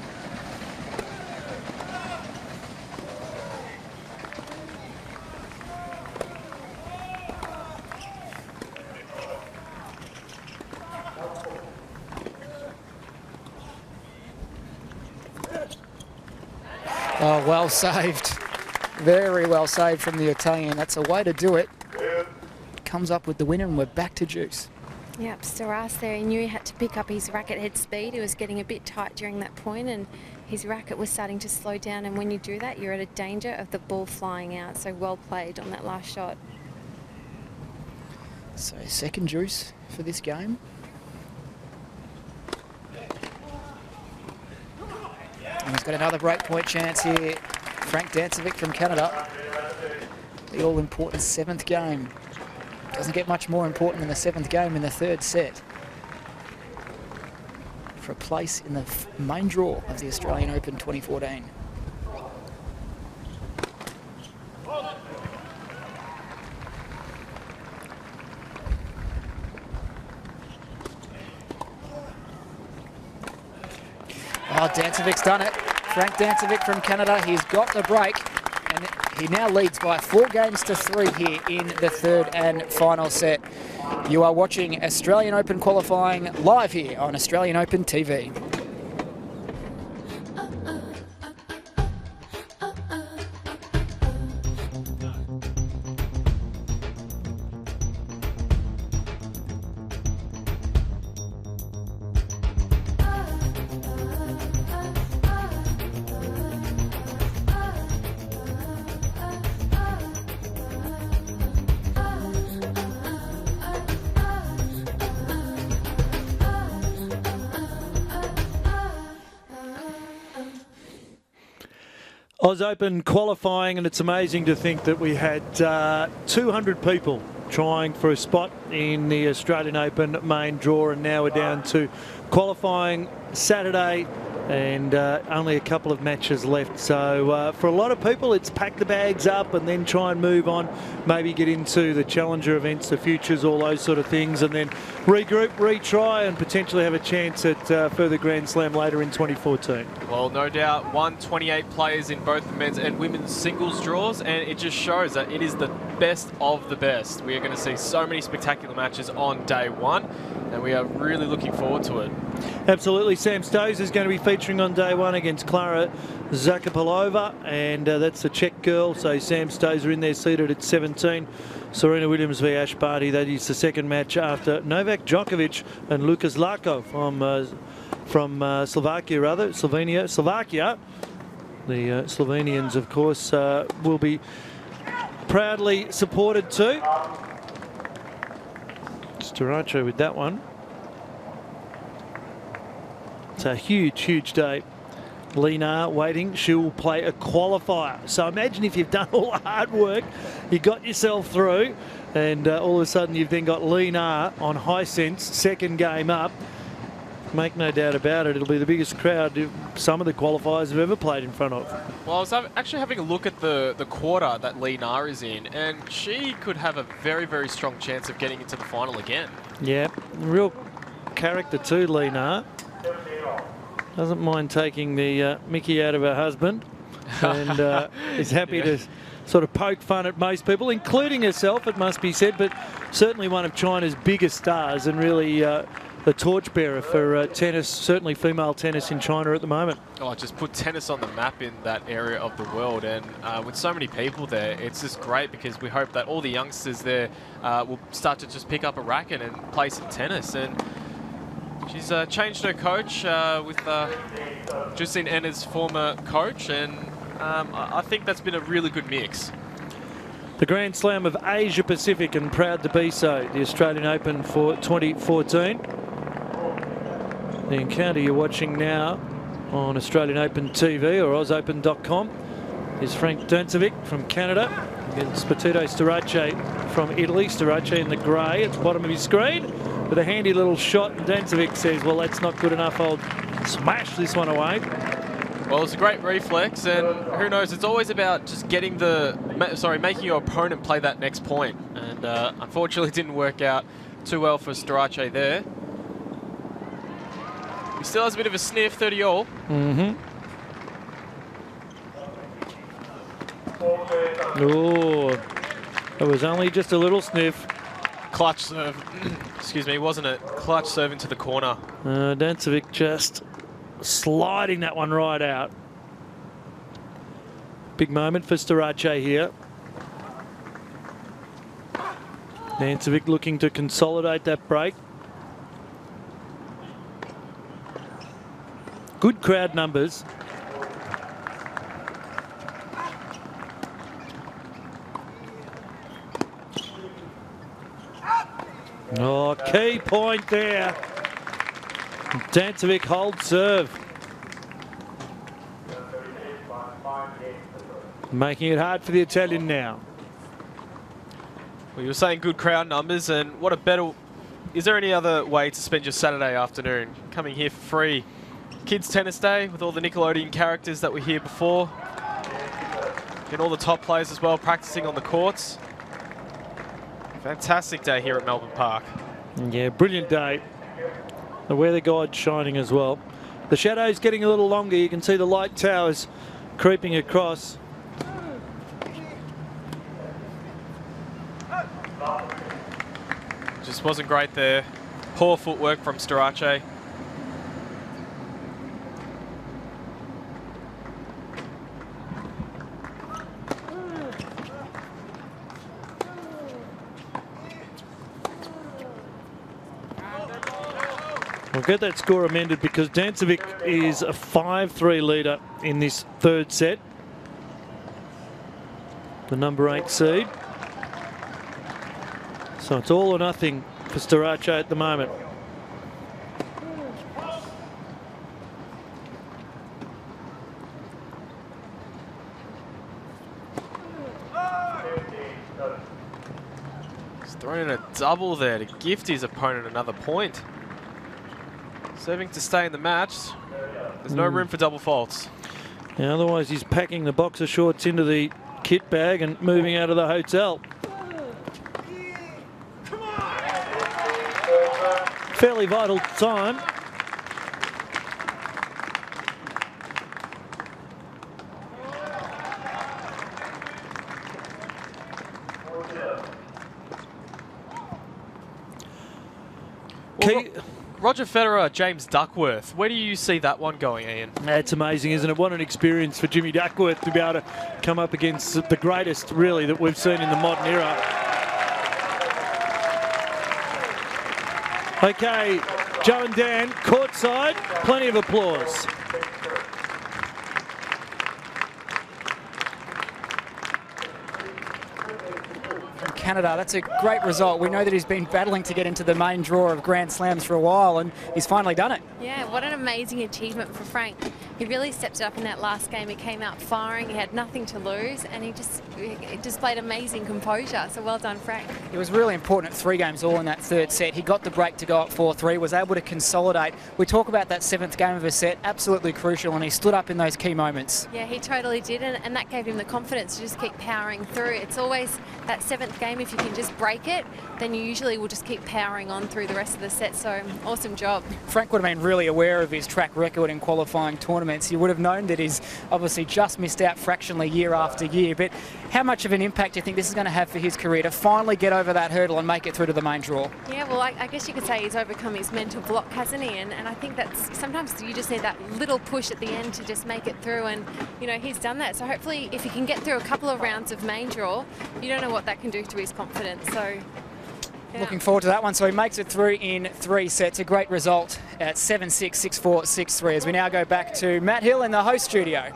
Oh, well saved. Very well saved from the Italian. That's a way to do it. comes up with the winner, and we're back to Juice. Yep, Staras there, he knew he had to pick up his racket head speed. He was getting a bit tight during that point, and his racket was starting to slow down, and when you do that, you're at a danger of the ball flying out. So well played on that last shot. So second Juice for this game. And he's got another breakpoint chance here. Frank Dancevic from Canada. The all-important 7th game. Doesn't get much more important than the 7th game in the 3rd set for a place in the main draw of the Australian Open 2014. Oh, Dancevic's done it. Frank Dancevic from Canada, he's got the break, and he now leads by 4 games to 3 here in the 3rd and final set. You are watching Australian Open qualifying live here on Australian Open TV. Oz Open qualifying, and it's amazing to think that we had 200 people trying for a spot in the Australian Open main draw, and now we're down to qualifying Saturday and only a couple of matches left. So for a lot of people, it's pack the bags up and then try and move on, maybe get into the Challenger events, the Futures, all those sort of things, and then regroup, retry, and potentially have a chance at further Grand Slam later in 2014. Well, no doubt, 128 players in both the men's and women's singles draws, and it just shows that it is the best of the best. We are going to see so many spectacular matches on day one, and we are really looking forward to it. Absolutely. Sam Stosur is going to be featuring on day one against Klara Zakopalova, and that's the Czech girl. So Sam Stosur in there seated at 17. Serena Williams v Ash Barty. That is the second match after Novak Djokovic and Lukas Larkov from Slovakia. The Slovenians, of course, will be proudly supported too. Starace with that one. It's a huge, huge day. Lena waiting. She'll play a qualifier. So imagine if you've done all the hard work, you got yourself through, and all of a sudden you've then got Lena on Hisense, second game up. Make no doubt about it, it'll be the biggest crowd some of the qualifiers have ever played in front of. Well, I was actually having a look at the quarter that Li Na is in, and she could have a very, very strong chance of getting into the final again. Yeah, real character too, Li Na. Doesn't mind taking the mickey out of her husband, and is happy to sort of poke fun at most people, including herself, it must be said, but certainly one of China's biggest stars, and really the torchbearer for tennis, certainly female tennis in China at the moment. Oh, just put tennis on the map in that area of the world, and with so many people there, it's just great, because we hope that all the youngsters there will start to just pick up a racket and play some tennis. And she's changed her coach with Justine Enner's former coach, and I think that's been a really good mix. The Grand Slam of Asia Pacific, and proud to be so, the Australian Open for 2014. The encounter you're watching now on Australian Open TV or ausopen.com is Frank Dancevic from Canada against Petito Starace from Italy. Starace in the grey at the bottom of his screen with a handy little shot, and Dancevic says, well, that's not good enough, I'll smash this one away. Well, it's a great reflex, and who knows, it's always about just getting making your opponent play that next point. And unfortunately it didn't work out too well for Starace there. He still has a bit of a sniff, 30-all. Mm-hmm. Oh, it was only just a little sniff. Clutch serve, excuse me, wasn't it? Clutch serve into the corner. Dancevic just sliding that one right out. Big moment for Starace here. Dancevic looking to consolidate that break. Good crowd numbers. Oh, key point there. Dancevic holds serve. Making it hard for the Italian now. Well, you were saying good crowd numbers, and what a better... Is there any other way to spend your Saturday afternoon? Coming here for free. Kids Tennis Day with all the Nickelodeon characters that were here before. And all the top players as well practicing on the courts. Fantastic day here at Melbourne Park. Yeah, brilliant day. The weather guide shining as well. The shadow's getting a little longer. You can see the light towers creeping across. Just wasn't great there. Poor footwork from Storace. We'll get that score amended because Dancevic is a 5-3 leader in this third set. The number 8 seed. So it's all or nothing for Storace at the moment. He's thrown in a double there to gift his opponent another point. Serving to stay in the match. There's no room for double faults. Yeah, otherwise he's packing the boxer shorts into the kit bag and moving out of the hotel. Fairly vital time. Well, Roger Federer, James Duckworth. Where do you see that one going, Ian? That's amazing, isn't it? What an experience for Jimmy Duckworth to be able to come up against the greatest, really, that we've seen in the modern era. Okay, Joe and Dan, courtside, plenty of applause. Canada. That's a great result. We know that he's been battling to get into the main draw of Grand Slams for a while, and he's finally done it. Yeah, what an amazing achievement for Frank. He really stepped it up in that last game. He came out firing, he had nothing to lose, and he displayed amazing composure. So well done, Frank. It was really important at 3 games all in that third set. He got the break to go up 4-3, was able to consolidate. We talk about that 7th game of a set, absolutely crucial, and he stood up in those key moments. Yeah, he totally did, and that gave him the confidence to just keep powering through. It's always that 7th game, if you can just break it, then you usually will just keep powering on through the rest of the set. So awesome job. Frank would have been really aware of his track record in qualifying tournaments. He would have known that he's obviously just missed out fractionally year after year. But how much of an impact do you think this is going to have for his career to finally get over that hurdle and make it through to the main draw? Yeah, well, I guess you could say he's overcome his mental block, hasn't he? And I think that's sometimes you just need that little push at the end to just make it through. And, you know, he's done that. So hopefully if he can get through a couple of rounds of main draw, you don't know what that can do to his confidence. So yeah. Looking forward to that one. So he makes it through in 3 sets. A great result at 7-6, 6-4, 6-3 as we now go back to Matt Hill in the host studio.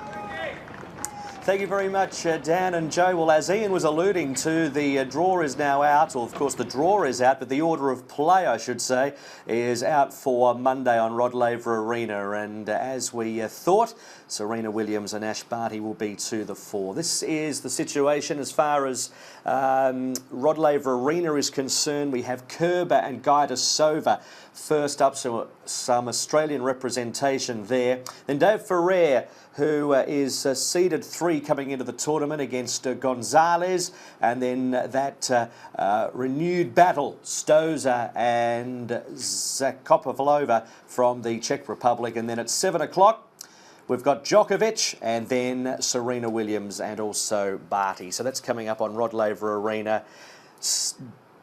Thank you very much, Dan and Joe. Well, as Ian was alluding to, the draw is now out. Well, of course, the draw is out, but the order of play, I should say, is out for Monday on Rod Laver Arena. And as we thought, Serena Williams and Ash Barty will be to the fore. This is the situation as far as Rod Laver Arena is concerned. We have Kerber and Gaidasova first up, so some Australian representation there. Then Dave Ferrer, who is seeded 3 coming into the tournament against Gonzalez, and then that renewed battle, Stosur and Zakopavlova from the Czech Republic. And then at 7 o'clock, we've got Djokovic and then Serena Williams and also Barty. So that's coming up on Rod Laver Arena.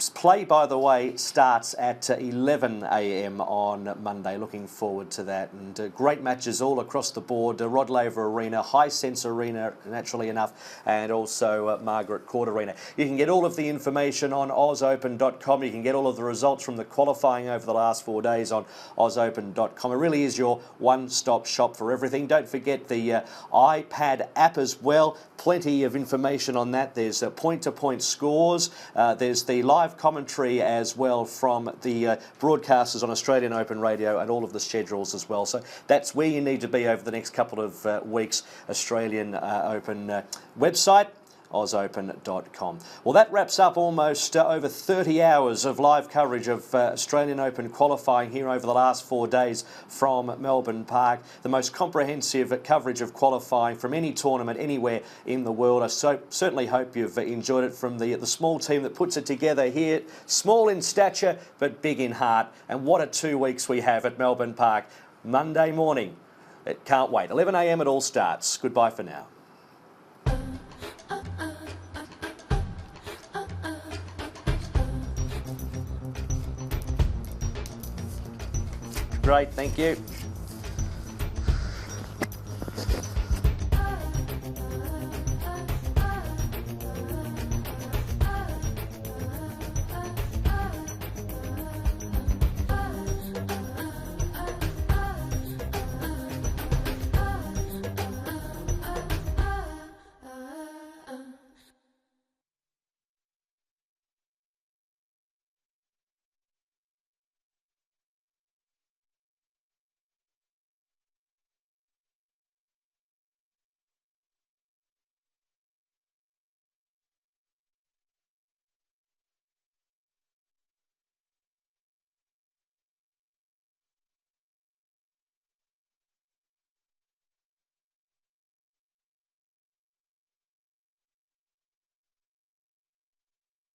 play, by the way, starts at 11 a.m. on Monday. Looking forward to that. And great matches all across the board. Rod Laver Arena, Hisense Arena, naturally enough, and also Margaret Court Arena. You can get all of the information on ausopen.com. You can get all of the results from the qualifying over the last 4 days on ausopen.com. It really is your one-stop shop for everything. Don't forget the iPad app as well. Plenty of information on that. There's point-to-point scores. There's the live commentary as well from the broadcasters on Australian Open Radio and all of the schedules as well. So that's where you need to be over the next couple of weeks. Australian Open website, ausopen.com. Well, that wraps up almost over 30 hours of live coverage of Australian Open qualifying here over the last 4 days from Melbourne Park. The most comprehensive coverage of qualifying from any tournament anywhere in the world. I certainly hope you've enjoyed it from the small team that puts it together here. Small in stature, but big in heart. And what a 2 weeks we have at Melbourne Park. Monday morning. It can't wait. 11 a.m. it all starts. Goodbye for now. Great, thank you.